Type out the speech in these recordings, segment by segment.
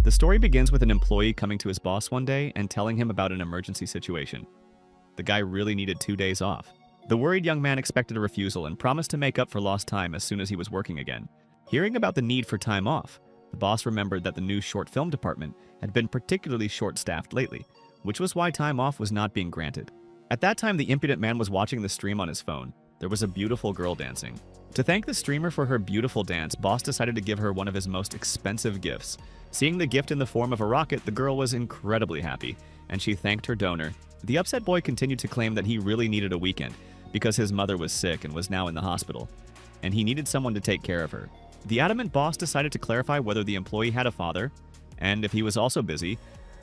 The story begins with an employee coming to his boss one day and telling him about an emergency situation. The guy really needed 2 days off. The worried young man expected a refusal and promised to make up for lost time as soon as he was working again. Hearing about the need for time off, the boss remembered that the new short film department had been particularly short-staffed lately, which was why time off was not being granted. At that time, the impudent man was watching the stream on his phone. There was a beautiful girl dancing. To thank the streamer for her beautiful dance, boss decided to give her one of his most expensive gifts. Seeing the gift in the form of a rocket, the girl was incredibly happy, and she thanked her donor. The upset boy continued to claim that he really needed a weekend because his mother was sick and was now in the hospital, and he needed someone to take care of her. The adamant boss decided to clarify whether the employee had a father, and if he was also busy,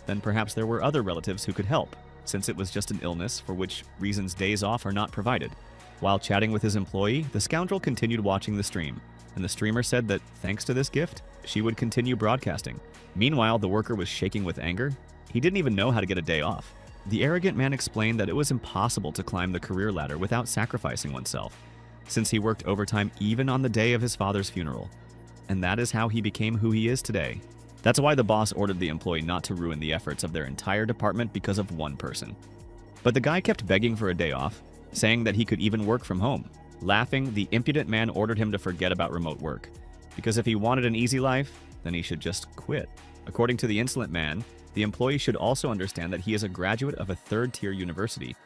then perhaps there were other relatives who could help, since it was just an illness for which reasons days off are not provided. While chatting with his employee, the scoundrel continued watching the stream, and the streamer said that thanks to this gift, she would continue broadcasting. Meanwhile, the worker was shaking with anger. He didn't even know how to get a day off. The arrogant man explained that it was impossible to climb the career ladder without sacrificing oneself, since he worked overtime even on the day of his father's funeral. And that is how he became who he is today. That's why the boss ordered the employee not to ruin the efforts of their entire department because of one person. But the guy kept begging for a day off, saying that he could even work from home. Laughing, the impudent man ordered him to forget about remote work, because if he wanted an easy life, then he should just quit. According to the insolent man, the employee should also understand that he is a graduate of a third-tier university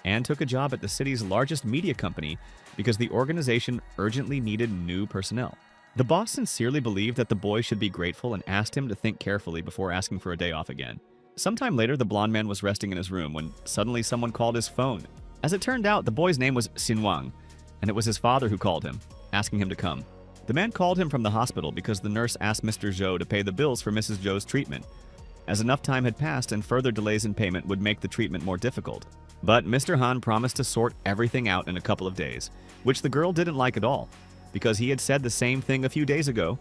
and took a job at the city's largest media company because the organization urgently needed new personnel. The boss sincerely believed that the boy should be grateful and asked him to think carefully before asking for a day off again. Sometime later, the blonde man was resting in his room when suddenly someone called his phone. As it turned out, the boy's name was Sinuang, and it was his father who called him, asking him to come. The man called him from the hospital because the nurse asked Mr. Zhou to pay the bills for Mrs. Zhou's treatment, as enough time had passed and further delays in payment would make the treatment more difficult. But Mr. Han promised to sort everything out in a couple of days, which the girl didn't like at all, because he had said the same thing a few days ago,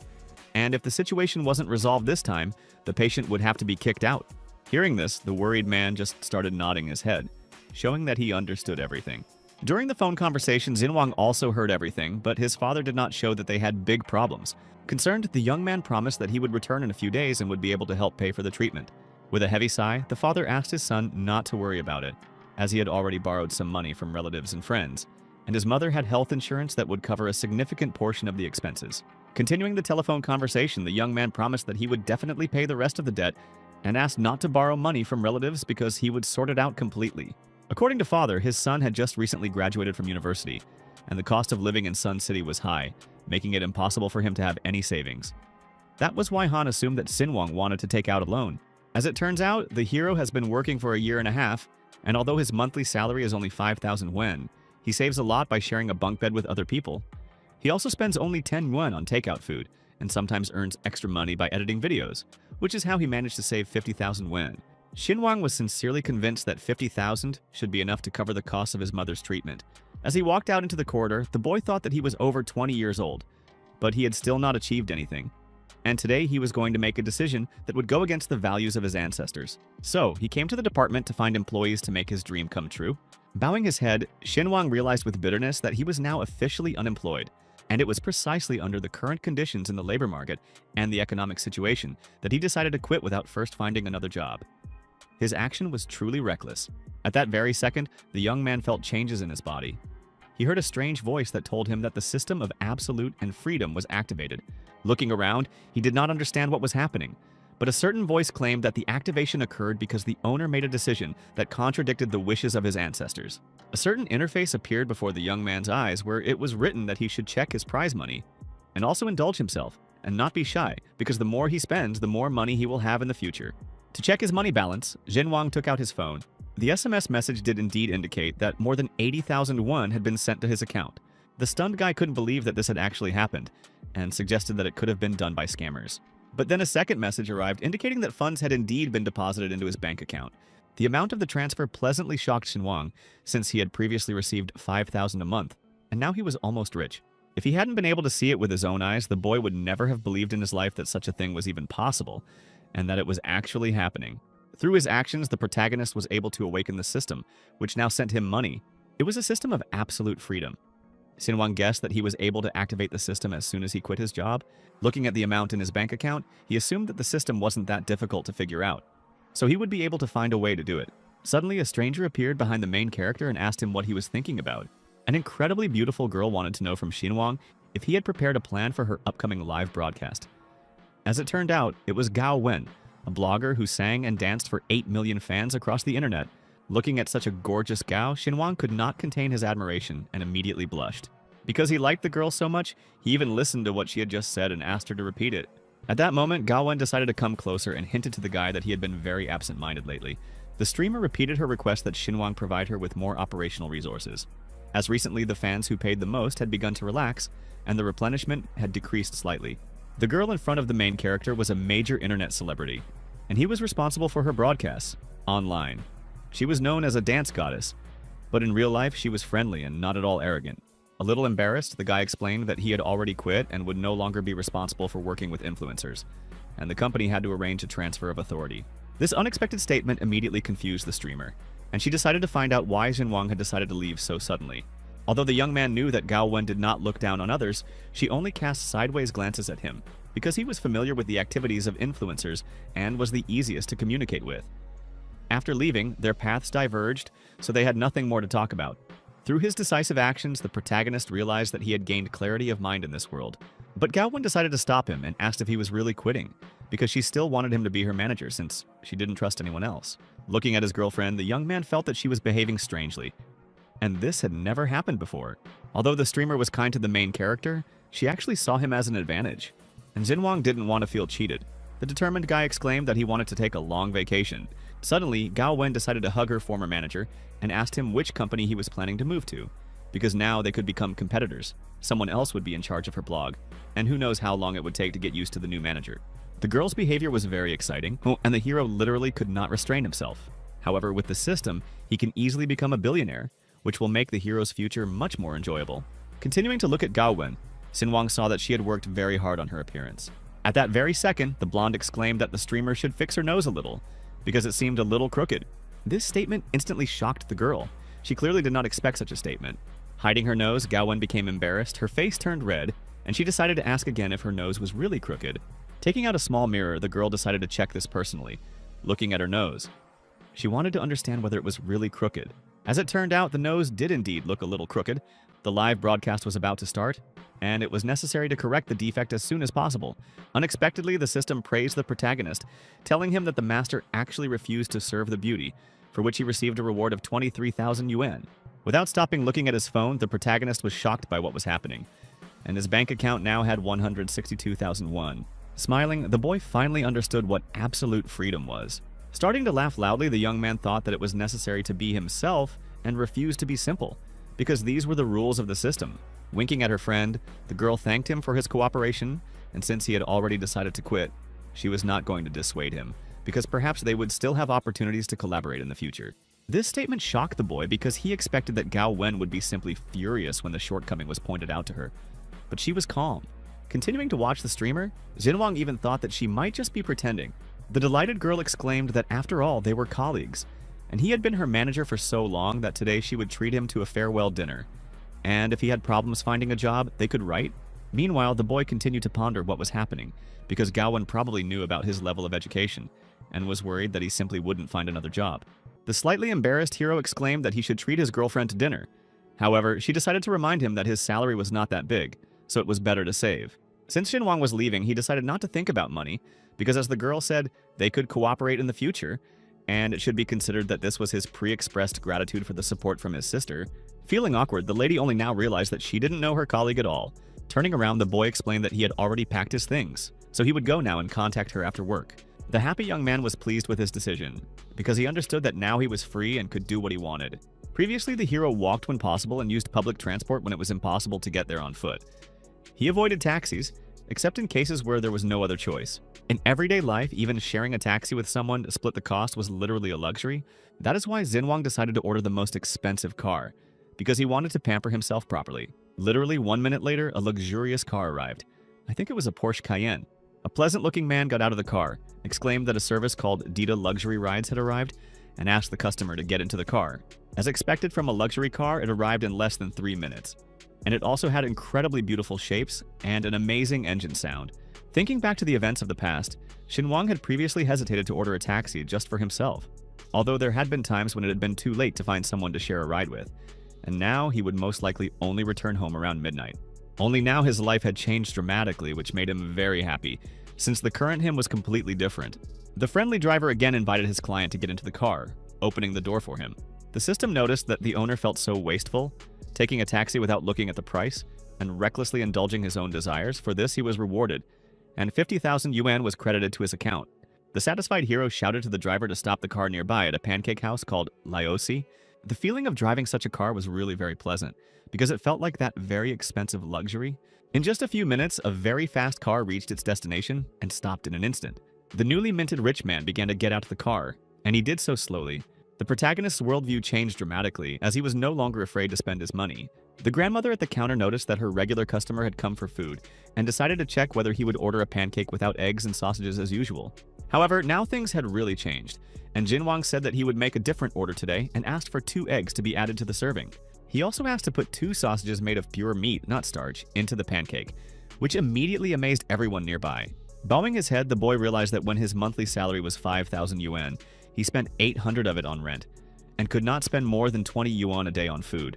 and if the situation wasn't resolved this time, the patient would have to be kicked out. Hearing this, the worried man just started nodding his head, showing that he understood everything. During the phone conversation, Sinuang also heard everything, but his father did not show that they had big problems. Concerned, the young man promised that he would return in a few days and would be able to help pay for the treatment. With a heavy sigh, the father asked his son not to worry about it, as he had already borrowed some money from relatives and friends, and his mother had health insurance that would cover a significant portion of the expenses. Continuing the telephone conversation, the young man promised that he would definitely pay the rest of the debt and asked not to borrow money from relatives because he would sort it out completely. According to father, his son had just recently graduated from university, and the cost of living in Sun City was high, making it impossible for him to have any savings. That was why Han assumed that Sinuang wanted to take out a loan. As it turns out, the hero has been working for a year and a half, and although his monthly salary is only 5,000 yuan, he saves a lot by sharing a bunk bed with other people. He also spends only 10 yuan on takeout food, and sometimes earns extra money by editing videos, which is how he managed to save 50,000 yuan. Sinuang was sincerely convinced that 50,000 should be enough to cover the cost of his mother's treatment. As he walked out into the corridor, the boy thought that he was over 20 years old, but he had still not achieved anything. And today he was going to make a decision that would go against the values of his ancestors. So he came to the department to find employees to make his dream come true. Bowing his head, Sinuang realized with bitterness that he was now officially unemployed, and it was precisely under the current conditions in the labor market and the economic situation that he decided to quit without first finding another job. His action was truly reckless. At that very second, the young man felt changes in his body. He heard a strange voice that told him that the system of absolute and freedom was activated. Looking around, he did not understand what was happening, but a certain voice claimed that the activation occurred because the owner made a decision that contradicted the wishes of his ancestors. A certain interface appeared before the young man's eyes where it was written that he should check his prize money and also indulge himself and not be shy, because the more he spends, the more money he will have in the future. To check his money balance, Sinuang took out his phone. The SMS message did indeed indicate that more than 80,000 yuan had been sent to his account. The stunned guy couldn't believe that this had actually happened, and suggested that it could have been done by scammers. But then a second message arrived indicating that funds had indeed been deposited into his bank account. The amount of the transfer pleasantly shocked Sinuang, since he had previously received 5,000 a month, and now he was almost rich. If he hadn't been able to see it with his own eyes, the boy would never have believed in his life that such a thing was even possible, and that it was actually happening. Through his actions, the protagonist was able to awaken the system, which now sent him money. It was a system of absolute freedom. Sinuang guessed that he was able to activate the system as soon as he quit his job. Looking at the amount in his bank account, he assumed that the system wasn't that difficult to figure out, so he would be able to find a way to do it. Suddenly, a stranger appeared behind the main character and asked him what he was thinking about. An incredibly beautiful girl wanted to know from Sinuang if he had prepared a plan for her upcoming live broadcast. As it turned out, it was Gao Wen, a blogger who sang and danced for 8 million fans across the internet. Looking at such a gorgeous Gao, Sinuang could not contain his admiration and immediately blushed. Because he liked the girl so much, he even listened to what she had just said and asked her to repeat it. At that moment, Gao Wen decided to come closer and hinted to the guy that he had been very absent-minded lately. The streamer repeated her request that Sinuang provide her with more operational resources. As recently, the fans who paid the most had begun to relax, and the replenishment had decreased slightly. The girl in front of the main character was a major internet celebrity, and he was responsible for her broadcasts online. She was known as a dance goddess, but in real life she was friendly and not at all arrogant. A little embarrassed, the guy explained that he had already quit and would no longer be responsible for working with influencers, and the company had to arrange a transfer of authority. This unexpected statement immediately confused the streamer, and she decided to find out why Sinuang had decided to leave so suddenly. Although the young man knew that Gao Wen did not look down on others, she only cast sideways glances at him, because he was familiar with the activities of influencers and was the easiest to communicate with. After leaving, their paths diverged, so they had nothing more to talk about. Through his decisive actions, the protagonist realized that he had gained clarity of mind in this world. But Gao Wen decided to stop him and asked if he was really quitting, because she still wanted him to be her manager since she didn't trust anyone else. Looking at his girlfriend, the young man felt that she was behaving strangely, and this had never happened before. Although the streamer was kind to the main character, she actually saw him as an advantage, and Sinuang didn't want to feel cheated. The determined guy exclaimed that he wanted to take a long vacation. Suddenly, Gao Wen decided to hug her former manager and asked him which company he was planning to move to, because now they could become competitors. Someone else would be in charge of her blog, and who knows how long it would take to get used to the new manager. The girl's behavior was very exciting, and the hero literally could not restrain himself. However, with the system, he can easily become a billionaire, which will make the hero's future much more enjoyable. Continuing to look at Gao Wen, Sinuang saw that she had worked very hard on her appearance. At that very second, the blonde exclaimed that the streamer should fix her nose a little, because it seemed a little crooked. This statement instantly shocked the girl. She clearly did not expect such a statement. Hiding her nose, Gao Wen became embarrassed, her face turned red, and she decided to ask again if her nose was really crooked. Taking out a small mirror, the girl decided to check this personally, looking at her nose. She wanted to understand whether it was really crooked. As it turned out, the nose did indeed look a little crooked. The live broadcast was about to start, and it was necessary to correct the defect as soon as possible. Unexpectedly, the system praised the protagonist, telling him that the master actually refused to serve the beauty, for which he received a reward of 23,000 yuan. Without stopping looking at his phone, the protagonist was shocked by what was happening, and his bank account now had 162,000 won. Smiling, the boy finally understood what absolute freedom was. Starting to laugh loudly, the young man thought that it was necessary to be himself and refused to be simple, because these were the rules of the system. Winking at her friend, the girl thanked him for his cooperation, and since he had already decided to quit, she was not going to dissuade him, because perhaps they would still have opportunities to collaborate in the future. This statement shocked the boy because he expected that Gao Wen would be simply furious when the shortcoming was pointed out to her. But she was calm. Continuing to watch the streamer, Sinuang even thought that she might just be pretending. The delighted girl exclaimed that after all, they were colleagues, and he had been her manager for so long that today she would treat him to a farewell dinner. And if he had problems finding a job, they could write. Meanwhile, the boy continued to ponder what was happening, because Gao Wen probably knew about his level of education, and was worried that he simply wouldn't find another job. The slightly embarrassed hero exclaimed that he should treat his girlfriend to dinner. However, she decided to remind him that his salary was not that big, so it was better to save. Since Sinuang was leaving, he decided not to think about money, because as the girl said, they could cooperate in the future, and it should be considered that this was his pre-expressed gratitude for the support from his sister. Feeling awkward, the lady only now realized that she didn't know her colleague at all. Turning around, the boy explained that he had already packed his things, so he would go now and contact her after work. The happy young man was pleased with his decision, because he understood that now he was free and could do what he wanted. Previously, the hero walked when possible and used public transport when it was impossible to get there on foot. He avoided taxis, except in cases where there was no other choice. In everyday life, even sharing a taxi with someone to split the cost was literally a luxury. That is why Sinuang decided to order the most expensive car, because he wanted to pamper himself properly. Literally 1 minute later, a luxurious car arrived. I think it was a Porsche Cayenne. A pleasant-looking man got out of the car, exclaimed that a service called Dita Luxury Rides had arrived, and asked the customer to get into the car. As expected from a luxury car, it arrived in less than 3 minutes. and it also had incredibly beautiful shapes and an amazing engine sound. Thinking back to the events of the past, Sinuang had previously hesitated to order a taxi just for himself, although there had been times when it had been too late to find someone to share a ride with, and now he would most likely only return home around midnight. Only now his life had changed dramatically, which made him very happy, since the current him was completely different. The friendly driver again invited his client to get into the car, opening the door for him. The system noticed that the owner felt so wasteful, taking a taxi without looking at the price, and recklessly indulging his own desires. For this, he was rewarded, and 50,000 yuan was credited to his account. The satisfied hero shouted to the driver to stop the car nearby at a pancake house called Laosi. The feeling of driving such a car was really very pleasant, because it felt like that very expensive luxury. In just a few minutes, a very fast car reached its destination and stopped in an instant. The newly minted rich man began to get out of the car, and he did so slowly. The protagonist's worldview changed dramatically as he was no longer afraid to spend his money. The grandmother at the counter noticed that her regular customer had come for food and decided to check whether he would order a pancake without eggs and sausages as usual. However, now things had really changed, and Sinuang said that he would make a different order today and asked for 2 eggs to be added to the serving. He also asked to put 2 sausages made of pure meat, not starch, into the pancake, which immediately amazed everyone nearby. Bowing his head, the boy realized that when his monthly salary was 5,000 yuan, he spent 800 of it on rent, and could not spend more than 20 yuan a day on food.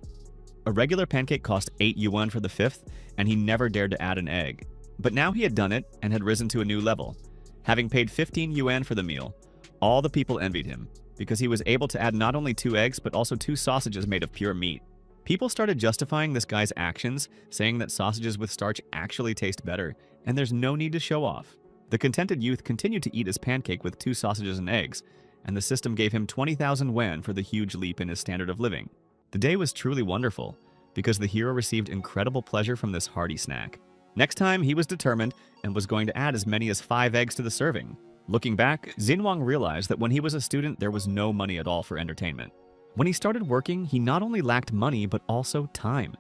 A regular pancake cost 8 yuan for the 5th, and he never dared to add an egg. But now he had done it and had risen to a new level. Having paid 15 yuan for the meal, all the people envied him, because he was able to add not only 2 eggs but also 2 sausages made of pure meat. People started justifying this guy's actions, saying that sausages with starch actually taste better, and there's no need to show off. The contented youth continued to eat his pancake with 2 sausages and eggs, and the system gave him 20,000 yuan for the huge leap in his standard of living. The day was truly wonderful, because the hero received incredible pleasure from this hearty snack. Next time, he was determined and was going to add as many as 5 eggs to the serving. Looking back, Sinuang realized that when he was a student, there was no money at all for entertainment. When he started working, he not only lacked money, but also time.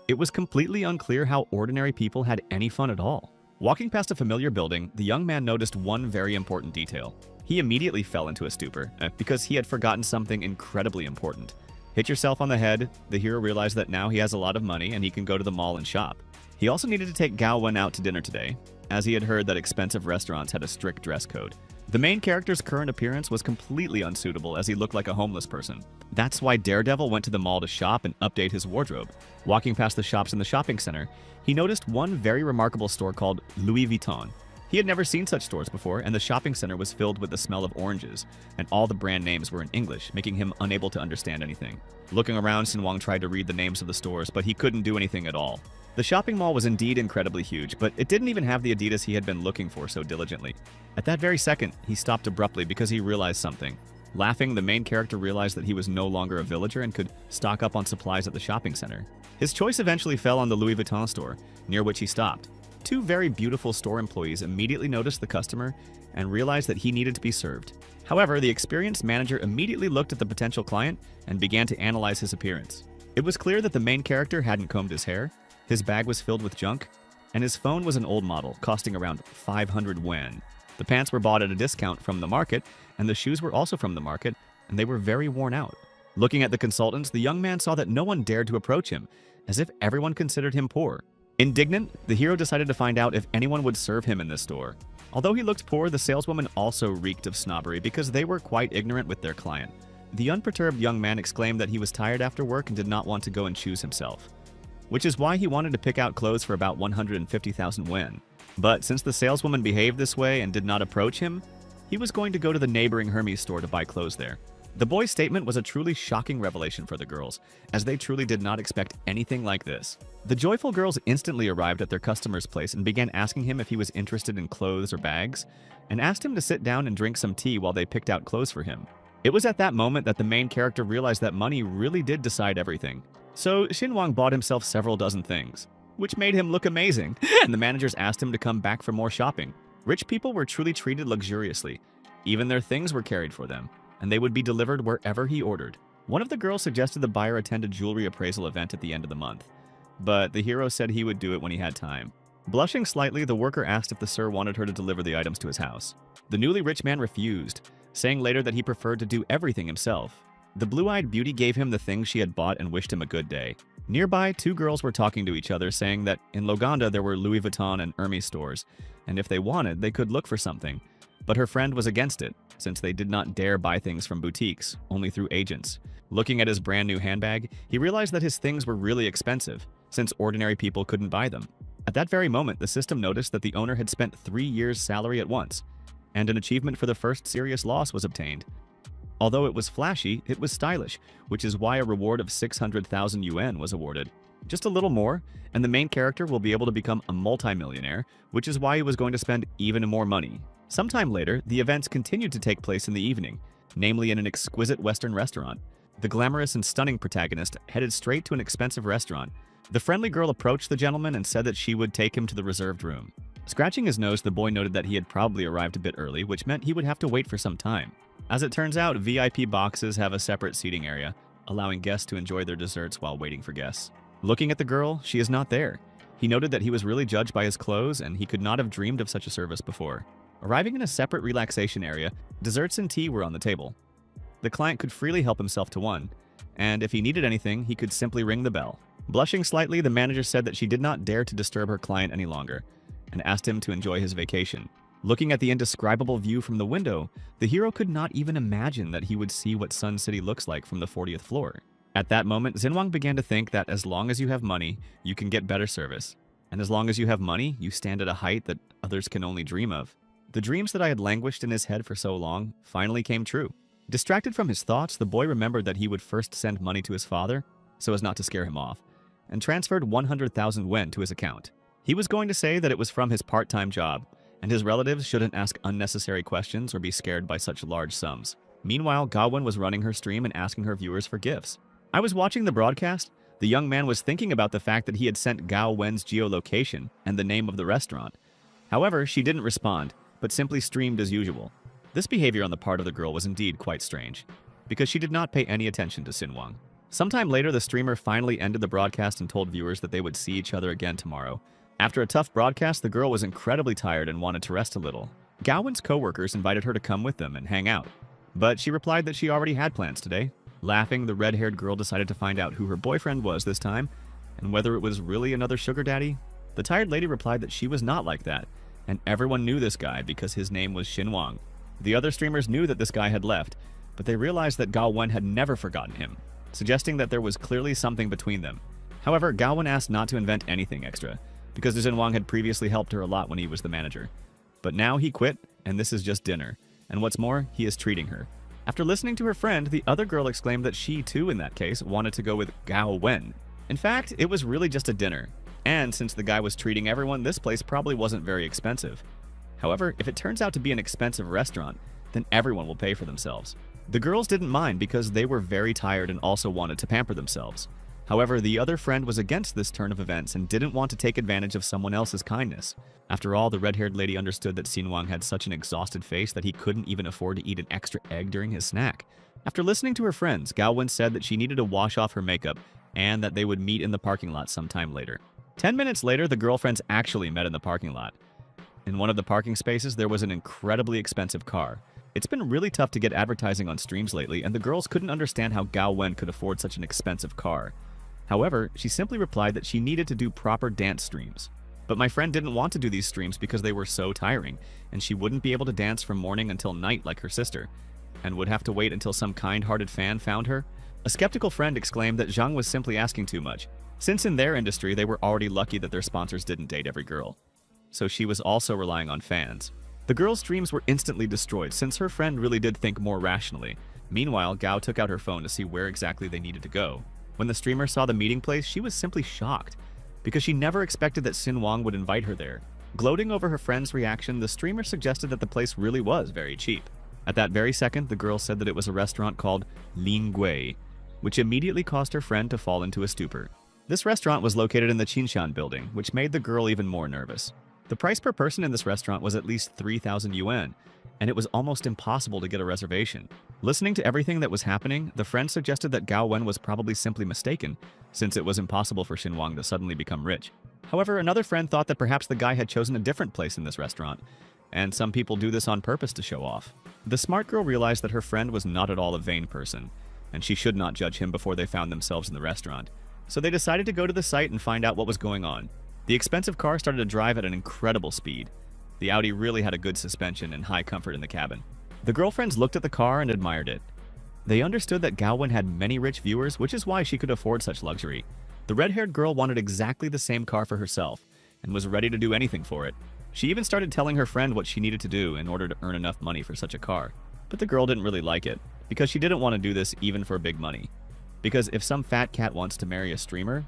It was completely unclear how ordinary people had any fun at all. Walking past a familiar building, the young man noticed one very important detail. He immediately fell into a stupor, because he had forgotten something incredibly important. Hit yourself on the head, the hero realized that now he has a lot of money and he can go to the mall and shop. He also needed to take Gao Wen out to dinner today, as he had heard that expensive restaurants had a strict dress code. The main character's current appearance was completely unsuitable as he looked like a homeless person. That's why Daredevil went to the mall to shop and update his wardrobe. Walking past the shops in the shopping center, he noticed one very remarkable store called Louis Vuitton. He had never seen such stores before, and the shopping center was filled with the smell of oranges, and all the brand names were in English, making him unable to understand anything. Looking around, Sinuang tried to read the names of the stores, but he couldn't do anything at all. The shopping mall was indeed incredibly huge, but it didn't even have the Adidas he had been looking for so diligently. At that very second, he stopped abruptly because he realized something. Laughing, the main character realized that he was no longer a villager and could stock up on supplies at the shopping center. His choice eventually fell on the Louis Vuitton store, near which he stopped. 2 very beautiful store employees immediately noticed the customer and realized that he needed to be served. However, the experienced manager immediately looked at the potential client and began to analyze his appearance. It was clear that the main character hadn't combed his hair, his bag was filled with junk, and his phone was an old model, costing around 500 yuan. The pants were bought at a discount from the market, and the shoes were also from the market, and they were very worn out. Looking at the consultants, the young man saw that no one dared to approach him, as if everyone considered him poor. Indignant, the hero decided to find out if anyone would serve him in this store. Although he looked poor, the saleswoman also reeked of snobbery because they were quite ignorant with their client. The unperturbed young man exclaimed that he was tired after work and did not want to go and choose himself, which is why he wanted to pick out clothes for about 150,000 yuan. But since the saleswoman behaved this way and did not approach him, he was going to go to the neighboring Hermes store to buy clothes there. The boy's statement was a truly shocking revelation for the girls, as they truly did not expect anything like this. The joyful girls instantly arrived at their customer's place and began asking him if he was interested in clothes or bags, and asked him to sit down and drink some tea while they picked out clothes for him. It was at that moment that the main character realized that money really did decide everything. So Sinuang bought himself several dozen things, which made him look amazing, and the managers asked him to come back for more shopping. Rich people were truly treated luxuriously. Even their things were carried for them, and they would be delivered wherever he ordered. One of the girls suggested the buyer attend a jewelry appraisal event at the end of the month, but the hero said he would do it when he had time. Blushing slightly, the worker asked if the sir wanted her to deliver the items to his house. The newly rich man refused, saying later that he preferred to do everything himself. The blue-eyed beauty gave him the things she had bought and wished him a good day. Nearby, two girls were talking to each other, saying that in Loganda there were Louis Vuitton and Hermes stores, and if they wanted, they could look for something. But her friend was against it, since they did not dare buy things from boutiques, only through agents. Looking at his brand new handbag, he realized that his things were really expensive, since ordinary people couldn't buy them. At that very moment, the system noticed that the owner had spent 3 years' salary at once, and an achievement for the first serious loss was obtained. Although it was flashy, it was stylish, which is why a reward of 600,000 yuan was awarded. Just a little more, and the main character will be able to become a multimillionaire, which is why he was going to spend even more money. Sometime later, the events continued to take place in the evening, namely in an exquisite Western restaurant. The glamorous and stunning protagonist headed straight to an expensive restaurant. The friendly girl approached the gentleman and said that she would take him to the reserved room. Scratching his nose, the boy noted that he had probably arrived a bit early, which meant he would have to wait for some time. As it turns out, VIP boxes have a separate seating area, allowing guests to enjoy their desserts while waiting for guests. Looking at the girl, she is not there. He noted that he was really judged by his clothes, and he could not have dreamed of such a service before. Arriving in a separate relaxation area, desserts and tea were on the table. The client could freely help himself to one, and if he needed anything, he could simply ring the bell. Blushing slightly, the manager said that she did not dare to disturb her client any longer, and asked him to enjoy his vacation. Looking at the indescribable view from the window, the hero could not even imagine that he would see what Sun City looks like from the 40th floor. At that moment, Sinuang began to think that as long as you have money, you can get better service. And as long as you have money, you stand at a height that others can only dream of. The dreams that I had languished in his head for so long finally came true. Distracted from his thoughts, the boy remembered that he would first send money to his father, so as not to scare him off, and transferred 100,000 yuan to his account. He was going to say that it was from his part-time job, and his relatives shouldn't ask unnecessary questions or be scared by such large sums. Meanwhile, Gawen was running her stream and asking her viewers for gifts. I was watching the broadcast. The young man was thinking about the fact that he had sent Gao Wen's geolocation and the name of the restaurant. However, she didn't respond, but simply streamed as usual. This behavior on the part of the girl was indeed quite strange, because she did not pay any attention to Sinuang. Sometime later, the streamer finally ended the broadcast and told viewers that they would see each other again tomorrow. After a tough broadcast, the girl was incredibly tired and wanted to rest a little. Gawen's co-workers invited her to come with them and hang out, but she replied that she already had plans today. Laughing, the red-haired girl decided to find out who her boyfriend was this time, and whether it was really another sugar daddy. The tired lady replied that she was not like that, and everyone knew this guy because his name was Sinuang. The other streamers knew that this guy had left, but they realized that Gawen had never forgotten him, suggesting that there was clearly something between them. However, Gawen asked not to invent anything extra, because Sinuang had previously helped her a lot when he was the manager. But now he quit, and this is just dinner, and what's more, he is treating her. After listening to her friend, the other girl exclaimed that she too, in that case, wanted to go with Gao Wen. In fact, it was really just a dinner, and since the guy was treating everyone, this place probably wasn't very expensive. However, if it turns out to be an expensive restaurant, then everyone will pay for themselves. The girls didn't mind because they were very tired and also wanted to pamper themselves. However, the other friend was against this turn of events and didn't want to take advantage of someone else's kindness. After all, the red-haired lady understood that Sinuang had such an exhausted face that he couldn't even afford to eat an extra egg during his snack. After listening to her friends, Gawen said that she needed to wash off her makeup and that they would meet in the parking lot sometime later. 10 minutes later, the girlfriends actually met in the parking lot. In one of the parking spaces, there was an incredibly expensive car. It's been really tough to get advertising on streams lately, and the girls couldn't understand how Gao Wen could afford such an expensive car. However, she simply replied that she needed to do proper dance streams. But my friend didn't want to do these streams because they were so tiring, and she wouldn't be able to dance from morning until night like her sister, and would have to wait until some kind-hearted fan found her. A skeptical friend exclaimed that Zhang was simply asking too much, since in their industry they were already lucky that their sponsors didn't date every girl. So she was also relying on fans. The girl's dreams were instantly destroyed since her friend really did think more rationally. Meanwhile, Gao took out her phone to see where exactly they needed to go. When the streamer saw the meeting place, she was simply shocked, because she never expected that Sinuang would invite her there. Gloating over her friend's reaction, the streamer suggested that the place really was very cheap. At that very second, the girl said that it was a restaurant called Lingui, which immediately caused her friend to fall into a stupor. This restaurant was located in the Qinshan building, which made the girl even more nervous. The price per person in this restaurant was at least 3,000 yuan, and it was almost impossible to get a reservation. Listening to everything that was happening, the friend suggested that Gao Wen was probably simply mistaken, since it was impossible for Sinuang to suddenly become rich. However, another friend thought that perhaps the guy had chosen a different place in this restaurant, and some people do this on purpose to show off. The smart girl realized that her friend was not at all a vain person, and she should not judge him before they found themselves in the restaurant. So they decided to go to the site and find out what was going on. The expensive car started to drive at an incredible speed. The Audi really had a good suspension and high comfort in the cabin. The girlfriends looked at the car and admired it. They understood that Gaowen had many rich viewers, which is why she could afford such luxury. The red-haired girl wanted exactly the same car for herself and was ready to do anything for it. She even started telling her friend what she needed to do in order to earn enough money for such a car. But the girl didn't really like it, because she didn't want to do this even for big money. Because if some fat cat wants to marry a streamer,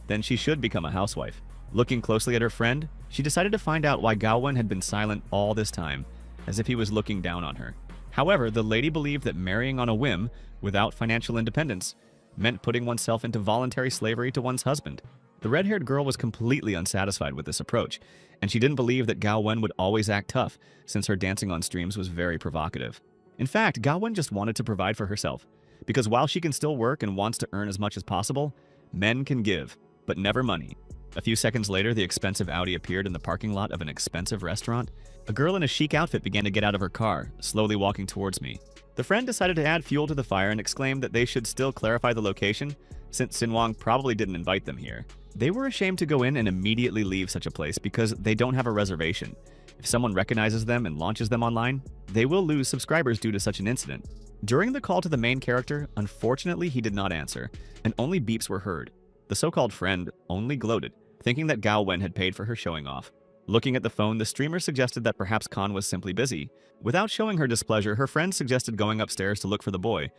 then she should become a housewife. Looking closely at her friend, she decided to find out why Gaowen had been silent all this time, as if he was looking down on her. However, the lady believed that marrying on a whim, without financial independence, meant putting oneself into voluntary slavery to one's husband. The red-haired girl was completely unsatisfied with this approach, and she didn't believe that Gaowen would always act tough, since her dancing on streams was very provocative. In fact, Gaowen just wanted to provide for herself, because while she can still work and wants to earn as much as possible, men can give, but never money. A few seconds later, the expensive Audi appeared in the parking lot of an expensive restaurant. A girl in a chic outfit began to get out of her car, slowly walking towards me. The friend decided to add fuel to the fire and exclaimed that they should still clarify the location, since Sinuang probably didn't invite them here. They were ashamed to go in and immediately leave such a place because they don't have a reservation. If someone recognizes them and launches them online, they will lose subscribers due to such an incident. During the call to the main character, unfortunately he did not answer, and only beeps were heard. The so-called friend only gloated, thinking that Gaowen had paid for her showing off. Looking at the phone, the streamer suggested that perhaps Khan was simply busy. Without showing her displeasure, her friend suggested going upstairs to look for the boy,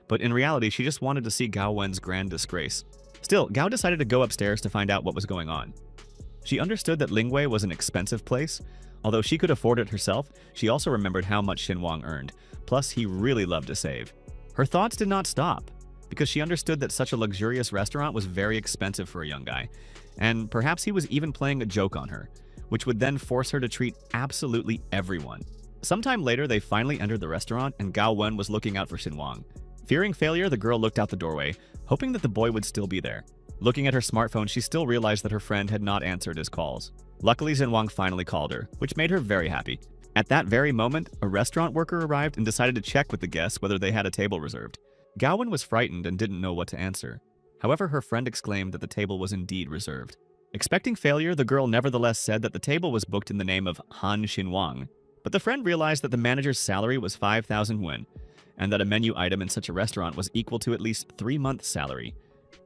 but in reality she just wanted to see Gaowen's grand disgrace. Still, Gao decided to go upstairs to find out what was going on. She understood that Lingwei was an expensive place. Although she could afford it herself, she also remembered how much Sinuang earned, plus he really loved to save. Her thoughts did not stop, because she understood that such a luxurious restaurant was very expensive for a young guy, and perhaps he was even playing a joke on her, which would then force her to treat absolutely everyone. Sometime later, they finally entered the restaurant, and Gaowen was looking out for Sinuang. Fearing failure, the girl looked out the doorway, hoping that the boy would still be there. Looking at her smartphone, she still realized that her friend had not answered his calls. Luckily, Sinuang finally called her, which made her very happy. At that very moment, a restaurant worker arrived and decided to check with the guests whether they had a table reserved. Gaowen was frightened and didn't know what to answer. However, her friend exclaimed that the table was indeed reserved. Expecting failure, the girl nevertheless said that the table was booked in the name of Han Sinuang. But the friend realized that the manager's salary was 5,000 yuan, and that a menu item in such a restaurant was equal to at least 3 months' salary.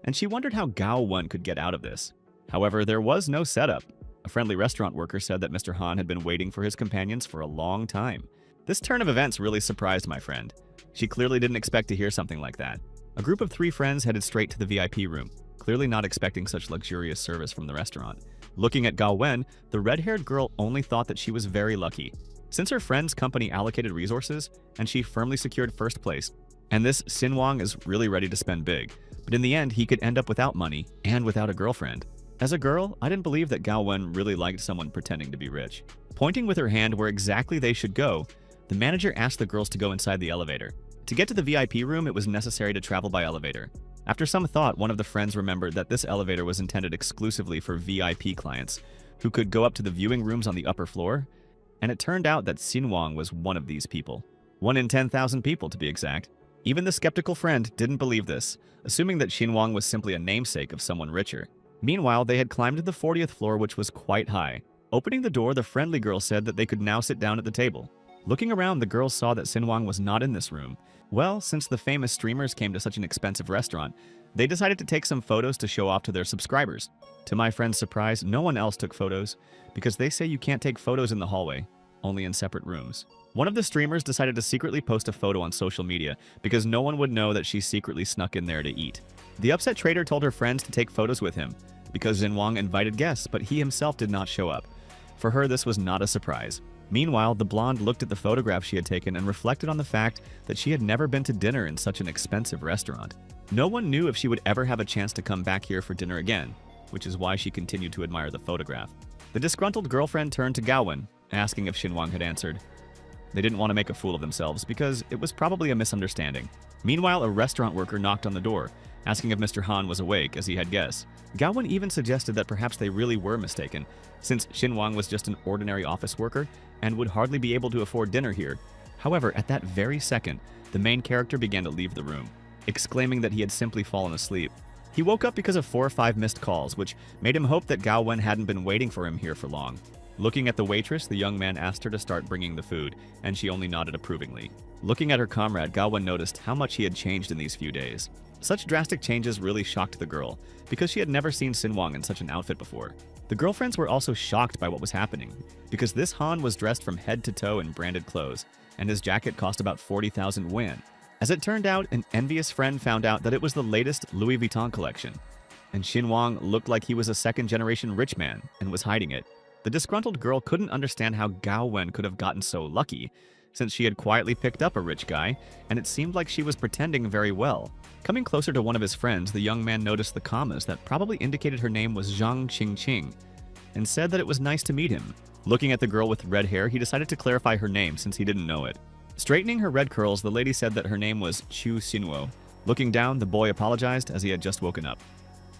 And she wondered how Gaowen could get out of this. However, there was no setup. A friendly restaurant worker said that Mr. Han had been waiting for his companions for a long time. This turn of events really surprised my friend. She clearly didn't expect to hear something like that. A group of 3 friends headed straight to the VIP room, clearly not expecting such luxurious service from the restaurant. Looking at Gaowen, the red-haired girl only thought that she was very lucky, since her friend's company allocated resources and she firmly secured first place. And this Sinuang is really ready to spend big, but in the end he could end up without money and without a girlfriend. As a girl, I didn't believe that Gaowen really liked someone pretending to be rich. Pointing with her hand where exactly they should go, the manager asked the girls to go inside the elevator. To get to the VIP room, it was necessary to travel by elevator. After some thought, one of the friends remembered that this elevator was intended exclusively for VIP clients, who could go up to the viewing rooms on the upper floor, and it turned out that Sinuang was one of these people. 1 in 10,000 people, to be exact. Even the skeptical friend didn't believe this, assuming that Sinuang was simply a namesake of someone richer. Meanwhile, they had climbed to the 40th floor, which was quite high. Opening the door, the friendly girl said that they could now sit down at the table. Looking around, the girls saw that Sinuang was not in this room. Well, since the famous streamers came to such an expensive restaurant, they decided to take some photos to show off to their subscribers. To my friend's surprise, no one else took photos, because they say you can't take photos in the hallway, only in separate rooms. One of the streamers decided to secretly post a photo on social media, because no one would know that she secretly snuck in there to eat. The upset trader told her friends to take photos with him, because Sinuang invited guests, but he himself did not show up. For her, this was not a surprise. Meanwhile, the blonde looked at the photograph she had taken and reflected on the fact that she had never been to dinner in such an expensive restaurant. No one knew if she would ever have a chance to come back here for dinner again, which is why she continued to admire the photograph. The disgruntled girlfriend turned to Gaowen, asking if Sinuang had answered. They didn't want to make a fool of themselves because it was probably a misunderstanding. Meanwhile, a restaurant worker knocked on the door, asking if Mr. Han was awake, as he had guessed. Gaowen even suggested that perhaps they really were mistaken, since Sinuang was just an ordinary office worker and would hardly be able to afford dinner here. However, at that very second, the main character began to leave the room. exclaiming that he had simply fallen asleep. He woke up because of 4 or 5 missed calls, which made him hope that Gao Wen hadn't been waiting for him here for long. Looking at the waitress, the young man asked her to start bringing the food, and she only nodded approvingly. Looking at her comrade, Gao Wen noticed how much he had changed in these few days. Such drastic changes really shocked the girl, because she had never seen Sinuang in such an outfit before. The girlfriends were also shocked by what was happening, because this Han was dressed from head to toe in branded clothes, and his jacket cost about 40,000 yuan. As it turned out, an envious friend found out that it was the latest Louis Vuitton collection, and Sinuang looked like he was a second-generation rich man and was hiding it. The disgruntled girl couldn't understand how Gao Wen could have gotten so lucky, since she had quietly picked up a rich guy, and it seemed like she was pretending very well. Coming closer to one of his friends, the young man noticed the commas that probably indicated her name was Zhang Qingqing, and said that it was nice to meet him. Looking at the girl with red hair, he decided to clarify her name since he didn't know it. Straightening her red curls, the lady said that her name was Chu Sinuo. Looking down, the boy apologized as he had just woken up.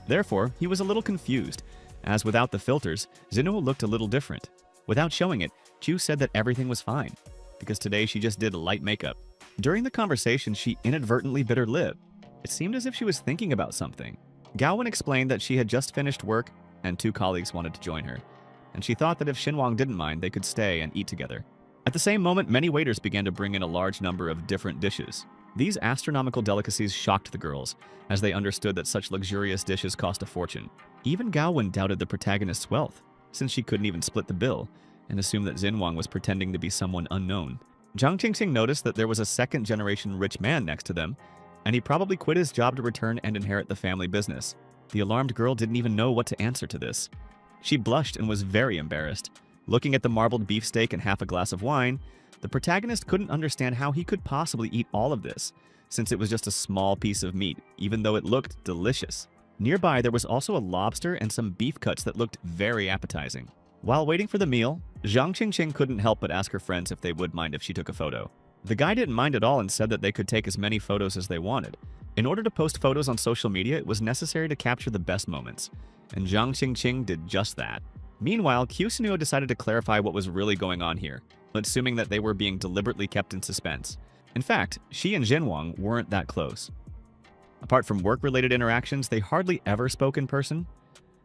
Therefore, he was a little confused, as without the filters, Sinuo looked a little different. Without showing it, Chu said that everything was fine, because today she just did light makeup. During the conversation, she inadvertently bit her lip. It seemed as if she was thinking about something. Gao Wen explained that she had just finished work and 2 colleagues wanted to join her, and she thought that if Sinuang didn't mind, they could stay and eat together. At the same moment, many waiters began to bring in a large number of different dishes. These astronomical delicacies shocked the girls, as they understood that such luxurious dishes cost a fortune. Even Gao Wen doubted the protagonist's wealth, since she couldn't even split the bill, and assumed that Sinuang was pretending to be someone unknown. Zhang Qingqing noticed that there was a second-generation rich man next to them, and he probably quit his job to return and inherit the family business. The alarmed girl didn't even know what to answer to this. She blushed and was very embarrassed. Looking at the marbled beefsteak and half a glass of wine, the protagonist couldn't understand how he could possibly eat all of this, since it was just a small piece of meat, even though it looked delicious. Nearby, there was also a lobster and some beef cuts that looked very appetizing. While waiting for the meal, Zhang Qingqing couldn't help but ask her friends if they would mind if she took a photo. The guy didn't mind at all and said that they could take as many photos as they wanted. In order to post photos on social media, it was necessary to capture the best moments, and Zhang Qingqing did just that. Meanwhile, Q Sinuo decided to clarify what was really going on here, assuming that they were being deliberately kept in suspense. In fact, she and Sinuang weren't that close. Apart from work-related interactions, they hardly ever spoke in person.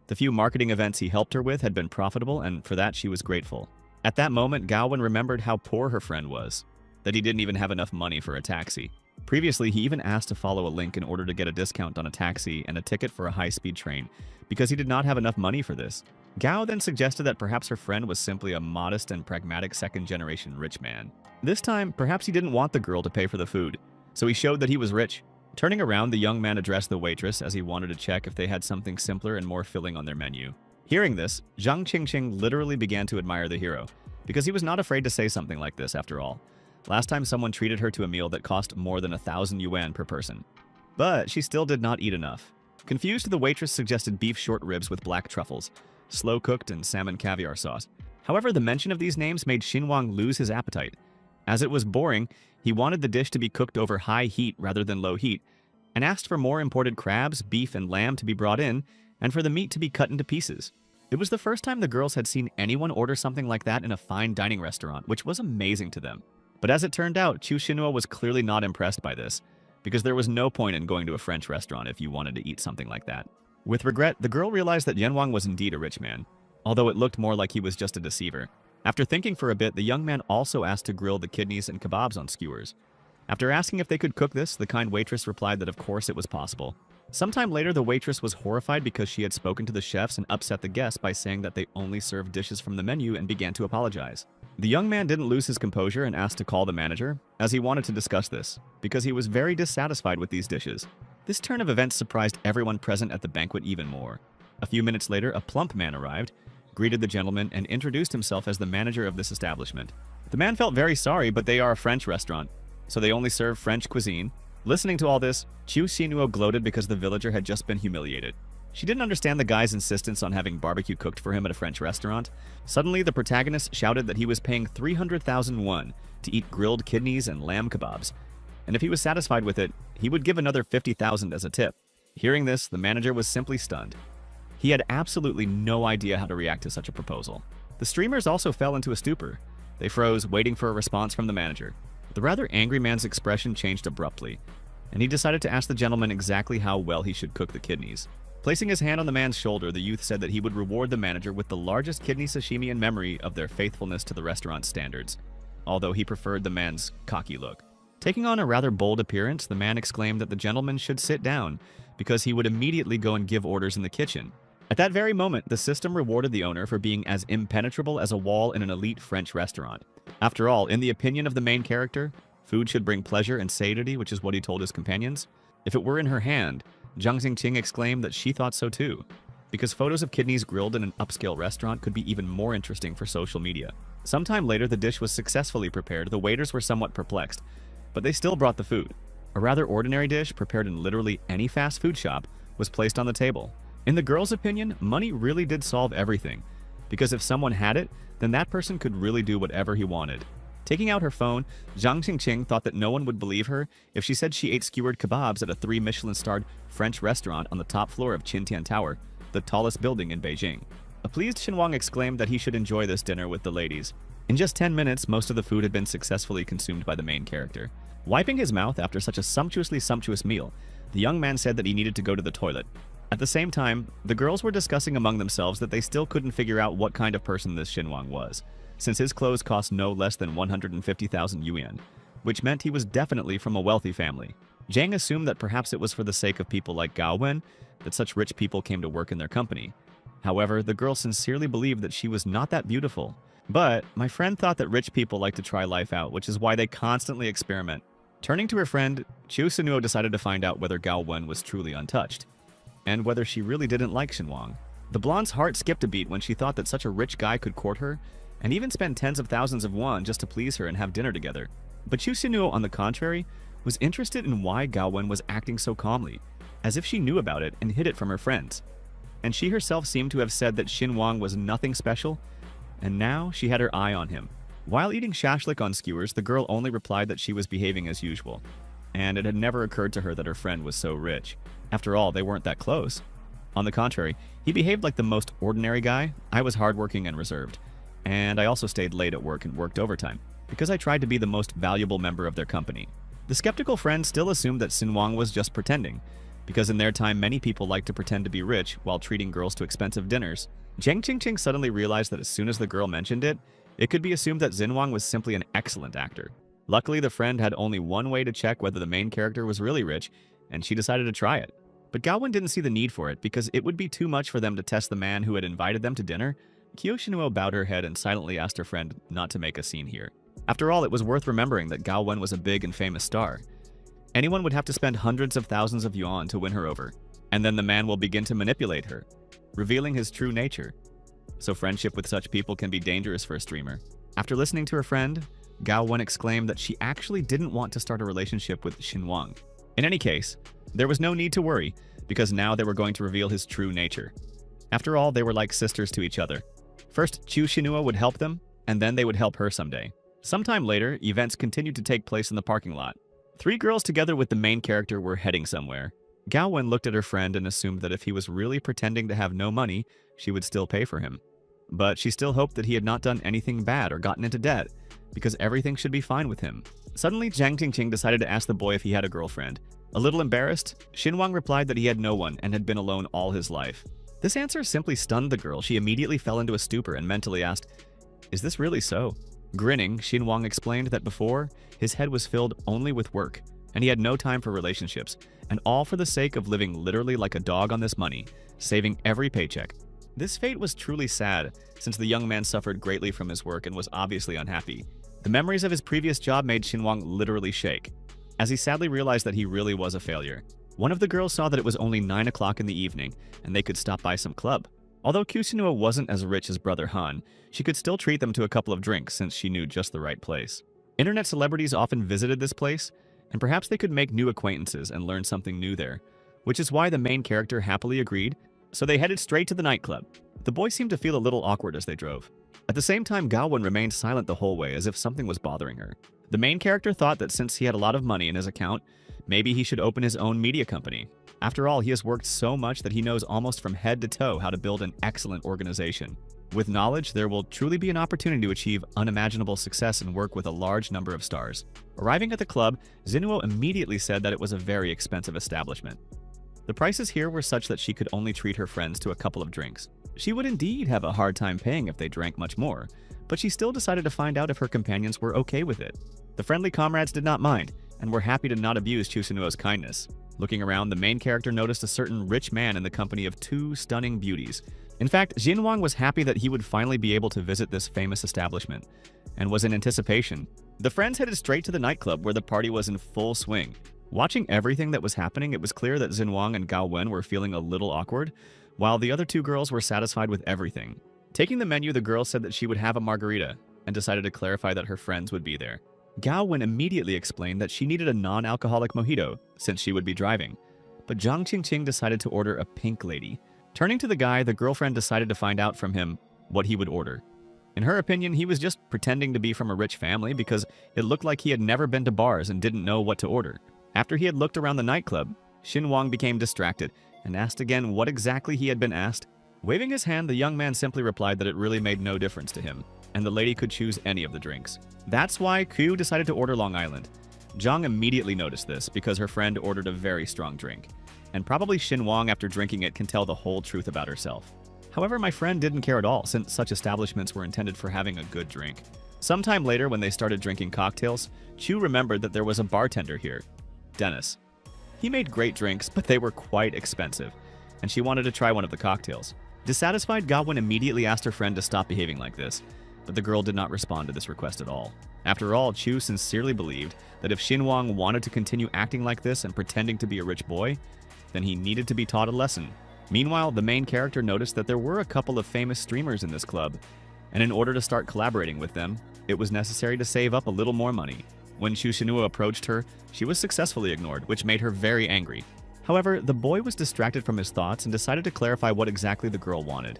The few marketing events he helped her with had been profitable, and for that she was grateful. At that moment, Gao Wen remembered how poor her friend was, that he didn't even have enough money for a taxi. Previously, he even asked to follow a link in order to get a discount on a taxi and a ticket for a high-speed train, because he did not have enough money for this. Gao then suggested that perhaps her friend was simply a modest and pragmatic second-generation rich man. This time, perhaps he didn't want the girl to pay for the food, so he showed that he was rich. Turning around, the young man addressed the waitress as he wanted to check if they had something simpler and more filling on their menu. Hearing this, Zhang Qingqing literally began to admire the hero, because he was not afraid to say something like this after all. Last time someone treated her to a meal that cost more than 1,000 yuan per person. But she still did not eat enough. Confused, the waitress suggested beef short ribs with black truffles, slow-cooked and salmon caviar sauce. However, the mention of these names made Sinuang lose his appetite. As it was boring, he wanted the dish to be cooked over high heat rather than low heat, and asked for more imported crabs, beef, and lamb to be brought in, and for the meat to be cut into pieces. It was the first time the girls had seen anyone order something like that in a fine dining restaurant, which was amazing to them. But as it turned out, Chu Sinuo was clearly not impressed by this, because there was no point in going to a French restaurant if you wanted to eat something like that. With regret, the girl realized that Sinuang was indeed a rich man, although it looked more like he was just a deceiver. After thinking for a bit, the young man also asked to grill the kidneys and kebabs on skewers. After asking if they could cook this, the kind waitress replied that of course it was possible. Sometime later, the waitress was horrified because she had spoken to the chefs and upset the guests by saying that they only served dishes from the menu and began to apologize. The young man didn't lose his composure and asked to call the manager, as he wanted to discuss this, because he was very dissatisfied with these dishes. This turn of events surprised everyone present at the banquet even more. A few minutes later, a plump man arrived, greeted the gentleman, and introduced himself as the manager of this establishment. The man felt very sorry, but they are a French restaurant, so they only serve French cuisine. Listening to all this, Chu Sinuo gloated because the villager had just been humiliated. She didn't understand the guy's insistence on having barbecue cooked for him at a French restaurant. Suddenly, the protagonist shouted that he was paying 300,000 won to eat grilled kidneys and lamb kebabs, and if he was satisfied with it, he would give another 50,000 as a tip. Hearing this, the manager was simply stunned. He had absolutely no idea how to react to such a proposal. The streamers also fell into a stupor. They froze, waiting for a response from the manager. The rather angry man's expression changed abruptly. and he decided to ask the gentleman exactly how well he should cook the kidneys. Placing his hand on the man's shoulder, the youth said that he would reward the manager with the largest kidney sashimi in memory of their faithfulness to the restaurant's standards, although he preferred the man's cocky look. Taking on a rather bold appearance, the man exclaimed that the gentleman should sit down because he would immediately go and give orders in the kitchen. At that very moment, the system rewarded the owner for being as impenetrable as a wall in an elite French restaurant. After all, in the opinion of the main character, food should bring pleasure and satiety, which is what he told his companions. If it were in her hand, Zhang Xingqing exclaimed that she thought so too, because photos of kidneys grilled in an upscale restaurant could be even more interesting for social media. Sometime later, the dish was successfully prepared. The waiters were somewhat perplexed, but they still brought the food. A rather ordinary dish, prepared in literally any fast food shop, was placed on the table. In the girl's opinion, money really did solve everything, because if someone had it, then that person could really do whatever he wanted. Taking out her phone, Zhang Xingqing thought that no one would believe her if she said she ate skewered kebabs at a 3 Michelin-starred French restaurant on the top floor of Qintian Tower, the tallest building in Beijing. A pleased Sinuang exclaimed that he should enjoy this dinner with the ladies. In just 10 minutes, most of the food had been successfully consumed by the main character. Wiping his mouth after such a sumptuous meal, the young man said that he needed to go to the toilet. At the same time, the girls were discussing among themselves that they still couldn't figure out what kind of person this Sinuang was, since his clothes cost no less than 150,000 yuan, which meant he was definitely from a wealthy family. Zhang assumed that perhaps it was for the sake of people like Gao Wen that such rich people came to work in their company. However, the girl sincerely believed that she was not that beautiful. But my friend thought that rich people like to try life out, which is why they constantly experiment. Turning to her friend, Chiu Sinuo decided to find out whether Gao Wen was truly untouched, and whether she really didn't like Sinuang. The blonde's heart skipped a beat when she thought that such a rich guy could court her, and even spend tens of thousands of won just to please her and have dinner together. But Chiu Sinuo, on the contrary, was interested in why Gao Wen was acting so calmly, as if she knew about it and hid it from her friends. And she herself seemed to have said that Sinuang was nothing special, and now she had her eye on him. While eating shashlik on skewers, the girl only replied that she was behaving as usual, and it had never occurred to her that her friend was so rich. After all, they weren't that close. On the contrary, he behaved like the most ordinary guy. I was hardworking and reserved, and I also stayed late at work and worked overtime, because I tried to be the most valuable member of their company. The skeptical friend still assumed that Sinuang was just pretending, because in their time many people liked to pretend to be rich while treating girls to expensive dinners. Zhang Qingqing suddenly realized that as soon as the girl mentioned it, it could be assumed that Sinuang was simply an excellent actor. Luckily, the friend had only one way to check whether the main character was really rich, and she decided to try it. But Gao Wen didn't see the need for it, because it would be too much for them to test the man who had invited them to dinner. Kyo Shinuo bowed her head and silently asked her friend not to make a scene here. After all, it was worth remembering that Gao Wen was a big and famous star. Anyone would have to spend hundreds of thousands of yuan to win her over, and then the man will begin to manipulate her, revealing his true nature. So friendship with such people can be dangerous for a streamer. After listening to her friend, Gao Wen exclaimed that she actually didn't want to start a relationship with Sinuang. In any case, there was no need to worry, because now they were going to reveal his true nature. After all, they were like sisters to each other. First, Chiu Shinua would help them, and then they would help her someday. Sometime later, events continued to take place in the parking lot. 3 girls together with the main character were heading somewhere. Gao Wen looked at her friend and assumed that if he was really pretending to have no money, she would still pay for him. But she still hoped that he had not done anything bad or gotten into debt, because everything should be fine with him. Suddenly, Zhang Qingqing decided to ask the boy if he had a girlfriend. A little embarrassed, Sinuang replied that he had no one and had been alone all his life. This answer simply stunned the girl. She immediately fell into a stupor and mentally asked, "Is this really so?" Grinning, Sinuang explained that before, his head was filled only with work, and he had no time for relationships, and all for the sake of living literally like a dog on this money, saving every paycheck. This fate was truly sad, since the young man suffered greatly from his work and was obviously unhappy. The memories of his previous job made Sinuang literally shake, as he sadly realized that he really was a failure. One of the girls saw that it was only 9 o'clock in the evening, and they could stop by some club. Although Kusinua wasn't as rich as brother Han, she could still treat them to a couple of drinks since she knew just the right place. Internet celebrities often visited this place, and perhaps they could make new acquaintances and learn something new there, which is why the main character happily agreed, so they headed straight to the nightclub. The boy seemed to feel a little awkward as they drove. At the same time, Gaowen remained silent the whole way, as if something was bothering her. The main character thought that since he had a lot of money in his account, maybe he should open his own media company. After all, he has worked so much that he knows almost from head to toe how to build an excellent organization. With knowledge, there will truly be an opportunity to achieve unimaginable success and work with a large number of stars. Arriving at the club, Sinuang immediately said that it was a very expensive establishment. The prices here were such that she could only treat her friends to a couple of drinks. She would indeed have a hard time paying if they drank much more, but she still decided to find out if her companions were okay with it. The friendly comrades did not mind, and were happy to not abuse Chu Sinuo's kindness. Looking around, the main character noticed a certain rich man in the company of two stunning beauties. In fact, Sinuang was happy that he would finally be able to visit this famous establishment, and was in anticipation. The friends headed straight to the nightclub where the party was in full swing. Watching everything that was happening, it was clear that Sinuang and Gao Wen were feeling a little awkward, while the other two girls were satisfied with everything. Taking the menu, the girl said that she would have a margarita, and decided to clarify that her friends would be there. Gao Wen immediately explained that she needed a non-alcoholic mojito, since she would be driving. But Zhang Qingqing decided to order a pink lady. Turning to the guy, the girlfriend decided to find out from him what he would order. In her opinion, he was just pretending to be from a rich family because it looked like he had never been to bars and didn't know what to order. After he had looked around the nightclub, Sinuang became distracted and asked again what exactly he had been asked. Waving his hand, the young man simply replied that it really made no difference to him, and the lady could choose any of the drinks. That's why Q decided to order Long Island. Zhang immediately noticed this because her friend ordered a very strong drink, and probably Sinuang after drinking it can tell the whole truth about herself. However, my friend didn't care at all since such establishments were intended for having a good drink. Sometime later when they started drinking cocktails, Chu remembered that there was a bartender here, Dennis. He made great drinks, but they were quite expensive, and she wanted to try one of the cocktails. Dissatisfied, Gawain immediately asked her friend to stop behaving like this, but the girl did not respond to this request at all. After all, Chu sincerely believed that if Sinuang wanted to continue acting like this and pretending to be a rich boy, then he needed to be taught a lesson. Meanwhile, the main character noticed that there were a couple of famous streamers in this club, and in order to start collaborating with them, it was necessary to save up a little more money. When Chu Shinua approached her, she was successfully ignored, which made her very angry. However, the boy was distracted from his thoughts and decided to clarify what exactly the girl wanted.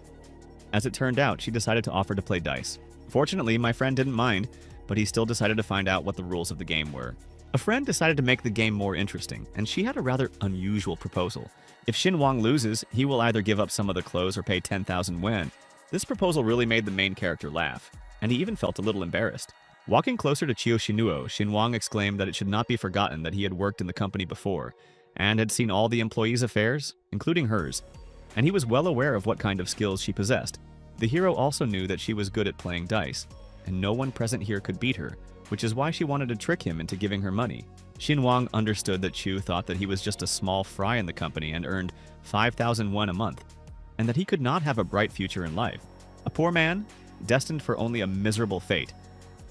As it turned out, she decided to offer to play dice. Fortunately, my friend didn't mind, but he still decided to find out what the rules of the game were. A friend decided to make the game more interesting, and she had a rather unusual proposal. If Sinuang loses, he will either give up some of the clothes or pay 10,000 yen. This proposal really made the main character laugh, and he even felt a little embarrassed. Walking closer to Chio Shinuo, Sinuang exclaimed that it should not be forgotten that he had worked in the company before, and had seen all the employees' affairs, including hers, and he was well aware of what kind of skills she possessed. The hero also knew that she was good at playing dice, and no one present here could beat her, which is why she wanted to trick him into giving her money. Sinuang understood that Chu thought that he was just a small fry in the company and earned 5,000 won a month, and that he could not have a bright future in life. A poor man, destined for only a miserable fate.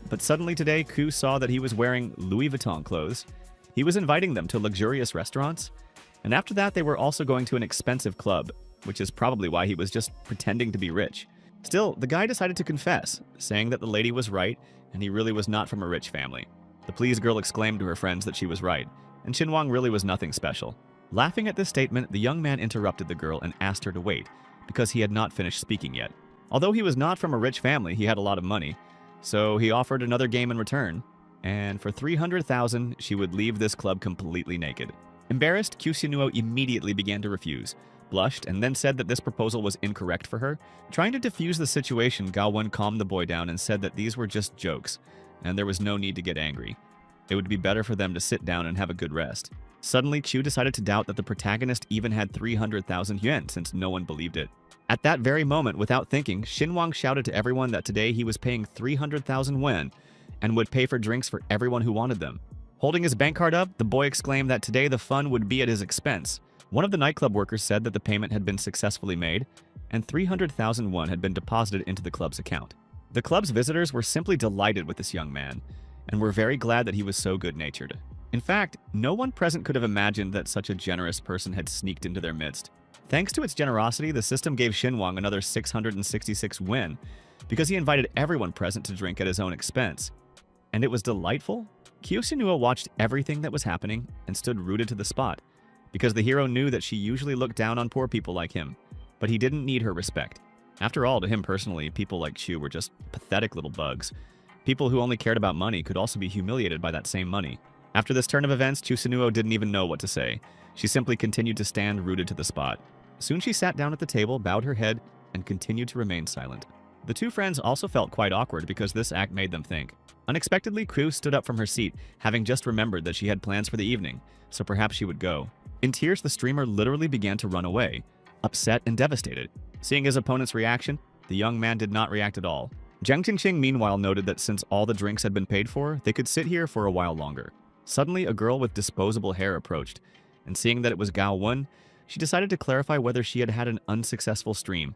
But suddenly today, Ku saw that he was wearing Louis Vuitton clothes. He was inviting them to luxurious restaurants, and after that they were also going to an expensive club, which is probably why he was just pretending to be rich. Still, the guy decided to confess, saying that the lady was right and he really was not from a rich family. The pleased girl exclaimed to her friends that she was right, and Sinuang really was nothing special. Laughing at this statement, the young man interrupted the girl and asked her to wait, because he had not finished speaking yet. Although he was not from a rich family, he had a lot of money, so he offered another game in return, and for 300,000, she would leave this club completely naked. Embarrassed, Kyusinuo immediately began to refuse, blushed, and then said that this proposal was incorrect for her. Trying to defuse the situation, Gaowen calmed the boy down and said that these were just jokes, and there was no need to get angry. It would be better for them to sit down and have a good rest. Suddenly, Chu decided to doubt that the protagonist even had 300,000 yuan since no one believed it. At that very moment, without thinking, Sinuang shouted to everyone that today he was paying 300,000 yen and would pay for drinks for everyone who wanted them. Holding his bank card up, the boy exclaimed that today the fun would be at his expense. One of the nightclub workers said that the payment had been successfully made, and 300,000 won had been deposited into the club's account. The club's visitors were simply delighted with this young man, and were very glad that he was so good-natured. In fact, no one present could have imagined that such a generous person had sneaked into their midst. Thanks to its generosity, the system gave Sinuang another 666 win, because he invited everyone present to drink at his own expense. And it was delightful. Kyosinua watched everything that was happening and stood rooted to the spot, because the hero knew that she usually looked down on poor people like him, but he didn't need her respect. After all, to him personally, people like Chu were just pathetic little bugs. People who only cared about money could also be humiliated by that same money. After this turn of events, Chusinuo didn't even know what to say. She simply continued to stand rooted to the spot. Soon she sat down at the table, bowed her head, and continued to remain silent. The two friends also felt quite awkward because this act made them think. Unexpectedly, Kyu stood up from her seat, having just remembered that she had plans for the evening, so perhaps she would go. In tears, the streamer literally began to run away, upset and devastated. Seeing his opponent's reaction, the young man did not react at all. Jiang Qingqing meanwhile noted that since all the drinks had been paid for, they could sit here for a while longer. Suddenly, a girl with disposable hair approached, and seeing that it was Gao Wen, she decided to clarify whether she had had an unsuccessful stream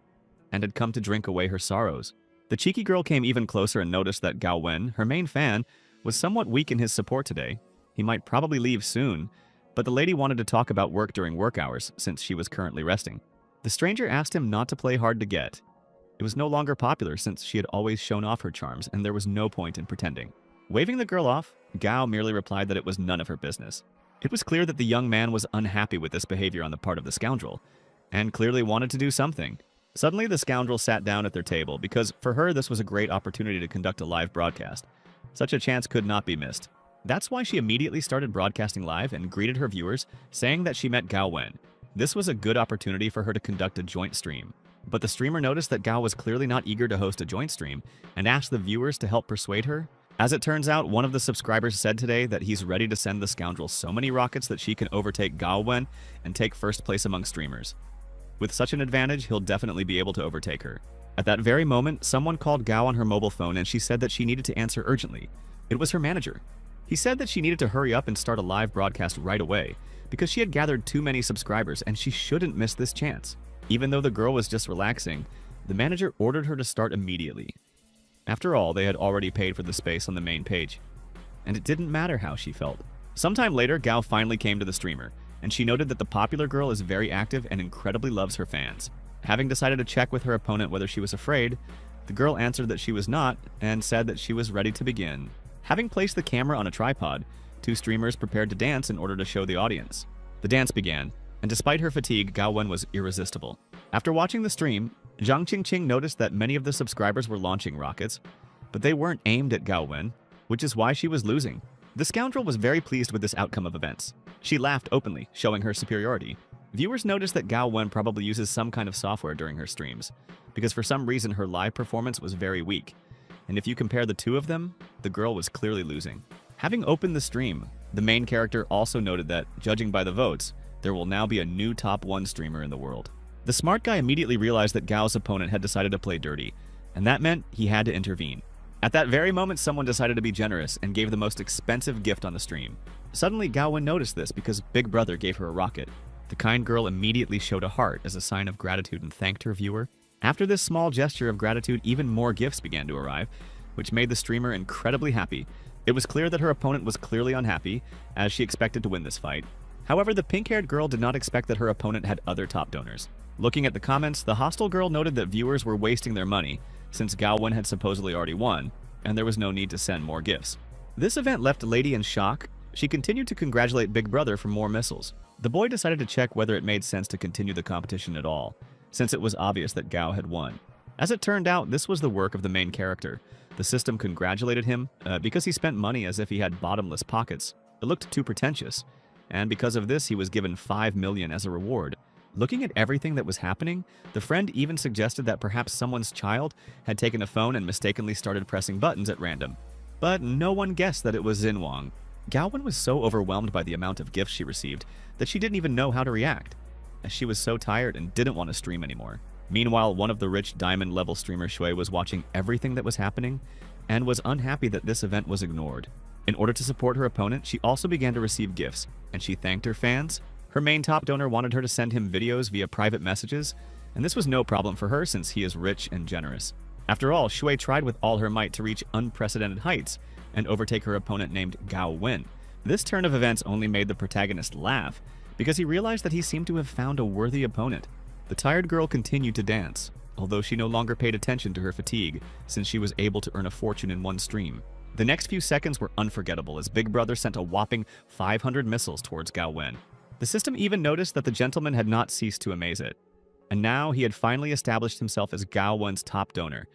and had come to drink away her sorrows. The cheeky girl came even closer and noticed that Gao Wen, her main fan, was somewhat weak in his support today. He might probably leave soon, but the lady wanted to talk about work during work hours since she was currently resting. The stranger asked him not to play hard to get. It was no longer popular since she had always shown off her charms and there was no point in pretending. Waving the girl off, Gao merely replied that it was none of her business. It was clear that the young man was unhappy with this behavior on the part of the scoundrel, and clearly wanted to do something. Suddenly, the scoundrel sat down at their table because for her this was a great opportunity to conduct a live broadcast. Such a chance could not be missed. That's why she immediately started broadcasting live and greeted her viewers, saying that she met Gao Wen. This was a good opportunity for her to conduct a joint stream. But the streamer noticed that Gao was clearly not eager to host a joint stream and asked the viewers to help persuade her. As it turns out, one of the subscribers said today that he's ready to send the scoundrel so many rockets that she can overtake Gao Wen and take first place among streamers. With such an advantage, he'll definitely be able to overtake her. At that very moment, someone called Gao on her mobile phone and she said that she needed to answer urgently. It was her manager. He said that she needed to hurry up and start a live broadcast right away because she had gathered too many subscribers and she shouldn't miss this chance. Even though the girl was just relaxing, the manager ordered her to start immediately. After all, they had already paid for the space on the main page, and it didn't matter how she felt. Sometime later, Gao finally came to the streamer, and she noted that the popular girl is very active and incredibly loves her fans. Having decided to check with her opponent whether she was afraid, the girl answered that she was not and said that she was ready to begin. Having placed the camera on a tripod, two streamers prepared to dance in order to show the audience. The dance began, and despite her fatigue, Gao Wen was irresistible. After watching the stream, Jiang Qingqing noticed that many of the subscribers were launching rockets, but they weren't aimed at Gao Wen, which is why she was losing. The scoundrel was very pleased with this outcome of events. She laughed openly, showing her superiority. Viewers noticed that Gao Wen probably uses some kind of software during her streams, because for some reason her live performance was very weak. And if you compare the two of them, the girl was clearly losing. Having opened the stream, the main character also noted that, judging by the votes, there will now be a new top 1 streamer in the world. The smart guy immediately realized that Gao's opponent had decided to play dirty, and that meant he had to intervene. At that very moment, someone decided to be generous and gave the most expensive gift on the stream. Suddenly, Gao Wen noticed this because Big Brother gave her a rocket. The kind girl immediately showed a heart as a sign of gratitude and thanked her viewer. After this small gesture of gratitude, even more gifts began to arrive, which made the streamer incredibly happy. It was clear that her opponent was clearly unhappy, as she expected to win this fight. However, the pink-haired girl did not expect that her opponent had other top donors. Looking at the comments, the hostile girl noted that viewers were wasting their money, since Gao Wen had supposedly already won, and there was no need to send more gifts. This event left Lady in shock. She continued to congratulate Big Brother for more missiles. The boy decided to check whether it made sense to continue the competition at all, since it was obvious that Gao had won. As it turned out, this was the work of the main character. The system congratulated him because he spent money as if he had bottomless pockets. It looked too pretentious, and because of this, he was given 5 million as a reward. Looking at everything that was happening, the friend even suggested that perhaps someone's child had taken a phone and mistakenly started pressing buttons at random. But no one guessed that it was Sinuang. Gao Wen was so overwhelmed by the amount of gifts she received that she didn't even know how to react, as she was so tired and didn't want to stream anymore. Meanwhile, one of the rich diamond-level streamers Shui was watching everything that was happening and was unhappy that this event was ignored. In order to support her opponent, she also began to receive gifts, and she thanked her fans. Her main top donor wanted her to send him videos via private messages, and this was no problem for her since he is rich and generous. After all, Shui tried with all her might to reach unprecedented heights and overtake her opponent named Gao Wen. This turn of events only made the protagonist laugh because he realized that he seemed to have found a worthy opponent. The tired girl continued to dance, although she no longer paid attention to her fatigue since she was able to earn a fortune in one stream. The next few seconds were unforgettable as Big Brother sent a whopping 500 missiles towards Gao Wen. The system even noticed that the gentleman had not ceased to amaze it, and now he had finally established himself as Gao Wen's top donor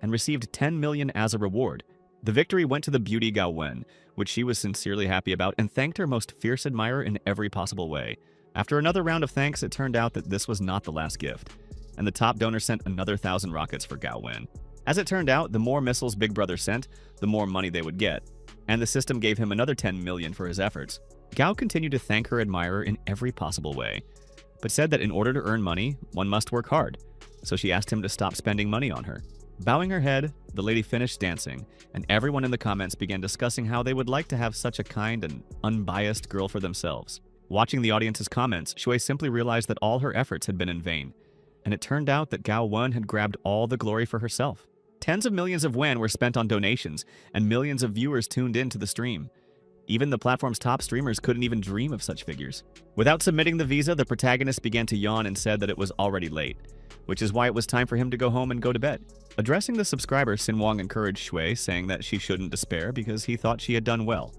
and received 10 million as a reward. The victory went to the beauty Gao Wen, which she was sincerely happy about and thanked her most fierce admirer in every possible way. After another round of thanks, it turned out that this was not the last gift, and the top donor sent another 1,000 rockets for Gao Wen. As it turned out, the more missiles Big Brother sent, the more money they would get, and the system gave him another 10 million for his efforts. Gao continued to thank her admirer in every possible way, but said that in order to earn money, one must work hard, so she asked him to stop spending money on her. Bowing her head, the lady finished dancing, and everyone in the comments began discussing how they would like to have such a kind and unbiased girl for themselves. Watching the audience's comments, Shui simply realized that all her efforts had been in vain, and it turned out that Gao Wen had grabbed all the glory for herself. Tens of millions of yuan were spent on donations, and millions of viewers tuned in to the stream. Even the platform's top streamers couldn't even dream of such figures. Without submitting the visa, the protagonist began to yawn and said that it was already late, which is why it was time for him to go home and go to bed. Addressing the subscriber, Sinuang encouraged Shui, saying that she shouldn't despair because he thought she had done well,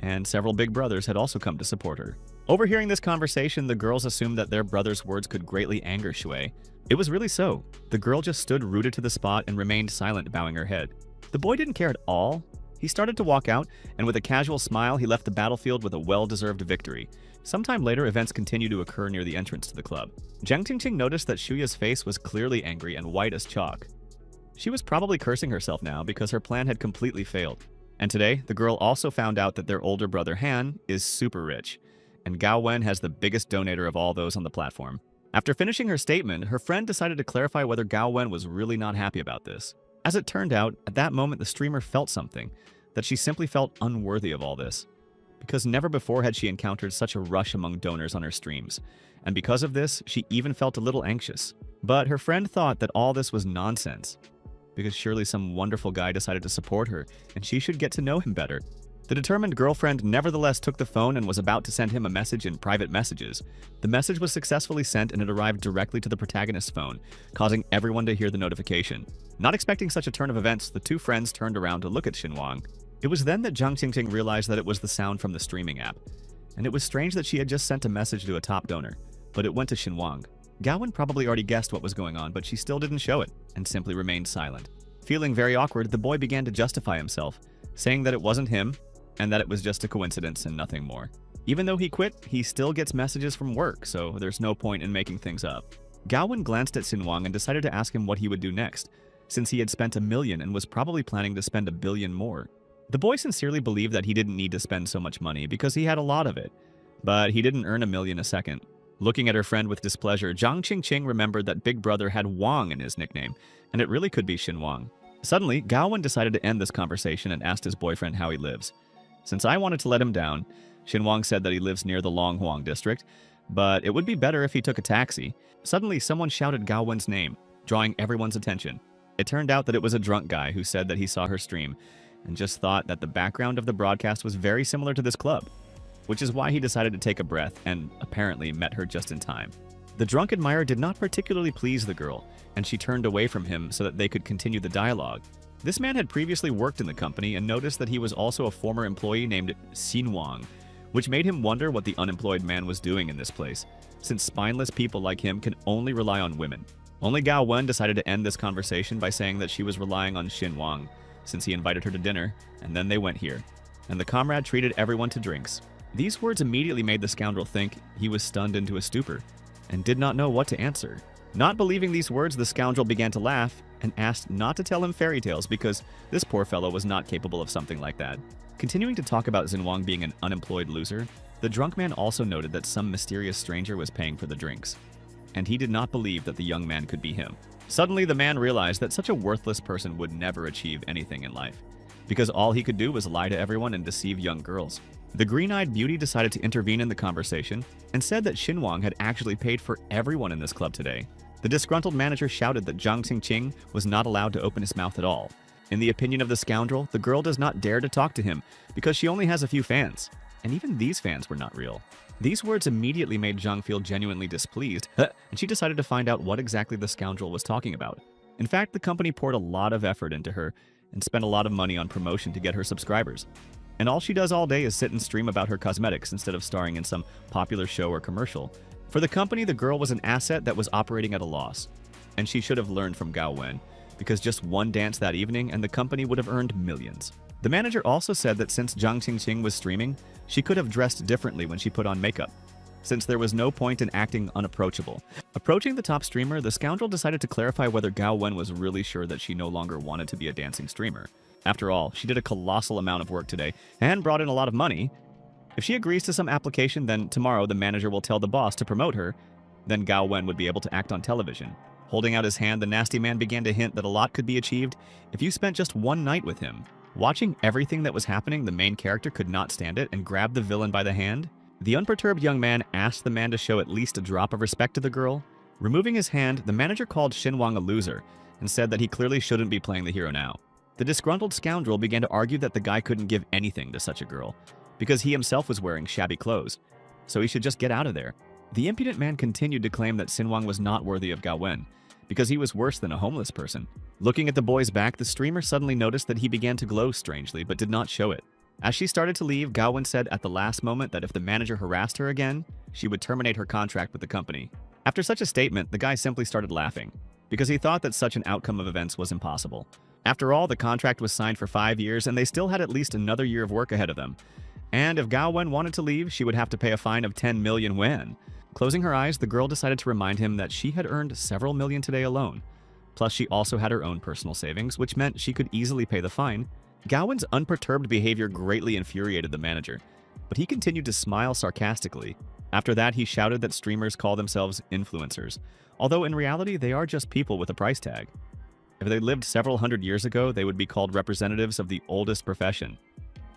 and several big brothers had also come to support her. Overhearing this conversation, the girls assumed that their brother's words could greatly anger Shui. It was really so. The girl just stood rooted to the spot and remained silent, bowing her head. The boy didn't care at all. He started to walk out, and with a casual smile, he left the battlefield with a well-deserved victory. Sometime later, events continued to occur near the entrance to the club. Jiang Qingqing noticed that Shuya's face was clearly angry and white as chalk. She was probably cursing herself now because her plan had completely failed. And today, the girl also found out that their older brother Han is super rich, and Gao Wen has the biggest donator of all those on the platform. After finishing her statement, her friend decided to clarify whether Gao Wen was really not happy about this. As it turned out, at that moment the streamer felt something, that she simply felt unworthy of all this. Because never before had she encountered such a rush among donors on her streams, and because of this, she even felt a little anxious. But her friend thought that all this was nonsense, because surely some wonderful guy decided to support her, and she should get to know him better. The determined girlfriend nevertheless took the phone and was about to send him a message in private messages. The message was successfully sent and it arrived directly to the protagonist's phone, causing everyone to hear the notification. Not expecting such a turn of events, the two friends turned around to look at Sinuang. It was then that Jiang Qingqing realized that it was the sound from the streaming app. And it was strange that she had just sent a message to a top donor, but it went to Sinuang. Gao Wen probably already guessed what was going on, but she still didn't show it, and simply remained silent. Feeling very awkward, the boy began to justify himself, saying that it wasn't him, and that it was just a coincidence and nothing more. Even though he quit, he still gets messages from work, so there's no point in making things up. Gao Wen glanced at Sinuang and decided to ask him what he would do next, since he had spent $1 million and was probably planning to spend $1 billion more. The boy sincerely believed that he didn't need to spend so much money because he had a lot of it, but he didn't earn $1 million a second. Looking at her friend with displeasure, Jiang Qingqing remembered that Big Brother had Wang in his nickname, and it really could be Sinuang. Suddenly, Gao Wen decided to end this conversation and asked his boyfriend how he lives. Since I wanted to let him down, Sinuang said that he lives near the Longhuang district, but it would be better if he took a taxi. Suddenly, someone shouted Gao Wen's name, drawing everyone's attention. It turned out that it was a drunk guy who said that he saw her stream, and just thought that the background of the broadcast was very similar to this club, which is why he decided to take a breath and apparently met her just in time. The drunk admirer did not particularly please the girl, and she turned away from him so that they could continue the dialogue. This man had previously worked in the company and noticed that he was also a former employee named Sinuang, which made him wonder what the unemployed man was doing in this place, since spineless people like him can only rely on women. Only Gao Wen decided to end this conversation by saying that she was relying on Sinuang, since he invited her to dinner, and then they went here. And the comrade treated everyone to drinks. These words immediately made the scoundrel think he was stunned into a stupor, and did not know what to answer. Not believing these words, the scoundrel began to laugh, and asked not to tell him fairy tales because this poor fellow was not capable of something like that. Continuing to talk about Sinuang being an unemployed loser, the drunk man also noted that some mysterious stranger was paying for the drinks, and he did not believe that the young man could be him. Suddenly, the man realized that such a worthless person would never achieve anything in life, because all he could do was lie to everyone and deceive young girls. The green-eyed beauty decided to intervene in the conversation and said that Sinuang had actually paid for everyone in this club today. The disgruntled manager shouted that Jiang Qingqing was not allowed to open his mouth at all. In the opinion of the scoundrel, the girl does not dare to talk to him because she only has a few fans, and even these fans were not real. These words immediately made Jiang feel genuinely displeased, and she decided to find out what exactly the scoundrel was talking about. In fact, the company poured a lot of effort into her and spent a lot of money on promotion to get her subscribers. And all she does all day is sit and stream about her cosmetics instead of starring in some popular show or commercial. For the company, the girl was an asset that was operating at a loss, and she should have learned from Gao Wen, because just one dance that evening and the company would have earned millions. The manager also said that since Jiang Qingqing was streaming, she could have dressed differently when she put on makeup. since there was no point in acting unapproachable. Approaching the top streamer, the scoundrel decided to clarify whether Gao Wen was really sure that she no longer wanted to be a dancing streamer. After all, she did a colossal amount of work today and brought in a lot of money. If she agrees to some application, then tomorrow the manager will tell the boss to promote her. Then Gao Wen would be able to act on television. Holding out his hand, the nasty man began to hint that a lot could be achieved if you spent just one night with him. Watching everything that was happening, the main character could not stand it and grabbed the villain by the hand. The unperturbed young man asked the man to show at least a drop of respect to the girl. Removing his hand, the manager called Sinuang a loser and said that he clearly shouldn't be playing the hero now. The disgruntled scoundrel began to argue that the guy couldn't give anything to such a girl because he himself was wearing shabby clothes, so he should just get out of there. The impudent man continued to claim that Sinuang was not worthy of Gao Wen because he was worse than a homeless person. Looking at the boy's back, the streamer suddenly noticed that he began to glow strangely but did not show it. As she started to leave, Gao Wen said at the last moment that if the manager harassed her again, she would terminate her contract with the company. After such a statement, the guy simply started laughing because he thought that such an outcome of events was impossible. After all, the contract was signed for 5 years and they still had at least another year of work ahead of them. And if Gao Wen wanted to leave, she would have to pay a fine of 10 million yuan. Closing her eyes, the girl decided to remind him that she had earned several million today alone. Plus, she also had her own personal savings, which meant she could easily pay the fine. Gao Wen's unperturbed behavior greatly infuriated the manager, but he continued to smile sarcastically. After that, he shouted that streamers call themselves influencers, although in reality they are just people with a price tag. If they lived several hundred years ago, they would be called representatives of the oldest profession.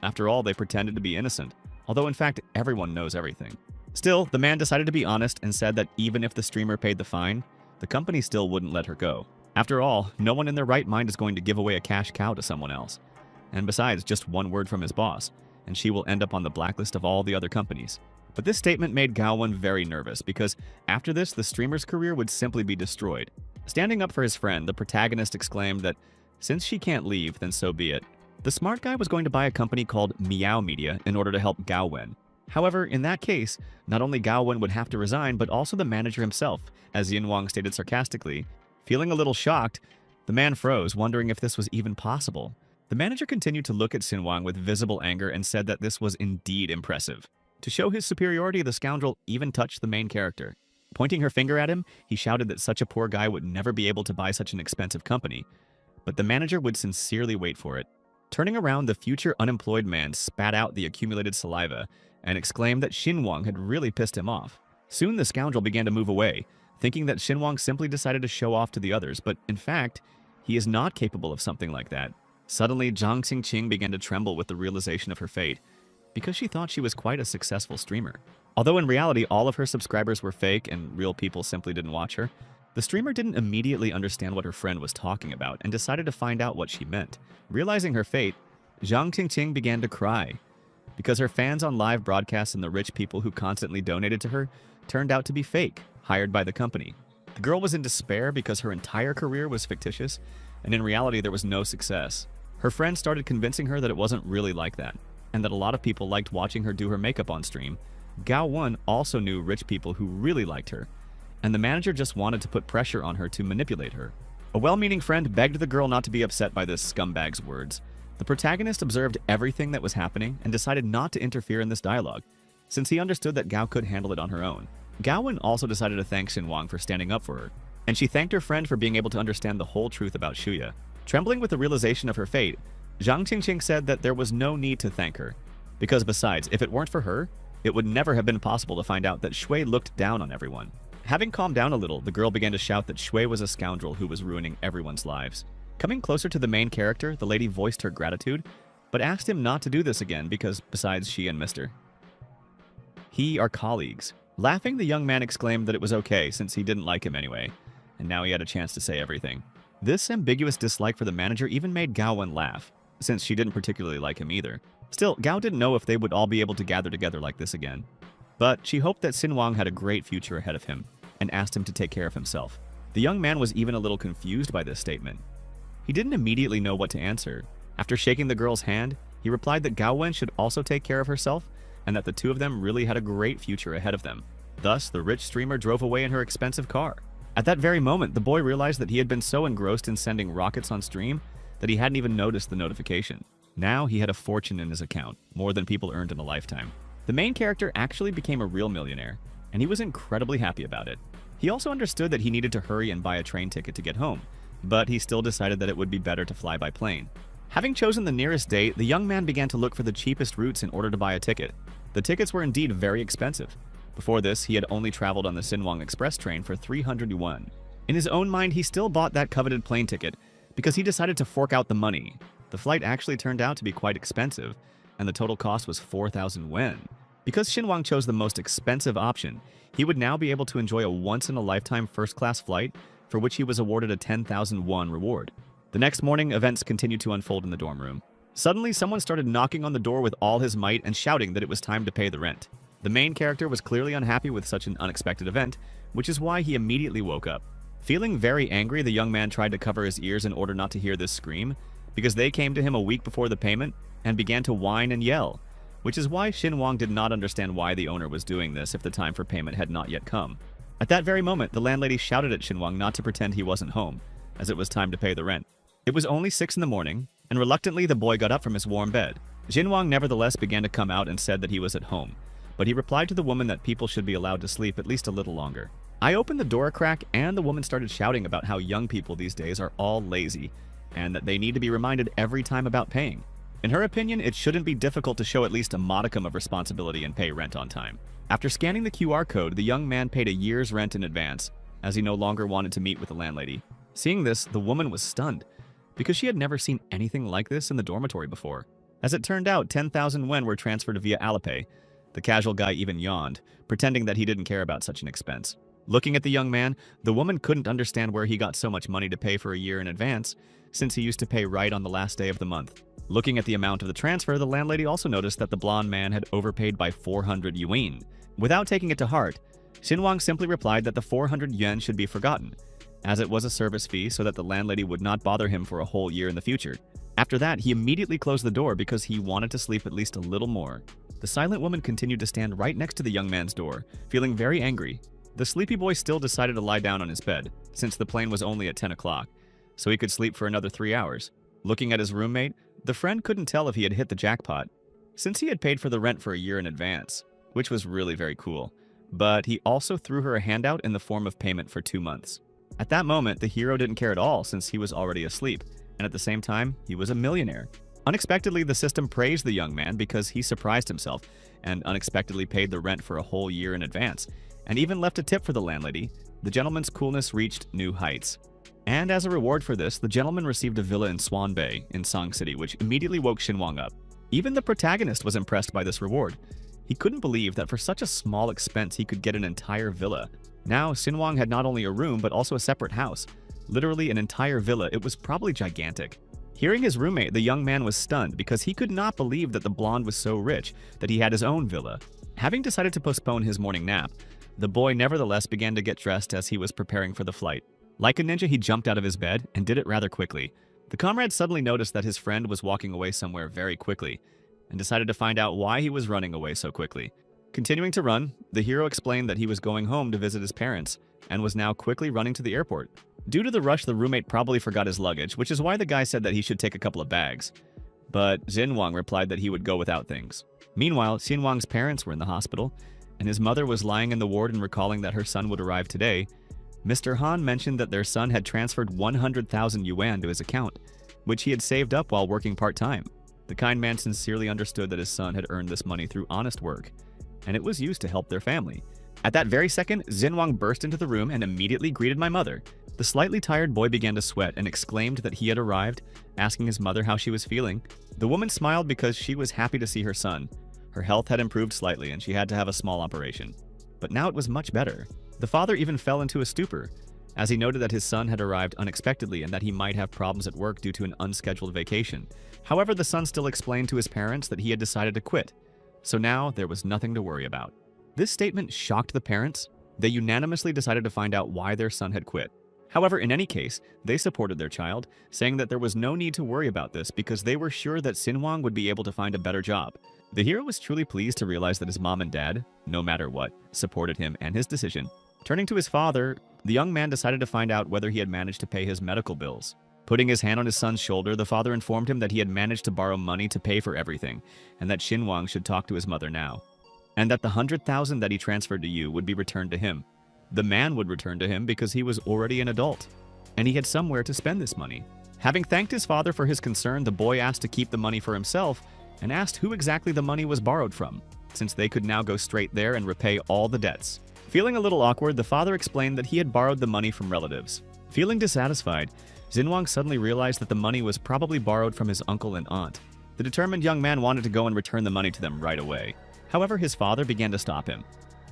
After all, they pretended to be innocent, although in fact everyone knows everything. Still, the man decided to be honest and said that even if the streamer paid the fine, the company still wouldn't let her go. After all, no one in their right mind is going to give away a cash cow to someone else. And besides, just one word from his boss, and she will end up on the blacklist of all the other companies. But this statement made Gao Wen very nervous because after this, the streamer's career would simply be destroyed. Standing up for his friend, the protagonist exclaimed that since she can't leave, then so be it. The smart guy was going to buy a company called Meow Media in order to help Gao Wen. However, in that case, not only Gao Wen would have to resign, but also the manager himself, as Sinuang stated sarcastically. Feeling a little shocked, the man froze, wondering if this was even possible. The manager continued to look at Sinuang with visible anger and said that this was indeed impressive. To show his superiority, the scoundrel even touched the main character. Pointing her finger at him, he shouted that such a poor guy would never be able to buy such an expensive company, but the manager would sincerely wait for it. Turning around, the future unemployed man spat out the accumulated saliva and exclaimed that Sinuang had really pissed him off. Soon the scoundrel began to move away, thinking that Sinuang simply decided to show off to the others, but in fact, he is not capable of something like that. Suddenly, Zhang Xingqing began to tremble with the realization of her fate, because she thought she was quite a successful streamer. Although in reality, all of her subscribers were fake and real people simply didn't watch her, the streamer didn't immediately understand what her friend was talking about and decided to find out what she meant. Realizing her fate, Zhang Xingqing began to cry, because her fans on live broadcasts and the rich people who constantly donated to her turned out to be fake, hired by the company. The girl was in despair because her entire career was fictitious, and in reality there was no success. Her friends started convincing her that it wasn't really like that, and that a lot of people liked watching her do her makeup on stream. Gao Wen also knew rich people who really liked her, and the manager just wanted to put pressure on her to manipulate her. A well-meaning friend begged the girl not to be upset by this scumbag's words. The protagonist observed everything that was happening and decided not to interfere in this dialogue, since he understood that Gao could handle it on her own. Gao Wen also decided to thank Sinuang for standing up for her, and she thanked her friend for being able to understand the whole truth about Shuya. Trembling with the realization of her fate, Zhang Qingqing said that there was no need to thank her, because besides, if it weren't for her, it would never have been possible to find out that Shui looked down on everyone. Having calmed down a little, the girl began to shout that Shui was a scoundrel who was ruining everyone's lives. Coming closer to the main character, the lady voiced her gratitude, but asked him not to do this again because, besides, she and Mr. He are colleagues. Laughing, the young man exclaimed that it was okay since he didn't like him anyway, and now he had a chance to say everything. This ambiguous dislike for the manager even made Gao Wen laugh, since she didn't particularly like him either. Still, Gao didn't know if they would all be able to gather together like this again. But she hoped that Sinuang had a great future ahead of him, and asked him to take care of himself. The young man was even a little confused by this statement. He didn't immediately know what to answer. After shaking the girl's hand, he replied that Gao Wen should also take care of herself, and that the two of them really had a great future ahead of them. Thus, the rich streamer drove away in her expensive car. At that very moment, the boy realized that he had been so engrossed in sending rockets on stream that he hadn't even noticed the notification. Now he had a fortune in his account, more than people earned in a lifetime. The main character actually became a real millionaire, and he was incredibly happy about it. He also understood that he needed to hurry and buy a train ticket to get home, but he still decided that it would be better to fly by plane. Having chosen the nearest date, the young man began to look for the cheapest routes in order to buy a ticket. The tickets were indeed very expensive. Before this, he had only traveled on the Sinuang Express train for 300 yuan. In his own mind, he still bought that coveted plane ticket because he decided to fork out the money. The flight actually turned out to be quite expensive, and the total cost was 4,000 yuan. Because Sinuang chose the most expensive option, he would now be able to enjoy a once-in-a-lifetime first-class flight for which he was awarded a 10,000 yuan reward. The next morning, events continued to unfold in the dorm room. Suddenly, someone started knocking on the door with all his might and shouting that it was time to pay the rent. The main character was clearly unhappy with such an unexpected event, which is why he immediately woke up. Feeling very angry, the young man tried to cover his ears in order not to hear this scream, because they came to him a week before the payment and began to whine and yell, which is why Sinuang did not understand why the owner was doing this if the time for payment had not yet come. At that very moment, the landlady shouted at Sinuang not to pretend he wasn't home, as it was time to pay the rent. It was only 6 in the morning, and reluctantly the boy got up from his warm bed. Sinuang nevertheless began to come out and said that he was at home, but he replied to the woman that people should be allowed to sleep at least a little longer. I opened the door a crack, and the woman started shouting about how young people these days are all lazy, and that they need to be reminded every time about paying. In her opinion, it shouldn't be difficult to show at least a modicum of responsibility and pay rent on time. After scanning the QR code, the young man paid a year's rent in advance, as he no longer wanted to meet with the landlady. Seeing this, the woman was stunned, because she had never seen anything like this in the dormitory before. As it turned out, 10,000 yuan were transferred via Alipay. The casual guy even yawned, pretending that he didn't care about such an expense. Looking at the young man, the woman couldn't understand where he got so much money to pay for a year in advance, since he used to pay right on the last day of the month. Looking at the amount of the transfer, the landlady also noticed that the blonde man had overpaid by 400 yuan. Without taking it to heart, Sinuang simply replied that the 400 yuan should be forgotten, as it was a service fee so that the landlady would not bother him for a whole year in the future. After that, he immediately closed the door because he wanted to sleep at least a little more. The silent woman continued to stand right next to the young man's door, feeling very angry. The sleepy boy still decided to lie down on his bed, since the plane was only at 10 o'clock, so he could sleep for another 3 hours. Looking at his roommate, the friend couldn't tell if he had hit the jackpot, since he had paid for the rent for a year in advance, which was really very cool. But he also threw her a handout in the form of payment for 2 months. At that moment, the hero didn't care at all since he was already asleep, and at the same time, he was a millionaire. Unexpectedly, the system praised the young man because he surprised himself and unexpectedly paid the rent for a whole year in advance, and even left a tip for the landlady. The gentleman's coolness reached new heights. And as a reward for this, the gentleman received a villa in Swan Bay in Song City, which immediately woke Sinuang up. Even the protagonist was impressed by this reward. He couldn't believe that for such a small expense he could get an entire villa. Now, Sinuang had not only a room but also a separate house. Literally an entire villa. It was probably gigantic. Hearing his roommate, the young man was stunned because he could not believe that the blonde was so rich that he had his own villa. Having decided to postpone his morning nap, the boy nevertheless began to get dressed as he was preparing for the flight. Like a ninja, he jumped out of his bed and did it rather quickly. The comrade suddenly noticed that his friend was walking away somewhere very quickly and decided to find out why he was running away so quickly. Continuing to run, the hero explained that he was going home to visit his parents and was now quickly running to the airport. Due to the rush, the roommate probably forgot his luggage, which is why the guy said that he should take a couple of bags. But Sinuang replied that he would go without things. Meanwhile, Sinuang's parents were in the hospital, and his mother was lying in the ward and recalling that her son would arrive today. Mr. Han mentioned that their son had transferred 100,000 yuan to his account, which he had saved up while working part-time. The kind man sincerely understood that his son had earned this money through honest work, and it was used to help their family. At that very second, Sinuang burst into the room and immediately greeted my mother. The slightly tired boy began to sweat and exclaimed that he had arrived, asking his mother how she was feeling. The woman smiled because she was happy to see her son. Her health had improved slightly and she had to have a small operation. But now it was much better. The father even fell into a stupor, as he noted that his son had arrived unexpectedly and that he might have problems at work due to an unscheduled vacation. However, the son still explained to his parents that he had decided to quit, so now there was nothing to worry about. This statement shocked the parents. They unanimously decided to find out why their son had quit. However, in any case, they supported their child, saying that there was no need to worry about this because they were sure that Sinuang would be able to find a better job. The hero was truly pleased to realize that his mom and dad, no matter what, supported him and his decision. Turning to his father, the young man decided to find out whether he had managed to pay his medical bills. Putting his hand on his son's shoulder, the father informed him that he had managed to borrow money to pay for everything, and that Sinuang should talk to his mother now. and that the 100,000 that he transferred to you would be returned to him. The man would return to him because he was already an adult, and he had somewhere to spend this money. Having thanked his father for his concern, the boy asked to keep the money for himself and asked who exactly the money was borrowed from, since they could now go straight there and repay all the debts. Feeling a little awkward, the father explained that he had borrowed the money from relatives. Feeling dissatisfied, Sinuang suddenly realized that the money was probably borrowed from his uncle and aunt. The determined young man wanted to go and return the money to them right away. However, his father began to stop him,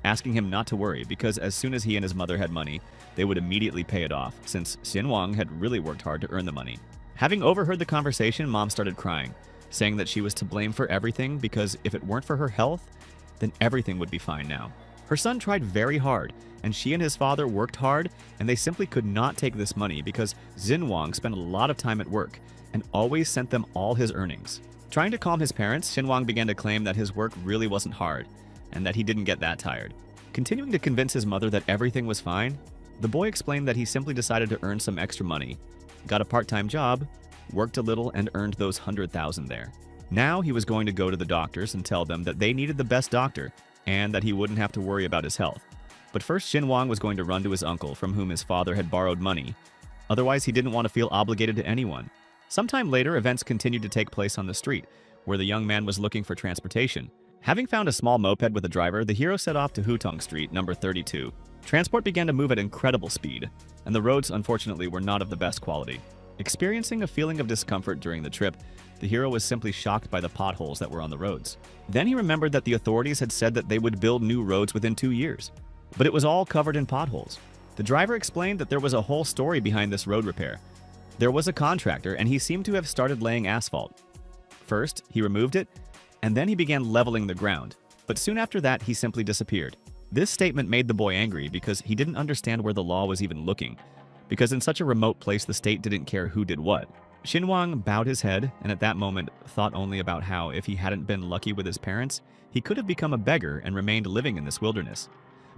asking him not to worry because as soon as he and his mother had money, they would immediately pay it off, since Sinuang had really worked hard to earn the money. Having overheard the conversation, Mom started crying, saying that she was to blame for everything because if it weren't for her health, then everything would be fine now. Her son tried very hard, and she and his father worked hard, and they simply could not take this money because Sinuang spent a lot of time at work and always sent them all his earnings. Trying to calm his parents, Sinuang began to claim that his work really wasn't hard and that he didn't get that tired. Continuing to convince his mother that everything was fine, the boy explained that he simply decided to earn some extra money, got a part-time job, worked a little, and earned those 100,000 there. Now he was going to go to the doctors and tell them that they needed the best doctor and that he wouldn't have to worry about his health. But first, Sinuang was going to run to his uncle from whom his father had borrowed money. Otherwise, he didn't want to feel obligated to anyone. Sometime later, events continued to take place on the street, where the young man was looking for transportation. Having found a small moped with a driver, the hero set off to Vuitton Street, number 32. Transport began to move at incredible speed, and the roads, unfortunately, were not of the best quality. Experiencing a feeling of discomfort during the trip, the hero was simply shocked by the potholes that were on the roads. Then he remembered that the authorities had said that they would build new roads within 2 years, but it was all covered in potholes. The driver explained that there was a whole story behind this road repair. There was a contractor, and he seemed to have started laying asphalt. First, he removed it, and then he began leveling the ground, but soon after that, he simply disappeared. This statement made the boy angry because he didn't understand where the law was even looking, because in such a remote place, the state didn't care who did what. Sinuang bowed his head and at that moment thought only about how, if he hadn't been lucky with his parents, he could have become a beggar and remained living in this wilderness.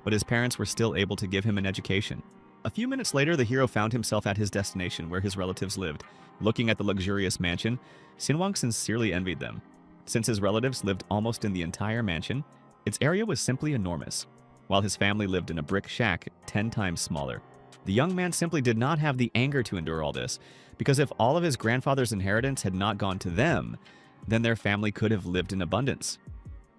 But his parents were still able to give him an education. A few minutes later, the hero found himself at his destination where his relatives lived. Looking at the luxurious mansion, Sinuang sincerely envied them. Since his relatives lived almost in the entire mansion, its area was simply enormous, while his family lived in a brick shack 10 times smaller. The young man simply did not have the anger to endure all this, because if all of his grandfather's inheritance had not gone to them, then their family could have lived in abundance.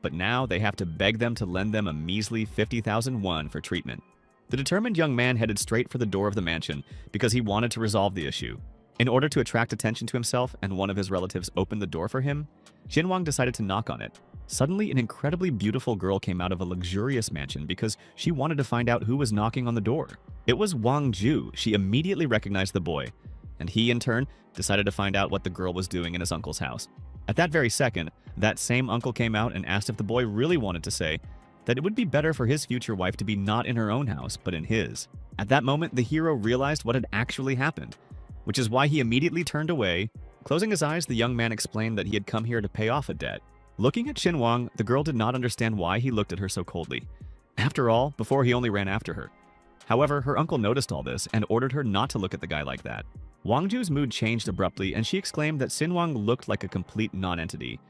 But now they have to beg them to lend them a measly 50,000 won for treatment. The determined young man headed straight for the door of the mansion because he wanted to resolve the issue. In order to attract attention to himself and one of his relatives opened the door for him, Sinuang decided to knock on it. Suddenly, an incredibly beautiful girl came out of a luxurious mansion because she wanted to find out who was knocking on the door. It was Wang Ju. She immediately recognized the boy, and he, in turn, decided to find out what the girl was doing in his uncle's house. At that very second, that same uncle came out and asked if the boy really wanted to say that it would be better for his future wife to be not in her own house, but in his. At that moment, the hero realized what had actually happened, which is why he immediately turned away. Closing his eyes, the young man explained that he had come here to pay off a debt. Looking at Sinuang, the girl did not understand why he looked at her so coldly. After all, before he only ran after her. However, her uncle noticed all this and ordered her not to look at the guy like that. Wangju's mood changed abruptly and she exclaimed that Sinuang looked like a complete non-entity.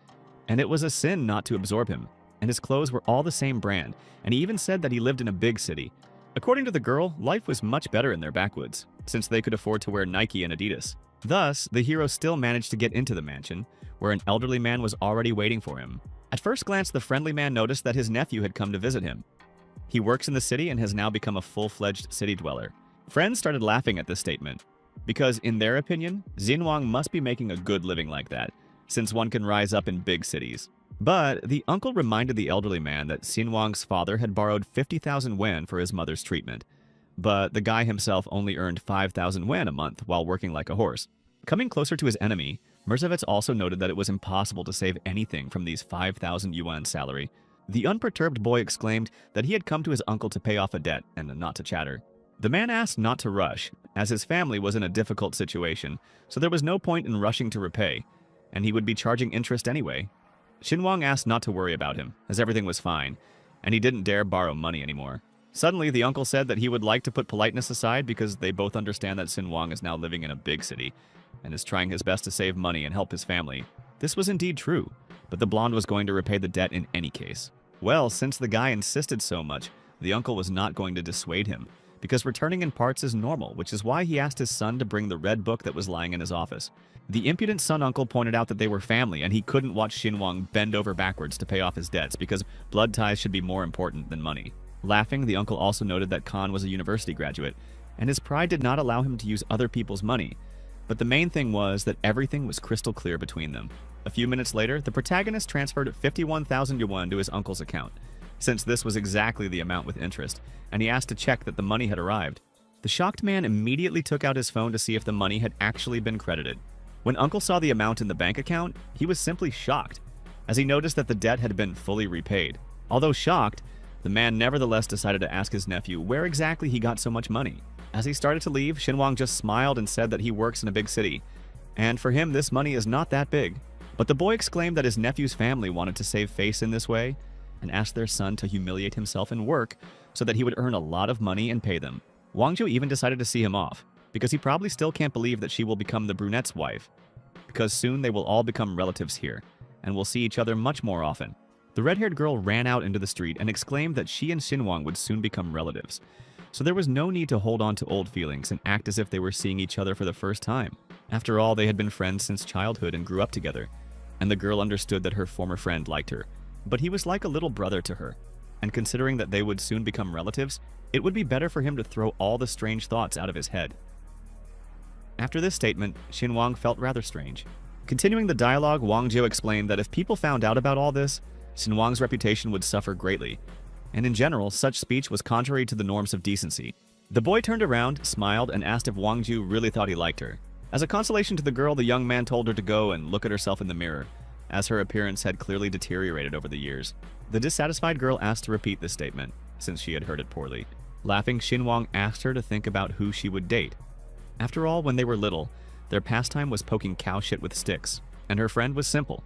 And it was a sin not to absorb him, and his clothes were all the same brand, and he even said that he lived in a big city. According to the girl, life was much better in their backwoods, since they could afford to wear Nike and Adidas. Thus, the hero still managed to get into the mansion, where an elderly man was already waiting for him. At first glance, the friendly man noticed that his nephew had come to visit him. He works in the city and has now become a full-fledged city dweller. Friends started laughing at this statement, because in their opinion, Sinuang must be making a good living like that, since one can rise up in big cities. But the uncle reminded the elderly man that Sinuang's father had borrowed 50,000 wen for his mother's treatment, but the guy himself only earned 5,000 wen a month while working like a horse. Coming closer to his enemy, Mirzavets also noted that it was impossible to save anything from these 5,000 yuan salary. The unperturbed boy exclaimed that he had come to his uncle to pay off a debt and not to chatter. The man asked not to rush, as his family was in a difficult situation, so there was no point in rushing to repay, and he would be charging interest anyway. Sinuang asked not to worry about him, as everything was fine, and he didn't dare borrow money anymore. Suddenly, the uncle said that he would like to put politeness aside because they both understand that Sinuang is now living in a big city and is trying his best to save money and help his family. This was indeed true, but the blonde was going to repay the debt in any case. Well, since the guy insisted so much, the uncle was not going to dissuade him, because returning in parts is normal, which is why he asked his son to bring the red book that was lying in his office. The impudent son-uncle pointed out that they were family and he couldn't watch Sinuang bend over backwards to pay off his debts because blood ties should be more important than money. Laughing, the uncle also noted that Khan was a university graduate, and his pride did not allow him to use other people's money. But the main thing was that everything was crystal clear between them. A few minutes later, the protagonist transferred 51,000 yuan to his uncle's account, since this was exactly the amount with interest, and he asked to check that the money had arrived. The shocked man immediately took out his phone to see if the money had actually been credited. When Uncle saw the amount in the bank account, he was simply shocked, as he noticed that the debt had been fully repaid. Although shocked, the man nevertheless decided to ask his nephew where exactly he got so much money. As he started to leave, Sinuang just smiled and said that he works in a big city, and for him this money is not that big. But the boy exclaimed that his nephew's family wanted to save face in this way, and asked their son to humiliate himself in work so that he would earn a lot of money and pay them. Wangzhou even decided to see him off, because he probably still can't believe that she will become the brunette's wife, because soon they will all become relatives here, and will see each other much more often. The red-haired girl ran out into the street and exclaimed that she and Sinuang would soon become relatives, so there was no need to hold on to old feelings and act as if they were seeing each other for the first time. After all, they had been friends since childhood and grew up together, and the girl understood that her former friend liked her, but he was like a little brother to her, and considering that they would soon become relatives, it would be better for him to throw all the strange thoughts out of his head. After this statement, Sinuang felt rather strange. Continuing the dialogue, Wangzhou explained that if people found out about all this, Sinuang's reputation would suffer greatly, and in general, such speech was contrary to the norms of decency. The boy turned around, smiled, and asked if Wangzhou really thought he liked her. As a consolation to the girl, the young man told her to go and look at herself in the mirror, as her appearance had clearly deteriorated over the years. The dissatisfied girl asked to repeat this statement, since she had heard it poorly. Laughing, Sinuang asked her to think about who she would date. After all, when they were little, their pastime was poking cow shit with sticks, and her friend was simple.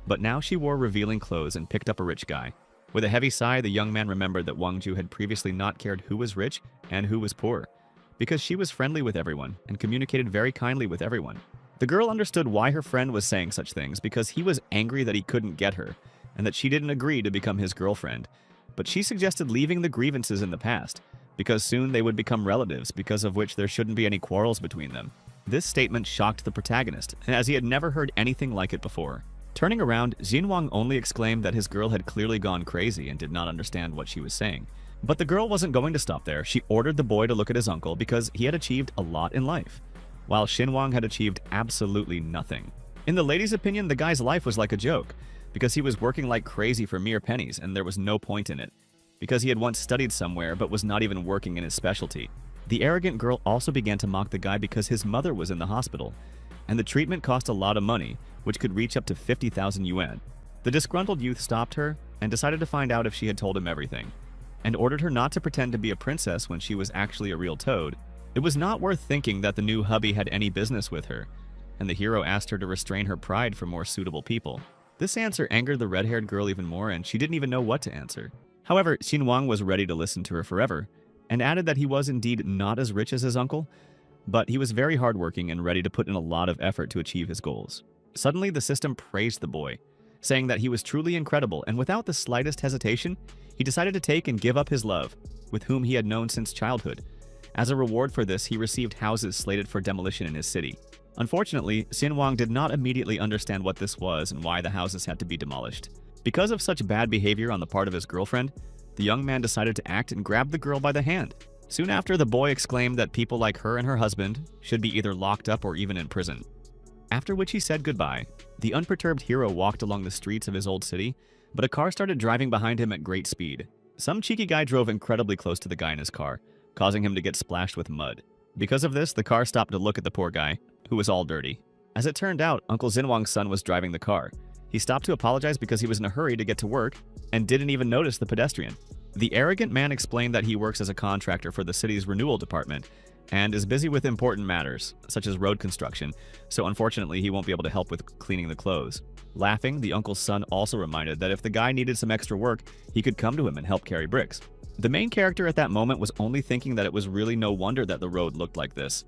But now she wore revealing clothes and picked up a rich guy. With a heavy sigh, the young man remembered that Wangzhou had previously not cared who was rich and who was poor, because she was friendly with everyone and communicated very kindly with everyone. The girl understood why her friend was saying such things, because he was angry that he couldn't get her, and that she didn't agree to become his girlfriend. But she suggested leaving the grievances in the past, because soon they would become relatives, because of which there shouldn't be any quarrels between them. This statement shocked the protagonist, as he had never heard anything like it before. Turning around, Sinuang only exclaimed that his girl had clearly gone crazy and did not understand what she was saying. But the girl wasn't going to stop there. She ordered the boy to look at his uncle because he had achieved a lot in life, while Sinuang had achieved absolutely nothing. In the lady's opinion, the guy's life was like a joke, because he was working like crazy for mere pennies and there was no point in it, because he had once studied somewhere but was not even working in his specialty. The arrogant girl also began to mock the guy because his mother was in the hospital, and the treatment cost a lot of money, which could reach up to 50,000 yuan. The disgruntled youth stopped her and decided to find out if she had told him everything, and ordered her not to pretend to be a princess when she was actually a real toad. It was not worth thinking that the new hubby had any business with her, and the hero asked her to restrain her pride for more suitable people. This answer angered the red-haired girl even more, and she didn't even know what to answer. However, Sinuang was ready to listen to her forever, and added that he was indeed not as rich as his uncle, but he was very hardworking and ready to put in a lot of effort to achieve his goals. Suddenly, the system praised the boy, saying that he was truly incredible, and without the slightest hesitation, he decided to take and give up his love, with whom he had known since childhood. As a reward for this, he received houses slated for demolition in his city. Unfortunately, Sinuang did not immediately understand what this was and why the houses had to be demolished. Because of such bad behavior on the part of his girlfriend, the young man decided to act and grab the girl by the hand. Soon after, the boy exclaimed that people like her and her husband should be either locked up or even in prison. After which he said goodbye. The unperturbed hero walked along the streets of his old city, but a car started driving behind him at great speed. Some cheeky guy drove incredibly close to the guy in his car, causing him to get splashed with mud. Because of this, the car stopped to look at the poor guy, who was all dirty. As it turned out, Uncle Sinuang's son was driving the car. He stopped to apologize because he was in a hurry to get to work and didn't even notice the pedestrian. The arrogant man explained that he works as a contractor for the city's renewal department and is busy with important matters, such as road construction, so unfortunately he won't be able to help with cleaning the clothes. Laughing, the uncle's son also reminded that if the guy needed some extra work, he could come to him and help carry bricks. The main character at that moment was only thinking that it was really no wonder that the road looked like this,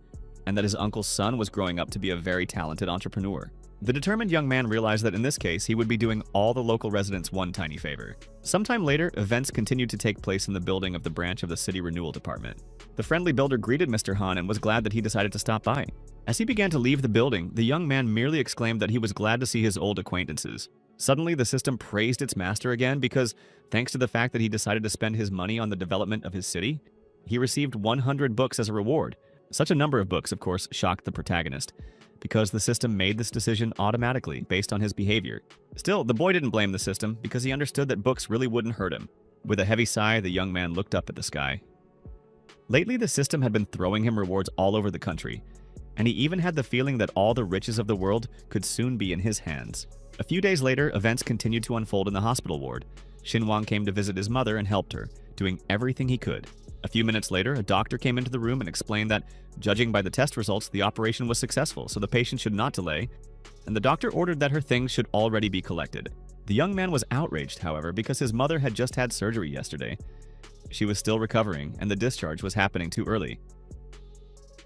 and that his uncle's son was growing up to be a very talented entrepreneur. The determined young man realized that in this case, he would be doing all the local residents one tiny favor. Sometime later, events continued to take place in the building of the branch of the city renewal department. The friendly builder greeted Mr. Han and was glad that he decided to stop by. As he began to leave the building, the young man merely exclaimed that he was glad to see his old acquaintances. Suddenly, the system praised its master again because, thanks to the fact that he decided to spend his money on the development of his city, he received 100 books as a reward. Such a number of books, of course, shocked the protagonist, because the system made this decision automatically based on his behavior. Still, the boy didn't blame the system because he understood that books really wouldn't hurt him. With a heavy sigh, the young man looked up at the sky. Lately, the system had been throwing him rewards all over the country, and he even had the feeling that all the riches of the world could soon be in his hands. A few days later, events continued to unfold in the hospital ward. Sinuang came to visit his mother and helped her, doing everything he could. A few minutes later, a doctor came into the room and explained that, judging by the test results, the operation was successful, so the patient should not delay, and the doctor ordered that her things should already be collected. The young man was outraged, however, because his mother had just had surgery yesterday. She was still recovering, and the discharge was happening too early.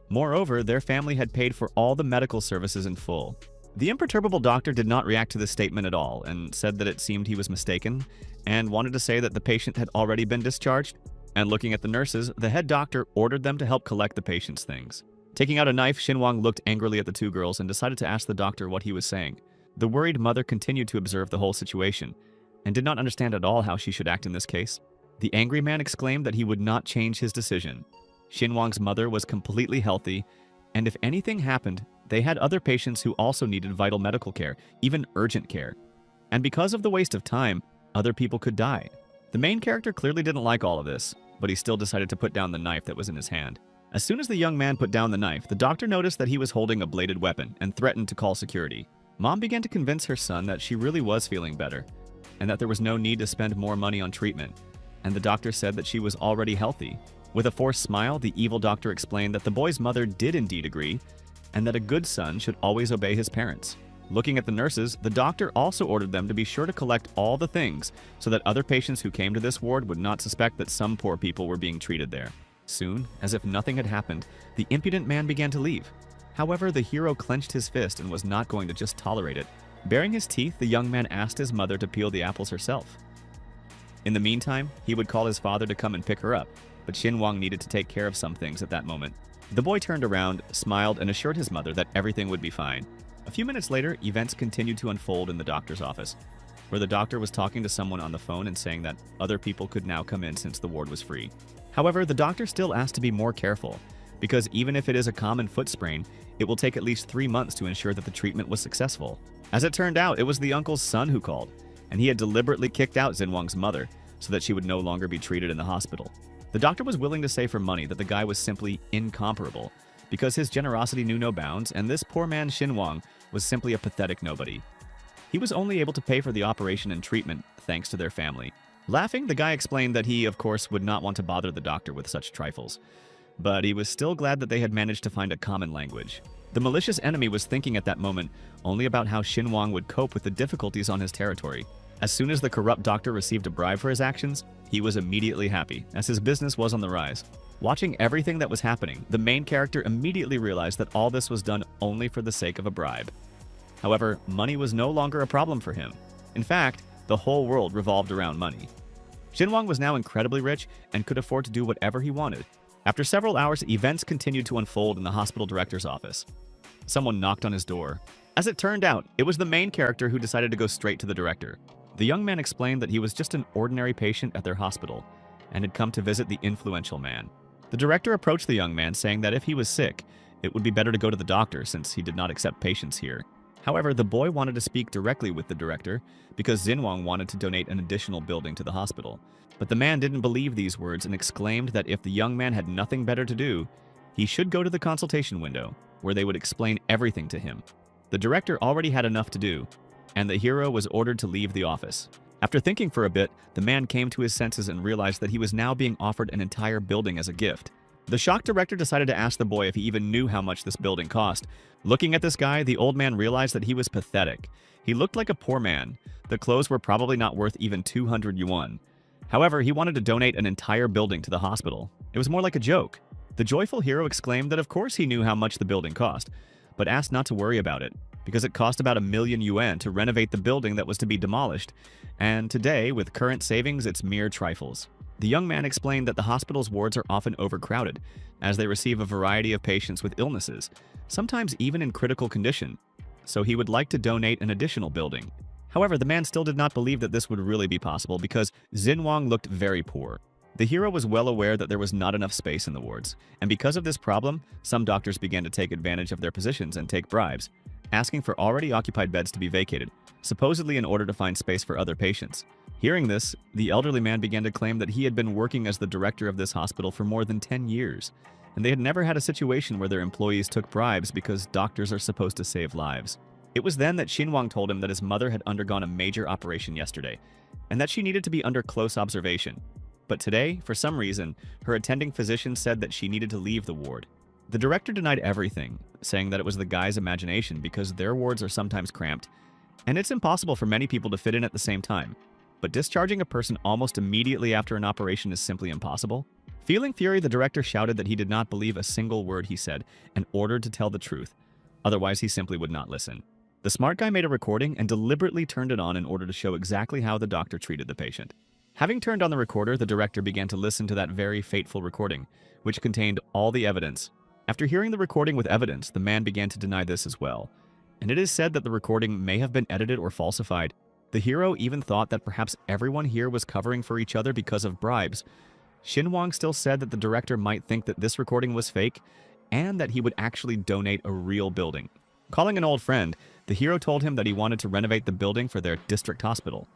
Moreover, their family had paid for all the medical services in full. The imperturbable doctor did not react to this statement at all and said that it seemed he was mistaken and wanted to say that the patient had already been discharged. And looking at the nurses, the head doctor ordered them to help collect the patient's things. Taking out a knife, Sinuang looked angrily at the two girls and decided to ask the doctor what he was saying. The worried mother continued to observe the whole situation and did not understand at all how she should act in this case. The angry man exclaimed that he would not change his decision. Sinuang's mother was completely healthy, and if anything happened, they had other patients who also needed vital medical care, even urgent care. And because of the waste of time, other people could die. The main character clearly didn't like all of this, but he still decided to put down the knife that was in his hand. As soon as the young man put down the knife, the doctor noticed that he was holding a bladed weapon and threatened to call security. Mom began to convince her son that she really was feeling better, and that there was no need to spend more money on treatment, and the doctor said that she was already healthy. With a forced smile, the evil doctor explained that the boy's mother did indeed agree, and that a good son should always obey his parents. Looking at the nurses, the doctor also ordered them to be sure to collect all the things so that other patients who came to this ward would not suspect that some poor people were being treated there. Soon, as if nothing had happened, the impudent man began to leave. However, the hero clenched his fist and was not going to just tolerate it. Baring his teeth, the young man asked his mother to peel the apples herself. In the meantime, he would call his father to come and pick her up, but Sinuang needed to take care of some things at that moment. The boy turned around, smiled, and assured his mother that everything would be fine. A few minutes later, events continued to unfold in the doctor's office, where the doctor was talking to someone on the phone and saying that other people could now come in since the ward was free. However, the doctor still asked to be more careful, because even if it is a common foot sprain, it will take at least 3 months to ensure that the treatment was successful. As it turned out, it was the uncle's son who called, and he had deliberately kicked out Sinuang's mother so that she would no longer be treated in the hospital. The doctor was willing to say for money that the guy was simply incomparable, because his generosity knew no bounds, and this poor man Sinuang was simply a pathetic nobody. He was only able to pay for the operation and treatment thanks to their family. Laughing, the guy explained that he, of course, would not want to bother the doctor with such trifles, but he was still glad that they had managed to find a common language. The malicious enemy was thinking at that moment only about how Sinuang would cope with the difficulties on his territory. As soon as the corrupt doctor received a bribe for his actions, he was immediately happy, as his business was on the rise. Watching everything that was happening, the main character immediately realized that all this was done only for the sake of a bribe. However, money was no longer a problem for him. In fact, the whole world revolved around money. Sinuang was now incredibly rich and could afford to do whatever he wanted. After several hours, events continued to unfold in the hospital director's office. Someone knocked on his door. As it turned out, it was the main character who decided to go straight to the director. The young man explained that he was just an ordinary patient at their hospital and had come to visit the influential man. The director approached the young man, saying that if he was sick, it would be better to go to the doctor since he did not accept patients here. However, the boy wanted to speak directly with the director because Sinuang wanted to donate an additional building to the hospital. But the man didn't believe these words and exclaimed that if the young man had nothing better to do, he should go to the consultation window, where they would explain everything to him. The director already had enough to do, and the hero was ordered to leave the office. After thinking for a bit, the man came to his senses and realized that he was now being offered an entire building as a gift. The shocked director decided to ask the boy if he even knew how much this building cost. Looking at this guy, the old man realized that he was pathetic. He looked like a poor man. The clothes were probably not worth even 200 yuan. However, he wanted to donate an entire building to the hospital. It was more like a joke. The joyful hero exclaimed that of course he knew how much the building cost, but asked not to worry about it, because it cost about 1 million yuan to renovate the building that was to be demolished, and today, with current savings, it's mere trifles. The young man explained that the hospital's wards are often overcrowded, as they receive a variety of patients with illnesses, sometimes even in critical condition, so he would like to donate an additional building. However, the man still did not believe that this would really be possible because Sinuang looked very poor. The hero was well aware that there was not enough space in the wards, and because of this problem, some doctors began to take advantage of their positions and take bribes, asking for already occupied beds to be vacated, supposedly in order to find space for other patients. Hearing this, the elderly man began to claim that he had been working as the director of this hospital for more than 10 years, and they had never had a situation where their employees took bribes because doctors are supposed to save lives. It was then that Sinuang told him that his mother had undergone a major operation yesterday, and that she needed to be under close observation. But today, for some reason, her attending physician said that she needed to leave the ward. The director denied everything, saying that it was the guy's imagination because their wards are sometimes cramped, and it's impossible for many people to fit in at the same time. But discharging a person almost immediately after an operation is simply impossible. Feeling fury, the director shouted that he did not believe a single word he said and ordered to tell the truth. Otherwise, he simply would not listen. The smart guy made a recording and deliberately turned it on in order to show exactly how the doctor treated the patient. Having turned on the recorder, the director began to listen to that very fateful recording, which contained all the evidence. After hearing the recording with evidence, the man began to deny this as well. And it is said that the recording may have been edited or falsified. The hero even thought that perhaps everyone here was covering for each other because of bribes. Sinuang still said that the director might think that this recording was fake and that he would actually donate a real building. Calling an old friend, the hero told him that he wanted to renovate the building for their district hospital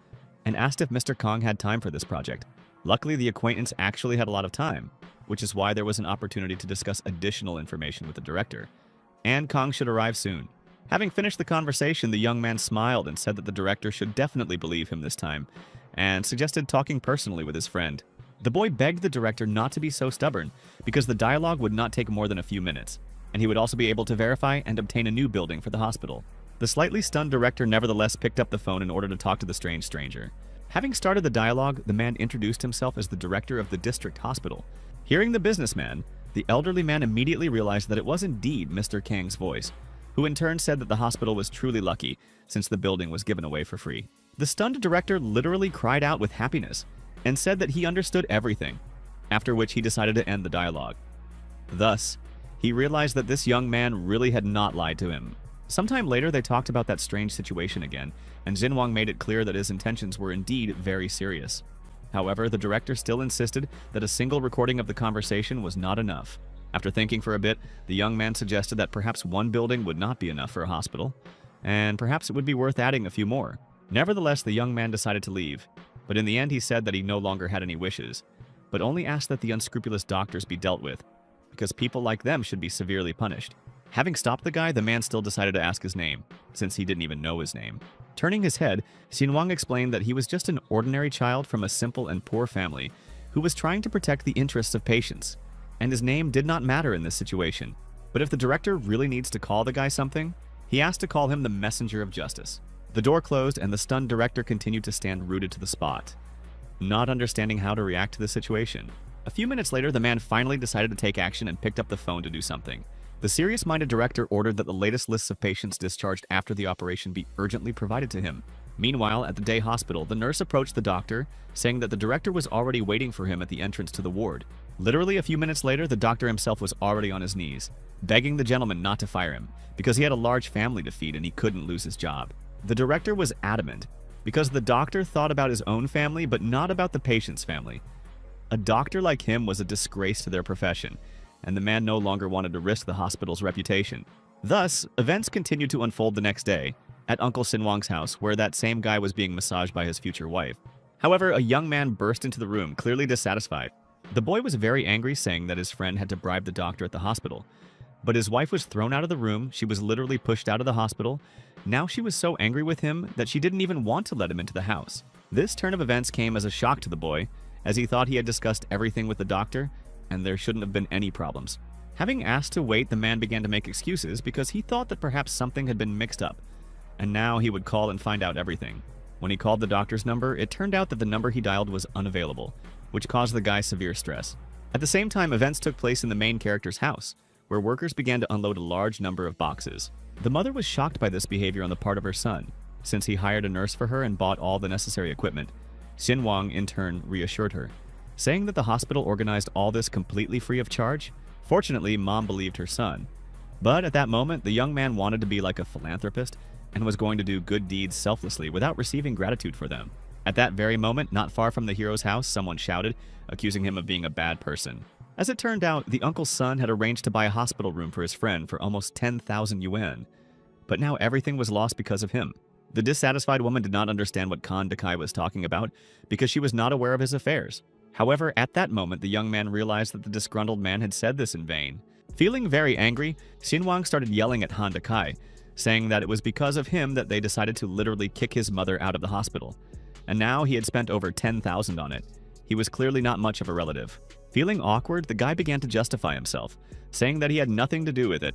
and asked if Mr. Kong had time for this project. Luckily, the acquaintance actually had a lot of time, which is why there was an opportunity to discuss additional information with the director. And Kong should arrive soon. Having finished the conversation, the young man smiled and said that the director should definitely believe him this time, and suggested talking personally with his friend. The boy begged the director not to be so stubborn, because the dialogue would not take more than a few minutes, and he would also be able to verify and obtain a new building for the hospital. The slightly stunned director nevertheless picked up the phone in order to talk to the strange stranger. Having started the dialogue, the man introduced himself as the director of the district hospital. Hearing the businessman, the elderly man immediately realized that it was indeed Mr. Kang's voice, who in turn said that the hospital was truly lucky since the building was given away for free. The stunned director literally cried out with happiness and said that he understood everything, after which he decided to end the dialogue. Thus, he realized that this young man really had not lied to him. Sometime later, they talked about that strange situation again, and Sinuang made it clear that his intentions were indeed very serious. However, the director still insisted that a single recording of the conversation was not enough. After thinking for a bit, the young man suggested that perhaps one building would not be enough for a hospital, and perhaps it would be worth adding a few more. Nevertheless, the young man decided to leave, but in the end he said that he no longer had any wishes, but only asked that the unscrupulous doctors be dealt with, because people like them should be severely punished. Having stopped the guy, the man still decided to ask his name, since he didn't even know his name. Turning his head, Sinuang explained that he was just an ordinary child from a simple and poor family who was trying to protect the interests of patients, and his name did not matter in this situation. But if the director really needs to call the guy something, he asked to call him the messenger of justice. The door closed and the stunned director continued to stand rooted to the spot, not understanding how to react to the situation. A few minutes later, the man finally decided to take action and picked up the phone to do something. The serious-minded director ordered that the latest lists of patients discharged after the operation be urgently provided to him. Meanwhile, at the day hospital, the nurse approached the doctor, saying that the director was already waiting for him at the entrance to the ward. Literally a few minutes later, the doctor himself was already on his knees, begging the gentleman not to fire him, because he had a large family to feed and he couldn't lose his job. The director was adamant, because the doctor thought about his own family but not about the patient's family. A doctor like him was a disgrace to their profession, and the man no longer wanted to risk the hospital's reputation. Thus, events continued to unfold the next day, at Uncle Sinuang's house, where that same guy was being massaged by his future wife. However, a young man burst into the room, clearly dissatisfied. The boy was very angry, saying that his friend had to bribe the doctor at the hospital. But his wife was thrown out of the room, she was literally pushed out of the hospital. Now she was so angry with him that she didn't even want to let him into the house. This turn of events came as a shock to the boy, as he thought he had discussed everything with the doctor, and there shouldn't have been any problems. Having asked to wait, the man began to make excuses because he thought that perhaps something had been mixed up, and now he would call and find out everything. When he called the doctor's number, it turned out that the number he dialed was unavailable, which caused the guy severe stress. At the same time, events took place in the main character's house, where workers began to unload a large number of boxes. The mother was shocked by this behavior on the part of her son, since he hired a nurse for her and bought all the necessary equipment. Sinuang, in turn, reassured her, saying that the hospital organized all this completely free of charge. Fortunately, Mom believed her son. But at that moment, the young man wanted to be like a philanthropist and was going to do good deeds selflessly without receiving gratitude for them. At that very moment, not far from the hero's house, someone shouted, accusing him of being a bad person. As it turned out, the uncle's son had arranged to buy a hospital room for his friend for almost 10,000 yuan. But now everything was lost because of him. The dissatisfied woman did not understand what Khan Dakai was talking about because she was not aware of his affairs. However, at that moment, the young man realized that the disgruntled man had said this in vain. Feeling very angry, Sinuang started yelling at Han Dakai, saying that it was because of him that they decided to literally kick his mother out of the hospital. And now he had spent over 10,000 on it. He was clearly not much of a relative. Feeling awkward, the guy began to justify himself, saying that he had nothing to do with it,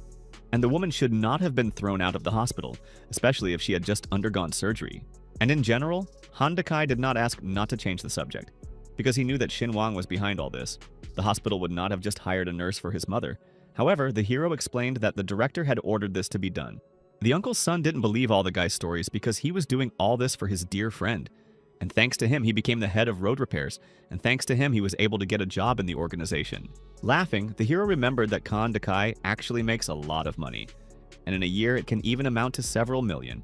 and the woman should not have been thrown out of the hospital, especially if she had just undergone surgery. And in general, Han Dakai did not ask not to change the subject, because he knew that Sinuang was behind all this. The hospital would not have just hired a nurse for his mother. However, the hero explained that the director had ordered this to be done. The uncle's son didn't believe all the guy's stories because he was doing all this for his dear friend. And thanks to him, he became the head of road repairs, and thanks to him, he was able to get a job in the organization. Laughing, the hero remembered that Khan Dakai actually makes a lot of money, and in a year it can even amount to several million.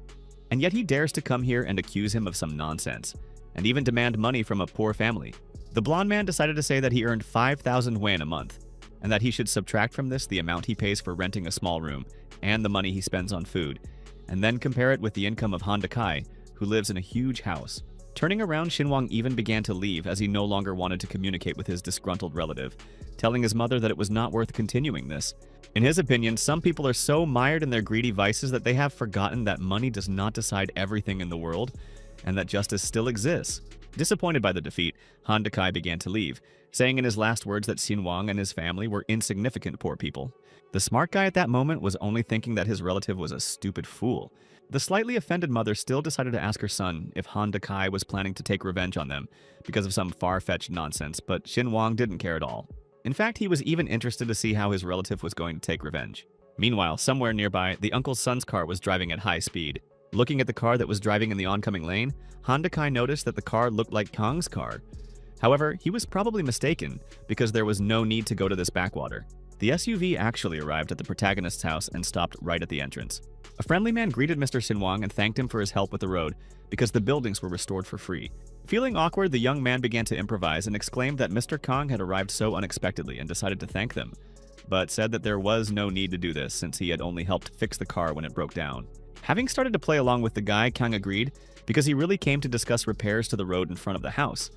And yet he dares to come here and accuse him of some nonsense, and even demand money from a poor family. The blonde man decided to say that he earned 5,000 yuan a month, and that he should subtract from this the amount he pays for renting a small room and the money he spends on food, and then compare it with the income of Han Dakai, who lives in a huge house. Turning around, Sinuang even began to leave as he no longer wanted to communicate with his disgruntled relative, telling his mother that it was not worth continuing this. In his opinion, some people are so mired in their greedy vices that they have forgotten that money does not decide everything in the world, and that justice still exists. Disappointed by the defeat, Han Dakai began to leave, saying in his last words that Sinuang and his family were insignificant poor people. The smart guy at that moment was only thinking that his relative was a stupid fool. The slightly offended mother still decided to ask her son if Han Dakai was planning to take revenge on them because of some far-fetched nonsense, but Sinuang didn't care at all. In fact, he was even interested to see how his relative was going to take revenge. Meanwhile, somewhere nearby, the uncle's son's car was driving at high speed. Looking at the car that was driving in the oncoming lane, Han Dakai noticed that the car looked like Kang's car. However, he was probably mistaken because there was no need to go to this backwater. The SUV actually arrived at the protagonist's house and stopped right at the entrance. A friendly man greeted Mr. Sinuang and thanked him for his help with the road because the buildings were restored for free. Feeling awkward, the young man began to improvise and exclaimed that Mr. Kang had arrived so unexpectedly and decided to thank them, but said that there was no need to do this since he had only helped fix the car when it broke down. Having started to play along with the guy, Kang agreed because he really came to discuss repairs to the road in front of the house.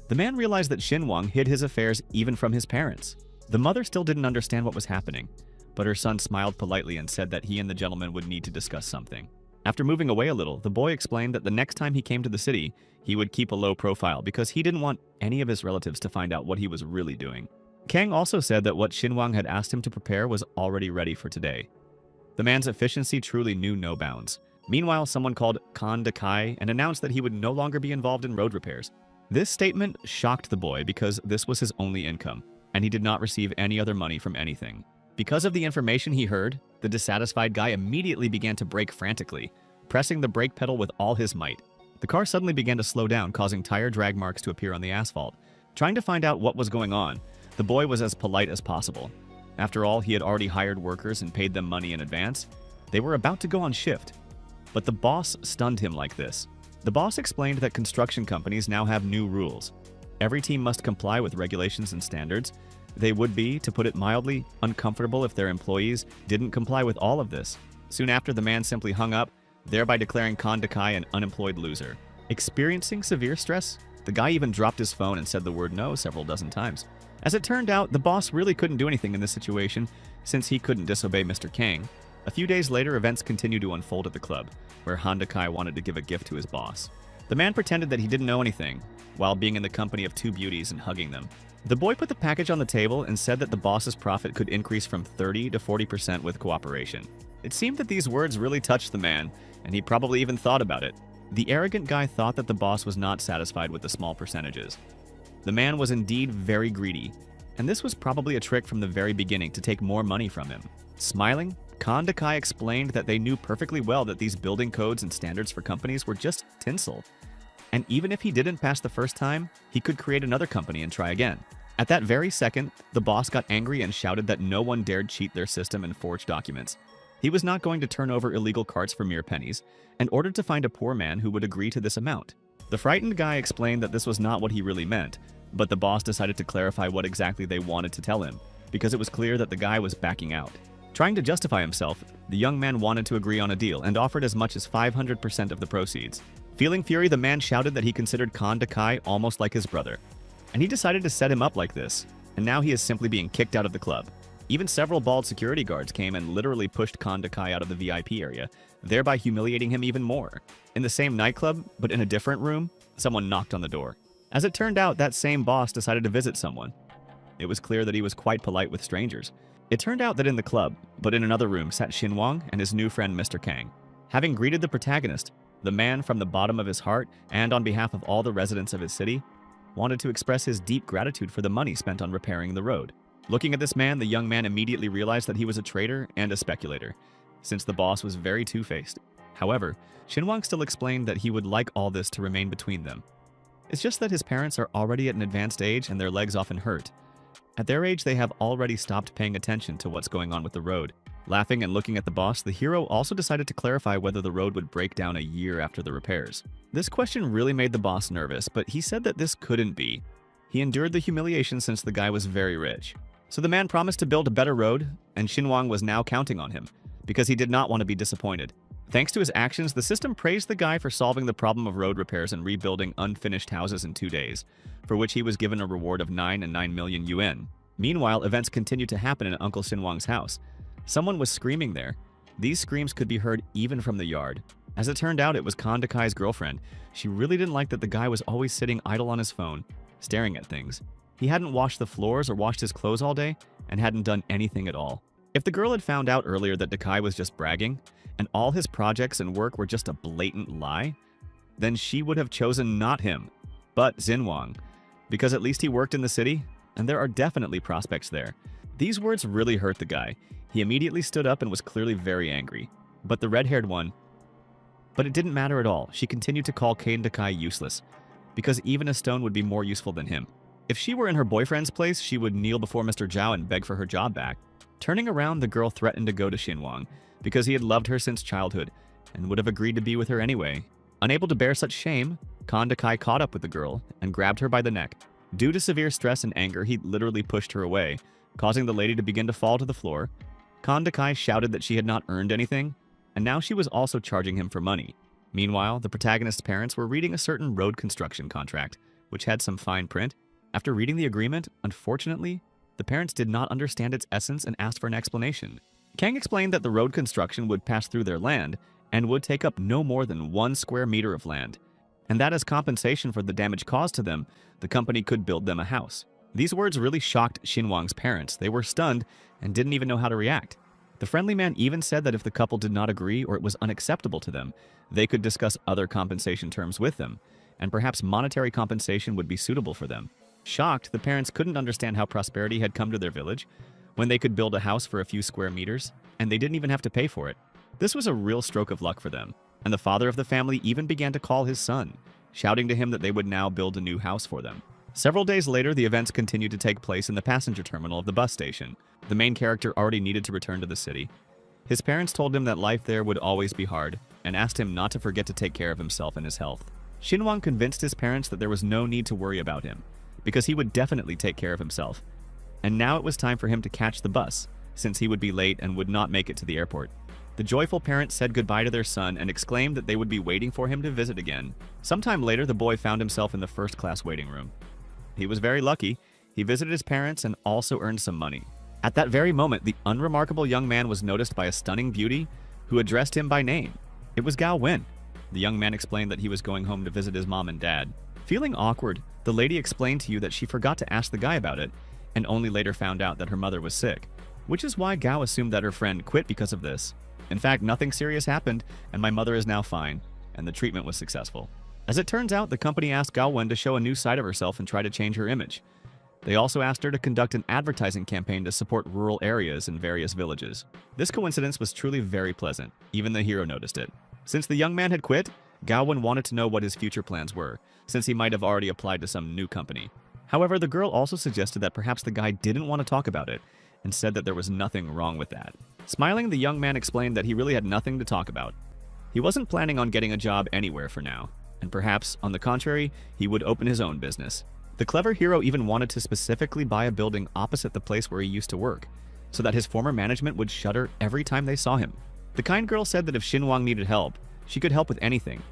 The man realized that Sinuang hid his affairs even from his parents. The mother still didn't understand what was happening, but her son smiled politely and said that he and the gentleman would need to discuss something. After moving away a little, the boy explained that the next time he came to the city, he would keep a low profile because he didn't want any of his relatives to find out what he was really doing. Kang also said that what Sinuang had asked him to prepare was already ready for today. The man's efficiency truly knew no bounds. Meanwhile, someone called Khan Dakai and announced that he would no longer be involved in road repairs. This statement shocked the boy because this was his only income, and he did not receive any other money from anything. Because of the information he heard, the dissatisfied guy immediately began to brake frantically, pressing the brake pedal with all his might. The car suddenly began to slow down, causing tire drag marks to appear on the asphalt. Trying to find out what was going on, the boy was as polite as possible. After all, he had already hired workers and paid them money in advance. They were about to go on shift. But the boss stunned him like this. The boss explained that construction companies now have new rules. Every team must comply with regulations and standards. They would be, to put it mildly, uncomfortable if their employees didn't comply with all of this. Soon after, the man simply hung up, thereby declaring Khan Dakai an unemployed loser. Experiencing severe stress, the guy even dropped his phone and said the word no several dozen times. As it turned out, the boss really couldn't do anything in this situation since he couldn't disobey Mr. Kang. A few days later, events continued to unfold at the club, where Han Dakai wanted to give a gift to his boss. The man pretended that he didn't know anything, while being in the company of two beauties and hugging them. The boy put the package on the table and said that the boss's profit could increase from 30 to 40% with cooperation. It seemed that these words really touched the man, and he probably even thought about it. The arrogant guy thought that the boss was not satisfied with the small percentages. The man was indeed very greedy, and this was probably a trick from the very beginning to take more money from him. Smiling, Khan Dakai explained that they knew perfectly well that these building codes and standards for companies were just tinsel. And even if he didn't pass the first time, he could create another company and try again. At that very second, the boss got angry and shouted that no one dared cheat their system and forge documents. He was not going to turn over illegal carts for mere pennies, and ordered to find a poor man who would agree to this amount. The frightened guy explained that this was not what he really meant, but the boss decided to clarify what exactly they wanted to tell him, because it was clear that the guy was backing out. Trying to justify himself, the young man wanted to agree on a deal and offered as much as 500% of the proceeds. Feeling fury, the man shouted that he considered Khan Dakai almost like his brother, and he decided to set him up like this, and now he is simply being kicked out of the club. Even several bald security guards came and literally pushed Khan Dakai out of the VIP area, thereby humiliating him even more. In the same nightclub, but in a different room, someone knocked on the door. As it turned out, that same boss decided to visit someone. It was clear that he was quite polite with strangers. It turned out that in the club, but in another room, sat Sinuang and his new friend Mr. Kang. Having greeted the protagonist, the man from the bottom of his heart, and on behalf of all the residents of his city, wanted to express his deep gratitude for the money spent on repairing the road. Looking at this man, the young man immediately realized that he was a traitor and a speculator, since the boss was very two-faced. However, Sinuang still explained that he would like all this to remain between them. It's just that his parents are already at an advanced age and their legs often hurt. At their age, they have already stopped paying attention to what's going on with the road. Laughing and looking at the boss, the hero also decided to clarify whether the road would break down a year after the repairs. This question really made the boss nervous, but he said that this couldn't be. He endured the humiliation since the guy was very rich. So the man promised to build a better road, and Sinuang was now counting on him, because he did not want to be disappointed. Thanks to his actions, the system praised the guy for solving the problem of road repairs and rebuilding unfinished houses in 2 days, for which he was given a reward of 9 million yuan. Meanwhile, events continued to happen in Uncle Sinuang's house. Someone was screaming there. These screams could be heard even from the yard. As it turned out, it was Khan Dakai's girlfriend. She really didn't like that the guy was always sitting idle on his phone, staring at things. He hadn't washed the floors or washed his clothes all day, and hadn't done anything at all. If the girl had found out earlier that Dakai was just bragging, and all his projects and work were just a blatant lie, then she would have chosen not him, but Sinuang, because at least he worked in the city, and there are definitely prospects there. These words really hurt the guy. He immediately stood up and was clearly very angry. But the red-haired one... But it didn't matter at all. She continued to call Khan Dakai useless, because even a stone would be more useful than him. If she were in her boyfriend's place, she would kneel before Mr. Zhao and beg for her job back. Turning around, the girl threatened to go to Sinuang, because he had loved her since childhood, and would have agreed to be with her anyway. Unable to bear such shame, Khan Dakai caught up with the girl and grabbed her by the neck. Due to severe stress and anger, he literally pushed her away, causing the lady to begin to fall to the floor. Khan Dakai shouted that she had not earned anything, and now she was also charging him for money. Meanwhile, the protagonist's parents were reading a certain road construction contract, which had some fine print. After reading the agreement, unfortunately, the parents did not understand its essence and asked for an explanation. Kang explained that the road construction would pass through their land and would take up no more than 1 square meter of land, and that as compensation for the damage caused to them, the company could build them a house. These words really shocked Sinuang's parents. They were stunned and didn't even know how to react. The friendly man even said that if the couple did not agree or it was unacceptable to them, they could discuss other compensation terms with them, and perhaps monetary compensation would be suitable for them. Shocked, the parents couldn't understand how prosperity had come to their village when they could build a house for a few square meters, and they didn't even have to pay for it. This was a real stroke of luck for them, and the father of the family even began to call his son, shouting to him that they would now build a new house for them. Several days later, the events continued to take place in the passenger terminal of the bus station. The main character already needed to return to the city. His parents told him that life there would always be hard, and asked him not to forget to take care of himself and his health. Sinuang convinced his parents that there was no need to worry about him, because he would definitely take care of himself. And now it was time for him to catch the bus, since he would be late and would not make it to the airport. The joyful parents said goodbye to their son and exclaimed that they would be waiting for him to visit again. Sometime later, the boy found himself in the first-class waiting room. He was very lucky. He visited his parents and also earned some money. At that very moment, the unremarkable young man was noticed by a stunning beauty who addressed him by name. It was Gao Wen. The young man explained that he was going home to visit his mom and dad. Feeling awkward, the lady explained to you that she forgot to ask the guy about it, and only later found out that her mother was sick, which is why Gao assumed that her friend quit because of this. In fact, nothing serious happened, and my mother is now fine, and the treatment was successful. As it turns out, the company asked Gao Wen to show a new side of herself and try to change her image. They also asked her to conduct an advertising campaign to support rural areas in various villages. This coincidence was truly very pleasant. Even the hero noticed it. Since the young man had quit, Gaowen wanted to know what his future plans were, since he might have already applied to some new company. However, the girl also suggested that perhaps the guy didn't want to talk about it, and said that there was nothing wrong with that. Smiling, the young man explained that he really had nothing to talk about. He wasn't planning on getting a job anywhere for now, and perhaps, on the contrary, he would open his own business. The clever hero even wanted to specifically buy a building opposite the place where he used to work, so that his former management would shudder every time they saw him. The kind girl said that if Sinuang needed help, she could help with anything,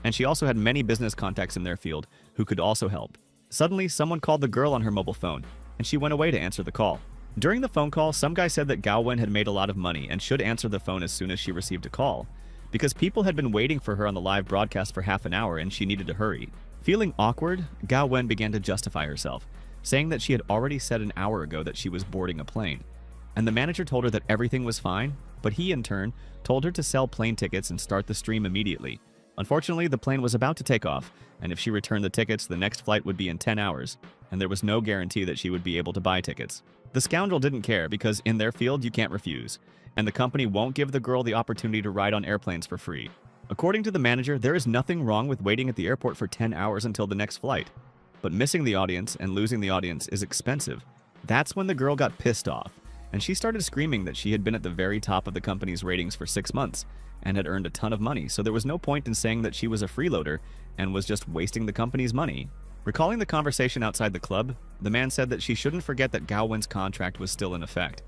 and she also had many business contacts in their field who could also help. Suddenly, someone called the girl on her mobile phone, and she went away to answer the call. During the phone call, some guy said that Gaowen had made a lot of money and should answer the phone as soon as she received a call, because people had been waiting for her on the live broadcast for half an hour and she needed to hurry. Feeling awkward, Gaowen began to justify herself, saying that she had already said an hour ago that she was boarding a plane, and the manager told her that everything was fine, but he in turn told her to sell plane tickets and start the stream immediately. Unfortunately, the plane was about to take off, and if she returned the tickets, the next flight would be in 10 hours, and there was no guarantee that she would be able to buy tickets. The scoundrel didn't care because in their field you can't refuse, and the company won't give the girl the opportunity to ride on airplanes for free. According to the manager, there is nothing wrong with waiting at the airport for 10 hours until the next flight, but missing the audience and losing the audience is expensive. That's when the girl got pissed off, and she started screaming that she had been at the very top of the company's ratings for 6 months and had earned a ton of money, so there was no point in saying that she was a freeloader and was just wasting the company's money. Recalling the conversation outside the club, the man said that she shouldn't forget that Gaowen's contract was still in effect.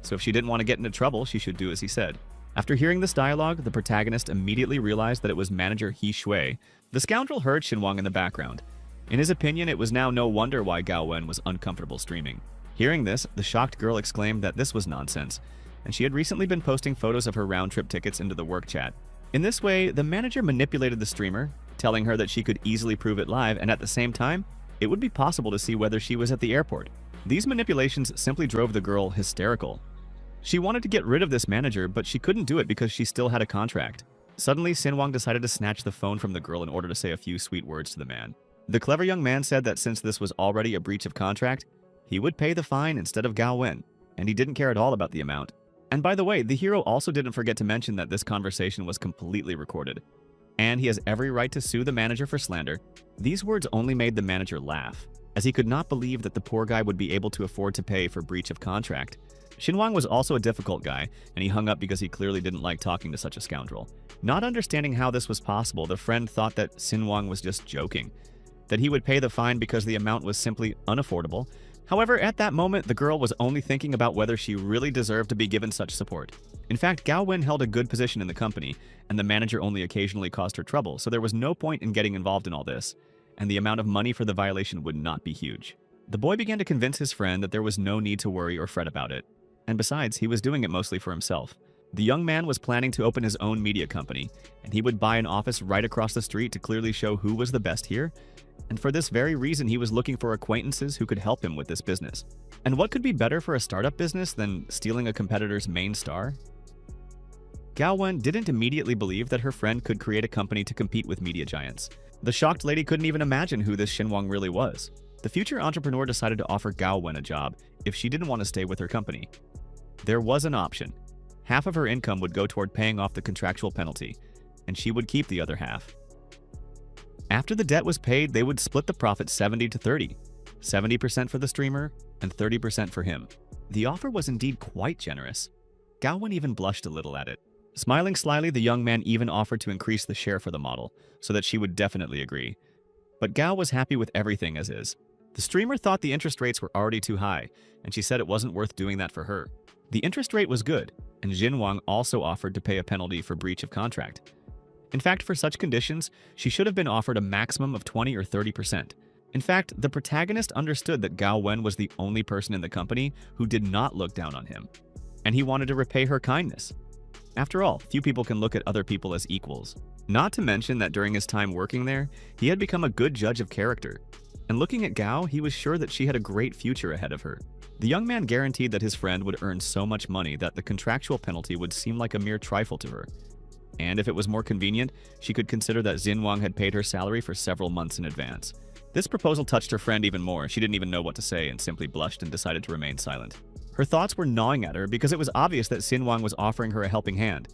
So if she didn't want to get into trouble, she should do as he said. After hearing this dialogue, the protagonist immediately realized that it was manager He Shui. The scoundrel heard Sinuang in the background. In his opinion, it was now no wonder why Gaowen was uncomfortable streaming. Hearing this, the shocked girl exclaimed that this was nonsense, and she had recently been posting photos of her round-trip tickets into the work chat. In this way, the manager manipulated the streamer, telling her that she could easily prove it live, and at the same time, it would be possible to see whether she was at the airport. These manipulations simply drove the girl hysterical. She wanted to get rid of this manager, but she couldn't do it because she still had a contract. Suddenly, Sinuang decided to snatch the phone from the girl in order to say a few sweet words to the man. The clever young man said that since this was already a breach of contract, he would pay the fine instead of Gaowen, and he didn't care at all about the amount. And by the way, the hero also didn't forget to mention that this conversation was completely recorded, and he has every right to sue the manager for slander. These words only made the manager laugh, as he could not believe that the poor guy would be able to afford to pay for breach of contract. Sinuang was also a difficult guy, and he hung up because he clearly didn't like talking to such a scoundrel. Not understanding how this was possible, the friend thought that Sinuang was just joking, that he would pay the fine because the amount was simply unaffordable. However, at that moment, the girl was only thinking about whether she really deserved to be given such support. In fact, Gaowen held a good position in the company, and the manager only occasionally caused her trouble, so there was no point in getting involved in all this, and the amount of money for the violation would not be huge. The boy began to convince his friend that there was no need to worry or fret about it. And besides, he was doing it mostly for himself. The young man was planning to open his own media company, and he would buy an office right across the street to clearly show who was the best here. And for this very reason, he was looking for acquaintances who could help him with this business. And what could be better for a startup business than stealing a competitor's main star? Gaowen didn't immediately believe that her friend could create a company to compete with media giants. The shocked lady couldn't even imagine who this Sinuang really was. The future entrepreneur decided to offer Gaowen a job if she didn't want to stay with her company. There was an option. Half of her income would go toward paying off the contractual penalty, and she would keep the other half. After the debt was paid, they would split the profit 70 to 30, 70% for the streamer and 30% for him. The offer was indeed quite generous. Gaowen even blushed a little at it. Smiling slyly, the young man even offered to increase the share for the model, so that she would definitely agree. But Gao was happy with everything as is. The streamer thought the interest rates were already too high, and she said it wasn't worth doing that for her. The interest rate was good, and Sinuang also offered to pay a penalty for breach of contract. In fact, for such conditions, she should have been offered a maximum of 20 or 30%. In fact, the protagonist understood that Gaowen was the only person in the company who did not look down on him, and he wanted to repay her kindness. After all, few people can look at other people as equals. Not to mention that during his time working there, he had become a good judge of character. And looking at Gao, he was sure that she had a great future ahead of her. The young man guaranteed that his friend would earn so much money that the contractual penalty would seem like a mere trifle to her. And if it was more convenient, she could consider that Sinuang had paid her salary for several months in advance. This proposal touched her friend even more. She didn't even know what to say and simply blushed and decided to remain silent. Her thoughts were gnawing at her because it was obvious that Sinuang was offering her a helping hand,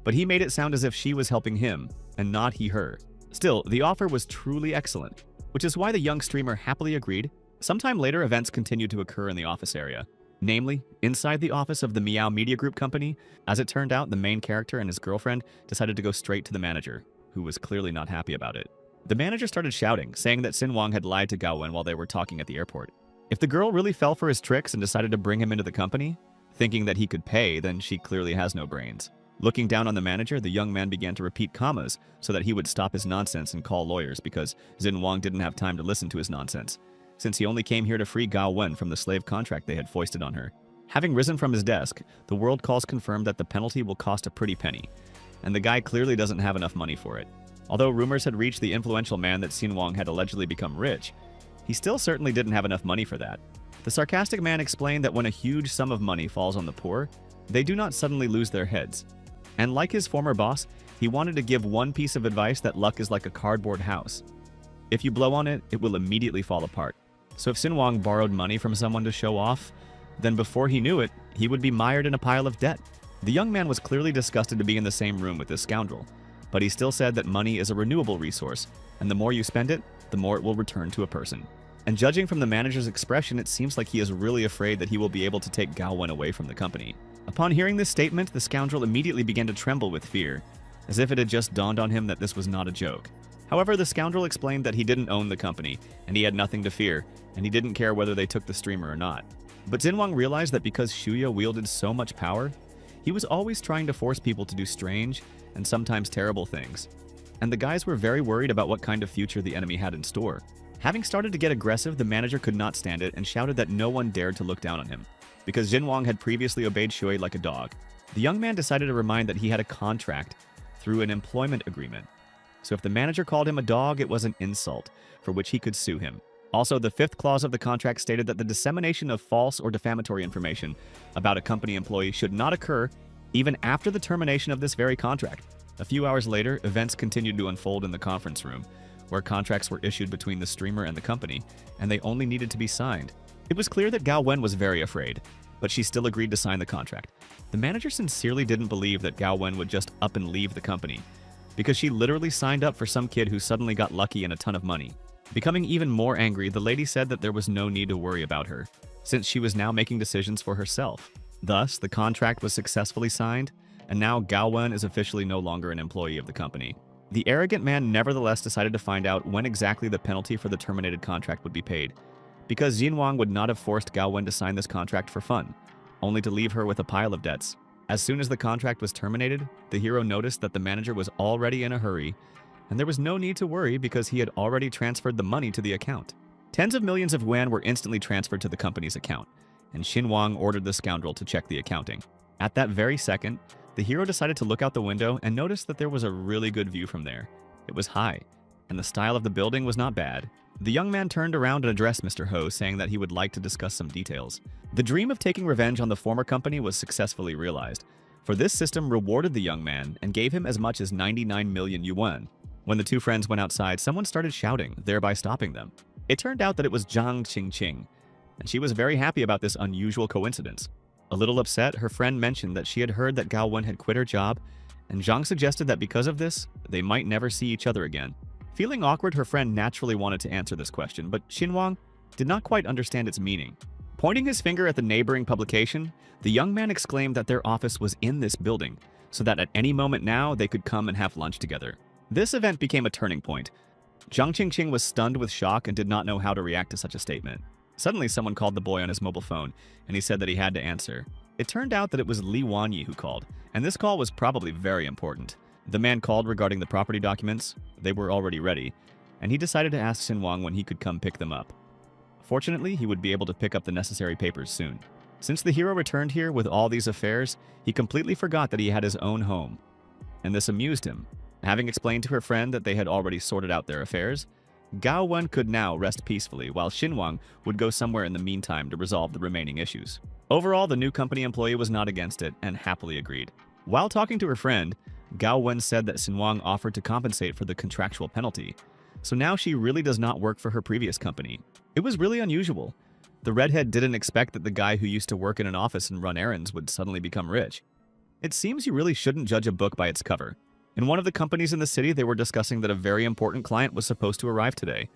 but he made it sound as if she was helping him and not he her. Still, the offer was truly excellent, which is why the young streamer happily agreed. Sometime later, events continued to occur in the office area. Namely, inside the office of the Meow Media Group company. As it turned out, the main character and his girlfriend decided to go straight to the manager, who was clearly not happy about it. The manager started shouting, saying that Sinuang had lied to Gaowen while they were talking at the airport. If the girl really fell for his tricks and decided to bring him into the company, thinking that he could pay, then she clearly has no brains. Looking down on the manager, the young man began to repeat commas so that he would stop his nonsense and call lawyers because Sinuang didn't have time to listen to his nonsense, since he only came here to free Gao Wen from the slave contract they had foisted on her. Having risen from his desk, the world calls confirmed that the penalty will cost a pretty penny, and the guy clearly doesn't have enough money for it. Although rumors had reached the influential man that Sinuang had allegedly become rich, he still certainly didn't have enough money for that. The sarcastic man explained that when a huge sum of money falls on the poor, they do not suddenly lose their heads. And like his former boss, he wanted to give one piece of advice that luck is like a cardboard house. If you blow on it, it will immediately fall apart. So if Sinuang borrowed money from someone to show off, then before he knew it, he would be mired in a pile of debt. The young man was clearly disgusted to be in the same room with this scoundrel, but he still said that money is a renewable resource, and the more you spend it, the more it will return to a person. And judging from the manager's expression, it seems like he is really afraid that he will be able to take Gaowen away from the company. Upon hearing this statement, the scoundrel immediately began to tremble with fear, as if it had just dawned on him that this was not a joke. However, the scoundrel explained that he didn't own the company, and he had nothing to fear, and he didn't care whether they took the streamer or not. But Sinuang realized that because Shuya wielded so much power, he was always trying to force people to do strange and sometimes terrible things. And the guys were very worried about what kind of future the enemy had in store. Having started to get aggressive, the manager could not stand it and shouted that no one dared to look down on him, because Sinuang had previously obeyed Shui like a dog. The young man decided to remind that he had a contract through an employment agreement. So if the manager called him a dog, it was an insult, for which he could sue him. Also, the fifth clause of the contract stated that the dissemination of false or defamatory information about a company employee should not occur even after the termination of this very contract. A few hours later, events continued to unfold in the conference room, where contracts were issued between the streamer and the company, and they only needed to be signed. It was clear that Gao Wen was very afraid, but she still agreed to sign the contract. The manager sincerely didn't believe that Gao Wen would just up and leave the company, because she literally signed up for some kid who suddenly got lucky and a ton of money. Becoming even more angry, the lady said that there was no need to worry about her, since she was now making decisions for herself. Thus, the contract was successfully signed, and now Gao Wen is officially no longer an employee of the company. The arrogant man nevertheless decided to find out when exactly the penalty for the terminated contract would be paid, because Sinuang would not have forced Gao Wen to sign this contract for fun, only to leave her with a pile of debts. As soon as the contract was terminated, the hero noticed that the manager was already in a hurry, and there was no need to worry because he had already transferred the money to the account. Tens of millions of yuan were instantly transferred to the company's account, and Sinuang ordered the scoundrel to check the accounting. At that very second, the hero decided to look out the window and noticed that there was a really good view from there. It was high, and the style of the building was not bad. The young man turned around and addressed Mr. Ho, saying that he would like to discuss some details. The dream of taking revenge on the former company was successfully realized, for this system rewarded the young man and gave him as much as 99 million yuan. When the two friends went outside, someone started shouting, thereby stopping them. It turned out that it was Zhang Qingqing, and she was very happy about this unusual coincidence. A little upset, her friend mentioned that she had heard that Gao Wen had quit her job, and Zhang suggested that because of this, they might never see each other again. Feeling awkward, her friend naturally wanted to answer this question, but Sinuang did not quite understand its meaning. Pointing his finger at the neighboring publication, the young man exclaimed that their office was in this building, so that at any moment now they could come and have lunch together. This event became a turning point. Zhang Qingqing was stunned with shock and did not know how to react to such a statement. Suddenly, someone called the boy on his mobile phone, and he said that he had to answer. It turned out that it was Li Wanyi who called, and this call was probably very important. The man called regarding the property documents. They were already ready, and he decided to ask Sinuang when he could come pick them up. Fortunately, he would be able to pick up the necessary papers soon. Since the hero returned here with all these affairs, he completely forgot that he had his own home, and this amused him. Having explained to her friend that they had already sorted out their affairs, Gao Wen could now rest peacefully, while Sinuang would go somewhere in the meantime to resolve the remaining issues. Overall, the new company employee was not against it and happily agreed. While talking to her friend, Gao Wen said that Sinuang offered to compensate for the contractual penalty, So now she really does not work for her previous company. It was really unusual. The redhead didn't expect that the guy who used to work in an office and run errands would suddenly become rich. It seems you really shouldn't judge a book by its cover. In one of the companies in the city, they were discussing that a very important client was supposed to arrive today,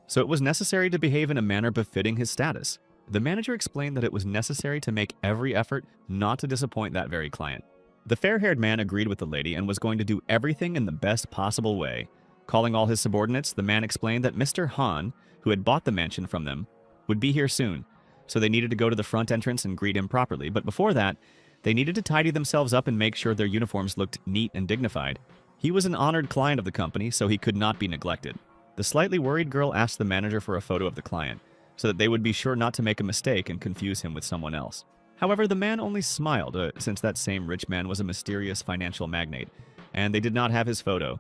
so it was necessary to behave in a manner befitting his status. The manager explained that it was necessary to make every effort not to disappoint that very client. The fair-haired man agreed with the lady and was going to do everything in the best possible way. Calling all his subordinates, the man explained that Mr. Han, who had bought the mansion from them, would be here soon, so they needed to go to the front entrance and greet him properly. But before that, they needed to tidy themselves up and make sure their uniforms looked neat and dignified. He was an honored client of the company, so he could not be neglected. The slightly worried girl asked the manager for a photo of the client, so that they would be sure not to make a mistake and confuse him with someone else. However, the man only smiled, since that same rich man was a mysterious financial magnate, and they did not have his photo.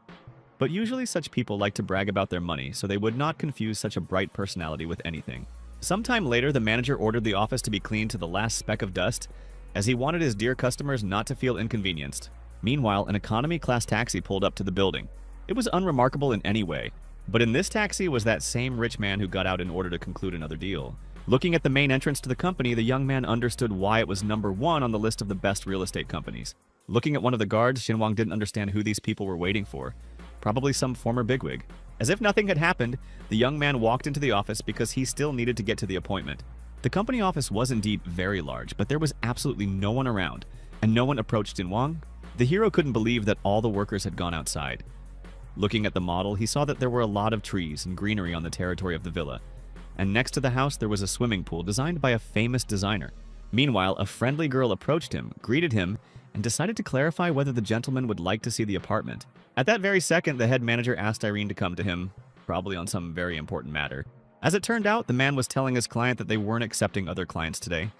But usually such people like to brag about their money, so they would not confuse such a bright personality with anything. Sometime later, the manager ordered the office to be cleaned to the last speck of dust, as he wanted his dear customers not to feel inconvenienced. Meanwhile, an economy-class taxi pulled up to the building. It was unremarkable in any way, but in this taxi was that same rich man who got out in order to conclude another deal. Looking at the main entrance to the company, the young man understood why it was number 1 on the list of the best real estate companies. Looking at one of the guards, Sinuang didn't understand who these people were waiting for. Probably some former bigwig. As if nothing had happened, the young man walked into the office because he still needed to get to the appointment. The company office was indeed very large, but there was absolutely no one around, and no one approached Sinuang. The hero couldn't believe that all the workers had gone outside. Looking at the model, he saw that there were a lot of trees and greenery on the territory of the villa, and next to the house there was a swimming pool designed by a famous designer. Meanwhile, a friendly girl approached him, greeted him, and decided to clarify whether the gentleman would like to see the apartment. At that very second, the head manager asked Irene to come to him, probably on some very important matter. As it turned out, the man was telling his client that they weren't accepting other clients today,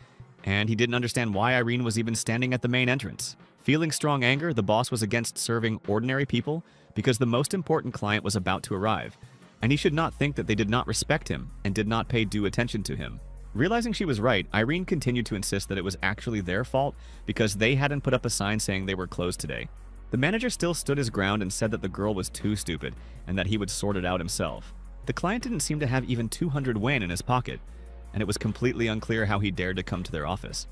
and he didn't understand why Irene was even standing at the main entrance. Feeling strong anger, the boss was against serving ordinary people because the most important client was about to arrive, and he should not think that they did not respect him and did not pay due attention to him. Realizing she was right, Irene continued to insist that it was actually their fault because they hadn't put up a sign saying they were closed today. The manager still stood his ground and said that the girl was too stupid and that he would sort it out himself. The client didn't seem to have even 200 yuan in his pocket, and it was completely unclear how he dared to come to their office.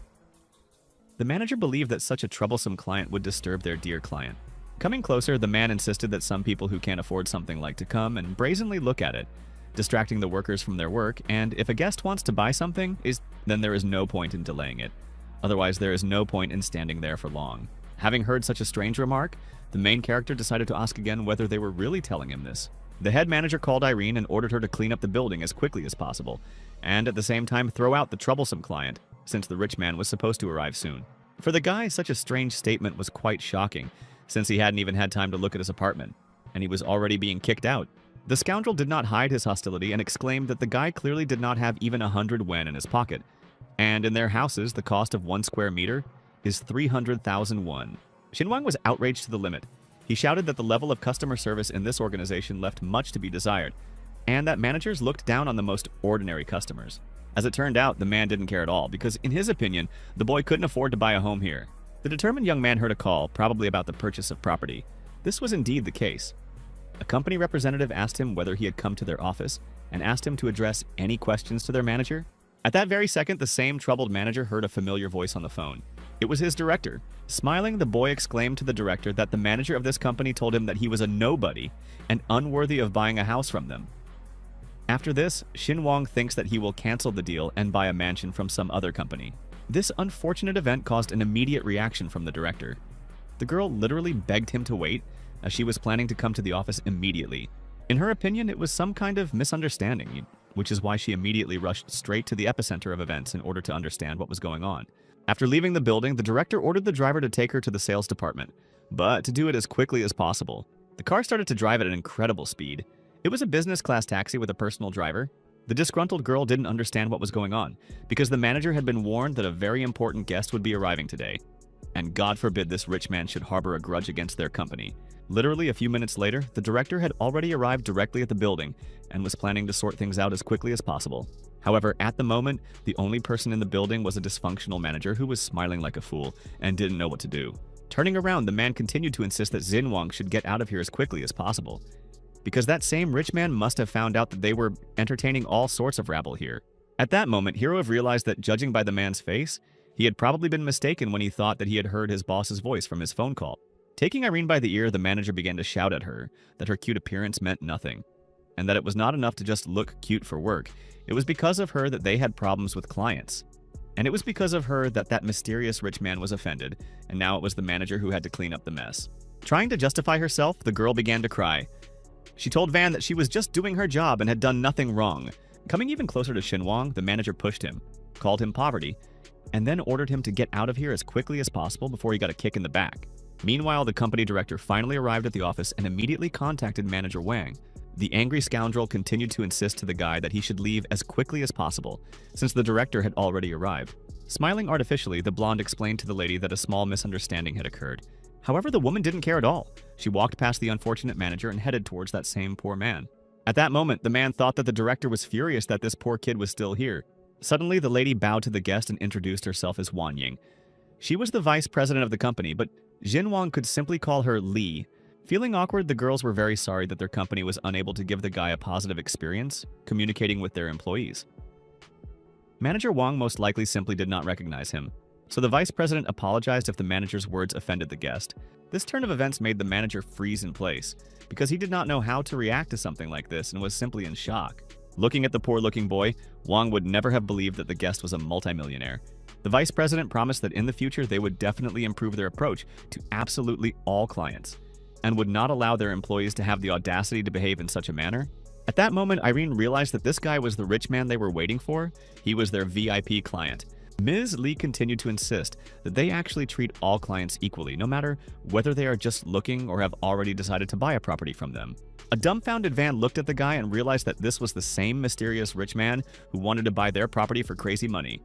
The manager believed that such a troublesome client would disturb their dear client. Coming closer, the man insisted that some people who can't afford something like to come and brazenly look at it, distracting the workers from their work, and if a guest wants to buy something, then there is no point in delaying it. Otherwise, there is no point in standing there for long. Having heard such a strange remark, the main character decided to ask again whether they were really telling him this. The head manager called Irene and ordered her to clean up the building as quickly as possible, and at the same time throw out the troublesome client, since the rich man was supposed to arrive soon. For the guy, such a strange statement was quite shocking, since he hadn't even had time to look at his apartment, and he was already being kicked out. The scoundrel did not hide his hostility and exclaimed that the guy clearly did not have even 100 yuan in his pocket, and in their houses, the cost of 1 square meter is 300,000 won. Sinuang was outraged to the limit. He shouted that the level of customer service in this organization left much to be desired, and that managers looked down on the most ordinary customers. As it turned out, the man didn't care at all, because in his opinion, the boy couldn't afford to buy a home here. The determined young man heard a call, probably about the purchase of property. This was indeed the case. A company representative asked him whether he had come to their office, and asked him to address any questions to their manager. At that very second, the same troubled manager heard a familiar voice on the phone. It was his director. Smiling, the boy exclaimed to the director that the manager of this company told him that he was a nobody and unworthy of buying a house from them. After this, Sinuang thinks that he will cancel the deal and buy a mansion from some other company. This unfortunate event caused an immediate reaction from the director. The girl literally begged him to wait, as she was planning to come to the office immediately. In her opinion, it was some kind of misunderstanding, which is why she immediately rushed straight to the epicenter of events in order to understand what was going on. After leaving the building, the director ordered the driver to take her to the sales department, but to do it as quickly as possible. The car started to drive at an incredible speed. It was a business-class taxi with a personal driver. The disgruntled girl didn't understand what was going on, because the manager had been warned that a very important guest would be arriving today. And God forbid this rich man should harbor a grudge against their company. Literally a few minutes later, the director had already arrived directly at the building and was planning to sort things out as quickly as possible. However, at the moment, the only person in the building was a dysfunctional manager who was smiling like a fool and didn't know what to do. Turning around, the man continued to insist that Sinuang should get out of here as quickly as possible. because that same rich man must have found out that they were entertaining all sorts of rabble here. At that moment, Hirov realized that judging by the man's face, he had probably been mistaken when he thought that he had heard his boss's voice from his phone call. Taking Irene by the ear, the manager began to shout at her that her cute appearance meant nothing, and that it was not enough to just look cute for work. It was because of her that they had problems with clients. And it was because of her that that mysterious rich man was offended, and now it was the manager who had to clean up the mess. Trying to justify herself, the girl began to cry. She told Van that she was just doing her job and had done nothing wrong. Coming even closer to Sinuang, the manager pushed him, called him poverty, and then ordered him to get out of here as quickly as possible before he got a kick in the back. Meanwhile, the company director finally arrived at the office and immediately contacted manager Wang. The angry scoundrel continued to insist to the guy that he should leave as quickly as possible, since the director had already arrived. Smiling artificially, the blonde explained to the lady that a small misunderstanding had occurred. However, the woman didn't care at all. She walked past the unfortunate manager and headed towards that same poor man. At that moment, the man thought that the director was furious that this poor kid was still here. Suddenly, the lady bowed to the guest and introduced herself as Wan Ying. She was the vice president of the company, but Sinuang could simply call her Li. Feeling awkward, the girls were very sorry that their company was unable to give the guy a positive experience communicating with their employees. Manager Wang most likely simply did not recognize him, so the vice president apologized if the manager's words offended the guest. This turn of events made the manager freeze in place, because he did not know how to react to something like this and was simply in shock. Looking at the poor-looking boy, Wang would never have believed that the guest was a multimillionaire. The vice president promised that in the future they would definitely improve their approach to absolutely all clients, and would not allow their employees to have the audacity to behave in such a manner. At that moment, Irene realized that this guy was the rich man they were waiting for. He was their VIP client. Ms. Lee continued to insist that they actually treat all clients equally, no matter whether they are just looking or have already decided to buy a property from them. A dumbfounded Van looked at the guy and realized that this was the same mysterious rich man who wanted to buy their property for crazy money.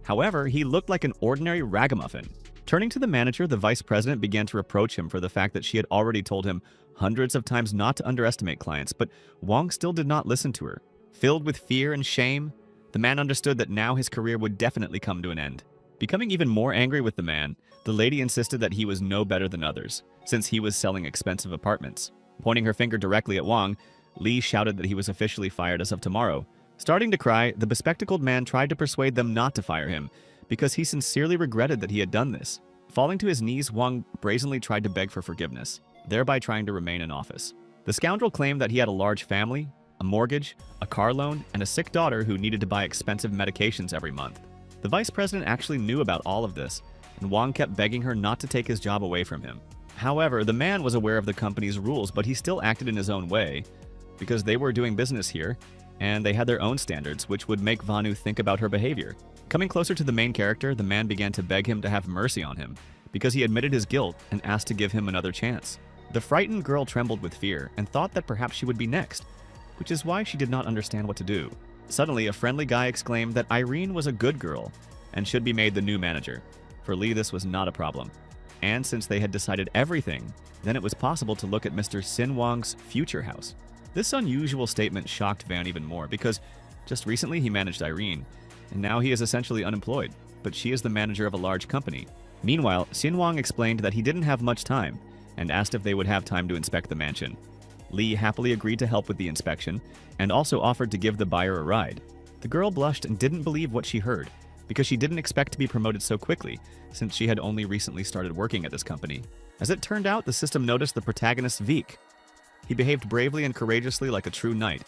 However, he looked like an ordinary ragamuffin. Turning to the manager, the vice president began to reproach him for the fact that she had already told him hundreds of times not to underestimate clients, but Wang still did not listen to her. Filled with fear and shame, the man understood that now his career would definitely come to an end. Becoming even more angry with the man, the lady insisted that he was no better than others, since he was selling expensive apartments. Pointing her finger directly at Wang, Lee shouted that he was officially fired as of tomorrow. Starting to cry, the bespectacled man tried to persuade them not to fire him, because he sincerely regretted that he had done this. Falling to his knees, Wang brazenly tried to beg for forgiveness, thereby trying to remain in office. The scoundrel claimed that he had a large family, a mortgage, a car loan, and a sick daughter who needed to buy expensive medications every month. The vice president actually knew about all of this, and Wang kept begging her not to take his job away from him. However, the man was aware of the company's rules, but he still acted in his own way, because they were doing business here, and they had their own standards, which would make Vanu think about her behavior. Coming closer to the main character, the man began to beg him to have mercy on him, because he admitted his guilt and asked to give him another chance. The frightened girl trembled with fear and thought that perhaps she would be next, which is why she did not understand what to do. Suddenly, a friendly guy exclaimed that Irene was a good girl and should be made the new manager. For Lee, this was not a problem. And since they had decided everything, then it was possible to look at Mr. Sinuang's future house. This unusual statement shocked Van even more because just recently he managed Irene, and now he is essentially unemployed, but she is the manager of a large company. Meanwhile, Sinuang explained that he didn't have much time and asked if they would have time to inspect the mansion. Lee happily agreed to help with the inspection and also offered to give the buyer a ride. The girl blushed and didn't believe what she heard because she didn't expect to be promoted so quickly since she had only recently started working at this company. As it turned out, the system noticed the protagonist Vic. He behaved bravely and courageously like a true knight,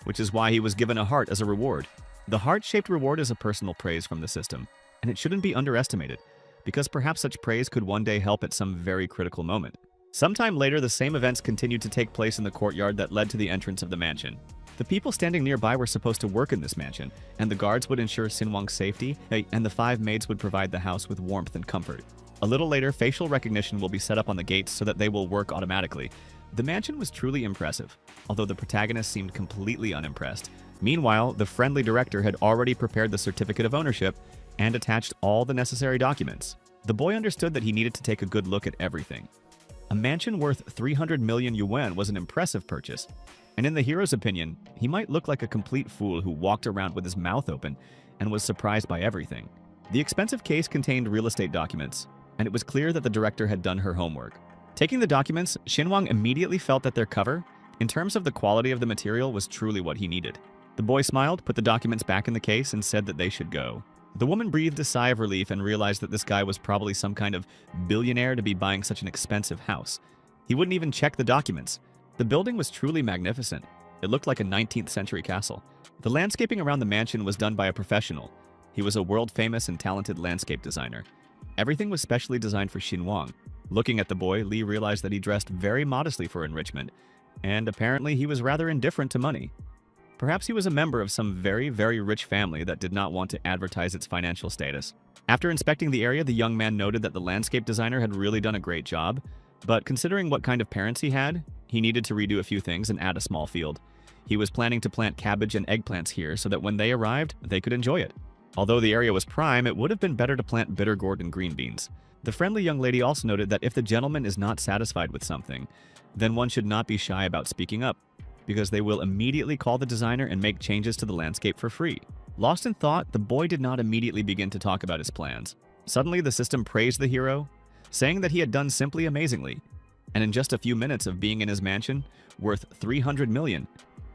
which is why he was given a heart as a reward. The heart-shaped reward is a personal praise from the system, and it shouldn't be underestimated, because perhaps such praise could one day help at some very critical moment. Sometime later, the same events continued to take place in the courtyard that led to the entrance of the mansion. The people standing nearby were supposed to work in this mansion, and the guards would ensure Sinuang's safety, and the 5 maids would provide the house with warmth and comfort. A little later, facial recognition will be set up on the gates so that they will work automatically. The mansion was truly impressive, although the protagonist seemed completely unimpressed. Meanwhile, the friendly director had already prepared the certificate of ownership and attached all the necessary documents. The boy understood that he needed to take a good look at everything. A mansion worth 300 million yuan was an impressive purchase, and in the hero's opinion, he might look like a complete fool who walked around with his mouth open and was surprised by everything. The expensive case contained real estate documents, and it was clear that the director had done her homework. Taking the documents, Sinuang immediately felt that their cover In terms of the quality of the material was truly what he needed. The boy smiled, put the documents back in the case, and said that they should go. The woman breathed a sigh of relief and realized that this guy was probably some kind of billionaire to be buying such an expensive house. He wouldn't even check the documents. The building was truly magnificent. It looked like a 19th century castle. The landscaping around the mansion was done by a professional. He was a world-famous and talented landscape designer. Everything was specially designed for Sinuang. Looking at the boy, Lee realized that he dressed very modestly for enrichment, and apparently he was rather indifferent to money. Perhaps he was a member of some very, very rich family that did not want to advertise its financial status. After inspecting the area, the young man noted that the landscape designer had really done a great job, but considering what kind of parents he had, he needed to redo a few things and add a small field. He was planning to plant cabbage and eggplants here so that when they arrived, they could enjoy it. Although the area was prime, it would have been better to plant bitter gourd and green beans. The friendly young lady also noted that if the gentleman is not satisfied with something, then one should not be shy about speaking up, because they will immediately call the designer and make changes to the landscape for free. Lost in thought, the boy did not immediately begin to talk about his plans. Suddenly, the system praised the hero, saying that he had done simply amazingly. And in just a few minutes of being in his mansion, worth 300 million,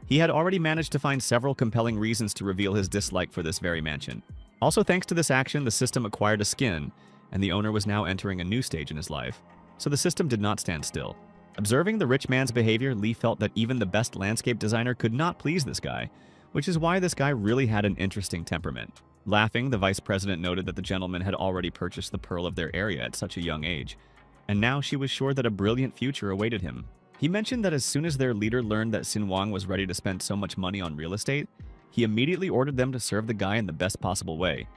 he had already managed to find several compelling reasons to reveal his dislike for this very mansion. Also, thanks to this action, the system acquired a skin, and the owner was now entering a new stage in his life. So the system did not stand still. Observing the rich man's behavior, Lee felt that even the best landscape designer could not please this guy, which is why this guy really had an interesting temperament. Laughing, the vice president noted that the gentleman had already purchased the pearl of their area at such a young age, and now she was sure that a brilliant future awaited him. He mentioned that as soon as their leader learned that Sinuang was ready to spend so much money on real estate, he immediately ordered them to serve the guy in the best possible way.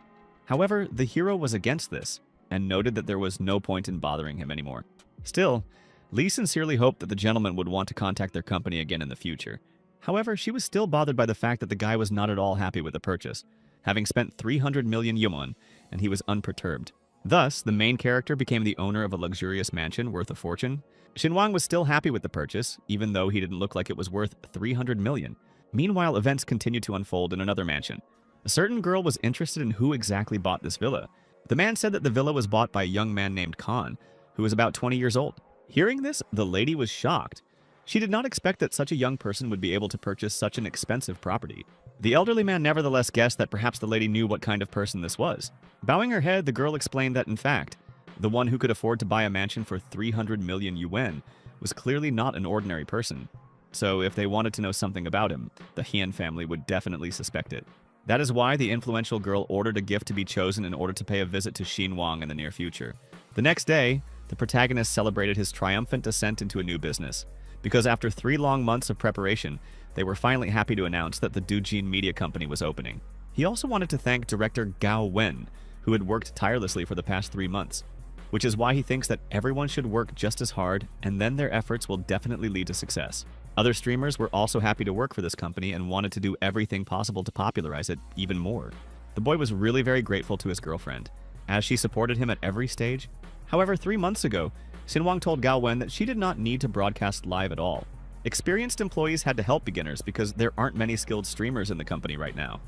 However, the hero was against this, and noted that there was no point in bothering him anymore. Still, Lee sincerely hoped that the gentleman would want to contact their company again in the future. However, she was still bothered by the fact that the guy was not at all happy with the purchase, having spent 300 million yuan, and he was unperturbed. Thus, the main character became the owner of a luxurious mansion worth a fortune. Sinuang was still happy with the purchase, even though he didn't look like it was worth 300 million. Meanwhile, events continued to unfold in another mansion. A certain girl was interested in who exactly bought this villa. The man said that the villa was bought by a young man named Khan, who was about 20 years old. Hearing this, the lady was shocked. She did not expect that such a young person would be able to purchase such an expensive property. The elderly man nevertheless guessed that perhaps the lady knew what kind of person this was. Bowing her head, the girl explained that, in fact, the one who could afford to buy a mansion for 300 million yuan was clearly not an ordinary person. So if they wanted to know something about him, the Hien family would definitely suspect it. That is why the influential girl ordered a gift to be chosen in order to pay a visit to Sinuang in the near future. The next day, the protagonist celebrated his triumphant descent into a new business, because after 3 long months of preparation, they were finally happy to announce that the Dojan media company was opening. He also wanted to thank director Gao Wen, who had worked tirelessly for the past 3 months, which is why he thinks that everyone should work just as hard, and then their efforts will definitely lead to success. Other streamers were also happy to work for this company and wanted to do everything possible to popularize it even more. The boy was really very grateful to his girlfriend, as she supported him at every stage. However, 3 months ago, Sinuang told Gao Wen that she did not need to broadcast live at all. Experienced employees had to help beginners because there aren't many skilled streamers in the company right now.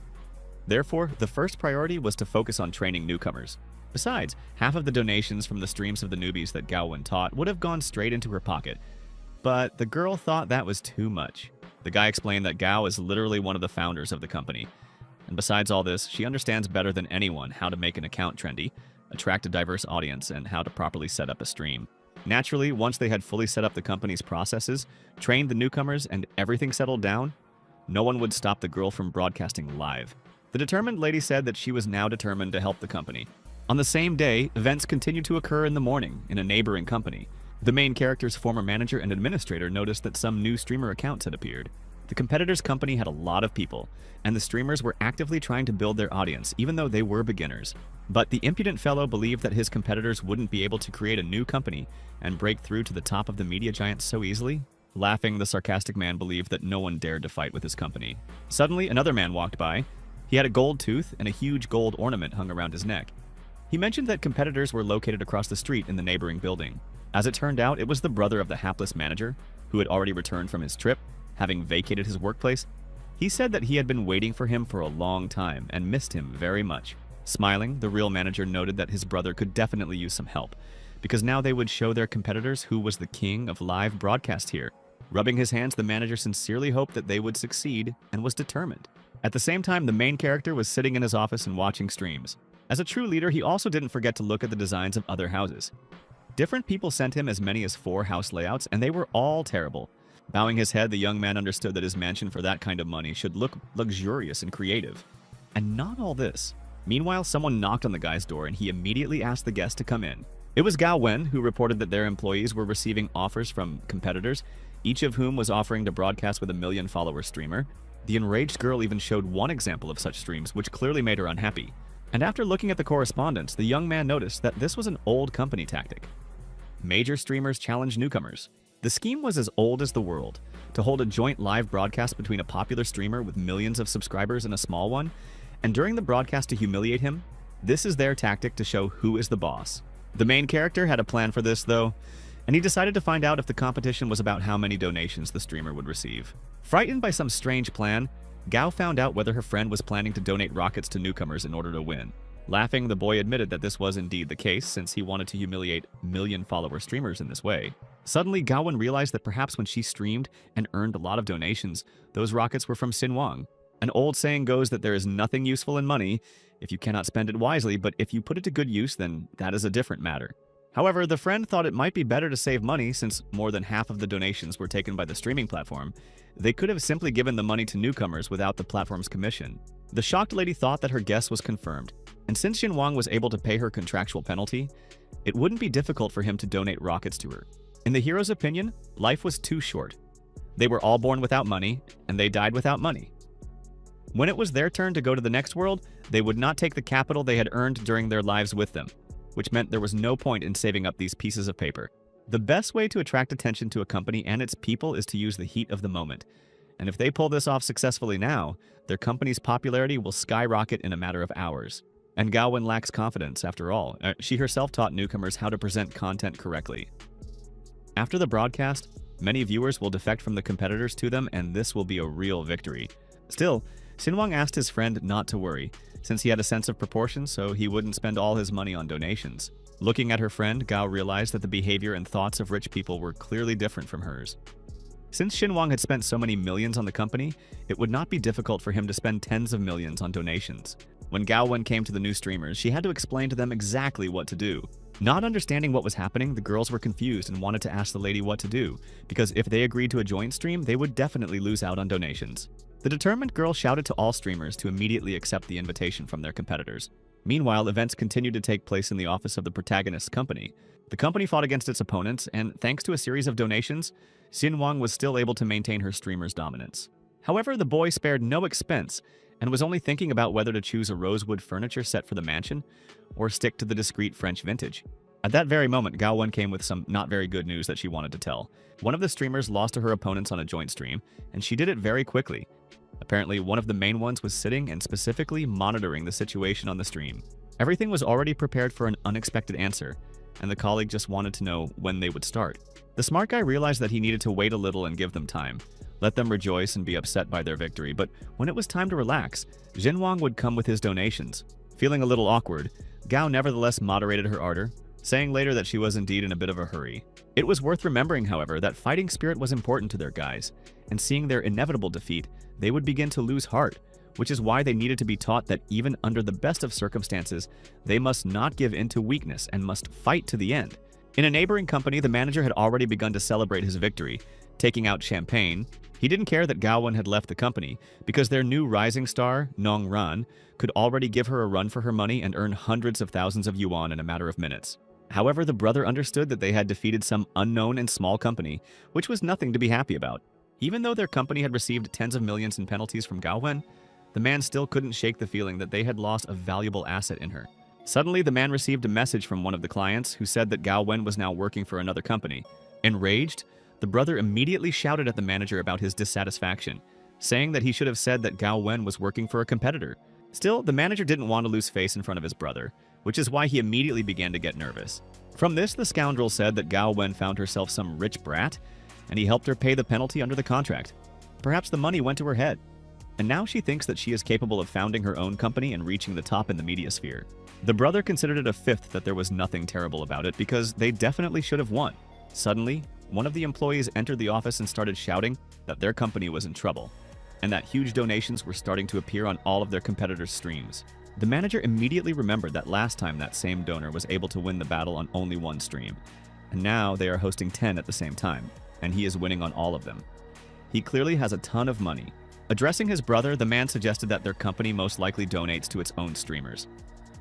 Therefore, the first priority was to focus on training newcomers. Besides, half of the donations from the streams of the newbies that Gao Wen taught would have gone straight into her pocket. But the girl thought that was too much. The guy explained that Gao is literally one of the founders of the company. And besides all this, she understands better than anyone how to make an account trendy, attract a diverse audience, and how to properly set up a stream. Naturally, once they had fully set up the company's processes, trained the newcomers, and everything settled down, no one would stop the girl from broadcasting live. The determined lady said that she was now determined to help the company. On the same day, events continued to occur in the morning in a neighboring company. The main character's former manager and administrator noticed that some new streamer accounts had appeared. The competitor's company had a lot of people, and the streamers were actively trying to build their audience, even though they were beginners. But the impudent fellow believed that his competitors wouldn't be able to create a new company and break through to the top of the media giant so easily. Laughing, the sarcastic man believed that no one dared to fight with his company. Suddenly, another man walked by. He had a gold tooth and a huge gold ornament hung around his neck. He mentioned that competitors were located across the street in the neighboring building. As it turned out, it was the brother of the hapless manager, who had already returned from his trip, having vacated his workplace. He said that he had been waiting for him for a long time and missed him very much. Smiling, the real manager noted that his brother could definitely use some help, because now they would show their competitors who was the king of live broadcast here. Rubbing his hands, the manager sincerely hoped that they would succeed and was determined. At the same time, the main character was sitting in his office and watching streams. As a true leader, he also didn't forget to look at the designs of other houses. Different people sent him as many as 4 house layouts, and they were all terrible. Bowing his head, the young man understood that his mansion for that kind of money should look luxurious and creative. And not all this. Meanwhile, someone knocked on the guy's door and he immediately asked the guest to come in. It was Gao Wen, who reported that their employees were receiving offers from competitors, each of whom was offering to broadcast with a 1 million follower streamer. The enraged girl even showed one example of such streams, which clearly made her unhappy. And after looking at the correspondence, the young man noticed that this was an old company tactic. Major streamers challenge newcomers. The scheme was as old as the world, to hold a joint live broadcast between a popular streamer with millions of subscribers and a small one, and during the broadcast to humiliate him. This is their tactic to show who is the boss. The main character had a plan for this, though, and he decided to find out if the competition was about how many donations the streamer would receive. Frightened by some strange plan, Gao found out whether her friend was planning to donate rockets to newcomers in order to win. Laughing, the boy admitted that this was indeed the case, since he wanted to humiliate million-follower streamers in this way. Suddenly, Gaowen realized that perhaps when she streamed and earned a lot of donations, those rockets were from Sinuang. An old saying goes that there is nothing useful in money if you cannot spend it wisely, but if you put it to good use, then that is a different matter. However, the friend thought it might be better to save money since more than half of the donations were taken by the streaming platform. They could have simply given the money to newcomers without the platform's commission. The shocked lady thought that her guess was confirmed, and since Sinuang was able to pay her contractual penalty, it wouldn't be difficult for him to donate rockets to her. In the hero's opinion, life was too short. They were all born without money, and they died without money. When it was their turn to go to the next world, they would not take the capital they had earned during their lives with them, which meant there was no point in saving up these pieces of paper. The best way to attract attention to a company and its people is to use the heat of the moment. And if they pull this off successfully now, their company's popularity will skyrocket in a matter of hours. And Gaowen lacks confidence, after all. She herself taught newcomers how to present content correctly. After the broadcast, many viewers will defect from the competitors to them, and this will be a real victory. Still, Sinuang asked his friend not to worry, since he had a sense of proportion, so he wouldn't spend all his money on donations. Looking at her friend, Gao realized that the behavior and thoughts of rich people were clearly different from hers. Since Sinuang had spent so many millions on the company, it would not be difficult for him to spend tens of millions on donations. When Gaowen came to the new streamers, she had to explain to them exactly what to do. Not understanding what was happening, the girls were confused and wanted to ask the lady what to do, because if they agreed to a joint stream, they would definitely lose out on donations. The determined girl shouted to all streamers to immediately accept the invitation from their competitors. Meanwhile, events continued to take place in the office of the protagonist's company. The company fought against its opponents, and thanks to a series of donations, Sinuang was still able to maintain her streamer's dominance. However, the boy spared no expense and was only thinking about whether to choose a rosewood furniture set for the mansion or stick to the discreet French vintage. At that very moment, Gaowen came with some not very good news that she wanted to tell. One of the streamers lost to her opponents on a joint stream, and she did it very quickly. Apparently, one of the main ones was sitting and specifically monitoring the situation on the stream. Everything was already prepared for an unexpected answer, and the colleague just wanted to know when they would start. The smart guy realized that he needed to wait a little and give them time. Let them rejoice and be upset by their victory, but when it was time to relax, Sinuang would come with his donations. Feeling a little awkward, Gao nevertheless moderated her ardor, saying later that she was indeed in a bit of a hurry. It was worth remembering, however, that fighting spirit was important to their guys, and seeing their inevitable defeat, they would begin to lose heart, which is why they needed to be taught that even under the best of circumstances, they must not give in to weakness and must fight to the end. In a neighboring company, the manager had already begun to celebrate his victory, taking out champagne. He didn't care that Gaowen had left the company, because their new rising star, Nong Ran, could already give her a run for her money and earn hundreds of thousands of yuan in a matter of minutes. However, the brother understood that they had defeated some unknown and small company, which was nothing to be happy about. Even though their company had received tens of millions in penalties from Gaowen, the man still couldn't shake the feeling that they had lost a valuable asset in her. Suddenly, the man received a message from one of the clients who said that Gaowen was now working for another company. Enraged, the brother immediately shouted at the manager about his dissatisfaction, saying that he should have said that Gaowen was working for a competitor. Still, the manager didn't want to lose face in front of his brother, which is why he immediately began to get nervous. From this, the scoundrel said that Gaowen found herself some rich brat, and he helped her pay the penalty under the contract. Perhaps the money went to her head, and now she thinks that she is capable of founding her own company and reaching the top in the media sphere. The brother considered it a fifth that there was nothing terrible about it because they definitely should have won. Suddenly, one of the employees entered the office and started shouting that their company was in trouble, and that huge donations were starting to appear on all of their competitors' streams. The manager immediately remembered that last time that same donor was able to win the battle on only one stream, and now they are hosting 10 at the same time, and he is winning on all of them. He clearly has a ton of money. Addressing his brother, the man suggested that their company most likely donates to its own streamers.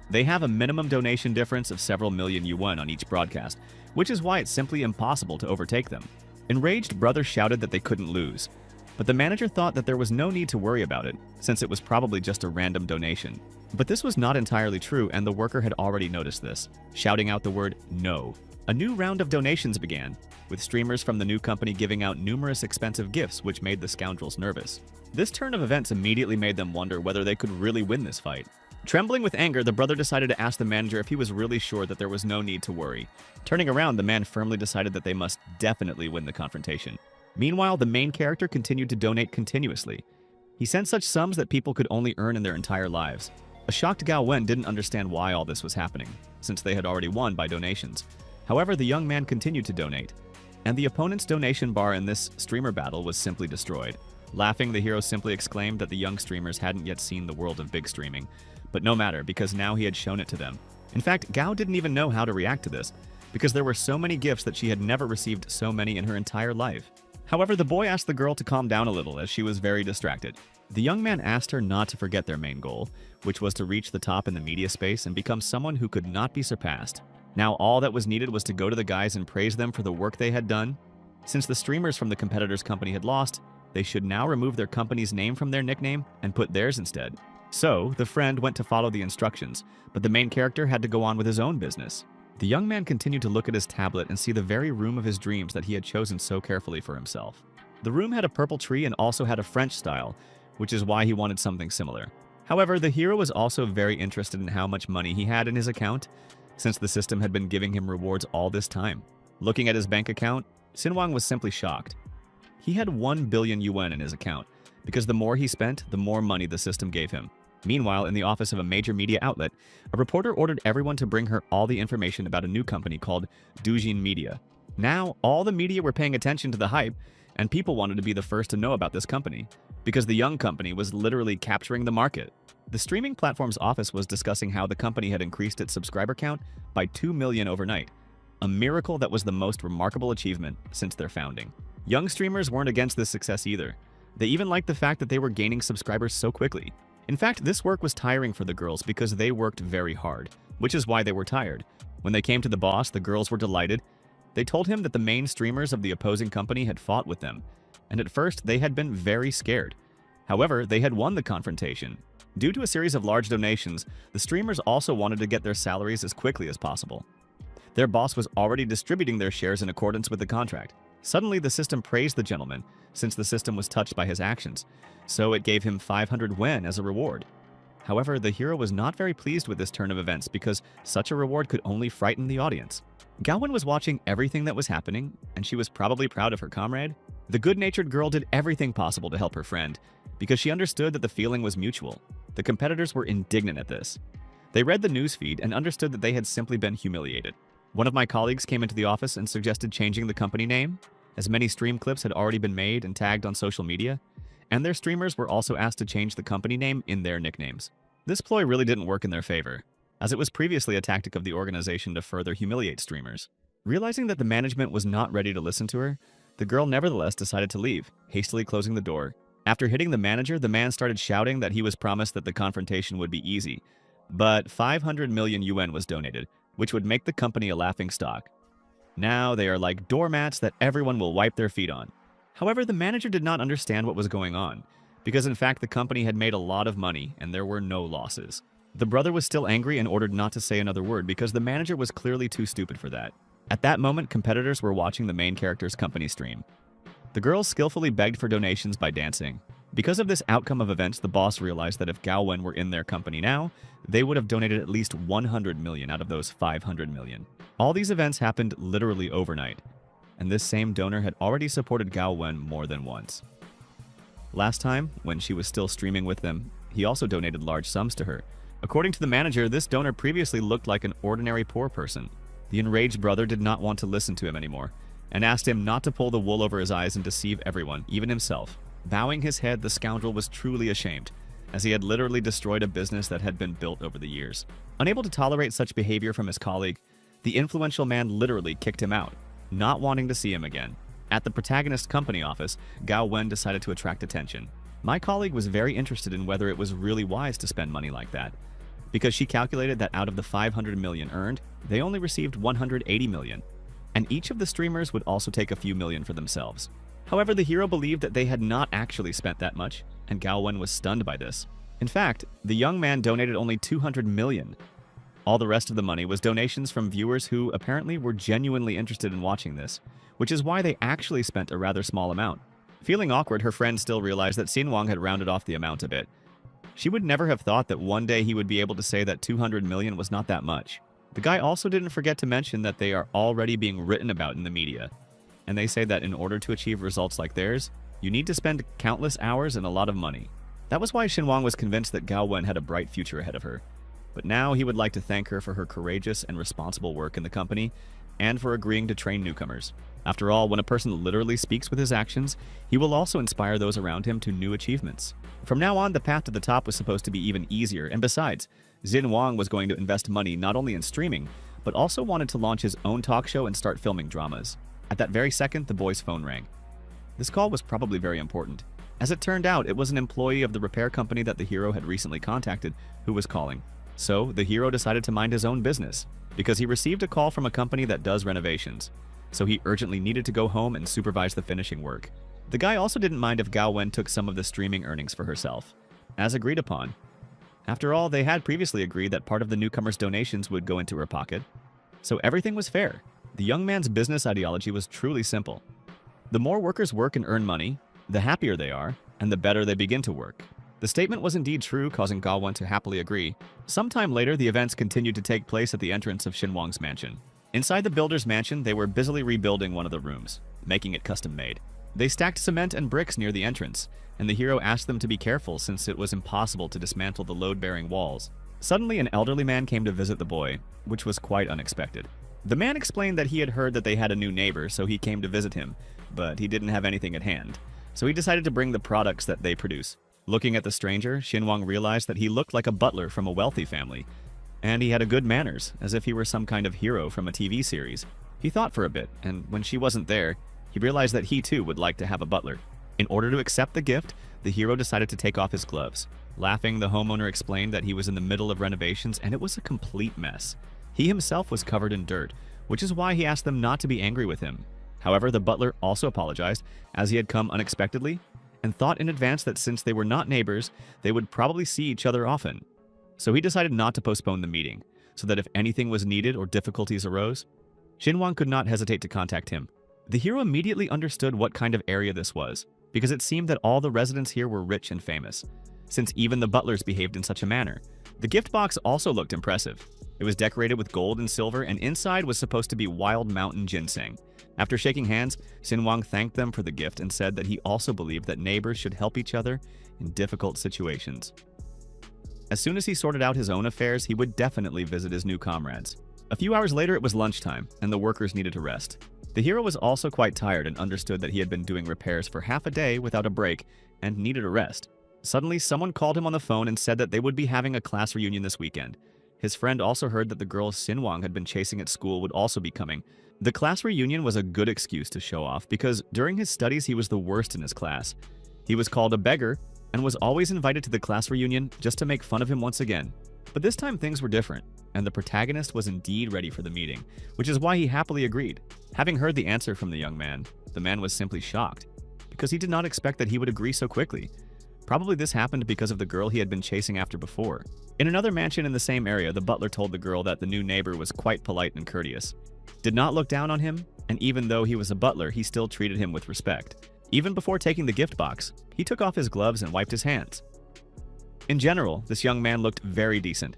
They have a minimum donation difference of several million yuan on each broadcast, which is why it's simply impossible to overtake them. Enraged, brother shouted that they couldn't lose, but the manager thought that there was no need to worry about it, since it was probably just a random donation. But this was not entirely true, and the worker had already noticed this, shouting out the word "no." A new round of donations began, with streamers from the new company giving out numerous expensive gifts, which made the scoundrels nervous. This turn of events immediately made them wonder whether they could really win this fight. Trembling with anger, the brother decided to ask the manager if he was really sure that there was no need to worry. Turning around, the man firmly decided that they must definitely win the confrontation. Meanwhile, the main character continued to donate continuously. He sent such sums that people could only earn in their entire lives. A shocked Gao Wen didn't understand why all this was happening, since they had already won by donations. However, the young man continued to donate, and the opponent's donation bar in this streamer battle was simply destroyed. Laughing, the hero simply exclaimed that the young streamers hadn't yet seen the world of big streaming, but no matter, because now he had shown it to them. In fact, Gao didn't even know how to react to this, because there were so many gifts that she had never received so many in her entire life. However, the boy asked the girl to calm down a little as she was very distracted. The young man asked her not to forget their main goal, which was to reach the top in the media space and become someone who could not be surpassed. Now all that was needed was to go to the guys and praise them for the work they had done. Since the streamers from the competitor's company had lost, they should now remove their company's name from their nickname and put theirs instead. So, the friend went to follow the instructions, but the main character had to go on with his own business. The young man continued to look at his tablet and see the very room of his dreams that he had chosen so carefully for himself. The room had a purple tree and also had a French style, which is why he wanted something similar. However, the hero was also very interested in how much money he had in his account, since the system had been giving him rewards all this time. Looking at his bank account, Sinuang was simply shocked. He had 1 billion yuan in his account, because the more he spent, the more money the system gave him. Meanwhile, in the office of a major media outlet, a reporter ordered everyone to bring her all the information about a new company called Dojan Media. Now, all the media were paying attention to the hype, and people wanted to be the first to know about this company, because the young company was literally capturing the market. The streaming platform's office was discussing how the company had increased its subscriber count by 2 million overnight, a miracle that was the most remarkable achievement since their founding. Young streamers weren't against this success either. They even liked the fact that they were gaining subscribers so quickly. In fact, this work was tiring for the girls because they worked very hard, which is why they were tired. When they came to the boss, the girls were delighted. They told him that the main streamers of the opposing company had fought with them, and at first they had been very scared. However, they had won the confrontation. Due to a series of large donations, the streamers also wanted to get their salaries as quickly as possible. Their boss was already distributing their shares in accordance with the contract. Suddenly, the system praised the gentleman, since the system was touched by his actions, so it gave him 500 wen as a reward. However, the hero was not very pleased with this turn of events because such a reward could only frighten the audience. Gao Wen was watching everything that was happening, and she was probably proud of her comrade. The good-natured girl did everything possible to help her friend, because she understood that the feeling was mutual. The competitors were indignant at this. They read the newsfeed and understood that they had simply been humiliated. One of my colleagues came into the office and suggested changing the company name, as many stream clips had already been made and tagged on social media, and their streamers were also asked to change the company name in their nicknames. This ploy really didn't work in their favor, as it was previously a tactic of the organization to further humiliate streamers. Realizing that the management was not ready to listen to her, the girl nevertheless decided to leave, hastily closing the door. After hitting the manager, the man started shouting that he was promised that the confrontation would be easy, but 500 million yuan was donated, which would make the company a laughingstock. Now they are like doormats that everyone will wipe their feet on. However, the manager did not understand what was going on, because in fact the company had made a lot of money and there were no losses. The brother was still angry and ordered not to say another word because the manager was clearly too stupid for that. At that moment, competitors were watching the main character's company stream. The girls skillfully begged for donations by dancing. Because of this outcome of events, the boss realized that if Gao Wen were in their company now, they would have donated at least 100 million out of those 500 million. All these events happened literally overnight, and this same donor had already supported Gao Wen more than once. Last time, when she was still streaming with them, he also donated large sums to her. According to the manager, this donor previously looked like an ordinary poor person. The enraged brother did not want to listen to him anymore, and asked him not to pull the wool over his eyes and deceive everyone, even himself. Bowing his head, the scoundrel was truly ashamed, as he had literally destroyed a business that had been built over the years. Unable to tolerate such behavior from his colleague, the influential man literally kicked him out, not wanting to see him again. At the protagonist's company office, Gao Wen decided to attract attention. My colleague was very interested in whether it was really wise to spend money like that, because she calculated that out of the 500 million earned, they only received 180 million, and each of the streamers would also take a few million for themselves. However, the hero believed that they had not actually spent that much, and Gao Wen was stunned by this. In fact, the young man donated only 200 million. All the rest of the money was donations from viewers who apparently were genuinely interested in watching this, which is why they actually spent a rather small amount. Feeling awkward, her friend still realized that Sinuang had rounded off the amount a bit. She would never have thought that one day he would be able to say that 200 million was not that much. The guy also didn't forget to mention that they are already being written about in the media, and they say that in order to achieve results like theirs, you need to spend countless hours and a lot of money. That was why Sinuang was convinced that Gao Wen had a bright future ahead of her. But now he would like to thank her for her courageous and responsible work in the company, and for agreeing to train newcomers. After all, when a person literally speaks with his actions, he will also inspire those around him to new achievements. From now on, the path to the top was supposed to be even easier, and besides, Sinuang was going to invest money not only in streaming, but also wanted to launch his own talk show and start filming dramas. At that very second, the boy's phone rang. This call was probably very important. As it turned out, it was an employee of the repair company that the hero had recently contacted who was calling. So, the hero decided to mind his own business, because he received a call from a company that does renovations. So he urgently needed to go home and supervise the finishing work. The guy also didn't mind if Gao Wen took some of the streaming earnings for herself, as agreed upon. After all, they had previously agreed that part of the newcomer's donations would go into her pocket. So everything was fair. The young man's business ideology was truly simple. The more workers work and earn money, the happier they are, and the better they begin to work. The statement was indeed true, causing Gao Wen to happily agree. Sometime later, the events continued to take place at the entrance of Sinuang's mansion. Inside the builder's mansion, they were busily rebuilding one of the rooms, making it custom-made. They stacked cement and bricks near the entrance, and the hero asked them to be careful since it was impossible to dismantle the load-bearing walls. Suddenly, an elderly man came to visit the boy, which was quite unexpected. The man explained that he had heard that they had a new neighbor, so he came to visit him, but he didn't have anything at hand, so he decided to bring the products that they produce. Looking at the stranger, Sinuang realized that he looked like a butler from a wealthy family, and he had good manners, as if he were some kind of hero from a TV series. He thought for a bit, and when she wasn't there, he realized that he too would like to have a butler. In order to accept the gift, the hero decided to take off his gloves. Laughing, the homeowner explained that he was in the middle of renovations and it was a complete mess. He himself was covered in dirt, which is why he asked them not to be angry with him. However, the butler also apologized, as he had come unexpectedly, and thought in advance that since they were not neighbors, they would probably see each other often. So he decided not to postpone the meeting, so that if anything was needed or difficulties arose, Sinuang could not hesitate to contact him. The hero immediately understood what kind of area this was, because it seemed that all the residents here were rich and famous, since even the butlers behaved in such a manner. The gift box also looked impressive. It was decorated with gold and silver, and inside was supposed to be wild mountain ginseng. After shaking hands, Sinuang thanked them for the gift and said that he also believed that neighbors should help each other in difficult situations. As soon as he sorted out his own affairs, he would definitely visit his new comrades. A few hours later, it was lunchtime, and the workers needed to rest. The hero was also quite tired and understood that he had been doing repairs for half a day without a break and needed a rest. Suddenly, someone called him on the phone and said that they would be having a class reunion this weekend. His friend also heard that the girl Sinuang had been chasing at school would also be coming. The class reunion was a good excuse to show off because during his studies he was the worst in his class. He was called a beggar and was always invited to the class reunion just to make fun of him once again. But this time things were different, and the protagonist was indeed ready for the meeting, which is why he happily agreed. Having heard the answer from the young man, the man was simply shocked, because he did not expect that he would agree so quickly. Probably this happened because of the girl he had been chasing after before. In another mansion in the same area, the butler told the girl that the new neighbor was quite polite and courteous, did not look down on him, and even though he was a butler, he still treated him with respect. Even before taking the gift box, he took off his gloves and wiped his hands. In general, this young man looked very decent,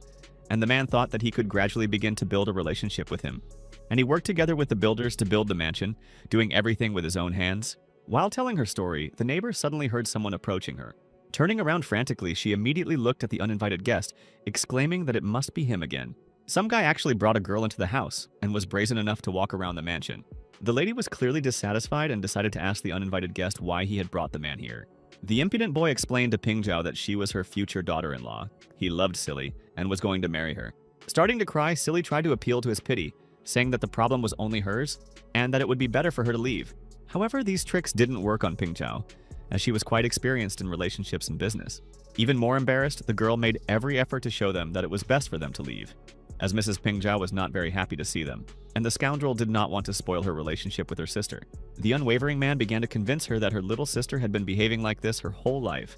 and the man thought that he could gradually begin to build a relationship with him. And he worked together with the builders to build the mansion, doing everything with his own hands. While telling her story, the neighbor suddenly heard someone approaching her. Turning around frantically, she immediately looked at the uninvited guest, exclaiming that it must be him again. Some guy actually brought a girl into the house and was brazen enough to walk around the mansion. The lady was clearly dissatisfied and decided to ask the uninvited guest why he had brought the man here. The impudent boy explained to Pingzhao that she was her future daughter-in-law. He loved Silly and was going to marry her. Starting to cry, Silly tried to appeal to his pity, saying that the problem was only hers and that it would be better for her to leave. However, these tricks didn't work on Pingzhao, as she was quite experienced in relationships and business. Even more embarrassed, the girl made every effort to show them that it was best for them to leave, as Mrs. Pingzhao was not very happy to see them, and the scoundrel did not want to spoil her relationship with her sister. The unwavering man began to convince her that her little sister had been behaving like this her whole life,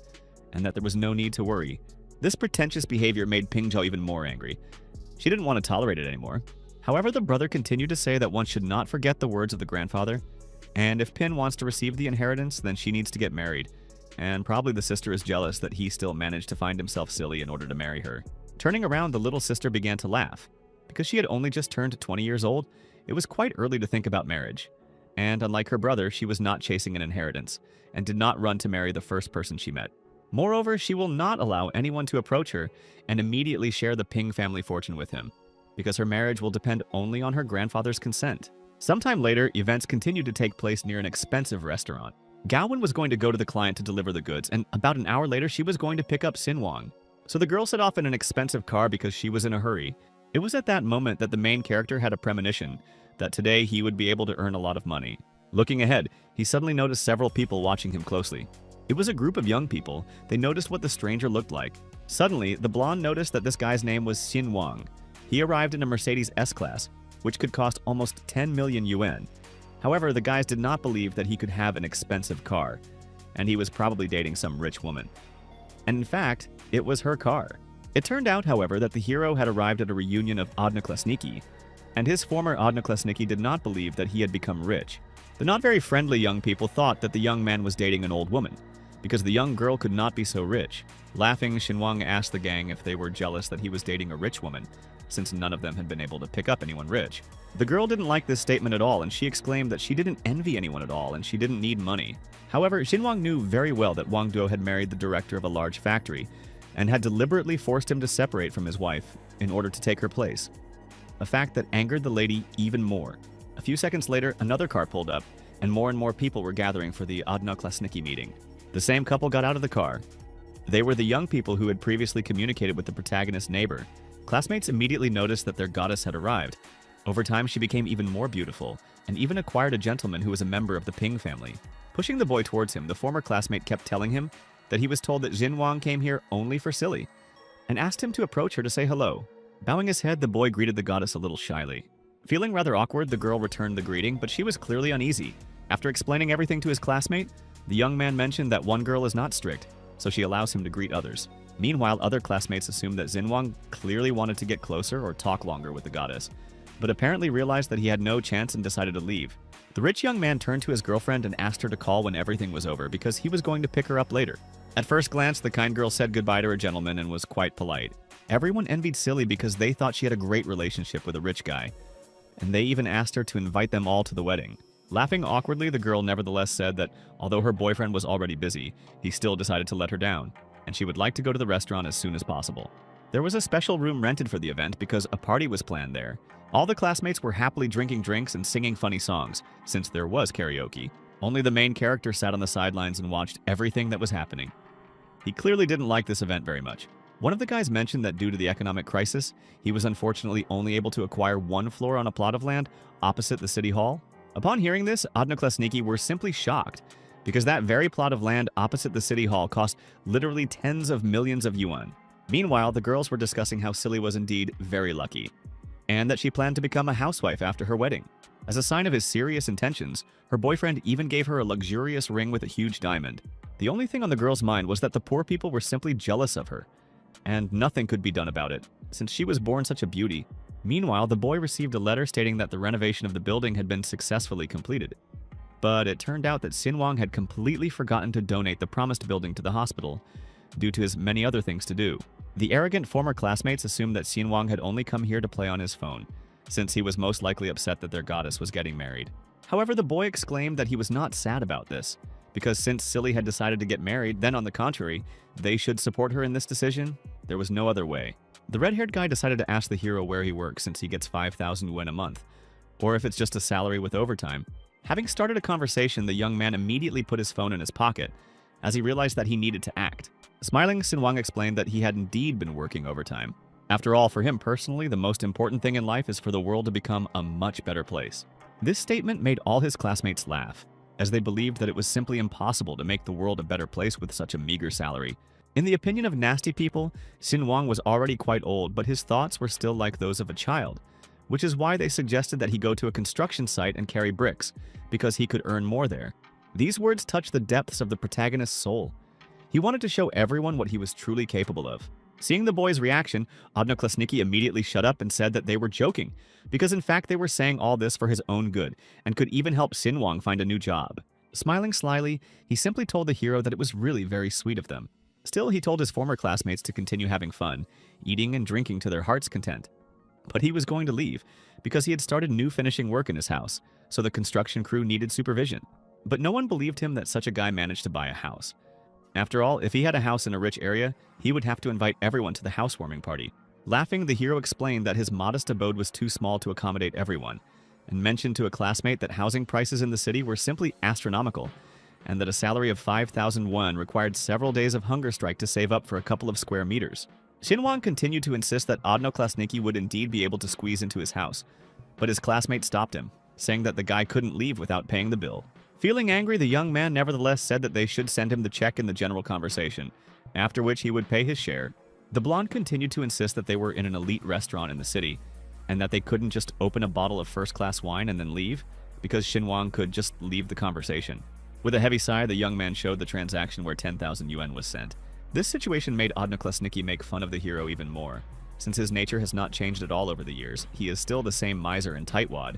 and that there was no need to worry. This pretentious behavior made Pingzhao even more angry. She didn't want to tolerate it anymore. However, the brother continued to say that one should not forget the words of the grandfather, and if Pin wants to receive the inheritance, then she needs to get married, and probably the sister is jealous that he still managed to find himself silly in order to marry her. Turning around, the little sister began to laugh. Because she had only just turned 20 years old, it was quite early to think about marriage. And unlike her brother, she was not chasing an inheritance, and did not run to marry the first person she met. Moreover, she will not allow anyone to approach her and immediately share the Ping family fortune with him, because her marriage will depend only on her grandfather's consent. Sometime later, events continued to take place near an expensive restaurant. Gaowen was going to go to the client to deliver the goods, and about an hour later, she was going to pick up Sinuang. So the girl set off in an expensive car because she was in a hurry. It was at that moment that the main character had a premonition that today he would be able to earn a lot of money. Looking ahead, he suddenly noticed several people watching him closely. It was a group of young people. They noticed what the stranger looked like. Suddenly, the blonde noticed that this guy's name was Sinuang. He arrived in a Mercedes S-Class, which could cost almost 10 million yuan. However, the guys did not believe that he could have an expensive car, and he was probably dating some rich woman. And in fact, it was her car. It turned out, however, that the hero had arrived at a reunion of Odnoklassniki, and his former Odnoklassniki did not believe that he had become rich. The not very friendly young people thought that the young man was dating an old woman, because the young girl could not be so rich. Laughing, Sinuang asked the gang if they were jealous that he was dating a rich woman, since none of them had been able to pick up anyone rich. The girl didn't like this statement at all, and she exclaimed that she didn't envy anyone at all and she didn't need money. However, Sinuang knew very well that Wang Duo had married the director of a large factory and had deliberately forced him to separate from his wife in order to take her place, a fact that angered the lady even more. A few seconds later, another car pulled up, and more people were gathering for the Odnoklassniki meeting. The same couple got out of the car. They were the young people who had previously communicated with the protagonist's neighbor. Classmates immediately noticed that their goddess had arrived. Over time, she became even more beautiful, and even acquired a gentleman who was a member of the Ping family. Pushing the boy towards him, the former classmate kept telling him that he was told that Sinuang came here only for Silly, and asked him to approach her to say hello. Bowing his head, the boy greeted the goddess a little shyly. Feeling rather awkward, the girl returned the greeting, but she was clearly uneasy. After explaining everything to his classmate, the young man mentioned that one girl is not strict, so she allows him to greet others. Meanwhile, other classmates assumed that Sinuang clearly wanted to get closer or talk longer with the goddess, but apparently realized that he had no chance and decided to leave. The rich young man turned to his girlfriend and asked her to call when everything was over because he was going to pick her up later. At first glance, the kind girl said goodbye to her gentleman and was quite polite. Everyone envied Silly because they thought she had a great relationship with a rich guy, and they even asked her to invite them all to the wedding. Laughing awkwardly, the girl nevertheless said that although her boyfriend was already busy, he still decided to let her down, and she would like to go to the restaurant as soon as possible. There was a special room rented for the event because a party was planned there. All the classmates were happily drinking drinks and singing funny songs, since there was karaoke. Only the main character sat on the sidelines and watched everything that was happening. He clearly didn't like this event very much. One of the guys mentioned that due to the economic crisis, he was unfortunately only able to acquire one floor on a plot of land opposite the city hall. Upon hearing this, Odnoklassniki were simply shocked, because that very plot of land opposite the city hall cost literally tens of millions of yuan. Meanwhile, the girls were discussing how Silly was indeed very lucky, and that she planned to become a housewife after her wedding. As a sign of his serious intentions, her boyfriend even gave her a luxurious ring with a huge diamond. The only thing on the girl's mind was that the poor people were simply jealous of her, and nothing could be done about it, since she was born such a beauty. Meanwhile, the boy received a letter stating that the renovation of the building had been successfully completed. But it turned out that Sinuang had completely forgotten to donate the promised building to the hospital, due to his many other things to do. The arrogant former classmates assumed that Sinuang had only come here to play on his phone, since he was most likely upset that their goddess was getting married. However, the boy exclaimed that he was not sad about this, because since Silly had decided to get married, then on the contrary, they should support her in this decision. There was no other way. The red-haired guy decided to ask the hero where he works since he gets 5,000 yuan a month, or if it's just a salary with overtime. Having started a conversation, the young man immediately put his phone in his pocket as he realized that he needed to act. Smiling, Sinuang explained that he had indeed been working overtime. After all, for him personally, the most important thing in life is for the world to become a much better place. This statement made all his classmates laugh, as they believed that it was simply impossible to make the world a better place with such a meager salary. In the opinion of nasty people, Sinuang was already quite old, but his thoughts were still like those of a child, which is why they suggested that he go to a construction site and carry bricks, because he could earn more there. These words touched the depths of the protagonist's soul. He wanted to show everyone what he was truly capable of. Seeing the boys' reaction, Odnoklassniki immediately shut up and said that they were joking, because in fact they were saying all this for his own good, and could even help Sinuang find a new job. Smiling slyly, he simply told the hero that it was really very sweet of them. Still, he told his former classmates to continue having fun, eating and drinking to their heart's content. But he was going to leave, because he had started new finishing work in his house, so the construction crew needed supervision. But no one believed him that such a guy managed to buy a house. After all, if he had a house in a rich area, he would have to invite everyone to the housewarming party. Laughing, the hero explained that his modest abode was too small to accommodate everyone, and mentioned to a classmate that housing prices in the city were simply astronomical, and that a salary of 5,000 won required several days of hunger strike to save up for a couple of square meters. Sinuang continued to insist that Odnoklassniki would indeed be able to squeeze into his house, but his classmate stopped him, saying that the guy couldn't leave without paying the bill. Feeling angry, the young man nevertheless said that they should send him the check in the general conversation, after which he would pay his share. The blonde continued to insist that they were in an elite restaurant in the city, and that they couldn't just open a bottle of first-class wine and then leave, because Sinuang could just leave the conversation. With a heavy sigh, the young man showed the transaction where 10,000 yuan was sent. This situation made Odnoklassniki make fun of the hero even more. Since his nature has not changed at all over the years, he is still the same miser and tightwad.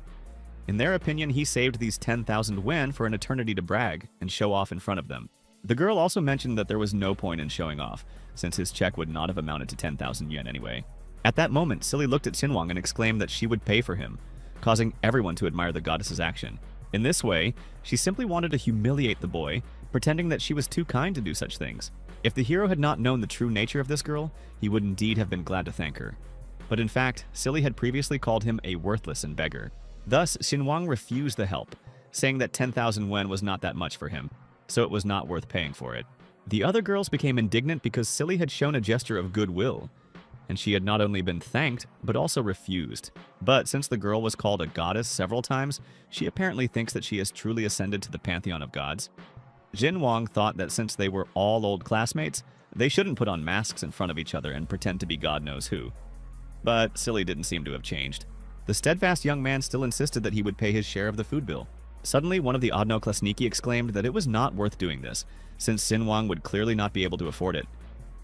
In their opinion, he saved these 10,000 yuan for an eternity to brag and show off in front of them. The girl also mentioned that there was no point in showing off, since his check would not have amounted to 10,000 yuan anyway. At that moment, Silly looked at Sinuang and exclaimed that she would pay for him, causing everyone to admire the goddess's action. In this way, she simply wanted to humiliate the boy, pretending that she was too kind to do such things. If the hero had not known the true nature of this girl, he would indeed have been glad to thank her. But in fact, Silly had previously called him a worthless and beggar. Thus, Sinuang refused the help, saying that 10,000 yuan was not that much for him, so it was not worth paying for it. The other girls became indignant because Silly had shown a gesture of goodwill, and she had not only been thanked, but also refused. But since the girl was called a goddess several times, she apparently thinks that she has truly ascended to the pantheon of gods. Sinuang thought that since they were all old classmates, they shouldn't put on masks in front of each other and pretend to be God knows who. But Silly didn't seem to have changed. The steadfast young man still insisted that he would pay his share of the food bill. Suddenly, one of the Odnoklassniki exclaimed that it was not worth doing this, since Sinuang would clearly not be able to afford it.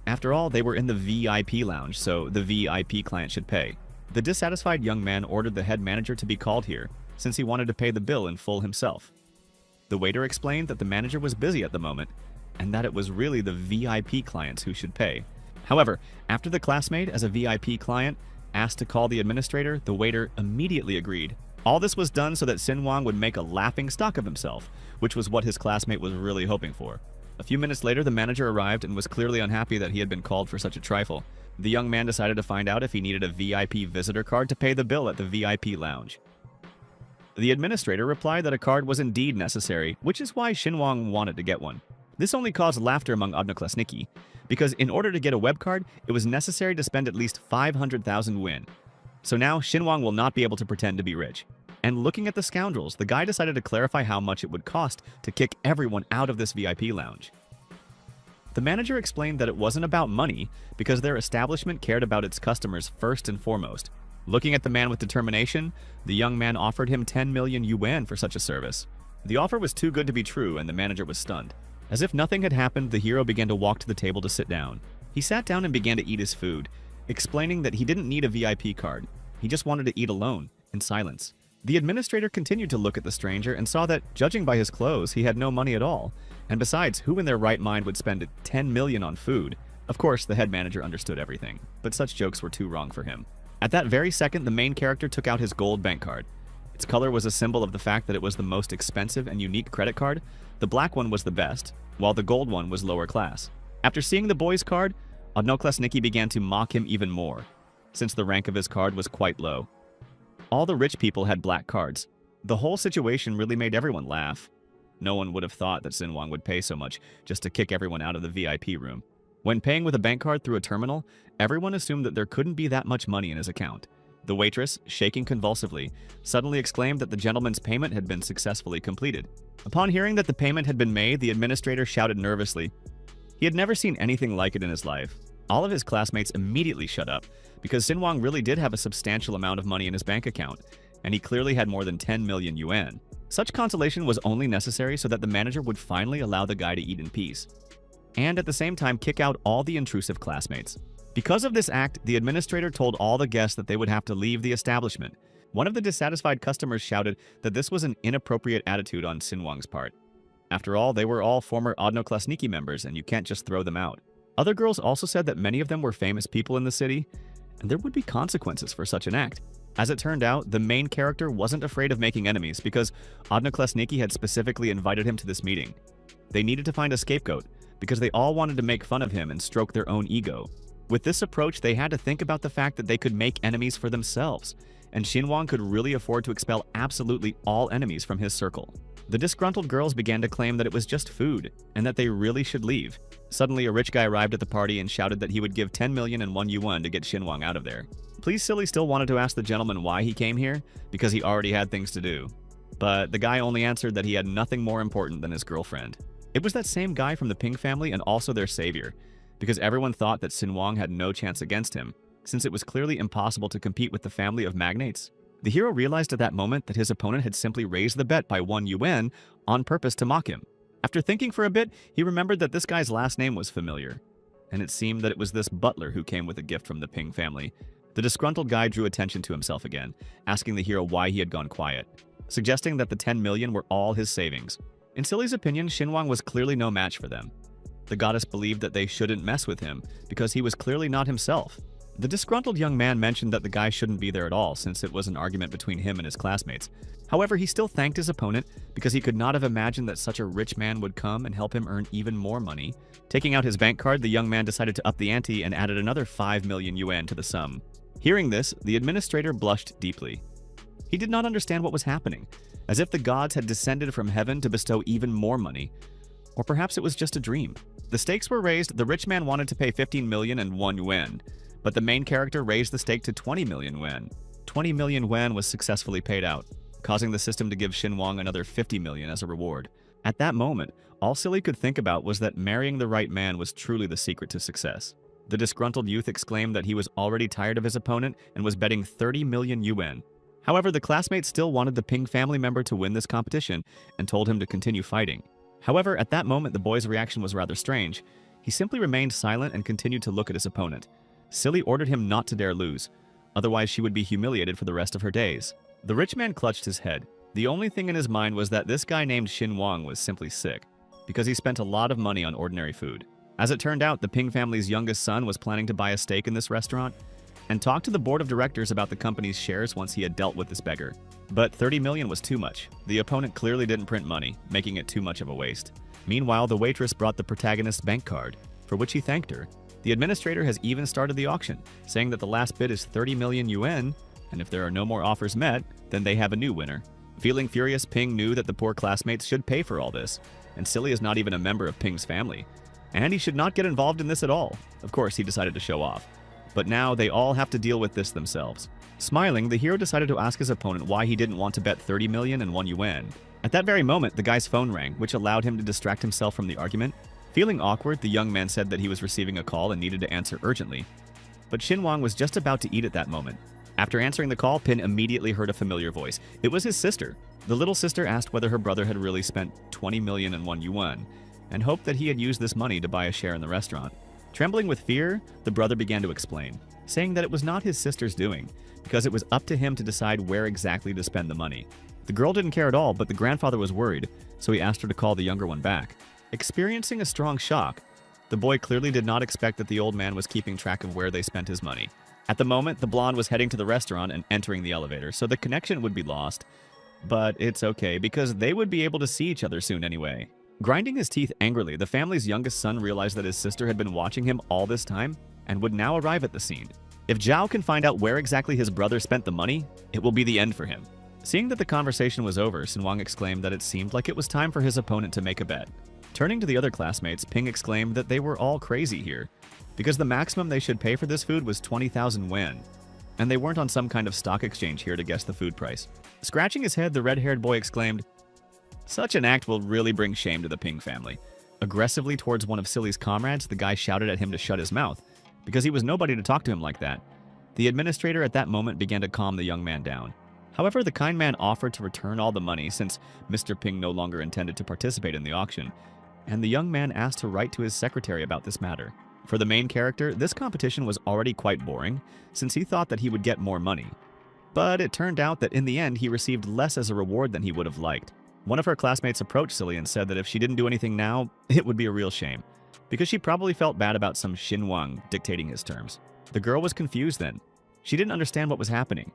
After all, they were in the VIP lounge, so the VIP client should pay. The dissatisfied young man ordered the head manager to be called here, since he wanted to pay the bill in full himself. The waiter explained that the manager was busy at the moment, and that it was really the VIP clients who should pay. However, after the classmate, as a VIP client, asked to call the administrator, the waiter immediately agreed. All this was done so that Sinuang would make a laughing stock of himself, which was what his classmate was really hoping for. A few minutes later, the manager arrived and was clearly unhappy that he had been called for such a trifle. The young man decided to find out if he needed a VIP visitor card to pay the bill at the VIP lounge. The administrator replied that a card was indeed necessary, which is why Sinuang wanted to get one. This only caused laughter among Odnoklassniki, because in order to get a web card, it was necessary to spend at least 500,000 yuan. So now Sinuang will not be able to pretend to be rich. And looking at the scoundrels, the guy decided to clarify how much it would cost to kick everyone out of this VIP lounge. The manager explained that it wasn't about money, because their establishment cared about its customers first and foremost. Looking at the man with determination, the young man offered him 10 million yuan for such a service. The offer was too good to be true, and the manager was stunned. As if nothing had happened, the hero began to walk to the table to sit down. He sat down and began to eat his food, explaining that he didn't need a VIP card. He just wanted to eat alone, in silence. The administrator continued to look at the stranger and saw that, judging by his clothes, he had no money at all. And besides, who in their right mind would spend 10 million on food? Of course, the head manager understood everything, but such jokes were too wrong for him. At that very second, the main character took out his gold bank card. Its color was a symbol of the fact that it was the most expensive and unique credit card. The black one was the best, while the gold one was lower class. After seeing the boy's card, Odnoklassniki began to mock him even more, since the rank of his card was quite low. All the rich people had black cards. The whole situation really made everyone laugh. No one would have thought that Sinuang would pay so much just to kick everyone out of the VIP room. When paying with a bank card through a terminal, everyone assumed that there couldn't be that much money in his account. The waitress, shaking convulsively, suddenly exclaimed that the gentleman's payment had been successfully completed. Upon hearing that the payment had been made, the administrator shouted nervously. He had never seen anything like it in his life. All of his classmates immediately shut up, because Sinuang really did have a substantial amount of money in his bank account, and he clearly had more than 10 million yuan. Such consolation was only necessary so that the manager would finally allow the guy to eat in peace, and at the same time kick out all the intrusive classmates. Because of this act, the administrator told all the guests that they would have to leave the establishment. One of the dissatisfied customers shouted that this was an inappropriate attitude on Sinuang's part. After all, they were all former odnoklasniki members, and you can't just throw them out. Other girls also said that many of them were famous people in the city, and there would be consequences for such an act. As it turned out, the main character wasn't afraid of making enemies because odnoklasniki had specifically invited him to this meeting. They needed to find a scapegoat because they all wanted to make fun of him and stroke their own ego. With this approach, they had to think about the fact that they could make enemies for themselves, and Sinuang could really afford to expel absolutely all enemies from his circle. The disgruntled girls began to claim that it was just food, and that they really should leave. Suddenly, a rich guy arrived at the party and shouted that he would give 10 million and 1 yuan to get Sinuang out of there. Please Silly still wanted to ask the gentleman why he came here, because he already had things to do. But the guy only answered that he had nothing more important than his girlfriend. It was that same guy from the Ping family and also their savior, because everyone thought that Sinuang had no chance against him, since it was clearly impossible to compete with the family of magnates. The hero realized at that moment that his opponent had simply raised the bet by 1 yuan on purpose to mock him. After thinking for a bit, he remembered that this guy's last name was familiar, and it seemed that it was this butler who came with a gift from the Ping family. The disgruntled guy drew attention to himself again, asking the hero why he had gone quiet, suggesting that the 10 million were all his savings. In Silly's opinion, Sinuang was clearly no match for them. The goddess believed that they shouldn't mess with him because he was clearly not himself. The disgruntled young man mentioned that the guy shouldn't be there at all since it was an argument between him and his classmates. However, he still thanked his opponent because he could not have imagined that such a rich man would come and help him earn even more money. Taking out his bank card, the young man decided to up the ante and added another 5 million yuan to the sum. Hearing this, the administrator blushed deeply. He did not understand what was happening, as if the gods had descended from heaven to bestow even more money. Or perhaps it was just a dream. The stakes were raised. The rich man wanted to pay 15 million and 1 yuan, but the main character raised the stake to 20 million yuan. 20 million yuan was successfully paid out, causing the system to give Sinuang another 50 million as a reward. At that moment, all Silly could think about was that marrying the right man was truly the secret to success. The disgruntled youth exclaimed that he was already tired of his opponent and was betting 30 million yuan. However, the classmates still wanted the Ping family member to win this competition and told him to continue fighting. However, at that moment, the boy's reaction was rather strange. He simply remained silent and continued to look at his opponent. Silly ordered him not to dare lose, otherwise she would be humiliated for the rest of her days. The rich man clutched his head. The only thing in his mind was that this guy named Sinuang was simply sick, because he spent a lot of money on ordinary food. As it turned out, the Ping family's youngest son was planning to buy a stake in this restaurant and talk to the board of directors about the company's shares once he had dealt with this beggar. But 30 million was too much. The opponent clearly didn't print money, making it too much of a waste. Meanwhile, the waitress brought the protagonist's bank card, for which he thanked her. The administrator has even started the auction, saying that the last bid is 30 million yuan, and if there are no more offers met, then they have a new winner. Feeling furious, Ping knew that the poor classmates should pay for all this, and Silly is not even a member of Ping's family, and he should not get involved in this at all. Of course, he decided to show off. But now they all have to deal with this themselves. Smiling, the hero decided to ask his opponent why he didn't want to bet 30 million and 1 yuan. At that very moment, the guy's phone rang, which allowed him to distract himself from the argument. Feeling awkward, the young man said that he was receiving a call and needed to answer urgently. But Sinuang was just about to eat at that moment. After answering the call, Pin immediately heard a familiar voice. It was his sister. The little sister asked whether her brother had really spent 20 million and 1 yuan, and hoped that he had used this money to buy a share in the restaurant. Trembling with fear, the brother began to explain, saying that it was not his sister's doing, because it was up to him to decide where exactly to spend the money. The girl didn't care at all, but the grandfather was worried, so he asked her to call the younger one back. Experiencing a strong shock, the boy clearly did not expect that the old man was keeping track of where they spent his money. At the moment, the blonde was heading to the restaurant and entering the elevator, so the connection would be lost. But it's okay, because they would be able to see each other soon anyway. Grinding his teeth angrily, the family's youngest son realized that his sister had been watching him all this time and would now arrive at the scene. If Zhao can find out where exactly his brother spent the money, it will be the end for him. Seeing that the conversation was over, Sinuang exclaimed that it seemed like it was time for his opponent to make a bet. Turning to the other classmates, Ping exclaimed that they were all crazy here, because the maximum they should pay for this food was 20,000 yuan, and they weren't on some kind of stock exchange here to guess the food price. Scratching his head, the red-haired boy exclaimed, "Such an act will really bring shame to the Ping family." Aggressively towards one of Silly's comrades, the guy shouted at him to shut his mouth, because he was nobody to talk to him like that. The administrator at that moment began to calm the young man down. However, the kind man offered to return all the money since Mr. Ping no longer intended to participate in the auction, and the young man asked to write to his secretary about this matter. For the main character, this competition was already quite boring, since he thought that he would get more money. But it turned out that in the end, he received less as a reward than he would have liked. One of her classmates approached Silly and said that if she didn't do anything now, it would be a real shame, because she probably felt bad about some Sinuang dictating his terms. The girl was confused then. She didn't understand what was happening,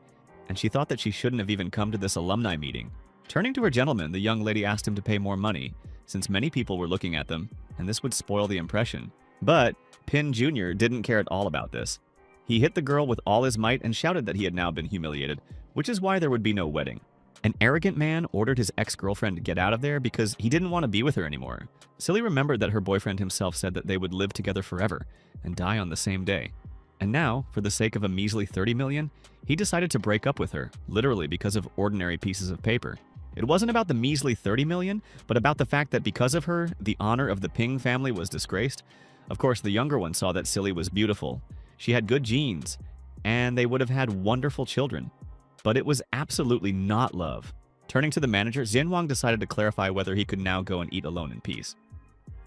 and she thought that she shouldn't have even come to this alumni meeting. Turning to her gentleman, the young lady asked him to pay more money, since many people were looking at them, and this would spoil the impression. But Pin Jr. didn't care at all about this. He hit the girl with all his might and shouted that he had now been humiliated, which is why there would be no wedding. An arrogant man ordered his ex-girlfriend to get out of there because he didn't want to be with her anymore. Silly remembered that her boyfriend himself said that they would live together forever and die on the same day. And now, for the sake of a measly 30 million, he decided to break up with her, literally because of ordinary pieces of paper. It wasn't about the measly 30 million, but about the fact that because of her, the honor of the Ping family was disgraced. Of course, the younger one saw that Silly was beautiful. She had good genes, and they would have had wonderful children. But it was absolutely not love. Turning to the manager, Sinuang decided to clarify whether he could now go and eat alone in peace.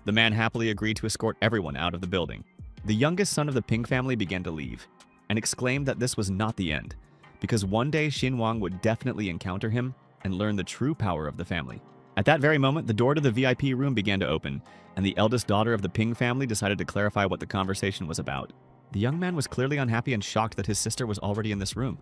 The man happily agreed to escort everyone out of the building. The youngest son of the Ping family began to leave, and exclaimed that this was not the end, because one day Sinuang would definitely encounter him and learn the true power of the family. At that very moment, the door to the VIP room began to open, and the eldest daughter of the Ping family decided to clarify what the conversation was about. The young man was clearly unhappy and shocked that his sister was already in this room.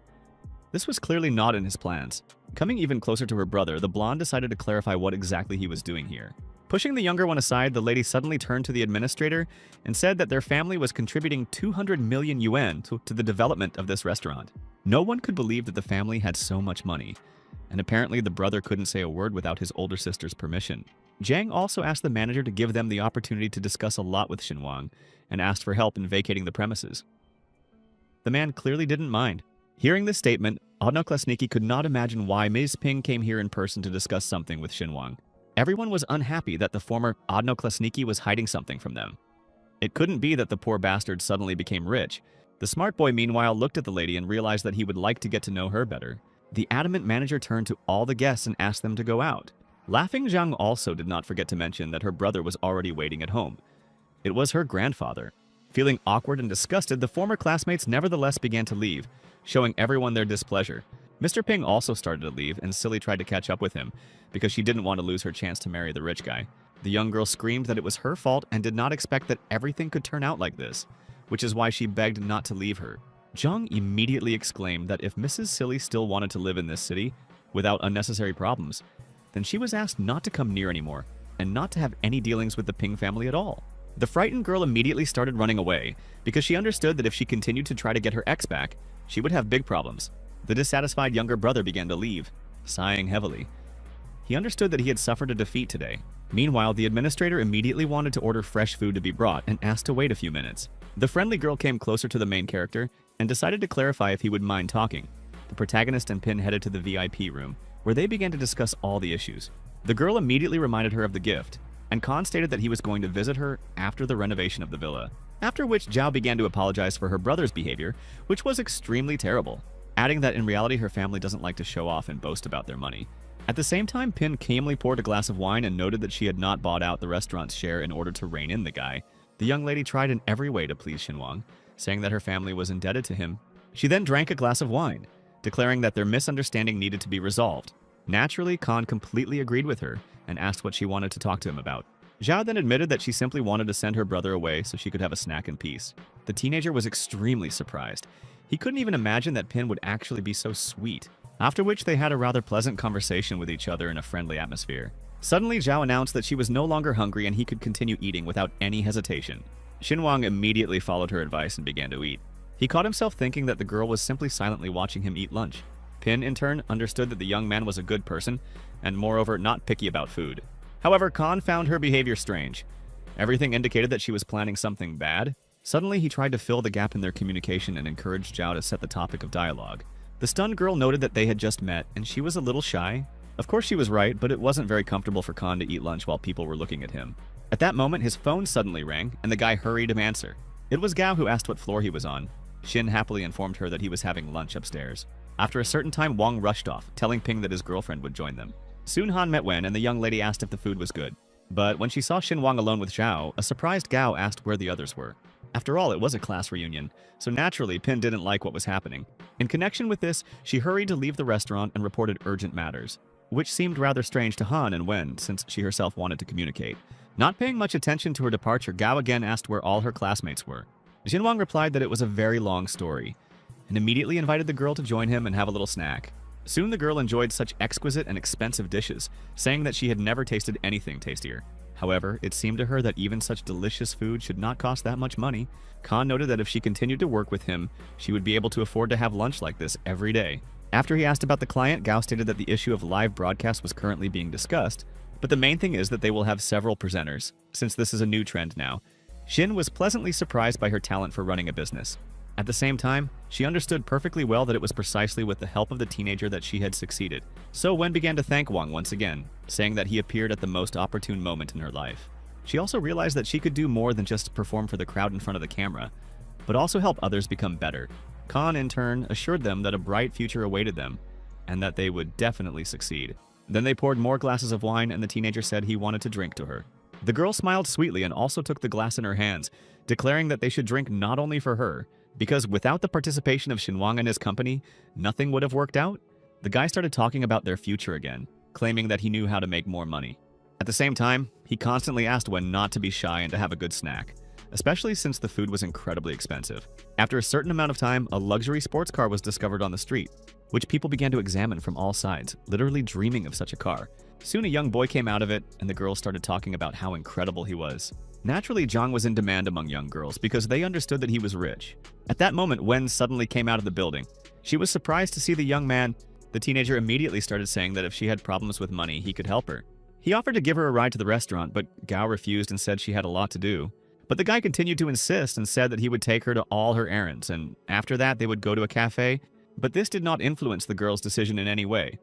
This was clearly not in his plans. Coming even closer to her brother, the blonde decided to clarify what exactly he was doing here. Pushing the younger one aside, the lady suddenly turned to the administrator and said that their family was contributing 200 million yuan to the development of this restaurant. No one could believe that the family had so much money, and apparently the brother couldn't say a word without his older sister's permission. Zhang also asked the manager to give them the opportunity to discuss a lot with Sinuang and asked for help in vacating the premises. The man clearly didn't mind. Hearing this statement, Odnoklassniki could not imagine why Ms. Ping came here in person to discuss something with Sinuang. Everyone was unhappy that the former Odnoklassniki was hiding something from them. It couldn't be that the poor bastard suddenly became rich. The smart boy meanwhile looked at the lady and realized that he would like to get to know her better. The adamant manager turned to all the guests and asked them to go out. Laughing Zhang also did not forget to mention that her brother was already waiting at home. It was her grandfather. Feeling awkward and disgusted, the former classmates nevertheless began to leave, showing everyone their displeasure. Mr. Ping also started to leave, and Silly tried to catch up with him, because she didn't want to lose her chance to marry the rich guy. The young girl screamed that it was her fault and did not expect that everything could turn out like this, which is why she begged not to leave her. Zhang immediately exclaimed that if Mrs. Silly still wanted to live in this city, without unnecessary problems, then she was asked not to come near anymore, and not to have any dealings with the Ping family at all. The frightened girl immediately started running away, because she understood that if she continued to try to get her ex back, she would have big problems. The dissatisfied younger brother began to leave, sighing heavily. He understood that he had suffered a defeat today. Meanwhile, the administrator immediately wanted to order fresh food to be brought and asked to wait a few minutes. The friendly girl came closer to the main character and decided to clarify if he would mind talking. The protagonist and Pin headed to the VIP room, where they began to discuss all the issues. The girl immediately reminded her of the gift, and Khan stated that he was going to visit her after the renovation of the villa. After which, Zhao began to apologize for her brother's behavior, which was extremely terrible, adding that in reality her family doesn't like to show off and boast about their money. At the same time, Pin calmly poured a glass of wine and noted that she had not bought out the restaurant's share in order to rein in the guy. The young lady tried in every way to please Sinuang, saying that her family was indebted to him. She then drank a glass of wine, declaring that their misunderstanding needed to be resolved. Naturally, Khan completely agreed with her and asked what she wanted to talk to him about. Zhao then admitted that she simply wanted to send her brother away so she could have a snack in peace. The teenager was extremely surprised. He couldn't even imagine that Pin would actually be so sweet. After which they had a rather pleasant conversation with each other in a friendly atmosphere. Suddenly, Zhao announced that she was no longer hungry and he could continue eating without any hesitation. Sinuang immediately followed her advice and began to eat. He caught himself thinking that the girl was simply silently watching him eat lunch. Pin, in turn, understood that the young man was a good person, and moreover, not picky about food. However, Khan found her behavior strange. Everything indicated that she was planning something bad. Suddenly, he tried to fill the gap in their communication and encouraged Zhao to set the topic of dialogue. The stunned girl noted that they had just met, and she was a little shy. Of course she was right, but it wasn't very comfortable for Khan to eat lunch while people were looking at him. At that moment, his phone suddenly rang, and the guy hurried to answer. It was Gao who asked what floor he was on. Shin happily informed her that he was having lunch upstairs. After a certain time, Wang rushed off, telling Ping that his girlfriend would join them. Soon Han met Wen, and the young lady asked if the food was good. But when she saw Shin Wang alone with Zhao, a surprised Gao asked where the others were. After all, it was a class reunion, so naturally Pin didn't like what was happening. In connection with this, she hurried to leave the restaurant and reported urgent matters, which seemed rather strange to Han and Wen since she herself wanted to communicate. Not paying much attention to her departure, Gao again asked where all her classmates were. Jinwang replied that it was a very long story, and immediately invited the girl to join him and have a little snack. Soon the girl enjoyed such exquisite and expensive dishes, saying that she had never tasted anything tastier. However, it seemed to her that even such delicious food should not cost that much money. Khan noted that if she continued to work with him, she would be able to afford to have lunch like this every day. After he asked about the client, Gao stated that the issue of live broadcast was currently being discussed, but the main thing is that they will have several presenters, since this is a new trend now. Shin was pleasantly surprised by her talent for running a business. At the same time, she understood perfectly well that it was precisely with the help of the teenager that she had succeeded. So Wen began to thank Wang once again, saying that he appeared at the most opportune moment in her life. She also realized that she could do more than just perform for the crowd in front of the camera, but also help others become better. Khan, in turn, assured them that a bright future awaited them, and that they would definitely succeed. Then they poured more glasses of wine, and the teenager said he wanted to drink to her. The girl smiled sweetly and also took the glass in her hands, declaring that they should drink not only for her, because without the participation of Sinuang and his company, nothing would have worked out. The guy started talking about their future again, claiming that he knew how to make more money. At the same time, he constantly asked Wen not to be shy and to have a good snack, especially since the food was incredibly expensive. After a certain amount of time, a luxury sports car was discovered on the street, which people began to examine from all sides, literally dreaming of such a car. Soon a young boy came out of it, and the girls started talking about how incredible he was. Naturally, Zhang was in demand among young girls because they understood that he was rich. At that moment, Wen suddenly came out of the building. She was surprised to see the young man. The teenager immediately started saying that if she had problems with money, he could help her. He offered to give her a ride to the restaurant, but Gao refused and said she had a lot to do. But the guy continued to insist and said that he would take her to all her errands, and after that they would go to a cafe. But this did not influence the girl's decision in any way.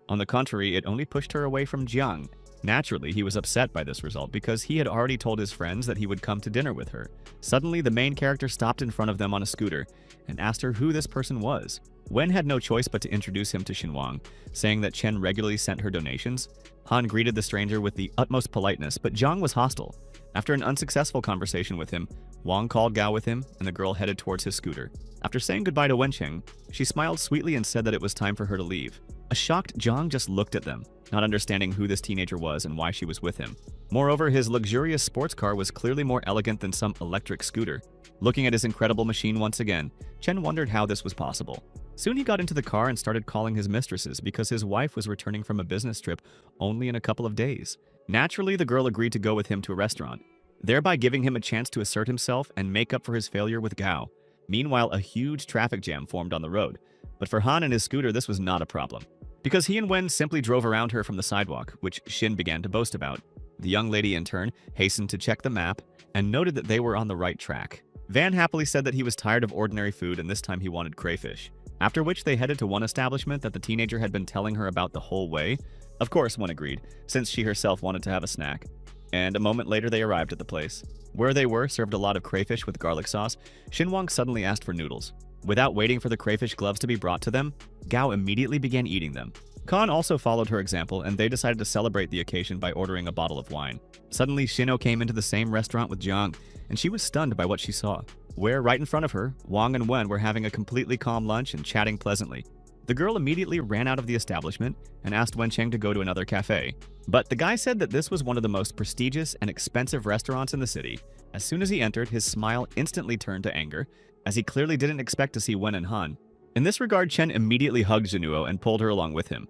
On the contrary, it only pushed her away from Jiang. Naturally, he was upset by this result because he had already told his friends that he would come to dinner with her. Suddenly, the main character stopped in front of them on a scooter and asked her who this person was. Wen had no choice but to introduce him to Sinuang, saying that Chen regularly sent her donations. Han greeted the stranger with the utmost politeness, but Jiang was hostile. After an unsuccessful conversation with him, Wang called Gao with him, and the girl headed towards his scooter. After saying goodbye to Wencheng, she smiled sweetly and said that it was time for her to leave. A shocked Jiang just looked at them, not understanding who this teenager was and why she was with him. Moreover, his luxurious sports car was clearly more elegant than some electric scooter. Looking at his incredible machine once again, Chen wondered how this was possible. Soon he got into the car and started calling his mistresses because his wife was returning from a business trip only in a couple of days. Naturally, the girl agreed to go with him to a restaurant, thereby giving him a chance to assert himself and make up for his failure with Gao. Meanwhile, a huge traffic jam formed on the road, but for Han and his scooter this was not a problem, because he and Wen simply drove around her from the sidewalk, which Shin began to boast about. The young lady in turn hastened to check the map and noted that they were on the right track. Van happily said that he was tired of ordinary food and this time he wanted crayfish, after which they headed to one establishment that the teenager had been telling her about the whole way. Of course, Wen agreed, since she herself wanted to have a snack. And a moment later they arrived at the place. Where they were served a lot of crayfish with garlic sauce. Sinuang suddenly asked for noodles. Without waiting for the crayfish gloves to be brought to them, Gao immediately began eating them. Khan also followed her example, and they decided to celebrate the occasion by ordering a bottle of wine. Suddenly, Shino came into the same restaurant with Jiang, and she was stunned by what she saw, where right in front of her, Wang and Wen were having a completely calm lunch and chatting pleasantly. The girl immediately ran out of the establishment and asked Wencheng to go to another cafe. But the guy said that this was one of the most prestigious and expensive restaurants in the city. As soon as he entered, his smile instantly turned to anger, as he clearly didn't expect to see Wen and Han. In this regard, Chen immediately hugged Jinuo and pulled her along with him.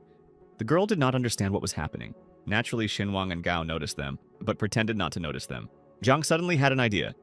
The girl did not understand what was happening. Naturally, Sinuang and Gao noticed them, but pretended not to notice them. Jiang suddenly had an idea.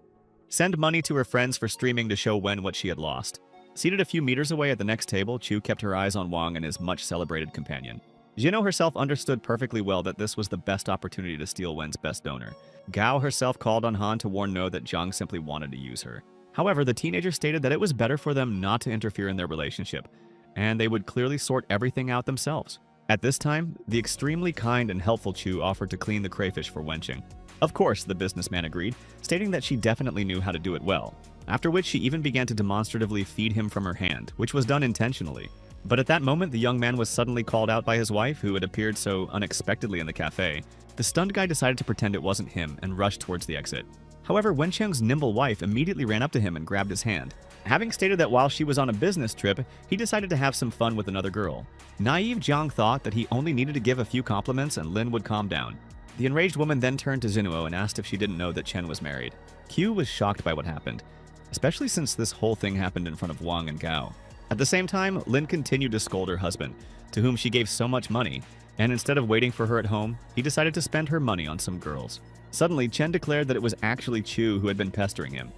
send money to her friends for streaming to show Wen what she had lost. Seated a few meters away at the next table, Chu kept her eyes on Wang and his much-celebrated companion. Jino herself understood perfectly well that this was the best opportunity to steal Wen's best donor. Gao herself called on Han to warn No that Jiang simply wanted to use her. However, the teenager stated that it was better for them not to interfere in their relationship, and they would clearly sort everything out themselves. At this time, the extremely kind and helpful Chu offered to clean the crayfish for Wenqing. Of course, the businessman agreed, stating that she definitely knew how to do it well, after which she even began to demonstratively feed him from her hand, which was done intentionally. But at that moment, the young man was suddenly called out by his wife, who had appeared so unexpectedly in the cafe. The stunned guy decided to pretend it wasn't him and rushed towards the exit. However, Wenqing's nimble wife immediately ran up to him and grabbed his hand. Having stated that while she was on a business trip, he decided to have some fun with another girl. Naive Jiang thought that he only needed to give a few compliments and Lin would calm down. The enraged woman then turned to Sinuang and asked if she didn't know that Chen was married. Q was shocked by what happened, especially since this whole thing happened in front of Wang and Gao. At the same time, Lin continued to scold her husband, to whom she gave so much money, and instead of waiting for her at home, he decided to spend her money on some girls. Suddenly, Chen declared that it was actually Chu who had been pestering him,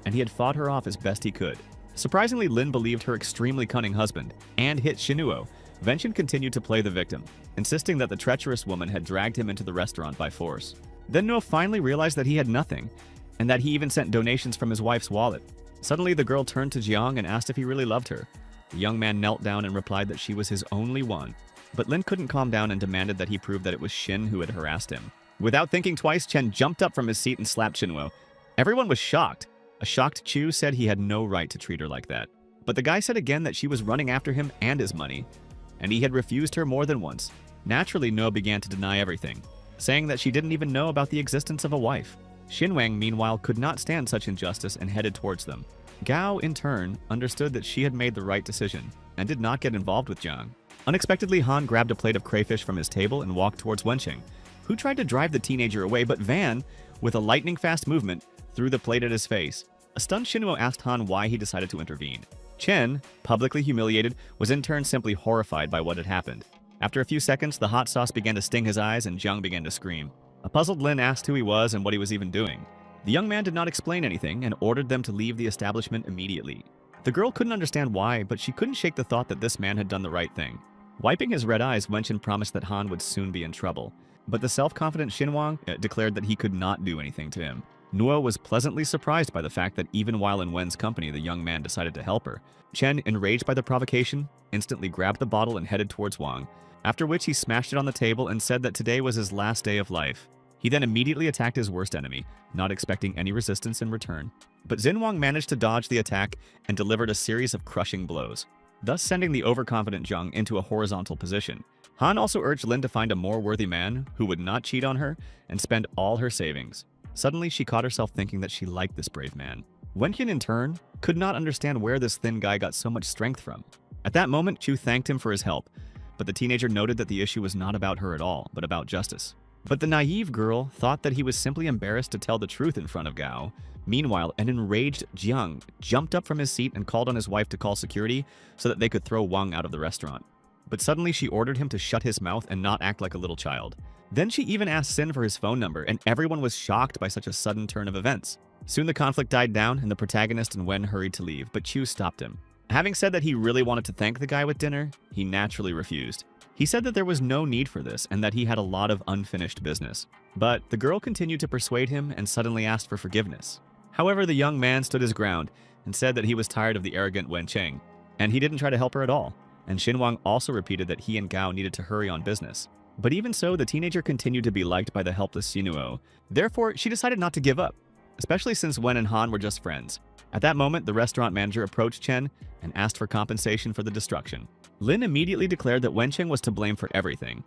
and he had fought her off as best he could. Surprisingly, Lin believed her extremely cunning husband, and hit Sinuang. Wenqing continued to play the victim, insisting that the treacherous woman had dragged him into the restaurant by force. Then No finally realized that he had nothing, and that he even sent donations from his wife's wallet. Suddenly, the girl turned to Jiang and asked if he really loved her. The young man knelt down and replied that she was his only one. But Lin couldn't calm down and demanded that he prove that it was Shin who had harassed him. Without thinking twice, Chen jumped up from his seat and slapped Sinuang. Everyone was shocked. A shocked Chu said he had no right to treat her like that. But the guy said again that she was running after him and his money, and he had refused her more than once. Naturally, No began to deny everything, saying that she didn't even know about the existence of a wife. Sinuang, meanwhile, could not stand such injustice and headed towards them. Gao, in turn, understood that she had made the right decision and did not get involved with Jiang. Unexpectedly, Han grabbed a plate of crayfish from his table and walked towards Wenqing, who tried to drive the teenager away, but Van, with a lightning-fast movement, threw the plate at his face. A stunned Sinuang asked Han why he decided to intervene. Chen, publicly humiliated, was in turn simply horrified by what had happened. After a few seconds, the hot sauce began to sting his eyes and Jiang began to scream. A puzzled Lin asked who he was and what he was even doing. The young man did not explain anything and ordered them to leave the establishment immediately. The girl couldn't understand why, but she couldn't shake the thought that this man had done the right thing. Wiping his red eyes, Wenqing promised that Han would soon be in trouble. But the self-confident Sinuang declared that he could not do anything to him. Nuo was pleasantly surprised by the fact that even while in Wen's company, the young man decided to help her. Chen, enraged by the provocation, instantly grabbed the bottle and headed towards Wang, after which he smashed it on the table and said that today was his last day of life. He then immediately attacked his worst enemy, not expecting any resistance in return. But Sinuang managed to dodge the attack and delivered a series of crushing blows, thus sending the overconfident Jiang into a horizontal position. Han also urged Lin to find a more worthy man who would not cheat on her and spend all her savings. Suddenly, she caught herself thinking that she liked this brave man. Wenqing, in turn, could not understand where this thin guy got so much strength from. At that moment, Chu thanked him for his help, but the teenager noted that the issue was not about her at all, but about justice. But the naive girl thought that he was simply embarrassed to tell the truth in front of Gao. Meanwhile, an enraged Jiang jumped up from his seat and called on his wife to call security so that they could throw Wang out of the restaurant. But suddenly she ordered him to shut his mouth and not act like a little child. Then she even asked Sin for his phone number, and everyone was shocked by such a sudden turn of events. Soon the conflict died down and the protagonist and Wen hurried to leave, but Chu stopped him. Having said that he really wanted to thank the guy with dinner, he naturally refused. He said that there was no need for this and that he had a lot of unfinished business. But the girl continued to persuade him and suddenly asked for forgiveness. However, the young man stood his ground and said that he was tired of the arrogant Wenqing, and he didn't try to help her at all. And Sinuang also repeated that he and Gao needed to hurry on business. But even so, the teenager continued to be liked by the helpless Sinuang. Therefore, she decided not to give up, especially since Wen and Han were just friends. At that moment, the restaurant manager approached Chen and asked for compensation for the destruction. Lin immediately declared that Wenqing was to blame for everything,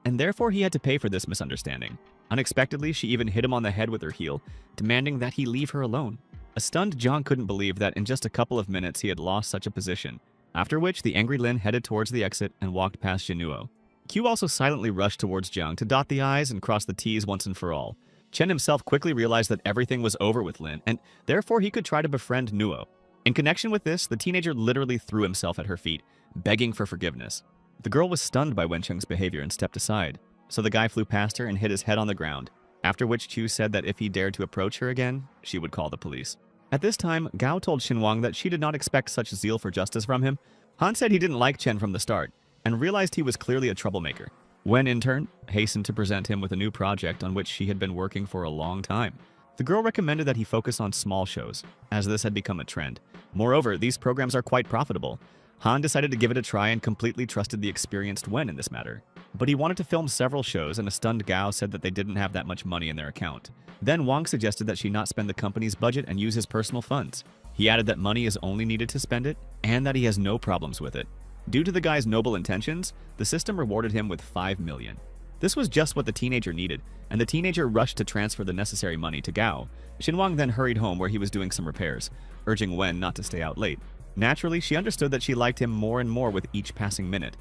and therefore he had to pay for this misunderstanding. Unexpectedly, she even hit him on the head with her heel, demanding that he leave her alone. A stunned Jiang couldn't believe that in just a couple of minutes he had lost such a position, after which the angry Lin headed towards the exit and walked past Sinuang. Q also silently rushed towards Jiang to dot the I's and cross the T's once and for all. Chen himself quickly realized that everything was over with Lin, and therefore he could try to befriend Nuo. In connection with this, the teenager literally threw himself at her feet, begging for forgiveness. The girl was stunned by Wenqing's behavior and stepped aside, so the guy flew past her and hit his head on the ground. after which Chu said that if he dared to approach her again, she would call the police. At this time, Gao told Sinuang that she did not expect such zeal for justice from him. Han said he didn't like Chen from the start, and realized he was clearly a troublemaker. Wen, in turn, hastened to present him with a new project on which she had been working for a long time. The girl recommended that he focus on small shows, as this had become a trend. Moreover, these programs are quite profitable. Han decided to give it a try and completely trusted the experienced Wen in this matter. But he wanted to film several shows, and a stunned Gao said that they didn't have that much money in their account. Then Wang suggested that she not spend the company's budget and use his personal funds. He added that money is only needed to spend it, and that he has no problems with it. Due to the guy's noble intentions, the system rewarded him with 5 million. This was just what the teenager needed, and the teenager rushed to transfer the necessary money to Gao. Sinuang then hurried home where he was doing some repairs, urging Wen not to stay out late. Naturally, she understood that she liked him more and more with each passing minute,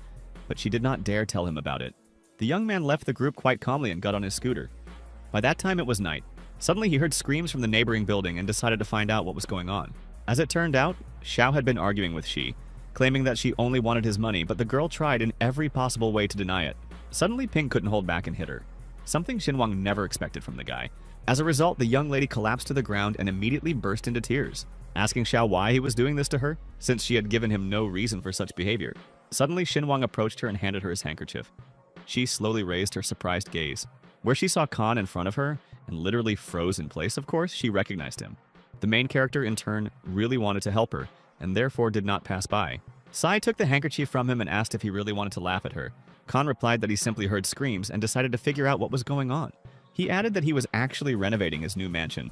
but she did not dare tell him about it. The young man left the group quite calmly and got on his scooter. By that time, it was night. Suddenly, he heard screams from the neighboring building and decided to find out what was going on. As it turned out, Xiao had been arguing with Shi, claiming that she only wanted his money, but the girl tried in every possible way to deny it. Suddenly, Ping couldn't hold back and hit her, something Sinuang never expected from the guy. As a result, the young lady collapsed to the ground and immediately burst into tears, asking Xiao why he was doing this to her, since she had given him no reason for such behavior. Suddenly, Sinuang approached her and handed her his handkerchief. She slowly raised her surprised gaze. Where she saw Khan in front of her, and literally froze in place, of course, she recognized him. The main character, in turn, really wanted to help her, and therefore did not pass by. Sai took the handkerchief from him and asked if he really wanted to laugh at her. Khan replied that he simply heard screams and decided to figure out what was going on. He added that he was actually renovating his new mansion,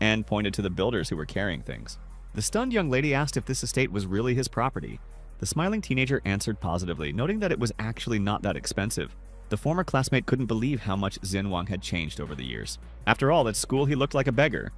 and pointed to the builders who were carrying things. The stunned young lady asked if this estate was really his property. The smiling teenager answered positively, noting that it was actually not that expensive. The former classmate couldn't believe how much Sinuang had changed over the years. After all, at school he looked like a beggar,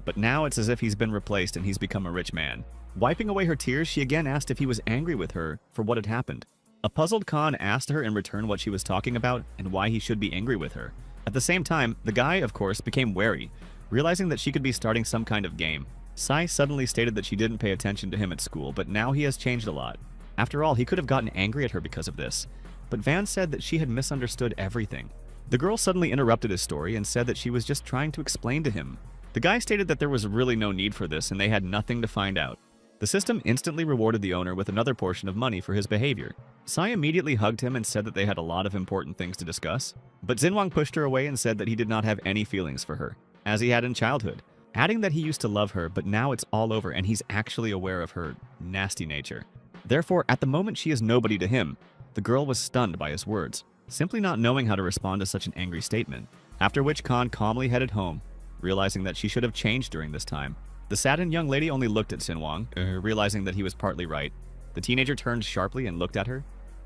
but now it's as if he's been replaced and he's become a rich man. Wiping away her tears, she again asked if he was angry with her for what had happened. A puzzled Khan asked her in return what she was talking about and why he should be angry with her. At the same time, the guy, of course, became wary, realizing that she could be starting some kind of game. Sai suddenly stated that she didn't pay attention to him at school, but now he has changed a lot. After all, he could have gotten angry at her because of this, but Van said that she had misunderstood everything. The girl suddenly interrupted his story and said that she was just trying to explain to him. The guy stated that there was really no need for this and they had nothing to find out. The system instantly rewarded the owner with another portion of money for his behavior. Sai immediately hugged him and said that they had a lot of important things to discuss, but Sinuang pushed her away and said that he did not have any feelings for her, as he had in childhood, adding that he used to love her, but now it's all over and he's actually aware of her nasty nature. Therefore, at the moment she is nobody to him. The girl was stunned by his words, simply not knowing how to respond to such an angry statement, after which Khan calmly headed home, realizing that she should have changed during this time. The saddened young lady only looked at Sinuang, realizing that he was partly right. The teenager turned sharply and looked at her,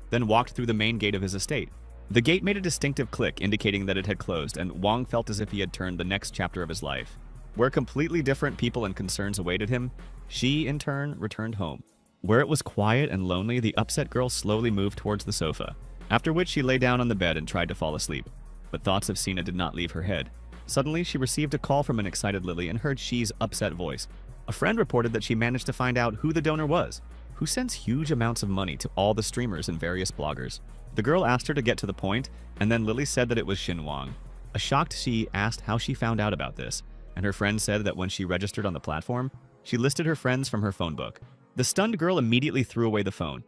then walked through the main gate of his estate. The gate made a distinctive click, indicating that it had closed, and Wang felt as if he had turned the next chapter of his life. Where completely different people and concerns awaited him, she, in turn, returned home. Where it was quiet and lonely, the upset girl slowly moved towards the sofa, after which she lay down on the bed and tried to fall asleep. But thoughts of Sina did not leave her head. Suddenly, she received a call from an excited Lily and heard Shi's upset voice. A friend reported that she managed to find out who the donor was, who sends huge amounts of money to all the streamers and various bloggers. The girl asked her to get to the point, and then Lily said that it was Sinuang. A shocked Shi asked how she found out about this, and her friend said that when she registered on the platform, she listed her friends from her phone book. The stunned girl immediately threw away the phone.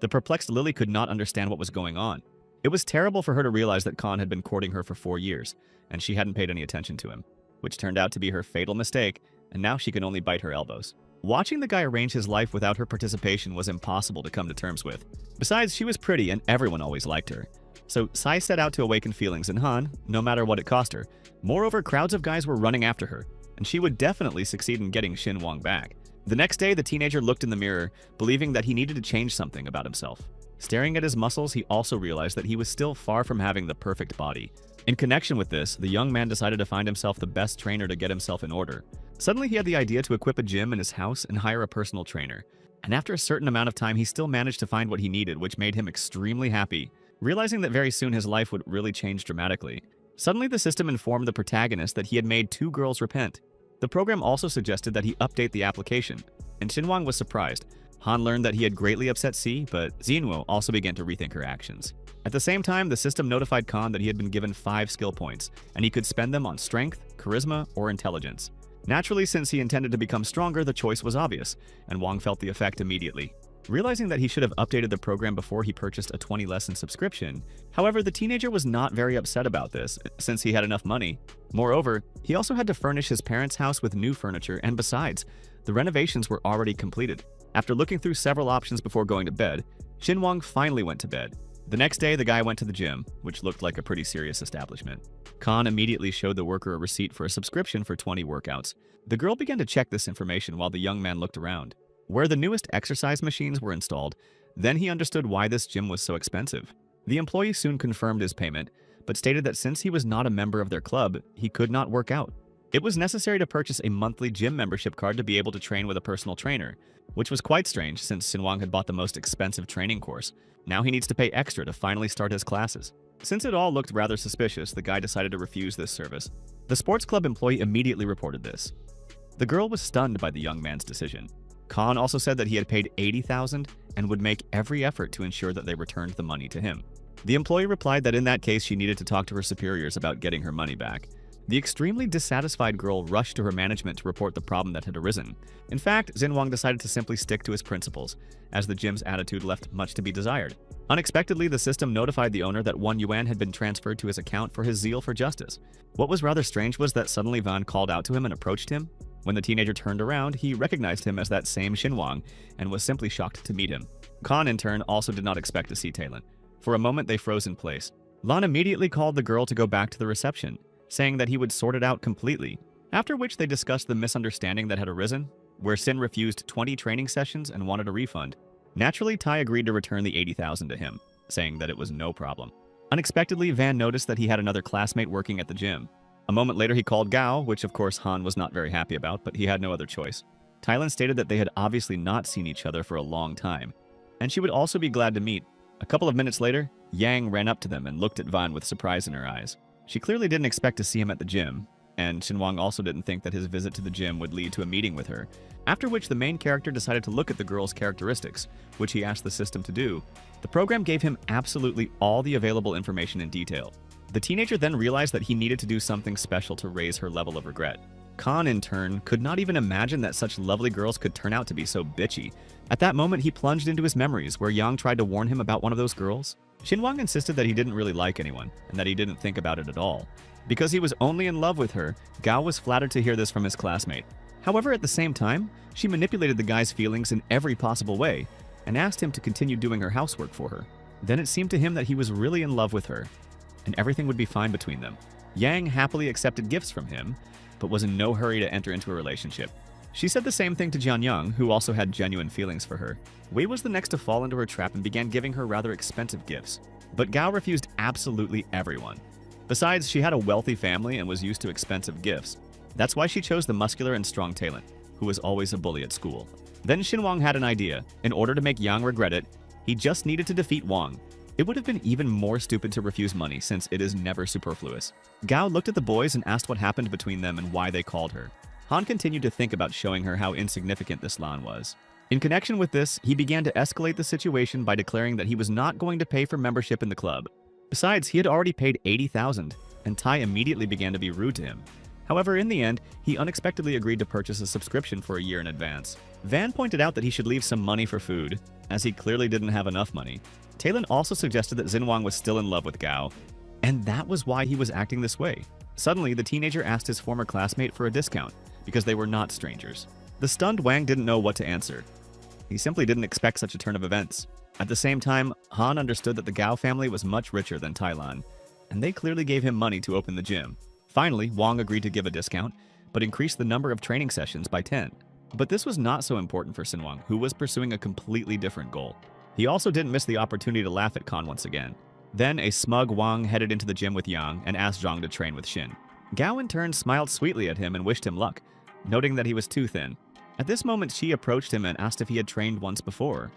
The perplexed Lily could not understand what was going on. It was terrible for her to realize that Khan had been courting her for 4 years, and she hadn't paid any attention to him, which turned out to be her fatal mistake, and now she could only bite her elbows. Watching the guy arrange his life without her participation was impossible to come to terms with. Besides, she was pretty and everyone always liked her. So Sai set out to awaken feelings in Han, no matter what it cost her. Moreover, crowds of guys were running after her, and she would definitely succeed in getting Sinuang back. The next day, the teenager looked in the mirror, believing that he needed to change something about himself. Staring at his muscles, he also realized that he was still far from having the perfect body. In connection with this, the young man decided to find himself the best trainer to get himself in order. Suddenly, he had the idea to equip a gym in his house and hire a personal trainer. And after a certain amount of time, he still managed to find what he needed, which made him extremely happy, realizing that very soon his life would really change dramatically. Suddenly, the system informed the protagonist that he had made 2 girls repent. The program also suggested that he update the application, and Sinuang was surprised, Han learned that he had greatly upset C, but Sinuang also began to rethink her actions. At the same time, the system notified Khan that he had been given 5 skill points, and he could spend them on strength, charisma, or intelligence. Naturally, since he intended to become stronger, the choice was obvious, and Wang felt the effect immediately. Realizing that he should have updated the program before he purchased a 20-lesson subscription, however, the teenager was not very upset about this, since he had enough money. Moreover, he also had to furnish his parents' house with new furniture, and besides, the renovations were already completed. After looking through several options before going to bed, Sinuang finally went to bed. The next day, the guy went to the gym, which looked like a pretty serious establishment. Khan immediately showed the worker a receipt for a subscription for 20 workouts. The girl began to check this information while the young man looked around, where the newest exercise machines were installed. Then he understood why this gym was so expensive. The employee soon confirmed his payment, but stated that since he was not a member of their club, he could not work out. It was necessary to purchase a monthly gym membership card to be able to train with a personal trainer, which was quite strange since Sinuang had bought the most expensive training course. Now he needs to pay extra to finally start his classes. Since it all looked rather suspicious, the guy decided to refuse this service. The sports club employee immediately reported this. The girl was stunned by the young man's decision. Khan also said that he had paid $80,000 and would make every effort to ensure that they returned the money to him. The employee replied that in that case she needed to talk to her superiors about getting her money back. The extremely dissatisfied girl rushed to her management to report the problem that had arisen. In fact, Sinuang decided to simply stick to his principles, as the gym's attitude left much to be desired. Unexpectedly, the system notified the owner that 1 yuan had been transferred to his account for his zeal for justice. What was rather strange was that suddenly Van called out to him and approached him. When the teenager turned around, he recognized him as that same Sinuang and was simply shocked to meet him. Khan, in turn, also did not expect to see Talon. For a moment, they froze in place. Lan immediately called the girl to go back to the reception, saying that he would sort it out completely, after which they discussed the misunderstanding that had arisen, where Sin refused 20 training sessions and wanted a refund. Naturally, Tai agreed to return the $80,000 to him, saying that it was no problem. Unexpectedly, Van noticed that he had another classmate working at the gym. A moment later, he called Gao, which of course Han was not very happy about, but he had no other choice. Tylan stated that they had obviously not seen each other for a long time, and she would also be glad to meet. A couple of minutes later, Yang ran up to them and looked at Van with surprise in her eyes. She clearly didn't expect to see him at the gym, and Sinuang also didn't think that his visit to the gym would lead to a meeting with her, after which the main character decided to look at the girl's characteristics, which he asked the system to do. The program gave him absolutely all the available information in detail. The teenager then realized that he needed to do something special to raise her level of regret. Khan, in turn, could not even imagine that such lovely girls could turn out to be so bitchy. At that moment, he plunged into his memories, where Yang tried to warn him about one of those girls. Sinuang insisted that he didn't really like anyone, and that he didn't think about it at all. Because he was only in love with her, Gao was flattered to hear this from his classmate. However, at the same time, she manipulated the guy's feelings in every possible way, and asked him to continue doing her housework for her. Then it seemed to him that he was really in love with her, and everything would be fine between them. Yang happily accepted gifts from him, but was in no hurry to enter into a relationship. She said the same thing to Jianyang, who also had genuine feelings for her. Wei was the next to fall into her trap and began giving her rather expensive gifts. But Gao refused absolutely everyone. Besides, she had a wealthy family and was used to expensive gifts. That's why she chose the muscular and strong Talon, who was always a bully at school. Then Sinuang had an idea. In order to make Yang regret it, he just needed to defeat Wang. It would have been even more stupid to refuse money, since it is never superfluous. Gao looked at the boys and asked what happened between them and why they called her. Han continued to think about showing her how insignificant this Lan was. In connection with this, he began to escalate the situation by declaring that he was not going to pay for membership in the club. Besides, he had already paid $80,000, and Tai immediately began to be rude to him. However, in the end, he unexpectedly agreed to purchase a subscription for a year in advance. Van pointed out that he should leave some money for food, as he clearly didn't have enough money. Talon also suggested that Sinuang was still in love with Gao, and that was why he was acting this way. Suddenly, the teenager asked his former classmate for a discount, because they were not strangers. The stunned Wang didn't know what to answer. He simply didn't expect such a turn of events. At the same time, Han understood that the Gao family was much richer than Tailan, and they clearly gave him money to open the gym. Finally, Wang agreed to give a discount, but increased the number of training sessions by 10. But this was not so important for Sinuang, who was pursuing a completely different goal. He also didn't miss the opportunity to laugh at Khan once again. Then, a smug Wang headed into the gym with Yang and asked Zhang to train with Xin. Gao in turn smiled sweetly at him and wished him luck, noting that he was too thin. At this moment, Xi approached him and asked if he had trained once before,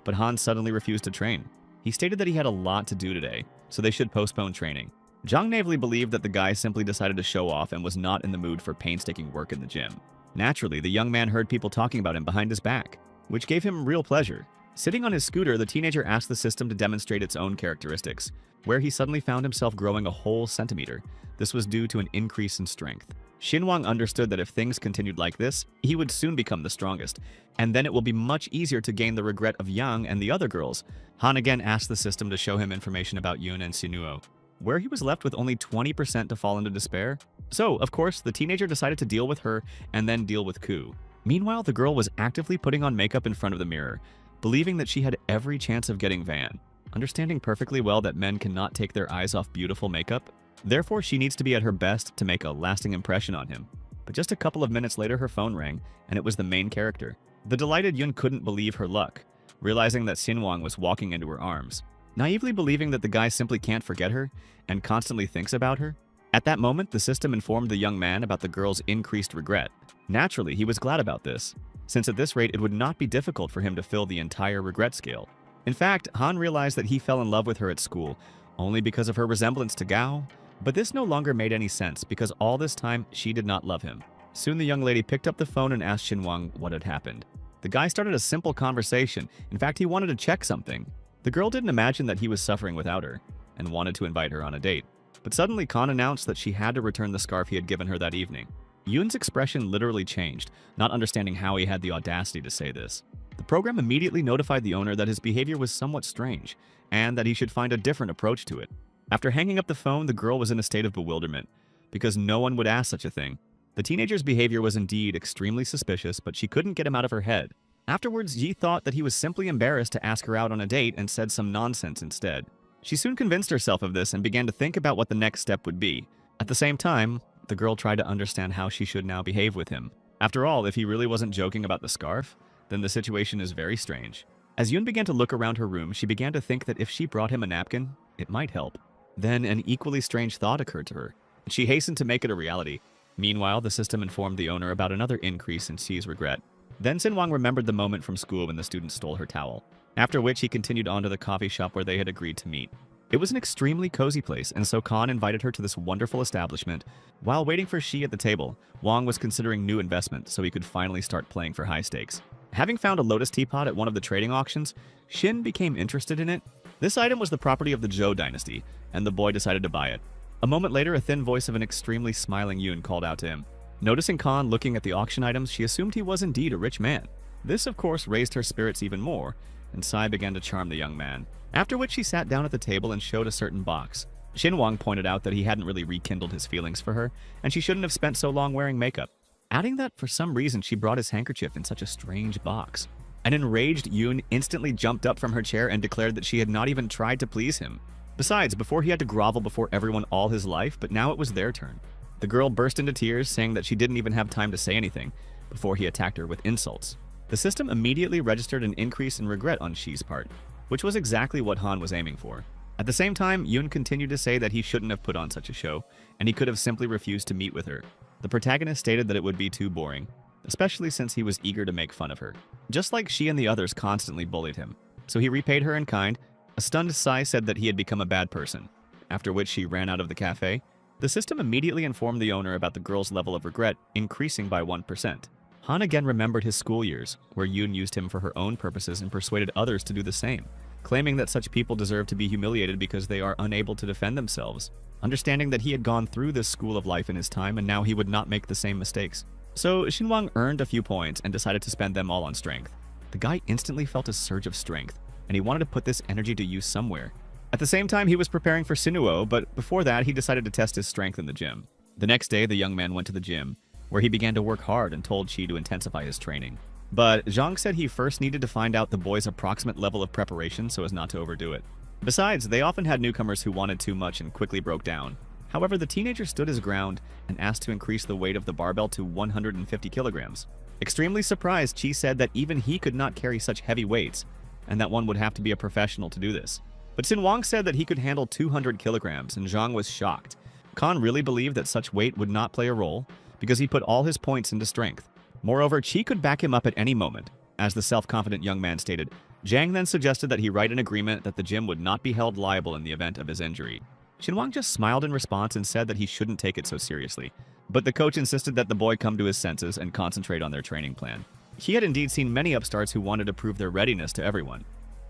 but Han suddenly refused to train. He stated that he had a lot to do today, so they should postpone training. Zhang naively believed that the guy simply decided to show off and was not in the mood for painstaking work in the gym. Naturally, the young man heard people talking about him behind his back. which gave him real pleasure. Sitting on his scooter, the teenager asked the system to demonstrate its own characteristics, where he suddenly found himself growing a whole centimeter. This was due to an increase in strength. Sinuang understood that if things continued like this, he would soon become the strongest, and then it will be much easier to gain the regret of Yang and the other girls. Han again asked the system to show him information about Yoon and Sinuo, where he was left with only 20% to fall into despair. So, of course, the teenager decided to deal with her and then deal with Koo. Meanwhile, the girl was actively putting on makeup in front of the mirror, believing that she had every chance of getting Van, understanding perfectly well that men cannot take their eyes off beautiful makeup. Therefore, she needs to be at her best to make a lasting impression on him. But just a couple of minutes later, her phone rang, and it was the main character. The delighted Yoon couldn't believe her luck, realizing that Sinuang was walking into her arms. Naively believing that the guy simply can't forget her and constantly thinks about her. At that moment, the system informed the young man about the girl's increased regret. Naturally, he was glad about this, since at this rate it would not be difficult for him to fill the entire regret scale. In fact, Han realized that he fell in love with her at school only because of her resemblance to Gao, but this no longer made any sense because all this time she did not love him. Soon the young lady picked up the phone and asked Sinuang what had happened. The guy started a simple conversation. In fact, he wanted to check something. The girl didn't imagine that he was suffering without her and wanted to invite her on a date. But suddenly Khan announced that she had to return the scarf he had given her that evening. Yoon's expression literally changed, not understanding how he had the audacity to say this. The program immediately notified the owner that his behavior was somewhat strange and that he should find a different approach to it. After hanging up the phone, the girl was in a state of bewilderment because no one would ask such a thing. The teenager's behavior was indeed extremely suspicious, but she couldn't get him out of her head. Afterwards, Yi thought that he was simply embarrassed to ask her out on a date and said some nonsense instead. She soon convinced herself of this and began to think about what the next step would be. At the same time, the girl tried to understand how she should now behave with him. After all, if he really wasn't joking about the scarf, then the situation is very strange. As Yoon began to look around her room, she began to think that if she brought him a napkin, it might help. Then an equally strange thought occurred to her, and she hastened to make it a reality. Meanwhile, the system informed the owner about another increase in Xi's regret. Then Sinuang remembered the moment from school when the student stole her towel, after which he continued on to the coffee shop where they had agreed to meet. It was an extremely cozy place, and so Khan invited her to this wonderful establishment. While waiting for Xi at the table, Wang was considering new investment so he could finally start playing for high stakes. Having found a lotus teapot at one of the trading auctions, Shin became interested in it. This item was the property of the Zhou dynasty, and the boy decided to buy it. A moment later, a thin voice of an extremely smiling Yoon called out to him. Noticing Khan looking at the auction items, she assumed he was indeed a rich man. This, of course, raised her spirits even more, and Sai began to charm the young man. After which she sat down at the table and showed a certain box. Sinuang pointed out that he hadn't really rekindled his feelings for her, and she shouldn't have spent so long wearing makeup, adding that for some reason she brought his handkerchief in such a strange box. An enraged Yoon instantly jumped up from her chair and declared that she had not even tried to please him. Besides, before he had to grovel before everyone all his life, but now it was their turn. The girl burst into tears, saying that she didn't even have time to say anything before he attacked her with insults. The system immediately registered an increase in regret on Xi's part, which was exactly what Han was aiming for. At the same time, Yoon continued to say that he shouldn't have put on such a show, and he could have simply refused to meet with her. The protagonist stated that it would be too boring, especially since he was eager to make fun of her. Just like Xi and the others constantly bullied him, so he repaid her in kind. A stunned Sai said that he had become a bad person, after which she ran out of the cafe. The system immediately informed the owner about the girl's level of regret increasing by 1%. Han again remembered his school years, where Yoon used him for her own purposes and persuaded others to do the same, claiming that such people deserve to be humiliated because they are unable to defend themselves, understanding that he had gone through this school of life in his time and now he would not make the same mistakes. So Sinuang earned a few points and decided to spend them all on strength. The guy instantly felt a surge of strength, and he wanted to put this energy to use somewhere. At the same time, he was preparing for Sinuo, but before that, he decided to test his strength in the gym. The next day, the young man went to the gym, where he began to work hard and told Qi to intensify his training. But Zhang said he first needed to find out the boy's approximate level of preparation so as not to overdo it. Besides, they often had newcomers who wanted too much and quickly broke down. However, the teenager stood his ground and asked to increase the weight of the barbell to 150 kilograms. Extremely surprised, Qi said that even he could not carry such heavy weights, and that one would have to be a professional to do this. But Sinuang said that he could handle 200 kilograms, and Zhang was shocked. Khan really believed that such weight would not play a role, because he put all his points into strength. Moreover, Qi could back him up at any moment. As the self-confident young man stated, Zhang then suggested that he write an agreement that the gym would not be held liable in the event of his injury. Sinuang just smiled in response and said that he shouldn't take it so seriously, but the coach insisted that the boy come to his senses and concentrate on their training plan. He had indeed seen many upstarts who wanted to prove their readiness to everyone,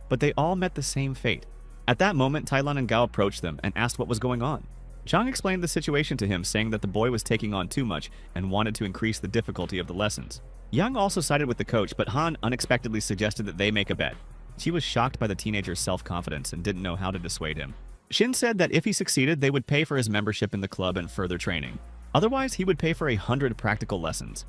but they all met the same fate. At that moment, Tailan and Gao approached them and asked what was going on. Zhang explained the situation to him, saying that the boy was taking on too much and wanted to increase the difficulty of the lessons. Yang also sided with the coach, but Han unexpectedly suggested that they make a bet. She was shocked by the teenager's self-confidence and didn't know how to dissuade him. Shin said that if he succeeded, they would pay for his membership in the club and further training. Otherwise, he would pay for 100 practical lessons.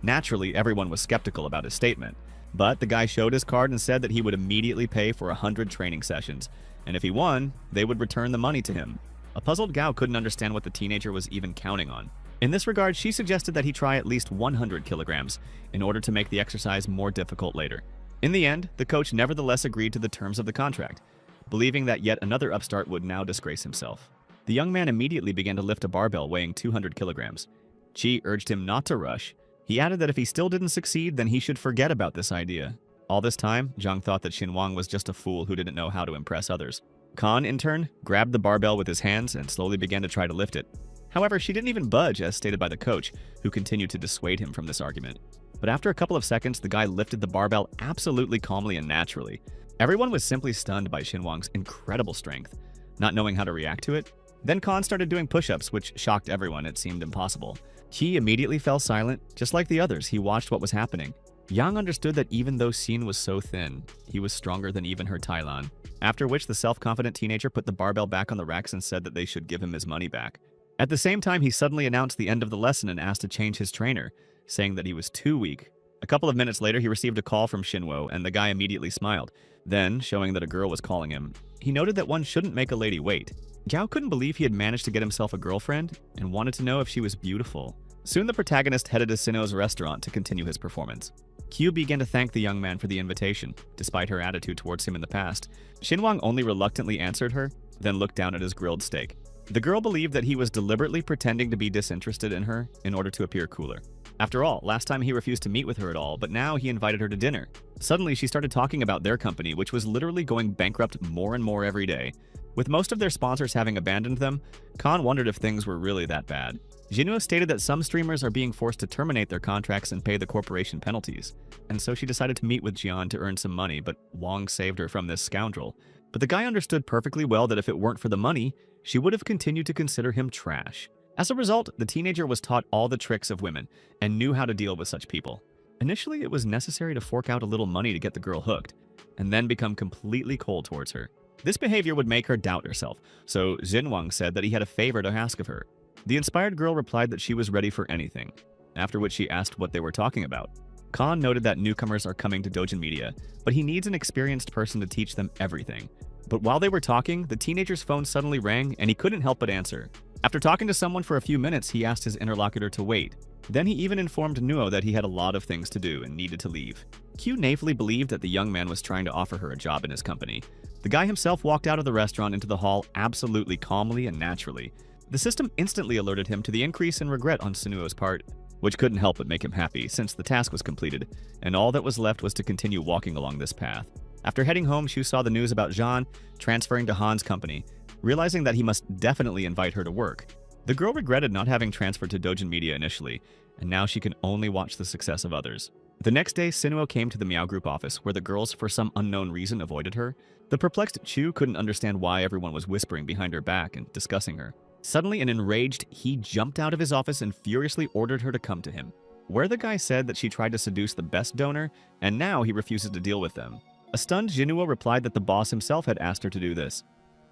Naturally, everyone was skeptical about his statement, but the guy showed his card and said that he would immediately pay for 100 training sessions, and if he won, they would return the money to him. A puzzled Gao couldn't understand what the teenager was even counting on. In this regard, she suggested that he try at least 100 kilograms in order to make the exercise more difficult later. In the end, the coach nevertheless agreed to the terms of the contract, believing that yet another upstart would now disgrace himself. The young man immediately began to lift a barbell weighing 200 kilograms. Qi urged him not to rush. He added that if he still didn't succeed, then he should forget about this idea. All this time, Zhang thought that Sinuang was just a fool who didn't know how to impress others. Khan, in turn, grabbed the barbell with his hands and slowly began to try to lift it. However, she didn't even budge, as stated by the coach, who continued to dissuade him from this argument. But after a couple of seconds, the guy lifted the barbell absolutely calmly and naturally. Everyone was simply stunned by Sinuang's incredible strength, not knowing how to react to it. Then Khan started doing push-ups, which shocked everyone. It seemed impossible. He immediately fell silent. Just like the others, he watched what was happening. Yang understood that even though Xin was so thin, he was stronger than even her Tailan. After which, the self-confident teenager put the barbell back on the racks and said that they should give him his money back. At the same time, he suddenly announced the end of the lesson and asked to change his trainer, saying that he was too weak. A couple of minutes later, he received a call from Xinwo, and the guy immediately smiled. Then, showing that a girl was calling him, he noted that one shouldn't make a lady wait. Gao couldn't believe he had managed to get himself a girlfriend and wanted to know if she was beautiful. Soon the protagonist headed to Sino's restaurant to continue his performance. Q began to thank the young man for the invitation, despite her attitude towards him in the past. Sinuang only reluctantly answered her, then looked down at his grilled steak. The girl believed that he was deliberately pretending to be disinterested in her in order to appear cooler. After all, last time he refused to meet with her at all, but now he invited her to dinner. Suddenly, she started talking about their company, which was literally going bankrupt more and more every day. With most of their sponsors having abandoned them, Khan wondered if things were really that bad. Jinwoo stated that some streamers are being forced to terminate their contracts and pay the corporation penalties, and so she decided to meet with Jian to earn some money, but Wong saved her from this scoundrel. But the guy understood perfectly well that if it weren't for the money, she would have continued to consider him trash. As a result, the teenager was taught all the tricks of women and knew how to deal with such people. Initially, it was necessary to fork out a little money to get the girl hooked, and then become completely cold towards her. This behavior would make her doubt herself, so Sinuang said that he had a favor to ask of her. The inspired girl replied that she was ready for anything, after which she asked what they were talking about. Khan noted that newcomers are coming to Dojan Media, but he needs an experienced person to teach them everything. But while they were talking, the teenager's phone suddenly rang and he couldn't help but answer. After talking to someone for a few minutes, he asked his interlocutor to wait. Then he even informed Nuo that he had a lot of things to do and needed to leave. Q naively believed that the young man was trying to offer her a job in his company. The guy himself walked out of the restaurant into the hall absolutely calmly and naturally. The system instantly alerted him to the increase in regret on Sinuo's part, which couldn't help but make him happy since the task was completed, and all that was left was to continue walking along this path. After heading home, Shu saw the news about Zhan transferring to Han's company, realizing that he must definitely invite her to work. The girl regretted not having transferred to Dojan Media initially, and now she can only watch the success of others. The next day, Sinuo came to the Meow Group office, where the girls, for some unknown reason, avoided her. The perplexed Chu couldn't understand why everyone was whispering behind her back and discussing her. Suddenly and enraged, he jumped out of his office and furiously ordered her to come to him. Where the guy said that she tried to seduce the best donor, and now he refuses to deal with them. A stunned Jinuo replied that the boss himself had asked her to do this.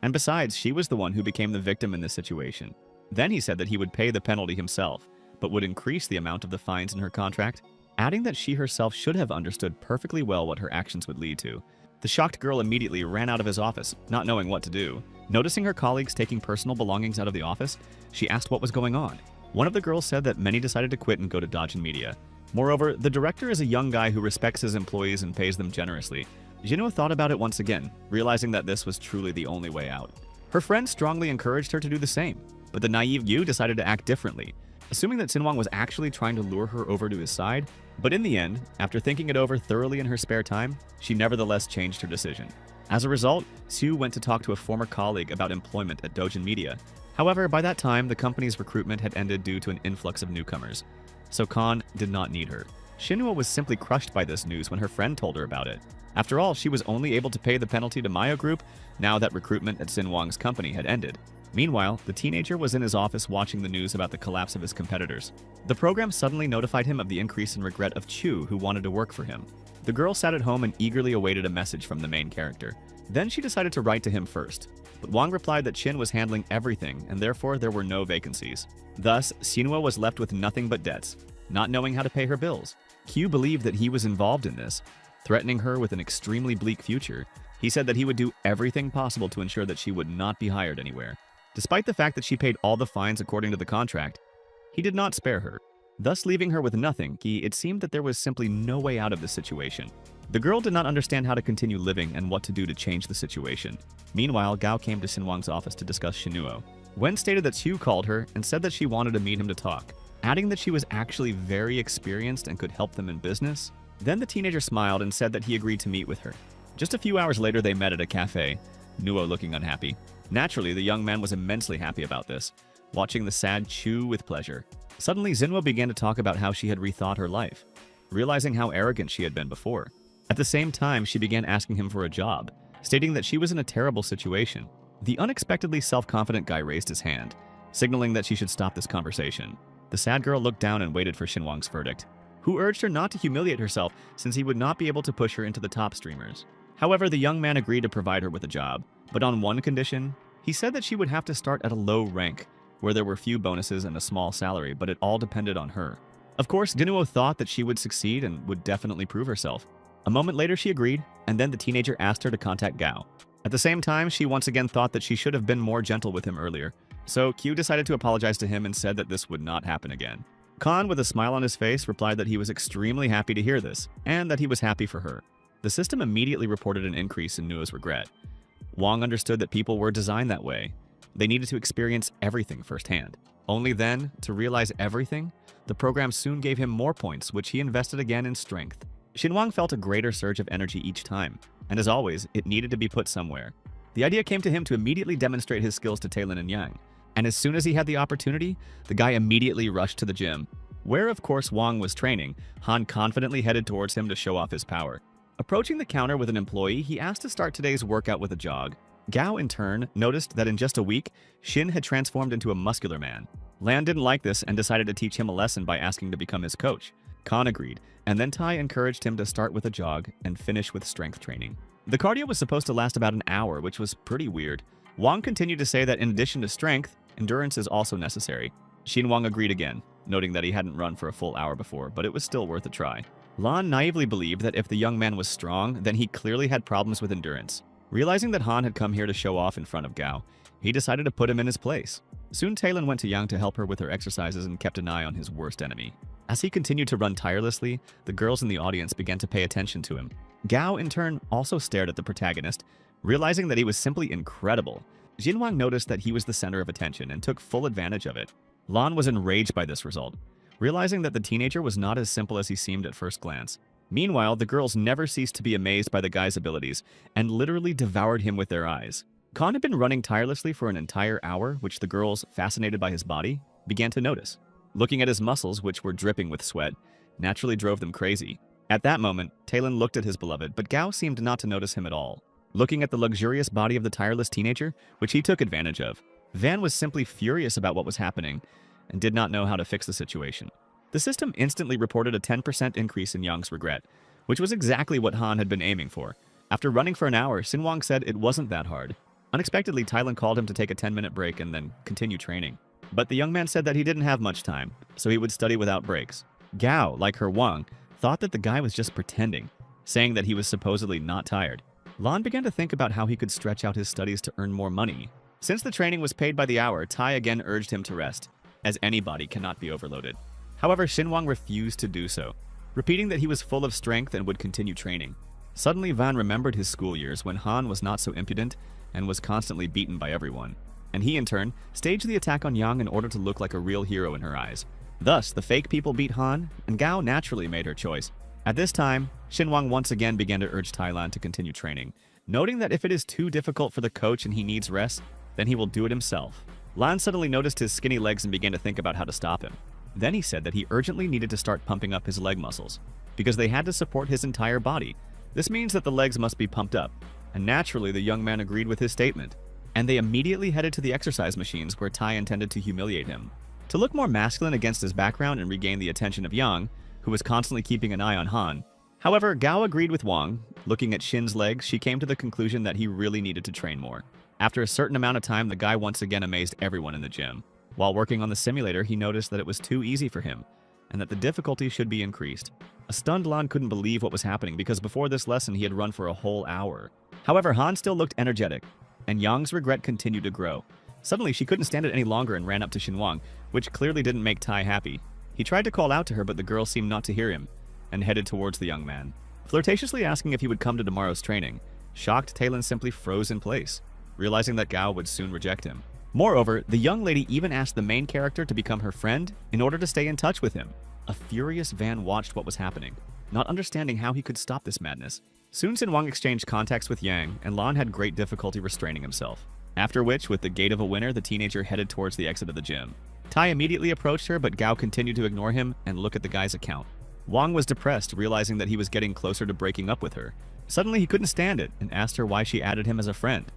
And besides, she was the one who became the victim in this situation. Then he said that he would pay the penalty himself, but would increase the amount of the fines in her contract, adding that she herself should have understood perfectly well what her actions would lead to. The shocked girl immediately ran out of his office, not knowing what to do. Noticing her colleagues taking personal belongings out of the office, she asked what was going on. One of the girls said that many decided to quit and go to Dojan Media. Moreover, the director is a young guy who respects his employees and pays them generously. Jinwoo thought about it once again, realizing that this was truly the only way out. Her friends strongly encouraged her to do the same, but the naive Yu decided to act differently, assuming that Sinuang was actually trying to lure her over to his side. But in the end, after thinking it over thoroughly in her spare time, she nevertheless changed her decision. As a result, Sue went to talk to a former colleague about employment at Dojan Media. However, by that time, the company's recruitment had ended due to an influx of newcomers, so Khan did not need her. Sinuang was simply crushed by this news when her friend told her about it. After all, she was only able to pay the penalty to Mayo Group now that recruitment at Sinuang's company had ended. Meanwhile, the teenager was in his office watching the news about the collapse of his competitors. The program suddenly notified him of the increase in regret of Chu, who wanted to work for him. The girl sat at home and eagerly awaited a message from the main character. Then she decided to write to him first. But Wang replied that Chin was handling everything and therefore there were no vacancies. Thus, Sinuang was left with nothing but debts, not knowing how to pay her bills. Q believed that he was involved in this, threatening her with an extremely bleak future. He said that he would do everything possible to ensure that she would not be hired anywhere. Despite the fact that she paid all the fines according to the contract, he did not spare her, thus leaving her with nothing. It seemed that there was simply no way out of the situation. The girl did not understand how to continue living and what to do to change the situation. Meanwhile, Gao came to Sinuang's office to discuss Sinuang. Wen stated that Xiu called her and said that she wanted to meet him to talk, adding that she was actually very experienced and could help them in business. Then the teenager smiled and said that he agreed to meet with her. Just a few hours later, they met at a cafe, Nuo looking unhappy. Naturally, the young man was immensely happy about this, watching the sad Chu with pleasure. Suddenly, Xinhua began to talk about how she had rethought her life, realizing how arrogant she had been before. At the same time, she began asking him for a job, stating that she was in a terrible situation. The unexpectedly self-confident guy raised his hand, signaling that she should stop this conversation. The sad girl looked down and waited for Xinhuang's verdict, who urged her not to humiliate herself since he would not be able to push her into the top streamers. However, the young man agreed to provide her with a job, but on one condition. He said that she would have to start at a low rank, where there were few bonuses and a small salary, but it all depended on her. Of course, Dinuo thought that she would succeed and would definitely prove herself. A moment later, she agreed, and then the teenager asked her to contact Gao. At the same time, she once again thought that she should have been more gentle with him earlier, so Q decided to apologize to him and said that this would not happen again. Khan, with a smile on his face, replied that he was extremely happy to hear this, and that he was happy for her. The system immediately reported an increase in Nuo's regret. Wang understood that people were designed that way. They needed to experience everything firsthand. Only then, to realize everything, the program soon gave him more points, which he invested again in strength. Xinhuang felt a greater surge of energy each time, and as always, it needed to be put somewhere. The idea came to him to immediately demonstrate his skills to Talon and Yang, and as soon as he had the opportunity, the guy immediately rushed to the gym, where of course Wang was training. Han confidently headed towards him to show off his power. Approaching the counter with an employee, he asked to start today's workout with a jog. Gao, in turn, noticed that in just a week, Xin had transformed into a muscular man. Lan didn't like this and decided to teach him a lesson by asking to become his coach. Khan agreed, and then Tai encouraged him to start with a jog and finish with strength training. The cardio was supposed to last about an hour, which was pretty weird. Wang continued to say that in addition to strength, endurance is also necessary. Xinhuang agreed again, noting that he hadn't run for a full hour before, but it was still worth a try. Lan naively believed that if the young man was strong, then he clearly had problems with endurance. Realizing that Han had come here to show off in front of Gao, he decided to put him in his place. Soon Talon went to Yang to help her with her exercises and kept an eye on his worst enemy. As he continued to run tirelessly, the girls in the audience began to pay attention to him. Gao, in turn, also stared at the protagonist, realizing that he was simply incredible. Xinhuang noticed that he was the center of attention and took full advantage of it. Lan was enraged by this result, realizing that the teenager was not as simple as he seemed at first glance. Meanwhile, the girls never ceased to be amazed by the guy's abilities and literally devoured him with their eyes. Khan had been running tirelessly for an entire hour, which the girls, fascinated by his body, began to notice. Looking at his muscles, which were dripping with sweat, naturally drove them crazy. At that moment, Talon looked at his beloved, but Gao seemed not to notice him at all. Looking at the luxurious body of the tireless teenager, which he took advantage of, Van was simply furious about what was happening and did not know how to fix the situation. The system instantly reported a 10% increase in Yang's regret, which was exactly what Han had been aiming for. After running for an hour, Sinuang said it wasn't that hard. Unexpectedly, Talon called him to take a 10-minute break and then continue training. But the young man said that he didn't have much time, so he would study without breaks. Gao, like her Wang, thought that the guy was just pretending, saying that he was supposedly not tired. Lan began to think about how he could stretch out his studies to earn more money. Since the training was paid by the hour, Tai again urged him to rest, as any body cannot be overloaded. However, Xinhuang refused to do so, repeating that he was full of strength and would continue training. Suddenly, Van remembered his school years when Han was not so impudent and was constantly beaten by everyone, and he, in turn, staged the attack on Yang in order to look like a real hero in her eyes. Thus, the fake people beat Han, and Gao naturally made her choice. At this time, Xinhuang once again began to urge Thailand to continue training, noting that if it is too difficult for the coach and he needs rest, then he will do it himself. Lan suddenly noticed his skinny legs and began to think about how to stop him. Then he said that he urgently needed to start pumping up his leg muscles, because they had to support his entire body. This means that the legs must be pumped up, and naturally the young man agreed with his statement, and they immediately headed to the exercise machines where Tai intended to humiliate him. To look more masculine against his background and regain the attention of Yang, who was constantly keeping an eye on Han. However, Gao agreed with Wang. Looking at Shin's legs, she came to the conclusion that he really needed to train more. After a certain amount of time, the guy once again amazed everyone in the gym. While working on the simulator, he noticed that it was too easy for him, and that the difficulty should be increased. A stunned Lan couldn't believe what was happening because before this lesson he had run for a whole hour. However, Han still looked energetic, and Yang's regret continued to grow. Suddenly, she couldn't stand it any longer and ran up to Sinuang, which clearly didn't make Tai happy. He tried to call out to her, but the girl seemed not to hear him, and headed towards the young man, flirtatiously asking if he would come to tomorrow's training. Shocked, Talon simply froze in place, realizing that Gao would soon reject him. Moreover, the young lady even asked the main character to become her friend in order to stay in touch with him. A furious Van watched what was happening, not understanding how he could stop this madness. Soon Sinuang exchanged contacts with Yang, and Lan had great difficulty restraining himself. After which, with the gait of a winner, the teenager headed towards the exit of the gym. Tai immediately approached her, but Gao continued to ignore him and look at the guy's account. Wang was depressed, realizing that he was getting closer to breaking up with her. Suddenly, he couldn't stand it and asked her why she added him as a friend.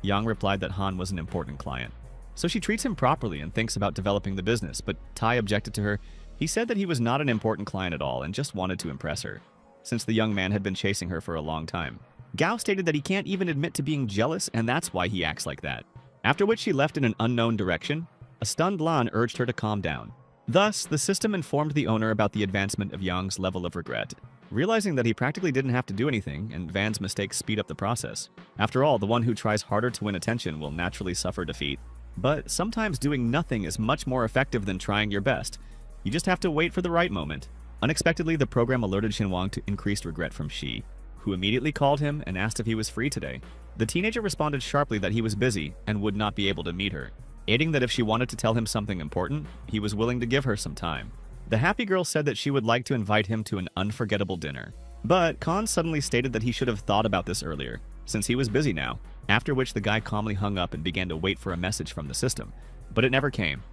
Yang replied that Han was an important client, so she treats him properly and thinks about developing the business, but Tai objected to her. He said that he was not an important client at all and just wanted to impress her, since the young man had been chasing her for a long time. Gao stated that he can't even admit to being jealous, and that's why he acts like that. After which she left in an unknown direction. A stunned Lan urged her to calm down. Thus, the system informed the owner about the advancement of Yang's level of regret, realizing that he practically didn't have to do anything, and Van's mistakes speed up the process. After all, the one who tries harder to win attention will naturally suffer defeat. But sometimes doing nothing is much more effective than trying your best. You just have to wait for the right moment. Unexpectedly, the program alerted Sinuang to increased regret from Shi, who immediately called him and asked if he was free today. The teenager responded sharply that he was busy and would not be able to meet her, adding that if she wanted to tell him something important, he was willing to give her some time. The happy girl said that she would like to invite him to an unforgettable dinner. But Khan suddenly stated that he should have thought about this earlier, since he was busy now, after which the guy calmly hung up and began to wait for a message from the system. But it never came,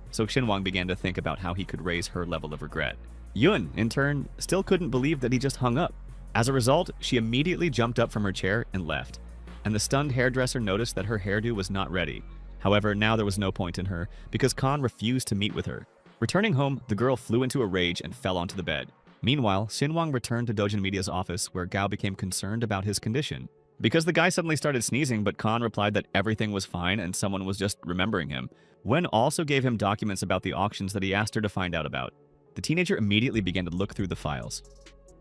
so Sinuang began to think about how he could raise her level of regret. Yun, in turn, still couldn't believe that he just hung up. As a result, she immediately jumped up from her chair and left, and the stunned hairdresser noticed that her hairdo was not ready. However, now there was no point in her, because Khan refused to meet with her. Returning home, the girl flew into a rage and fell onto the bed. Meanwhile, Sinuang returned to Dojan Media's office, where Gao became concerned about his condition. Because the guy suddenly started sneezing, but Khan replied that everything was fine and someone was just remembering him. Wen also gave him documents about the auctions that he asked her to find out about. The teenager immediately began to look through the files.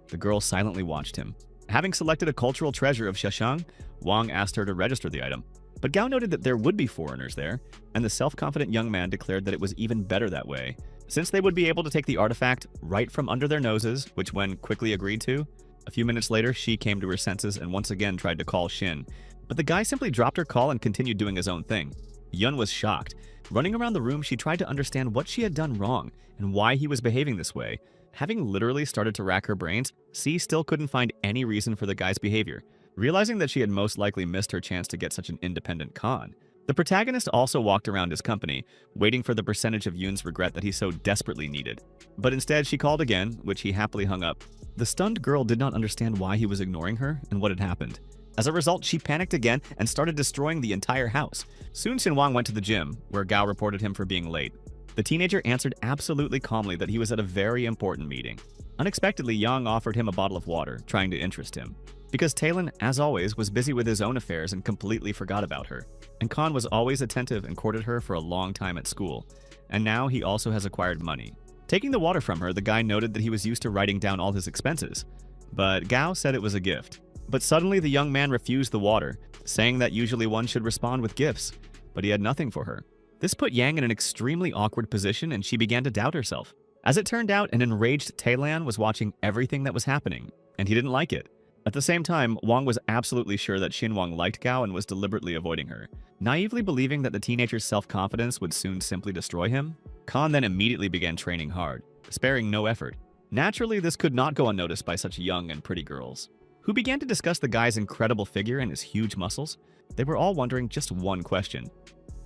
The girl silently watched him. Having selected a cultural treasure of Shashang, Wang asked her to register the item. But Gao noted that there would be foreigners there, and the self-confident young man declared that it was even better that way, since they would be able to take the artifact right from under their noses, which Wen quickly agreed to. A few minutes later, she came to her senses and once again tried to call Shin, but the guy simply dropped her call and continued doing his own thing. Yun was shocked. Running around the room, she tried to understand what she had done wrong and why he was behaving this way. Having literally started to rack her brains, C still couldn't find any reason for the guy's behavior. Realizing that she had most likely missed her chance to get such an independent Khan, the protagonist also walked around his company, waiting for the percentage of Yun's regret that he so desperately needed. But instead, she called again, which he happily hung up. The stunned girl did not understand why he was ignoring her and what had happened. As a result, she panicked again and started destroying the entire house. Soon Sinuang went to the gym, where Gao reported him for being late. The teenager answered absolutely calmly that he was at a very important meeting. Unexpectedly, Yang offered him a bottle of water, trying to interest him. Because Talon, as always, was busy with his own affairs and completely forgot about her. And Khan was always attentive and courted her for a long time at school. And now he also has acquired money. Taking the water from her, the guy noted that he was used to writing down all his expenses. But Gao said it was a gift. But suddenly the young man refused the water, saying that usually one should respond with gifts, but he had nothing for her. This put Yang in an extremely awkward position and she began to doubt herself. As it turned out, an enraged Taylan was watching everything that was happening, and he didn't like it. At the same time, Wang was absolutely sure that Sinuang liked Gao and was deliberately avoiding her. Naively believing that the teenager's self-confidence would soon simply destroy him, Khan then immediately began training hard, sparing no effort. Naturally, this could not go unnoticed by such young and pretty girls, who began to discuss the guy's incredible figure and his huge muscles. They were all wondering just one question: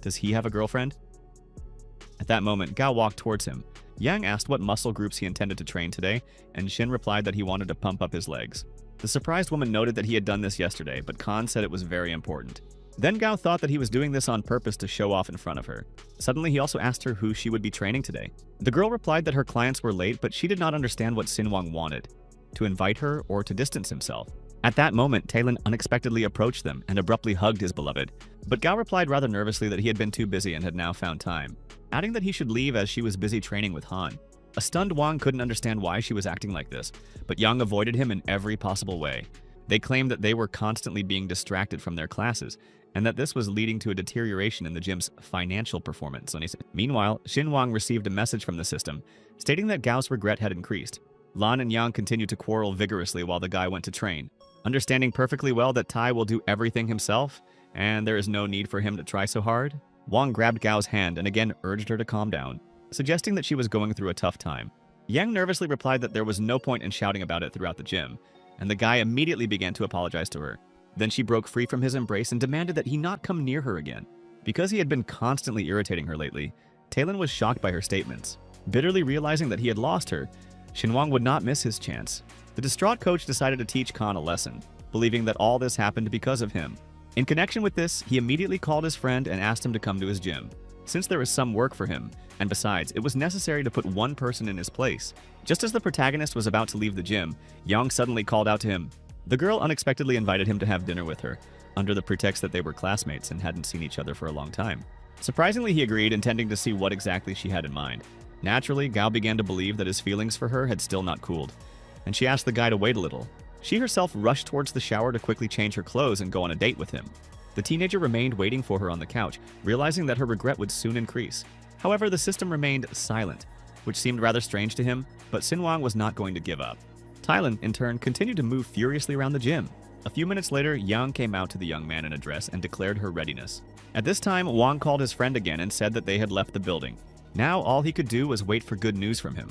does he have a girlfriend? At that moment, Gao walked towards him, Yang asked what muscle groups he intended to train today, and Shin replied that he wanted to pump up his legs. The surprised woman noted that he had done this yesterday, but Khan said it was very important. Then Gao thought that he was doing this on purpose to show off in front of her. Suddenly, he also asked her who she would be training today. The girl replied that her clients were late, but she did not understand what Sinuang wanted, to invite her or to distance himself. At that moment, Talon unexpectedly approached them and abruptly hugged his beloved, but Gao replied rather nervously that he had been too busy and had now found time, adding that he should leave as she was busy training with Han. A stunned Wang couldn't understand why she was acting like this, but Yang avoided him in every possible way. They claimed that they were constantly being distracted from their classes, and that this was leading to a deterioration in the gym's financial performance. Meanwhile, Sinuang received a message from the system, stating that Gao's regret had increased. Lan and Yang continued to quarrel vigorously while the guy went to train, understanding perfectly well that Tai will do everything himself, and there is no need for him to try so hard. Wang grabbed Gao's hand and again urged her to calm down, suggesting that she was going through a tough time. Yang nervously replied that there was no point in shouting about it throughout the gym, and the guy immediately began to apologize to her. Then she broke free from his embrace and demanded that he not come near her again. Because he had been constantly irritating her lately, Talon was shocked by her statements. Bitterly realizing that he had lost her, Sinuang would not miss his chance. The distraught coach decided to teach Khan a lesson, believing that all this happened because of him. In connection with this, he immediately called his friend and asked him to come to his gym, since there was some work for him, and besides, it was necessary to put one person in his place. Just as the protagonist was about to leave the gym, Yang suddenly called out to him. The girl unexpectedly invited him to have dinner with her, under the pretext that they were classmates and hadn't seen each other for a long time. Surprisingly, he agreed, intending to see what exactly she had in mind. Naturally, Gao began to believe that his feelings for her had still not cooled, and she asked the guy to wait a little. She herself rushed towards the shower to quickly change her clothes and go on a date with him. The teenager remained waiting for her on the couch, realizing that her regret would soon increase. However, the system remained silent, which seemed rather strange to him, but Sinuang was not going to give up. Tylan, in turn, continued to move furiously around the gym. A few minutes later, Yang came out to the young man in a dress and declared her readiness. At this time, Wang called his friend again and said that they had left the building. Now all he could do was wait for good news from him.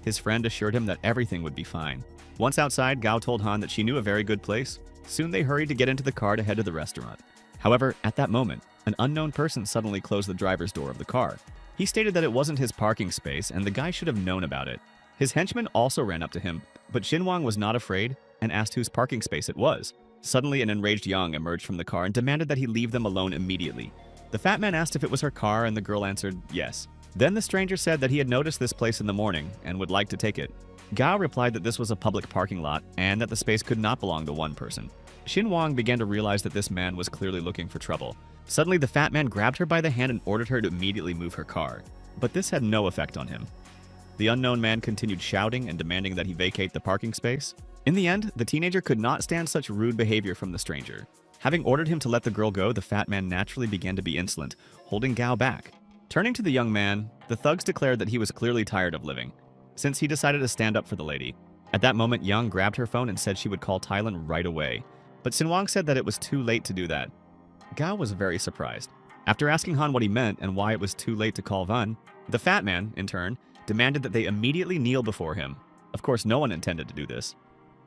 His friend assured him that everything would be fine. Once outside, Gao told Han that she knew a very good place. Soon they hurried to get into the car to head to the restaurant. However, at that moment, an unknown person suddenly closed the driver's door of the car. He stated that it wasn't his parking space and the guy should have known about it. His henchman also ran up to him, but Sinuang was not afraid and asked whose parking space it was. Suddenly, an enraged Yang emerged from the car and demanded that he leave them alone immediately. The fat man asked if it was her car and the girl answered yes. Then the stranger said that he had noticed this place in the morning and would like to take it. Gao replied that this was a public parking lot and that the space could not belong to one person. Sinuang began to realize that this man was clearly looking for trouble. Suddenly, the fat man grabbed her by the hand and ordered her to immediately move her car. But this had no effect on him. The unknown man continued shouting and demanding that he vacate the parking space. In the end, the teenager could not stand such rude behavior from the stranger. Having ordered him to let the girl go, the fat man naturally began to be insolent, holding Gao back. Turning to the young man, the thugs declared that he was clearly tired of living, since he decided to stand up for the lady. At that moment, Yang grabbed her phone and said she would call Tylan right away. But Sinuang said that it was too late to do that. Gao was very surprised. After asking Han what he meant and why it was too late to call Van, the fat man, in turn, demanded that they immediately kneel before him. Of course, no one intended to do this.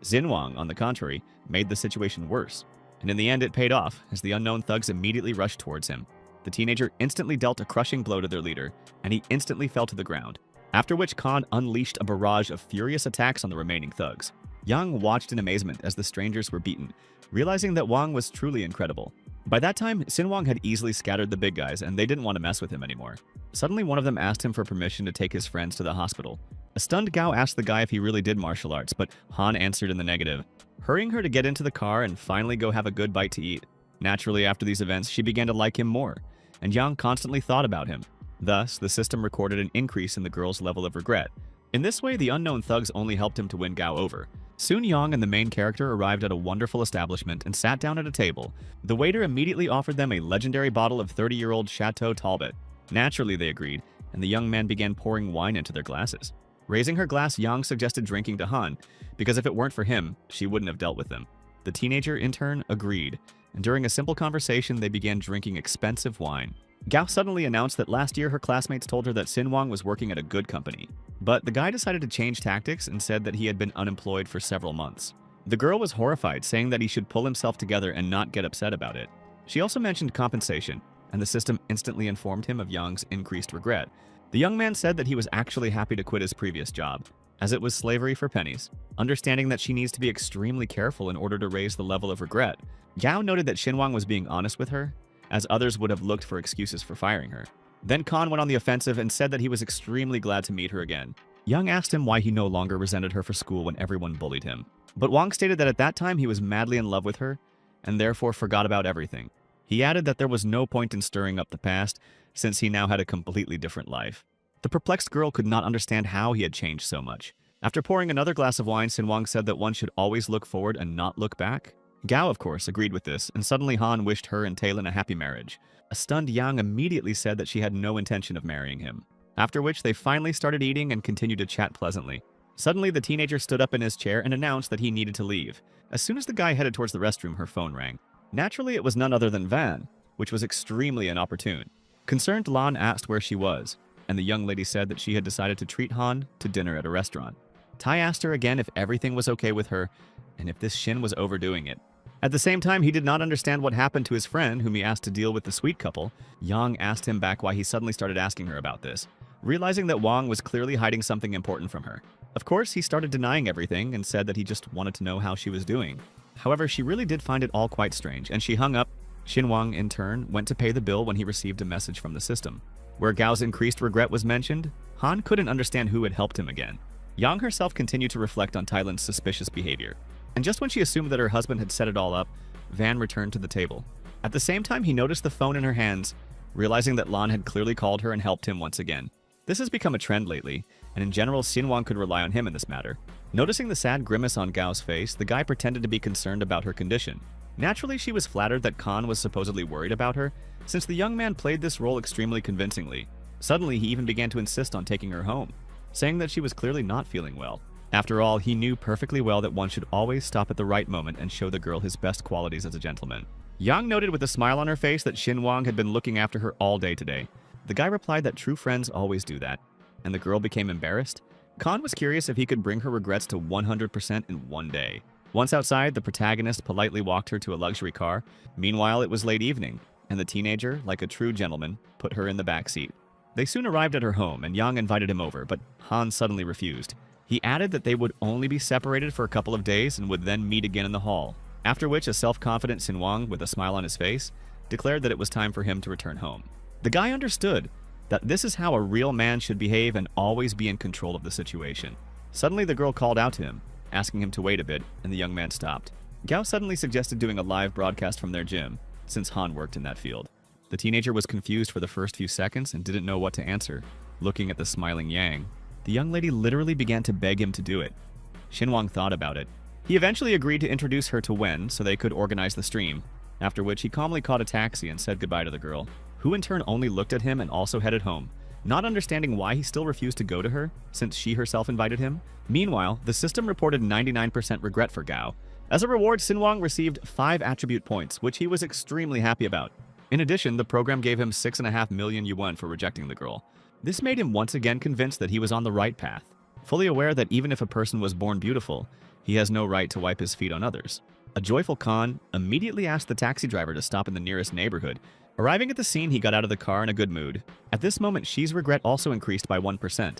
Sinuang, on the contrary, made the situation worse. And in the end, it paid off, as the unknown thugs immediately rushed towards him. The teenager instantly dealt a crushing blow to their leader, and he instantly fell to the ground. After which, Khan unleashed a barrage of furious attacks on the remaining thugs. Yang watched in amazement as the strangers were beaten, realizing that Wang was truly incredible. By that time, Sinuang had easily scattered the big guys, and they didn't want to mess with him anymore. Suddenly, one of them asked him for permission to take his friends to the hospital. A stunned Gao asked the guy if he really did martial arts, but Han answered in the negative, hurrying her to get into the car and finally go have a good bite to eat. Naturally, after these events, she began to like him more, and Yang constantly thought about him. Thus, the system recorded an increase in the girl's level of regret. In this way, the unknown thugs only helped him to win Gao over. Soon Yang and the main character arrived at a wonderful establishment and sat down at a table. The waiter immediately offered them a legendary bottle of 30-year-old Chateau Talbot. Naturally, they agreed, and the young man began pouring wine into their glasses. Raising her glass, Yang suggested drinking to Han, because if it weren't for him, she wouldn't have dealt with them. The teenager, in turn, agreed, and during a simple conversation, they began drinking expensive wine. Gao suddenly announced that last year her classmates told her that Sinuang was working at a good company. But the guy decided to change tactics and said that he had been unemployed for several months. The girl was horrified, saying that he should pull himself together and not get upset about it. She also mentioned compensation, and the system instantly informed him of Yang's increased regret, The young man said that he was actually happy to quit his previous job, as it was slavery for pennies. Understanding that she needs to be extremely careful in order to raise the level of regret, Gao noted that Sinuang was being honest with her, as others would have looked for excuses for firing her. Then Khan went on the offensive and said that he was extremely glad to meet her again. Young asked him why he no longer resented her for school when everyone bullied him. But Wang stated that at that time he was madly in love with her, and therefore forgot about everything. He added that there was no point in stirring up the past, since he now had a completely different life. The perplexed girl could not understand how he had changed so much. After pouring another glass of wine, Sinuang said that one should always look forward and not look back. Gao, of course, agreed with this, and suddenly Han wished her and Talon a happy marriage. A stunned Yang immediately said that she had no intention of marrying him, after which they finally started eating and continued to chat pleasantly. Suddenly, the teenager stood up in his chair and announced that he needed to leave. As soon as the guy headed towards the restroom, her phone rang. Naturally, it was none other than Van, which was extremely inopportune. Concerned, Lan asked where she was, and the young lady said that she had decided to treat Han to dinner at a restaurant. Tai asked her again if everything was okay with her, and if this Shin was overdoing it. At the same time, he did not understand what happened to his friend, whom he asked to deal with the sweet couple. Yang asked him back why he suddenly started asking her about this, realizing that Wang was clearly hiding something important from her. Of course, he started denying everything and said that he just wanted to know how she was doing. However, she really did find it all quite strange, and she hung up. Sinuang, in turn, went to pay the bill when he received a message from the system. Where Gao's increased regret was mentioned, Han couldn't understand who had helped him again. Yang herself continued to reflect on Tylan's suspicious behavior. And just when she assumed that her husband had set it all up, Van returned to the table. At the same time, he noticed the phone in her hands, realizing that Lan had clearly called her and helped him once again. This has become a trend lately, and in general, Sinuang could rely on him in this matter. Noticing the sad grimace on Gao's face, the guy pretended to be concerned about her condition. Naturally, she was flattered that Khan was supposedly worried about her, since the young man played this role extremely convincingly. Suddenly, he even began to insist on taking her home, saying that she was clearly not feeling well. After all, he knew perfectly well that one should always stop at the right moment and show the girl his best qualities as a gentleman. Yang noted with a smile on her face that Sinuang had been looking after her all day today. The guy replied that true friends always do that, and the girl became embarrassed. Khan was curious if he could bring her regrets to 100% in one day. Once outside, the protagonist politely walked her to a luxury car. Meanwhile, it was late evening, and the teenager, like a true gentleman, put her in the back seat. They soon arrived at her home, and Yang invited him over, but Han suddenly refused. He added that they would only be separated for a couple of days and would then meet again in the hall, after which a self-confident Sinuang, with a smile on his face, declared that it was time for him to return home. The guy understood that this is how a real man should behave and always be in control of the situation. Suddenly, the girl called out to him, asking him to wait a bit, and the young man stopped. Gao suddenly suggested doing a live broadcast from their gym, since Han worked in that field. The teenager was confused for the first few seconds and didn't know what to answer. Looking at the smiling Yang, the young lady literally began to beg him to do it. Sinuang thought about it. He eventually agreed to introduce her to Wen so they could organize the stream, after which he calmly caught a taxi and said goodbye to the girl, who in turn only looked at him and also headed home, not understanding why he still refused to go to her, since she herself invited him. Meanwhile, the system reported 99% regret for Gao. As a reward, Sinuang received 5 attribute points, which he was extremely happy about. In addition, the program gave him 6.5 million yuan for rejecting the girl. This made him once again convinced that he was on the right path, fully aware that even if a person was born beautiful, he has no right to wipe his feet on others. A joyful Khan immediately asked the taxi driver to stop in the nearest neighborhood. Arriving at the scene, he got out of the car in a good mood. At this moment, Xi's regret also increased by 1%.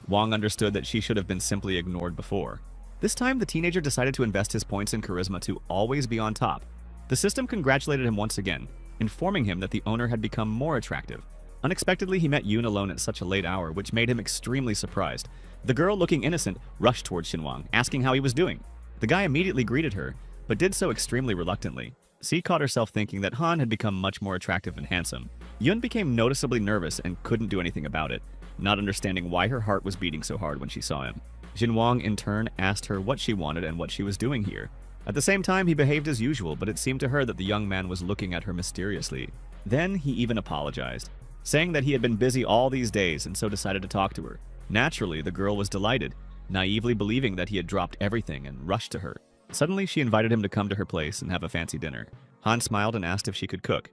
Wang understood that she should have been simply ignored before. This time, the teenager decided to invest his points in charisma to always be on top. The system congratulated him once again, informing him that the owner had become more attractive. Unexpectedly, he met Yoon alone at such a late hour, which made him extremely surprised. The girl, looking innocent, rushed towards Sinuang, asking how he was doing. The guy immediately greeted her, but did so extremely reluctantly. C caught herself thinking that Han had become much more attractive and handsome. Yoon became noticeably nervous and couldn't do anything about it, not understanding why her heart was beating so hard when she saw him. Sinuang, in turn, asked her what she wanted and what she was doing here. At the same time, he behaved as usual, but it seemed to her that the young man was looking at her mysteriously. Then he even apologized, saying that he had been busy all these days and so decided to talk to her. Naturally, the girl was delighted, naively believing that he had dropped everything and rushed to her. Suddenly, she invited him to come to her place and have a fancy dinner. Han smiled and asked if she could cook.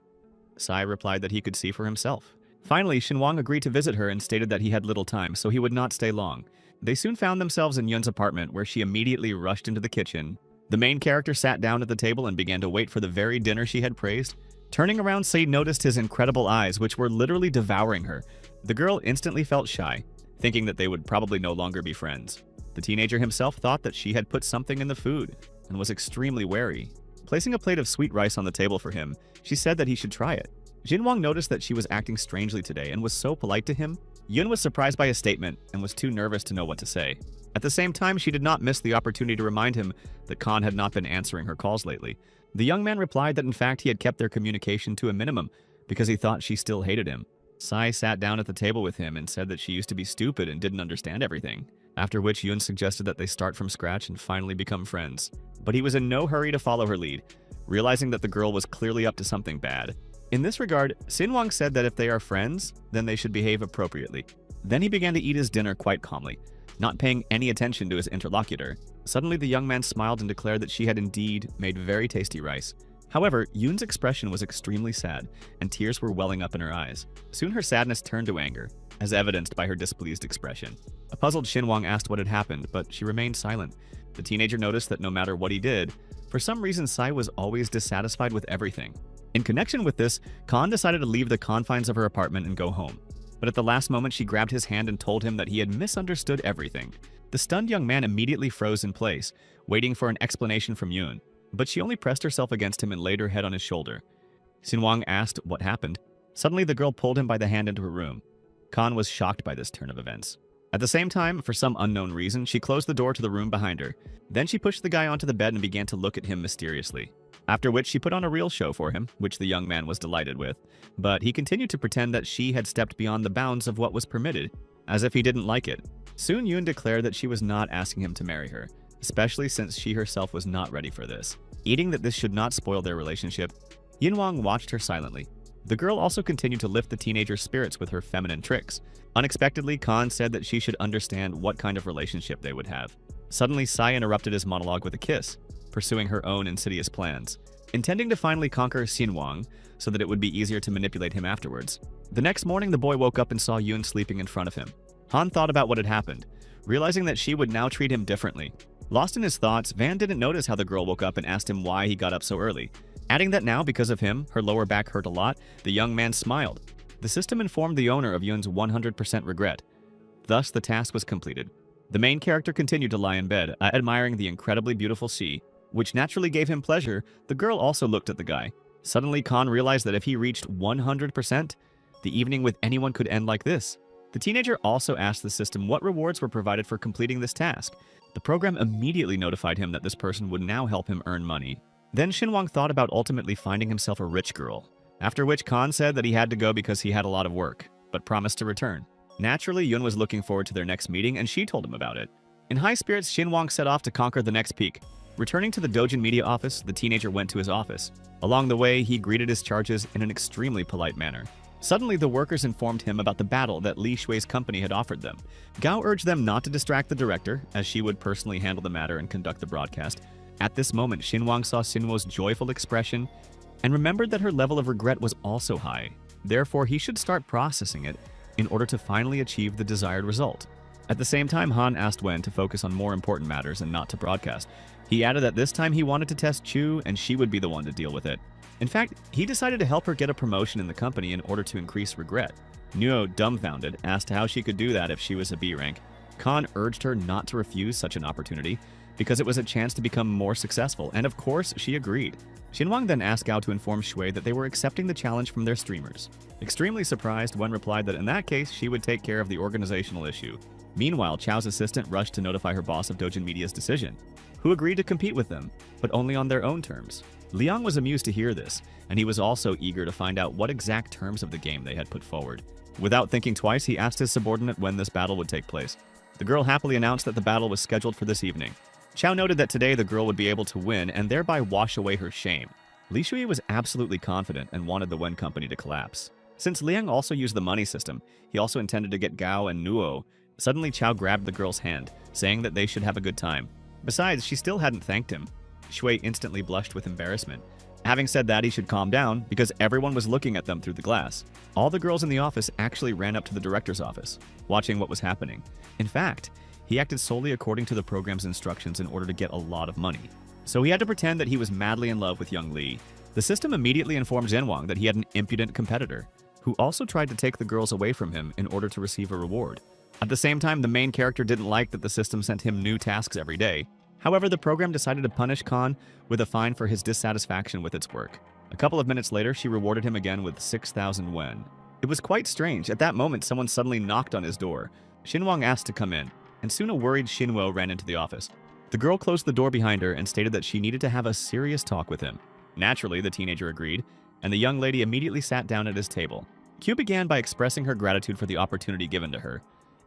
Sai replied that he could see for himself. Finally, Sinuang agreed to visit her and stated that he had little time, so he would not stay long. They soon found themselves in Yun's apartment, where she immediately rushed into the kitchen. The main character sat down at the table and began to wait for the very dinner she had praised. Turning around, Sai noticed his incredible eyes, which were literally devouring her. The girl instantly felt shy, thinking that they would probably no longer be friends. The teenager himself thought that she had put something in the food and was extremely wary. Placing a plate of sweet rice on the table for him, she said that he should try it. Sinuang noticed that she was acting strangely today and was so polite to him. Yun was surprised by his statement and was too nervous to know what to say. At the same time, she did not miss the opportunity to remind him that Khan had not been answering her calls lately. The young man replied that in fact he had kept their communication to a minimum because he thought she still hated him. Sai sat down at the table with him and said that she used to be stupid and didn't understand everything, after which Yun suggested that they start from scratch and finally become friends. But he was in no hurry to follow her lead, realizing that the girl was clearly up to something bad. In this regard, Sinuang said that if they are friends, then they should behave appropriately. Then he began to eat his dinner quite calmly, not paying any attention to his interlocutor. Suddenly, the young man smiled and declared that she had indeed made very tasty rice. However, Yun's expression was extremely sad, and tears were welling up in her eyes. Soon her sadness turned to anger, as evidenced by her displeased expression. A puzzled Sinuang asked what had happened, but she remained silent. The teenager noticed that no matter what he did, for some reason Sai was always dissatisfied with everything. In connection with this, Khan decided to leave the confines of her apartment and go home. But at the last moment, she grabbed his hand and told him that he had misunderstood everything. The stunned young man immediately froze in place, waiting for an explanation from Yun. But she only pressed herself against him and laid her head on his shoulder. Sinuang asked what happened. Suddenly, the girl pulled him by the hand into her room. Khan was shocked by this turn of events. At the same time, for some unknown reason, she closed the door to the room behind her. Then she pushed the guy onto the bed and began to look at him mysteriously. After which she put on a real show for him, which the young man was delighted with. But he continued to pretend that she had stepped beyond the bounds of what was permitted, as if he didn't like it. Soon Yun declared that she was not asking him to marry her, especially since she herself was not ready for this. Eating that this should not spoil their relationship, Sinuang watched her silently. The girl also continued to lift the teenager's spirits with her feminine tricks. Unexpectedly, Khan said that she should understand what kind of relationship they would have. Suddenly, Sai interrupted his monologue with a kiss, pursuing her own insidious plans, intending to finally conquer Sinuang so that it would be easier to manipulate him afterwards. The next morning, the boy woke up and saw Yun sleeping in front of him. Han thought about what had happened, realizing that she would now treat him differently. Lost in his thoughts, Van didn't notice how the girl woke up and asked him why he got up so early. Adding that now, because of him, her lower back hurt a lot, the young man smiled. The system informed the owner of Yun's 100% regret. Thus, the task was completed. The main character continued to lie in bed, admiring the incredibly beautiful sea, which naturally gave him pleasure. The girl also looked at the guy. Suddenly, Khan realized that if he reached 100%, the evening with anyone could end like this. The teenager also asked the system what rewards were provided for completing this task. The program immediately notified him that this person would now help him earn money. Then Sinuang thought about ultimately finding himself a rich girl, after which Khan said that he had to go because he had a lot of work, but promised to return. Naturally, Yun was looking forward to their next meeting, and she told him about it. In high spirits, Sinuang set off to conquer the next peak. Returning to the Dojan media office, the teenager went to his office. Along the way, he greeted his charges in an extremely polite manner. Suddenly, the workers informed him about the battle that Li Shui's company had offered them. Gao urged them not to distract the director, as she would personally handle the matter and conduct the broadcast. At this moment, Sinuang saw Sinuo's joyful expression and remembered that her level of regret was also high. Therefore, he should start processing it in order to finally achieve the desired result. At the same time, Han asked Wen to focus on more important matters and not to broadcast. He added that this time he wanted to test Chu and she would be the one to deal with it. In fact, he decided to help her get a promotion in the company in order to increase regret. Nuo, dumbfounded, asked how she could do that if she was a B rank. Khan urged her not to refuse such an opportunity because it was a chance to become more successful, and of course, she agreed. Sinuang then asked Gao to inform Shui that they were accepting the challenge from their streamers. Extremely surprised, Wen replied that in that case, she would take care of the organizational issue. Meanwhile, Chao's assistant rushed to notify her boss of Dojan Media's decision, who agreed to compete with them, but only on their own terms. Liang was amused to hear this, and he was also eager to find out what exact terms of the game they had put forward. Without thinking twice, he asked his subordinate when this battle would take place. The girl happily announced that the battle was scheduled for this evening. Chao noted that today the girl would be able to win and thereby wash away her shame. Li Shui was absolutely confident and wanted the Wen company to collapse. Since Liang also used the money system, he also intended to get Gao and Nuo. Suddenly, Chao grabbed the girl's hand, saying that they should have a good time. Besides, she still hadn't thanked him. Shui instantly blushed with embarrassment. Having said that, he should calm down because everyone was looking at them through the glass. All the girls in the office actually ran up to the director's office, watching what was happening. In fact, he acted solely according to the program's instructions in order to get a lot of money. So he had to pretend that he was madly in love with young Li. The system immediately informed Sinuang that he had an impudent competitor. who also tried to take the girls away from him in order to receive a reward. At the same time, the main character didn't like that the system sent him new tasks every day. However, the program decided to punish Khan with a fine for his dissatisfaction with its work. A couple of minutes later, she rewarded him again with 6,000 wen. It was quite strange. At that moment, someone suddenly knocked on his door. Sinuang asked to come in, and soon a worried Shinwo ran into the office. The girl closed the door behind her and stated that she needed to have a serious talk with him. Naturally, the teenager agreed, and the young lady immediately sat down at his table. Q began by expressing her gratitude for the opportunity given to her,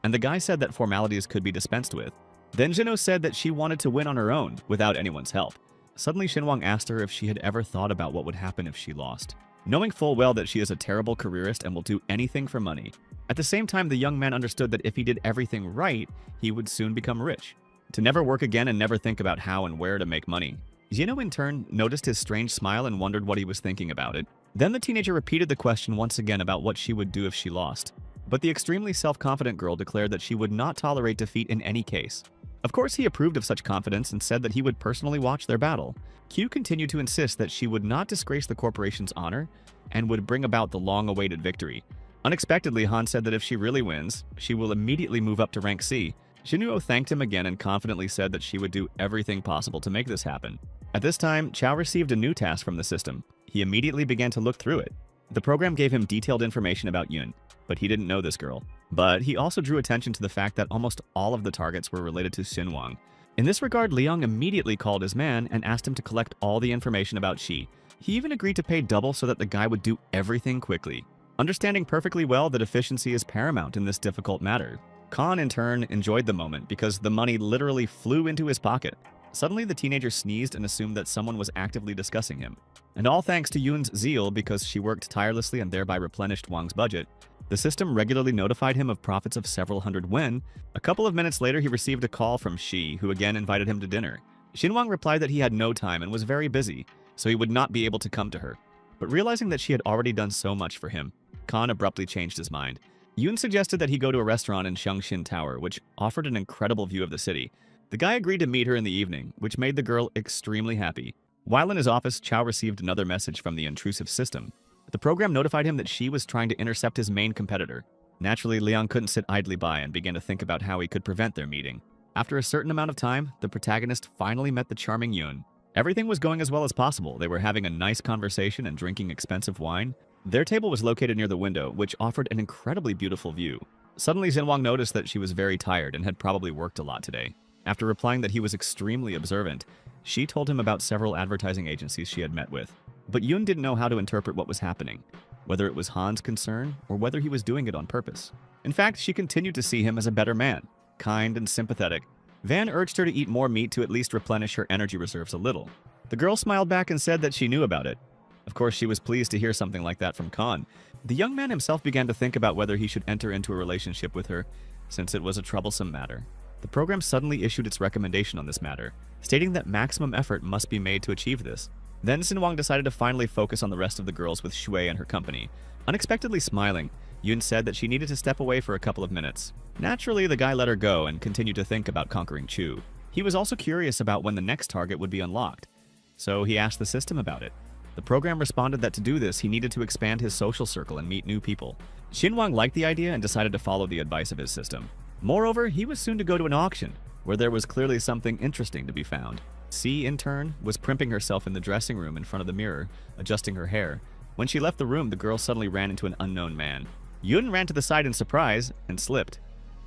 and the guy said that formalities could be dispensed with. Then Jinho said that she wanted to win on her own, without anyone's help. Suddenly, Sinuang asked her if she had ever thought about what would happen if she lost, knowing full well that she is a terrible careerist and will do anything for money. At the same time, the young man understood that if he did everything right, he would soon become rich, to never work again and never think about how and where to make money. Jinho, in turn, noticed his strange smile and wondered what he was thinking about it. Then the teenager repeated the question once again about what she would do if she lost. But the extremely self-confident girl declared that she would not tolerate defeat in any case. Of course, he approved of such confidence and said that he would personally watch their battle. Q continued to insist that she would not disgrace the corporation's honor and would bring about the long-awaited victory. Unexpectedly, Han said that if she really wins, she will immediately move up to rank C. Shinwo thanked him again and confidently said that she would do everything possible to make this happen. At this time, Chao received a new task from the system. He immediately began to look through it. The program gave him detailed information about Yun, but he didn't know this girl. But he also drew attention to the fact that almost all of the targets were related to Sinuang. In this regard, Liang immediately called his man and asked him to collect all the information about Shi. He even agreed to pay double so that the guy would do everything quickly, understanding perfectly well that efficiency is paramount in this difficult matter. Khan, in turn, enjoyed the moment because the money literally flew into his pocket. Suddenly, the teenager sneezed and assumed that someone was actively discussing him. And all thanks to Yun's zeal because she worked tirelessly and thereby replenished Wang's budget, the system regularly notified him of profits of several hundred wen. A couple of minutes later, he received a call from Shi, who again invited him to dinner. Sinuang replied that he had no time and was very busy, so he would not be able to come to her. But realizing that she had already done so much for him, Khan abruptly changed his mind. Yun suggested that he go to a restaurant in Xiangxin Tower, which offered an incredible view of the city. The guy agreed to meet her in the evening, which made the girl extremely happy. While in his office, Chao received another message from the intrusive system. The program notified him that Shi was trying to intercept his main competitor. Naturally, Liang couldn't sit idly by and began to think about how he could prevent their meeting. After a certain amount of time, the protagonist finally met the charming Yun. Everything was going as well as possible. They were having a nice conversation and drinking expensive wine. Their table was located near the window, which offered an incredibly beautiful view. Suddenly, Sinuang noticed that she was very tired and had probably worked a lot today. After replying that he was extremely observant, Shi told him about several advertising agencies she had met with. But Yun didn't know how to interpret what was happening, whether it was Han's concern or whether he was doing it on purpose. In fact, she continued to see him as a better man, kind and sympathetic. Van urged her to eat more meat to at least replenish her energy reserves a little. The girl smiled back and said that she knew about it. Of course, she was pleased to hear something like that from Khan. The young man himself began to think about whether he should enter into a relationship with her, since it was a troublesome matter. The program suddenly issued its recommendation on this matter, stating that maximum effort must be made to achieve this. Then Sinuang decided to finally focus on the rest of the girls with Shui and her company. Unexpectedly smiling, Yun said that she needed to step away for a couple of minutes. Naturally, the guy let her go and continued to think about conquering Chu. He was also curious about when the next target would be unlocked, so he asked the system about it. The program responded that to do this, he needed to expand his social circle and meet new people. Sinuang liked the idea and decided to follow the advice of his system. Moreover, he was soon to go to an auction, where there was clearly something interesting to be found. C, in turn, was primping herself in the dressing room in front of the mirror, adjusting her hair. When she left the room, the girl suddenly ran into an unknown man. Yun ran to the side in surprise and slipped.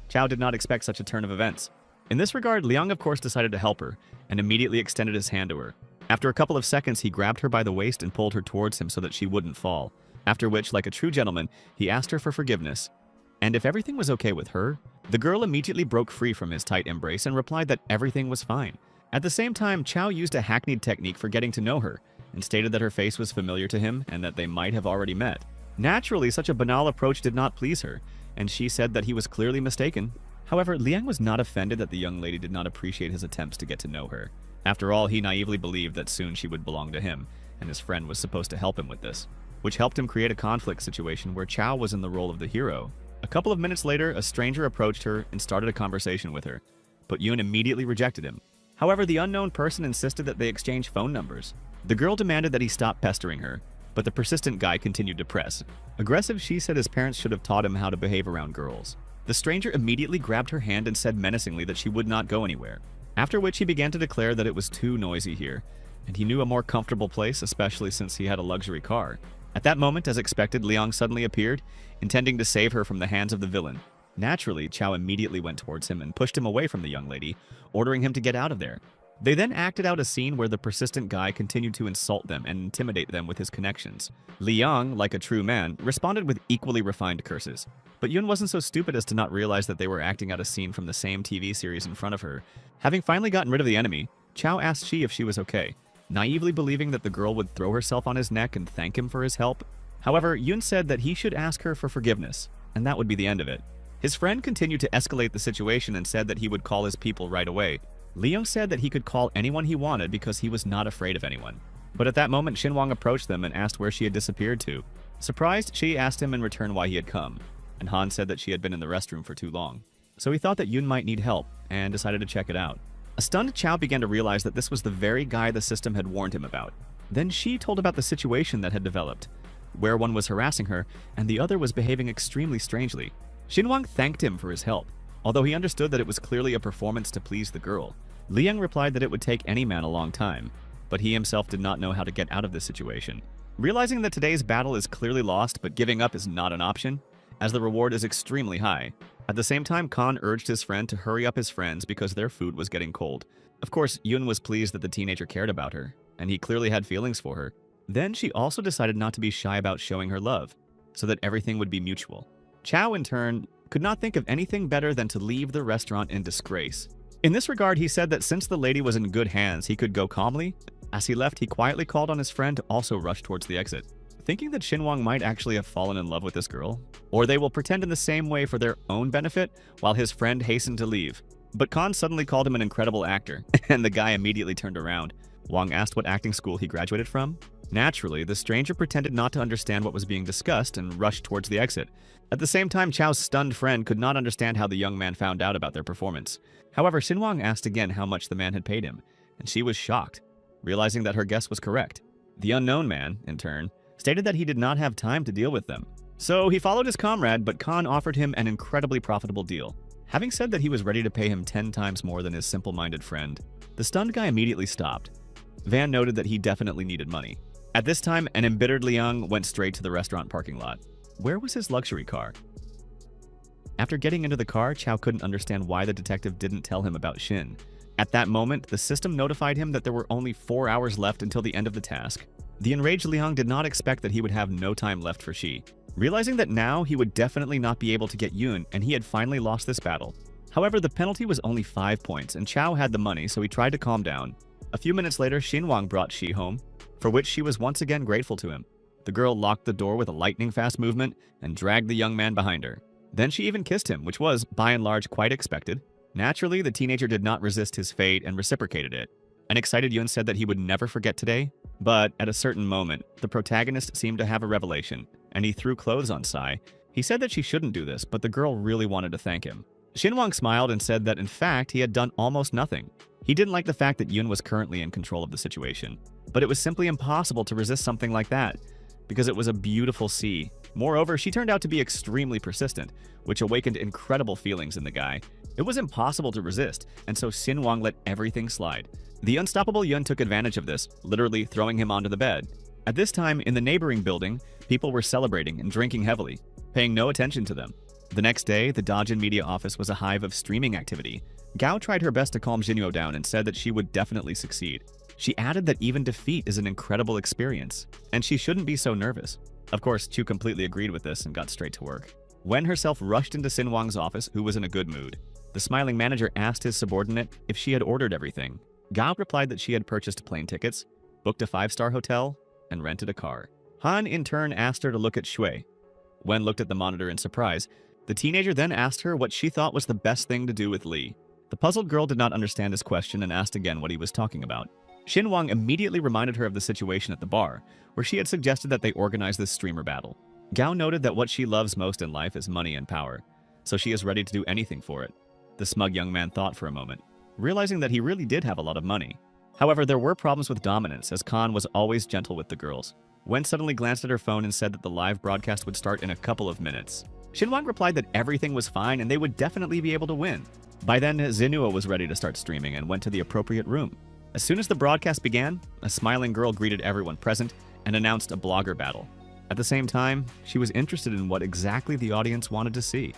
Chao did not expect such a turn of events. In this regard, Liang of course decided to help her, and immediately extended his hand to her. After a couple of seconds, he grabbed her by the waist and pulled her towards him so that she wouldn't fall, after which, like a true gentleman, he asked her for forgiveness. And if everything was okay with her, the girl immediately broke free from his tight embrace and replied that everything was fine. At the same time, Chao used a hackneyed technique for getting to know her, and stated that her face was familiar to him and that they might have already met. Naturally, such a banal approach did not please her, and she said that he was clearly mistaken. However, Liang was not offended that the young lady did not appreciate his attempts to get to know her. After all, he naively believed that soon she would belong to him, and his friend was supposed to help him with this, which helped him create a conflict situation where Chao was in the role of the hero. A couple of minutes later, a stranger approached her and started a conversation with her, but Yun immediately rejected him. However, the unknown person insisted that they exchange phone numbers. The girl demanded that he stop pestering her, but the persistent guy continued to press. Aggressive, she said his parents should have taught him how to behave around girls. The stranger immediately grabbed her hand and said menacingly that she would not go anywhere, after which he began to declare that it was too noisy here, and he knew a more comfortable place, especially since he had a luxury car. At that moment, as expected, Liang suddenly appeared, intending to save her from the hands of the villain. Naturally, Chow immediately went towards him and pushed him away from the young lady, ordering him to get out of there. They then acted out a scene where the persistent guy continued to insult them and intimidate them with his connections. Liang, like a true man, responded with equally refined curses. But Yun wasn't so stupid as to not realize that they were acting out a scene from the same TV series in front of her. Having finally gotten rid of the enemy, Chow asked Shi if she was okay, naively believing that the girl would throw herself on his neck and thank him for his help. However, Yun said that he should ask her for forgiveness, and that would be the end of it. His friend continued to escalate the situation and said that he would call his people right away. Liang said that he could call anyone he wanted because he was not afraid of anyone. But at that moment, Sinuang approached them and asked where she had disappeared to. Surprised, she asked him in return why he had come, and Han said that she had been in the restroom for too long. So he thought that Yun might need help, and decided to check it out. A stunned Chow began to realize that this was the very guy the system had warned him about. Then she told about the situation that had developed, where one was harassing her, and the other was behaving extremely strangely. Sinuang thanked him for his help, although he understood that it was clearly a performance to please the girl. Liang replied that it would take any man a long time, but he himself did not know how to get out of this situation. Realizing that today's battle is clearly lost, but giving up is not an option, as the reward is extremely high. At the same time, Khan urged his friend to hurry up his friends because their food was getting cold. Of course, Yun was pleased that the teenager cared about her, and he clearly had feelings for her. Then she also decided not to be shy about showing her love, so that everything would be mutual. Chow, in turn, could not think of anything better than to leave the restaurant in disgrace. In this regard, he said that since the lady was in good hands, he could go calmly. As he left, he quietly called on his friend to also rush towards the exit, thinking that Sinuang might actually have fallen in love with this girl, or they will pretend in the same way for their own benefit while his friend hastened to leave. But Khan suddenly called him an incredible actor, and the guy immediately turned around. Wang asked what acting school he graduated from. Naturally, the stranger pretended not to understand what was being discussed and rushed towards the exit. At the same time, Chow's stunned friend could not understand how the young man found out about their performance. However, Sinuang asked again how much the man had paid him, and she was shocked, realizing that her guess was correct. The unknown man, in turn, stated that he did not have time to deal with them. So he followed his comrade, but Khan offered him an incredibly profitable deal. Having said that he was ready to pay him 10 times more than his simple-minded friend, the stunned guy immediately stopped. Van noted that he definitely needed money. At this time, an embittered Liang went straight to the restaurant parking lot. Where was his luxury car? After getting into the car, Chow couldn't understand why the detective didn't tell him about Shin. At that moment, the system notified him that there were only 4 hours left until the end of the task. The enraged Liang did not expect that he would have no time left for Shi, realizing that now he would definitely not be able to get Yun and he had finally lost this battle. However, the penalty was only 5 points and Chow had the money, so he tried to calm down. A few minutes later, Sinuang brought Shi home, for which she was once again grateful to him. The girl locked the door with a lightning-fast movement and dragged the young man behind her. Then she even kissed him, which was, by and large, quite expected. Naturally, the teenager did not resist his fate and reciprocated it. An excited Yun said that he would never forget today, but at a certain moment, the protagonist seemed to have a revelation, and he threw clothes on Sai. He said that she shouldn't do this, but the girl really wanted to thank him. Sinuang smiled and said that in fact he had done almost nothing. He didn't like the fact that Yun was currently in control of the situation, but it was simply impossible to resist something like that, because it was a beautiful sea. Moreover, she turned out to be extremely persistent, which awakened incredible feelings in the guy. It was impossible to resist, and so Sinuang let everything slide. The unstoppable Yun took advantage of this, literally throwing him onto the bed. At this time, in the neighboring building, people were celebrating and drinking heavily, paying no attention to them. The next day, the Dojan media office was a hive of streaming activity. Gao tried her best to calm Jinyo down and said that she would definitely succeed. She added that even defeat is an incredible experience, and she shouldn't be so nervous. Of course, Chu completely agreed with this and got straight to work. Wen herself rushed into Sinuang's office, who was in a good mood. The smiling manager asked his subordinate if she had ordered everything. Gao replied that she had purchased plane tickets, booked a 5-star hotel, and rented a car. Han in turn asked her to look at Shui. Wen looked at the monitor in surprise. The teenager then asked her what she thought was the best thing to do with Li. The puzzled girl did not understand his question and asked again what he was talking about. Sinuang immediately reminded her of the situation at the bar, where she had suggested that they organize this streamer battle. Gao noted that what she loves most in life is money and power, so she is ready to do anything for it. The smug young man thought for a moment, realizing that he really did have a lot of money. However, there were problems with dominance, as Khan was always gentle with the girls. Wen suddenly glanced at her phone and said that the live broadcast would start in a couple of minutes. Sinuang replied that everything was fine and they would definitely be able to win. By then, Sinuang was ready to start streaming and went to the appropriate room. As soon as the broadcast began, a smiling girl greeted everyone present and announced a blogger battle. At the same time, she was interested in what exactly the audience wanted to see,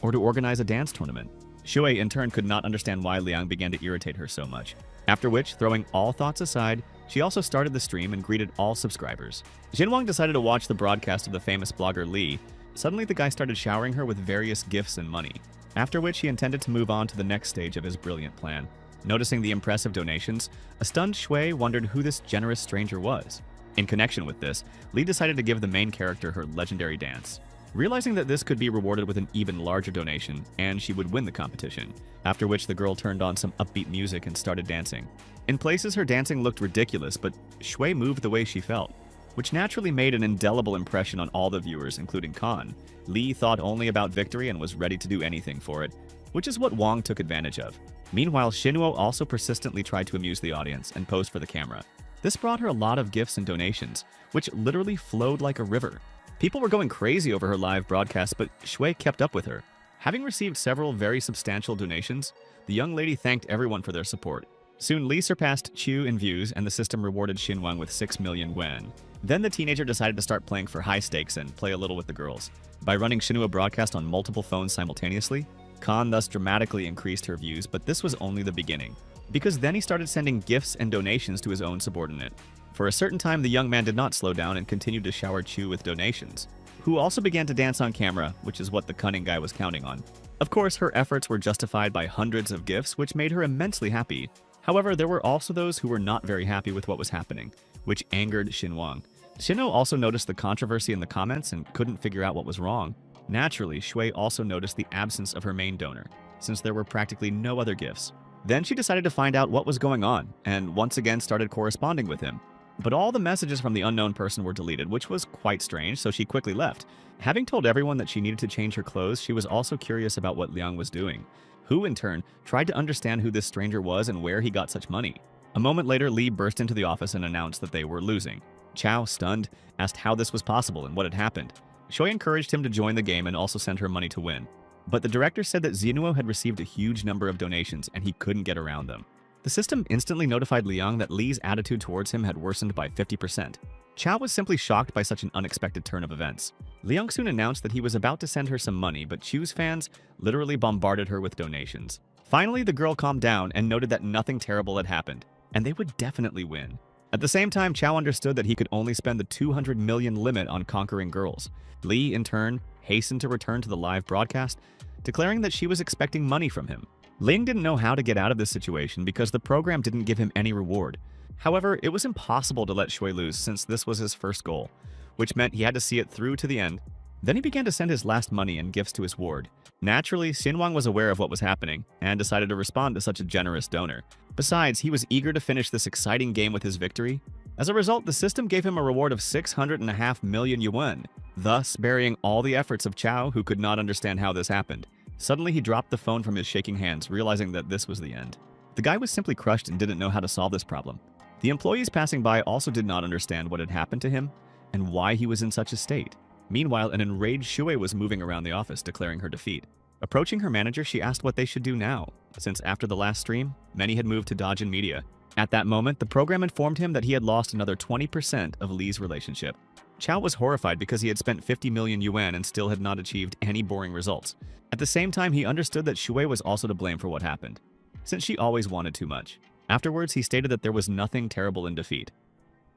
or to organize a dance tournament. Shui, in turn, could not understand why Liang began to irritate her so much. After which, throwing all thoughts aside, she also started the stream and greeted all subscribers. Sinuang decided to watch the broadcast of the famous blogger Li. Suddenly, the guy started showering her with various gifts and money, after which he intended to move on to the next stage of his brilliant plan. Noticing the impressive donations, a stunned Shui wondered who this generous stranger was. In connection with this, Li decided to give the main character her legendary dance, realizing that this could be rewarded with an even larger donation, and she would win the competition, after which the girl turned on some upbeat music and started dancing. In places, her dancing looked ridiculous, but Shui moved the way she felt, which naturally made an indelible impression on all the viewers, including Khan. Li thought only about victory and was ready to do anything for it, which is what Wang took advantage of. Meanwhile, Sinuang also persistently tried to amuse the audience and pose for the camera. This brought her a lot of gifts and donations, which literally flowed like a river. People were going crazy over her live broadcast, but Shui kept up with her. Having received several very substantial donations, the young lady thanked everyone for their support. Soon, Li surpassed Chu in views, and the system rewarded Sinuang with 6 million yuan. Then the teenager decided to start playing for high stakes and play a little with the girls. By running Sinuang broadcast on multiple phones simultaneously, Khan thus dramatically increased her views, but this was only the beginning, because then he started sending gifts and donations to his own subordinate. For a certain time, the young man did not slow down and continued to shower Chu with donations, who also began to dance on camera, which is what the cunning guy was counting on. Of course, her efforts were justified by hundreds of gifts, which made her immensely happy. However, there were also those who were not very happy with what was happening, which angered Sinuang. Sinuang also noticed the controversy in the comments and couldn't figure out what was wrong. Naturally, Shui also noticed the absence of her main donor, since there were practically no other gifts. Then she decided to find out what was going on, and once again started corresponding with him. But all the messages from the unknown person were deleted, which was quite strange, so she quickly left. Having told everyone that she needed to change her clothes, she was also curious about what Liang was doing, who in turn tried to understand who this stranger was and where he got such money. A moment later, Li burst into the office and announced that they were losing. Chao, stunned, asked how this was possible and what had happened. Shui encouraged him to join the game and also sent her money to win. But the director said that Sinuang had received a huge number of donations and he couldn't get around them. The system instantly notified Liang that Li's attitude towards him had worsened by 50%. Chao was simply shocked by such an unexpected turn of events. Liang soon announced that he was about to send her some money, but Chu's fans literally bombarded her with donations. Finally, the girl calmed down and noted that nothing terrible had happened, and they would definitely win. At the same time, Chao understood that he could only spend the 200 million limit on conquering girls. Li, in turn, hastened to return to the live broadcast, declaring that she was expecting money from him. Ling didn't know how to get out of this situation because the program didn't give him any reward. However, it was impossible to let Shui lose since this was his first goal, which meant he had to see it through to the end. Then he began to send his last money and gifts to his ward. Naturally, Sinuang was aware of what was happening and decided to respond to such a generous donor. Besides, he was eager to finish this exciting game with his victory. As a result, the system gave him a reward of 600.5 million yuan, thus burying all the efforts of Chao, who could not understand how this happened. Suddenly, he dropped the phone from his shaking hands, realizing that this was the end. The guy was simply crushed and didn't know how to solve this problem. The employees passing by also did not understand what had happened to him and why he was in such a state. Meanwhile, an enraged Shui was moving around the office, declaring her defeat. Approaching her manager, she asked what they should do now, since after the last stream, many had moved to Dojan Media. At that moment, the program informed him that he had lost another 20% of Li's relationship. Chao was horrified because he had spent 50 million yuan and still had not achieved any boring results. At the same time, he understood that Shui was also to blame for what happened, since she always wanted too much. Afterwards, he stated that there was nothing terrible in defeat.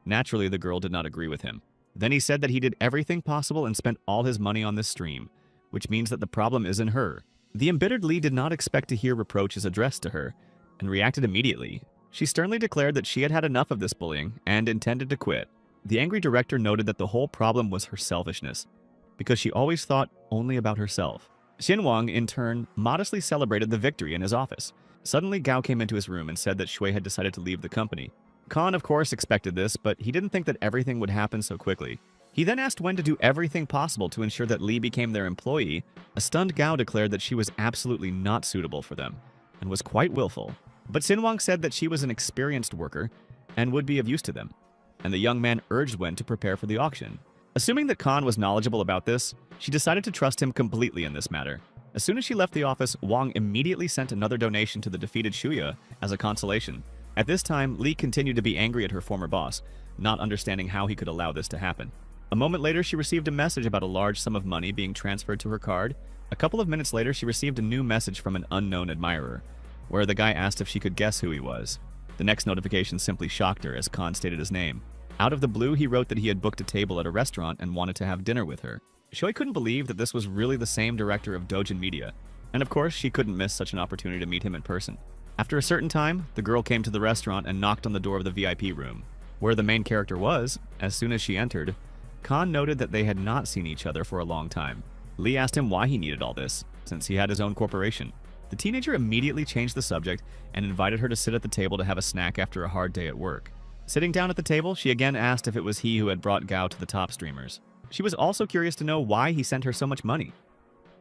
Naturally, the girl did not agree with him. Then he said that he did everything possible and spent all his money on this stream, which means that the problem is in her. The embittered Li did not expect to hear reproaches addressed to her, and reacted immediately. She sternly declared that she had had enough of this bullying and intended to quit. The angry director noted that the whole problem was her selfishness, because she always thought only about herself. Sinuang, in turn, modestly celebrated the victory in his office. Suddenly, Gao came into his room and said that Shui had decided to leave the company. Khan, of course, expected this, but he didn't think that everything would happen so quickly. He then asked Wen to do everything possible to ensure that Li became their employee. A stunned Gao declared that she was absolutely not suitable for them, and was quite willful. But Sinuang said that she was an experienced worker and would be of use to them, and the young man urged Wen to prepare for the auction. Assuming that Khan was knowledgeable about this, she decided to trust him completely in this matter. As soon as she left the office, Wang immediately sent another donation to the defeated Shuya as a consolation. At this time, Li continued to be angry at her former boss, not understanding how he could allow this to happen. A moment later, she received a message about a large sum of money being transferred to her card. A couple of minutes later, she received a new message from an unknown admirer, where the guy asked if she could guess who he was. The next notification simply shocked her as Khan stated his name. Out of the blue, he wrote that he had booked a table at a restaurant and wanted to have dinner with her. Shui couldn't believe that this was really the same director of Dojan Media, and of course, she couldn't miss such an opportunity to meet him in person. After a certain time, the girl came to the restaurant and knocked on the door of the VIP room. Where the main character was, as soon as she entered, Khan noted that they had not seen each other for a long time. Lee asked him why he needed all this, since he had his own corporation. The teenager immediately changed the subject and invited her to sit at the table to have a snack after a hard day at work. Sitting down at the table, she again asked if it was he who had brought Gao to the top streamers. She was also curious to know why he sent her so much money.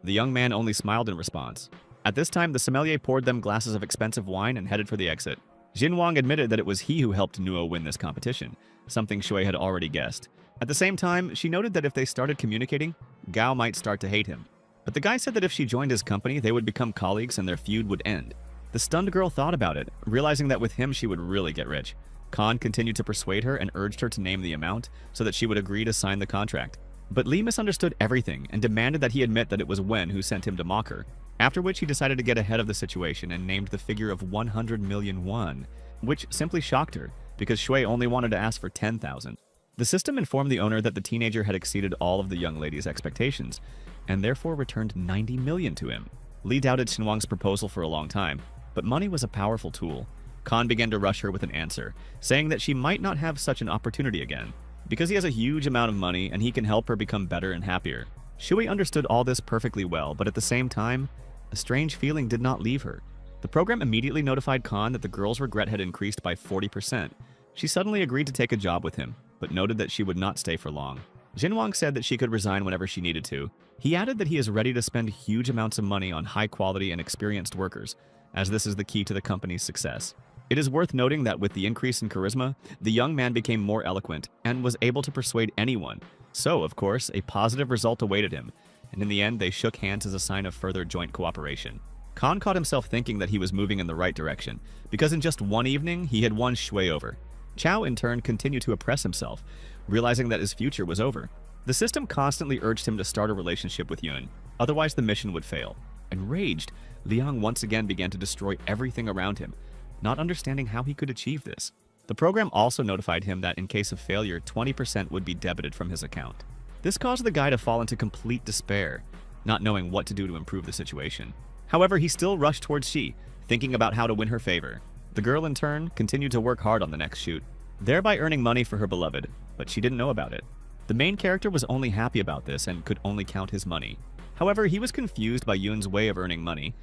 The young man only smiled in response. At this time, the sommelier poured them glasses of expensive wine and headed for the exit. Jinwang admitted that it was he who helped Nuo win this competition, something Shui had already guessed. At the same time, she noted that if they started communicating, Gao might start to hate him. But the guy said that if she joined his company, they would become colleagues and their feud would end. The stunned girl thought about it, realizing that with him she would really get rich. Khan continued to persuade her and urged her to name the amount so that she would agree to sign the contract. But Lee misunderstood everything and demanded that he admit that it was Wen who sent him to mock her, after which he decided to get ahead of the situation and named the figure of 100 million won, which simply shocked her because Shui only wanted to ask for 10,000. The system informed the owner that the teenager had exceeded all of the young lady's expectations and therefore returned 90 million to him. Lee doubted Xinwang's proposal for a long time, but money was a powerful tool. Khan began to rush her with an answer, saying that she might not have such an opportunity again, because he has a huge amount of money and he can help her become better and happier. Shui understood all this perfectly well, but at the same time, a strange feeling did not leave her. The program immediately notified Khan that the girl's regret had increased by 40%. She suddenly agreed to take a job with him, but noted that she would not stay for long. Jinwang said that she could resign whenever she needed to. He added that he is ready to spend huge amounts of money on high-quality and experienced workers, as this is the key to the company's success. It is worth noting that with the increase in charisma, the young man became more eloquent and was able to persuade anyone. So, of course, a positive result awaited him, and in the end they shook hands as a sign of further joint cooperation. Khan caught himself thinking that he was moving in the right direction, because in just one evening he had won Shui over. Chao in turn continued to oppress himself, realizing that his future was over. The system constantly urged him to start a relationship with Yun, otherwise the mission would fail. Enraged, Liang once again began to destroy everything around him, not understanding how he could achieve this. The program also notified him that in case of failure, 20% would be debited from his account. This caused the guy to fall into complete despair, not knowing what to do to improve the situation. However, he still rushed towards Shi, thinking about how to win her favor. The girl, in turn, continued to work hard on the next shoot, thereby earning money for her beloved, but she didn't know about it. The main character was only happy about this and could only count his money. However, he was confused by Yun's way of earning money,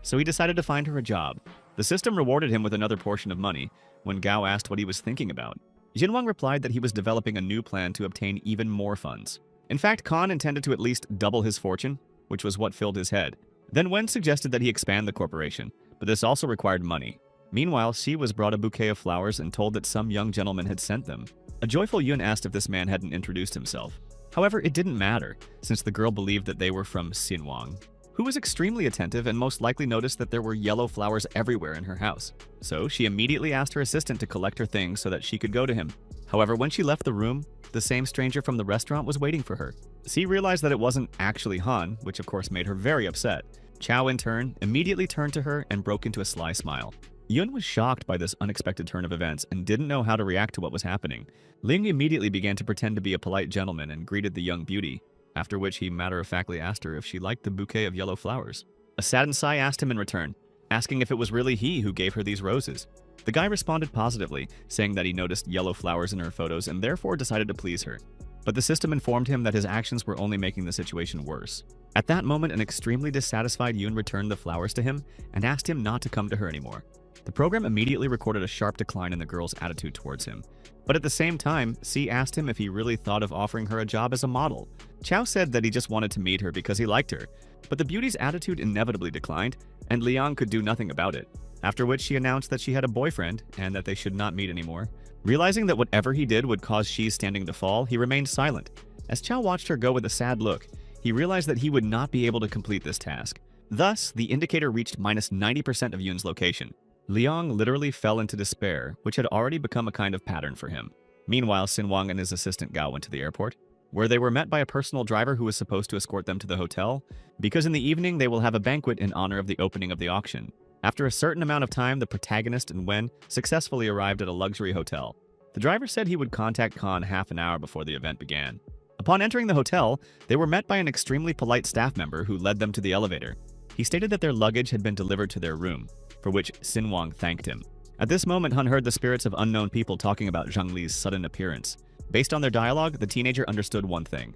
so he decided to find her a job. The system rewarded him with another portion of money when Gao asked what he was thinking about. Jinwang replied that he was developing a new plan to obtain even more funds. In fact, Khan intended to at least double his fortune, which was what filled his head. Then Wen suggested that he expand the corporation, but this also required money. Meanwhile, Xi was brought a bouquet of flowers and told that some young gentleman had sent them. A joyful Yun asked if this man hadn't introduced himself. However, it didn't matter, since the girl believed that they were from Sinuang, who was extremely attentive and most likely noticed that there were yellow flowers everywhere in her house. So she immediately asked her assistant to collect her things so that she could go to him. However, when she left the room, the same stranger from the restaurant was waiting for her. Xi realized that it wasn't actually Han, which of course made her very upset. Chao, in turn, immediately turned to her and broke into a sly smile. Yun was shocked by this unexpected turn of events and didn't know how to react to what was happening. Ling immediately began to pretend to be a polite gentleman and greeted the young beauty, after which he matter-of-factly asked her if she liked the bouquet of yellow flowers. A saddened sigh asked him in return, asking if it was really he who gave her these roses. The guy responded positively, saying that he noticed yellow flowers in her photos and therefore decided to please her. But the system informed him that his actions were only making the situation worse. At that moment, an extremely dissatisfied Yun returned the flowers to him and asked him not to come to her anymore. The program immediately recorded a sharp decline in the girl's attitude towards him. But at the same time, C asked him if he really thought of offering her a job as a model. Chao said that he just wanted to meet her because he liked her, but the beauty's attitude inevitably declined, and Liang could do nothing about it. after which she announced that she had a boyfriend and that they should not meet anymore. Realizing that whatever he did would cause Xi's standing to fall, he remained silent. As Chow watched her go with a sad look, he realized that he would not be able to complete this task. Thus, the indicator reached minus 90% of Yoon's location. Leong literally fell into despair, which had already become a kind of pattern for him. Meanwhile, Sinuang and his assistant Gao went to the airport, where they were met by a personal driver who was supposed to escort them to the hotel, because in the evening they will have a banquet in honor of the opening of the auction. After a certain amount of time, the protagonist and Wen successfully arrived at a luxury hotel. The driver said he would contact Khan half an hour before the event began. Upon entering the hotel, they were met by an extremely polite staff member who led them to the elevator. He stated that their luggage had been delivered to their room, for which Sinuang thanked him. At this moment, Han heard the spirits of unknown people talking about Zhang Li's sudden appearance. Based on their dialogue, the teenager understood one thing.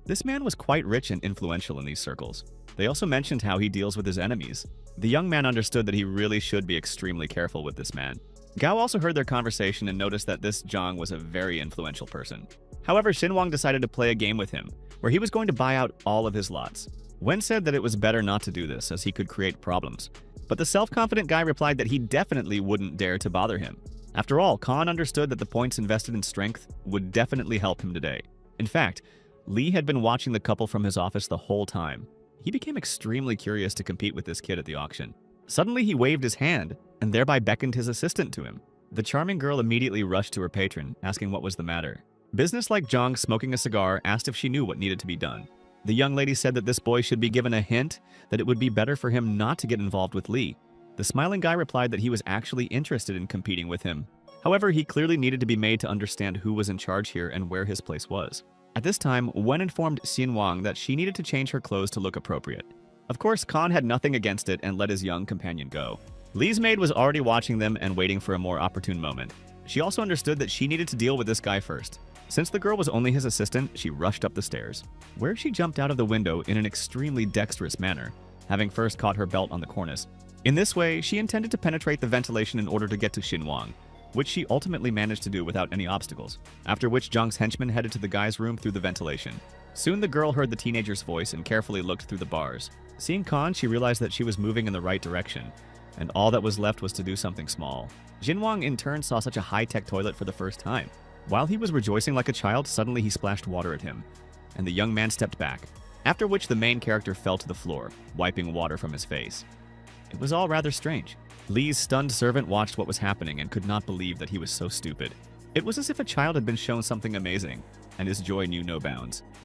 This man was quite rich and influential in these circles. They also mentioned how he deals with his enemies. The young man understood that he really should be extremely careful with this man. Gao also heard their conversation and noticed that this Zhang was a very influential person. However, Sinuang decided to play a game with him, where he was going to buy out all of his lots. Wen said that it was better not to do this, as he could create problems. But the self-confident guy replied that he definitely wouldn't dare to bother him. After all, Khan understood that the points invested in strength would definitely help him today. In fact, Lee had been watching the couple from his office the whole time. He became extremely curious to compete with this kid at the auction. Suddenly, he waved his hand and thereby beckoned his assistant to him. The charming girl immediately rushed to her patron, asking what was the matter. Businesslike Zhang, smoking a cigar, asked if she knew what needed to be done. The young lady said that this boy should be given a hint that it would be better for him not to get involved with Lee. The smiling guy replied that he was actually interested in competing with him. However, he clearly needed to be made to understand who was in charge here and where his place was. At this time, Wen informed Sinuang that she needed to change her clothes to look appropriate. Of course, Khan had nothing against it and let his young companion go. Lee's maid was already watching them and waiting for a more opportune moment. She also understood that she needed to deal with this guy first. Since the girl was only his assistant, she rushed up the stairs, where she jumped out of the window in an extremely dexterous manner, having first caught her belt on the cornice. In this way, she intended to penetrate the ventilation in order to get to Sinuang, which she ultimately managed to do without any obstacles, after which Zhang's henchman headed to the guy's room through the ventilation. Soon the girl heard the teenager's voice and carefully looked through the bars. Seeing Khan, she realized that she was moving in the right direction, and all that was left was to do something small. Jinwang in turn saw such a high-tech toilet for the first time. While he was rejoicing like a child, suddenly he splashed water at him, and the young man stepped back, after which the main character fell to the floor, wiping water from his face. It was all rather strange. Lee's stunned servant watched what was happening and could not believe that he was so stupid. It was as if a child had been shown something amazing, and his joy knew no bounds.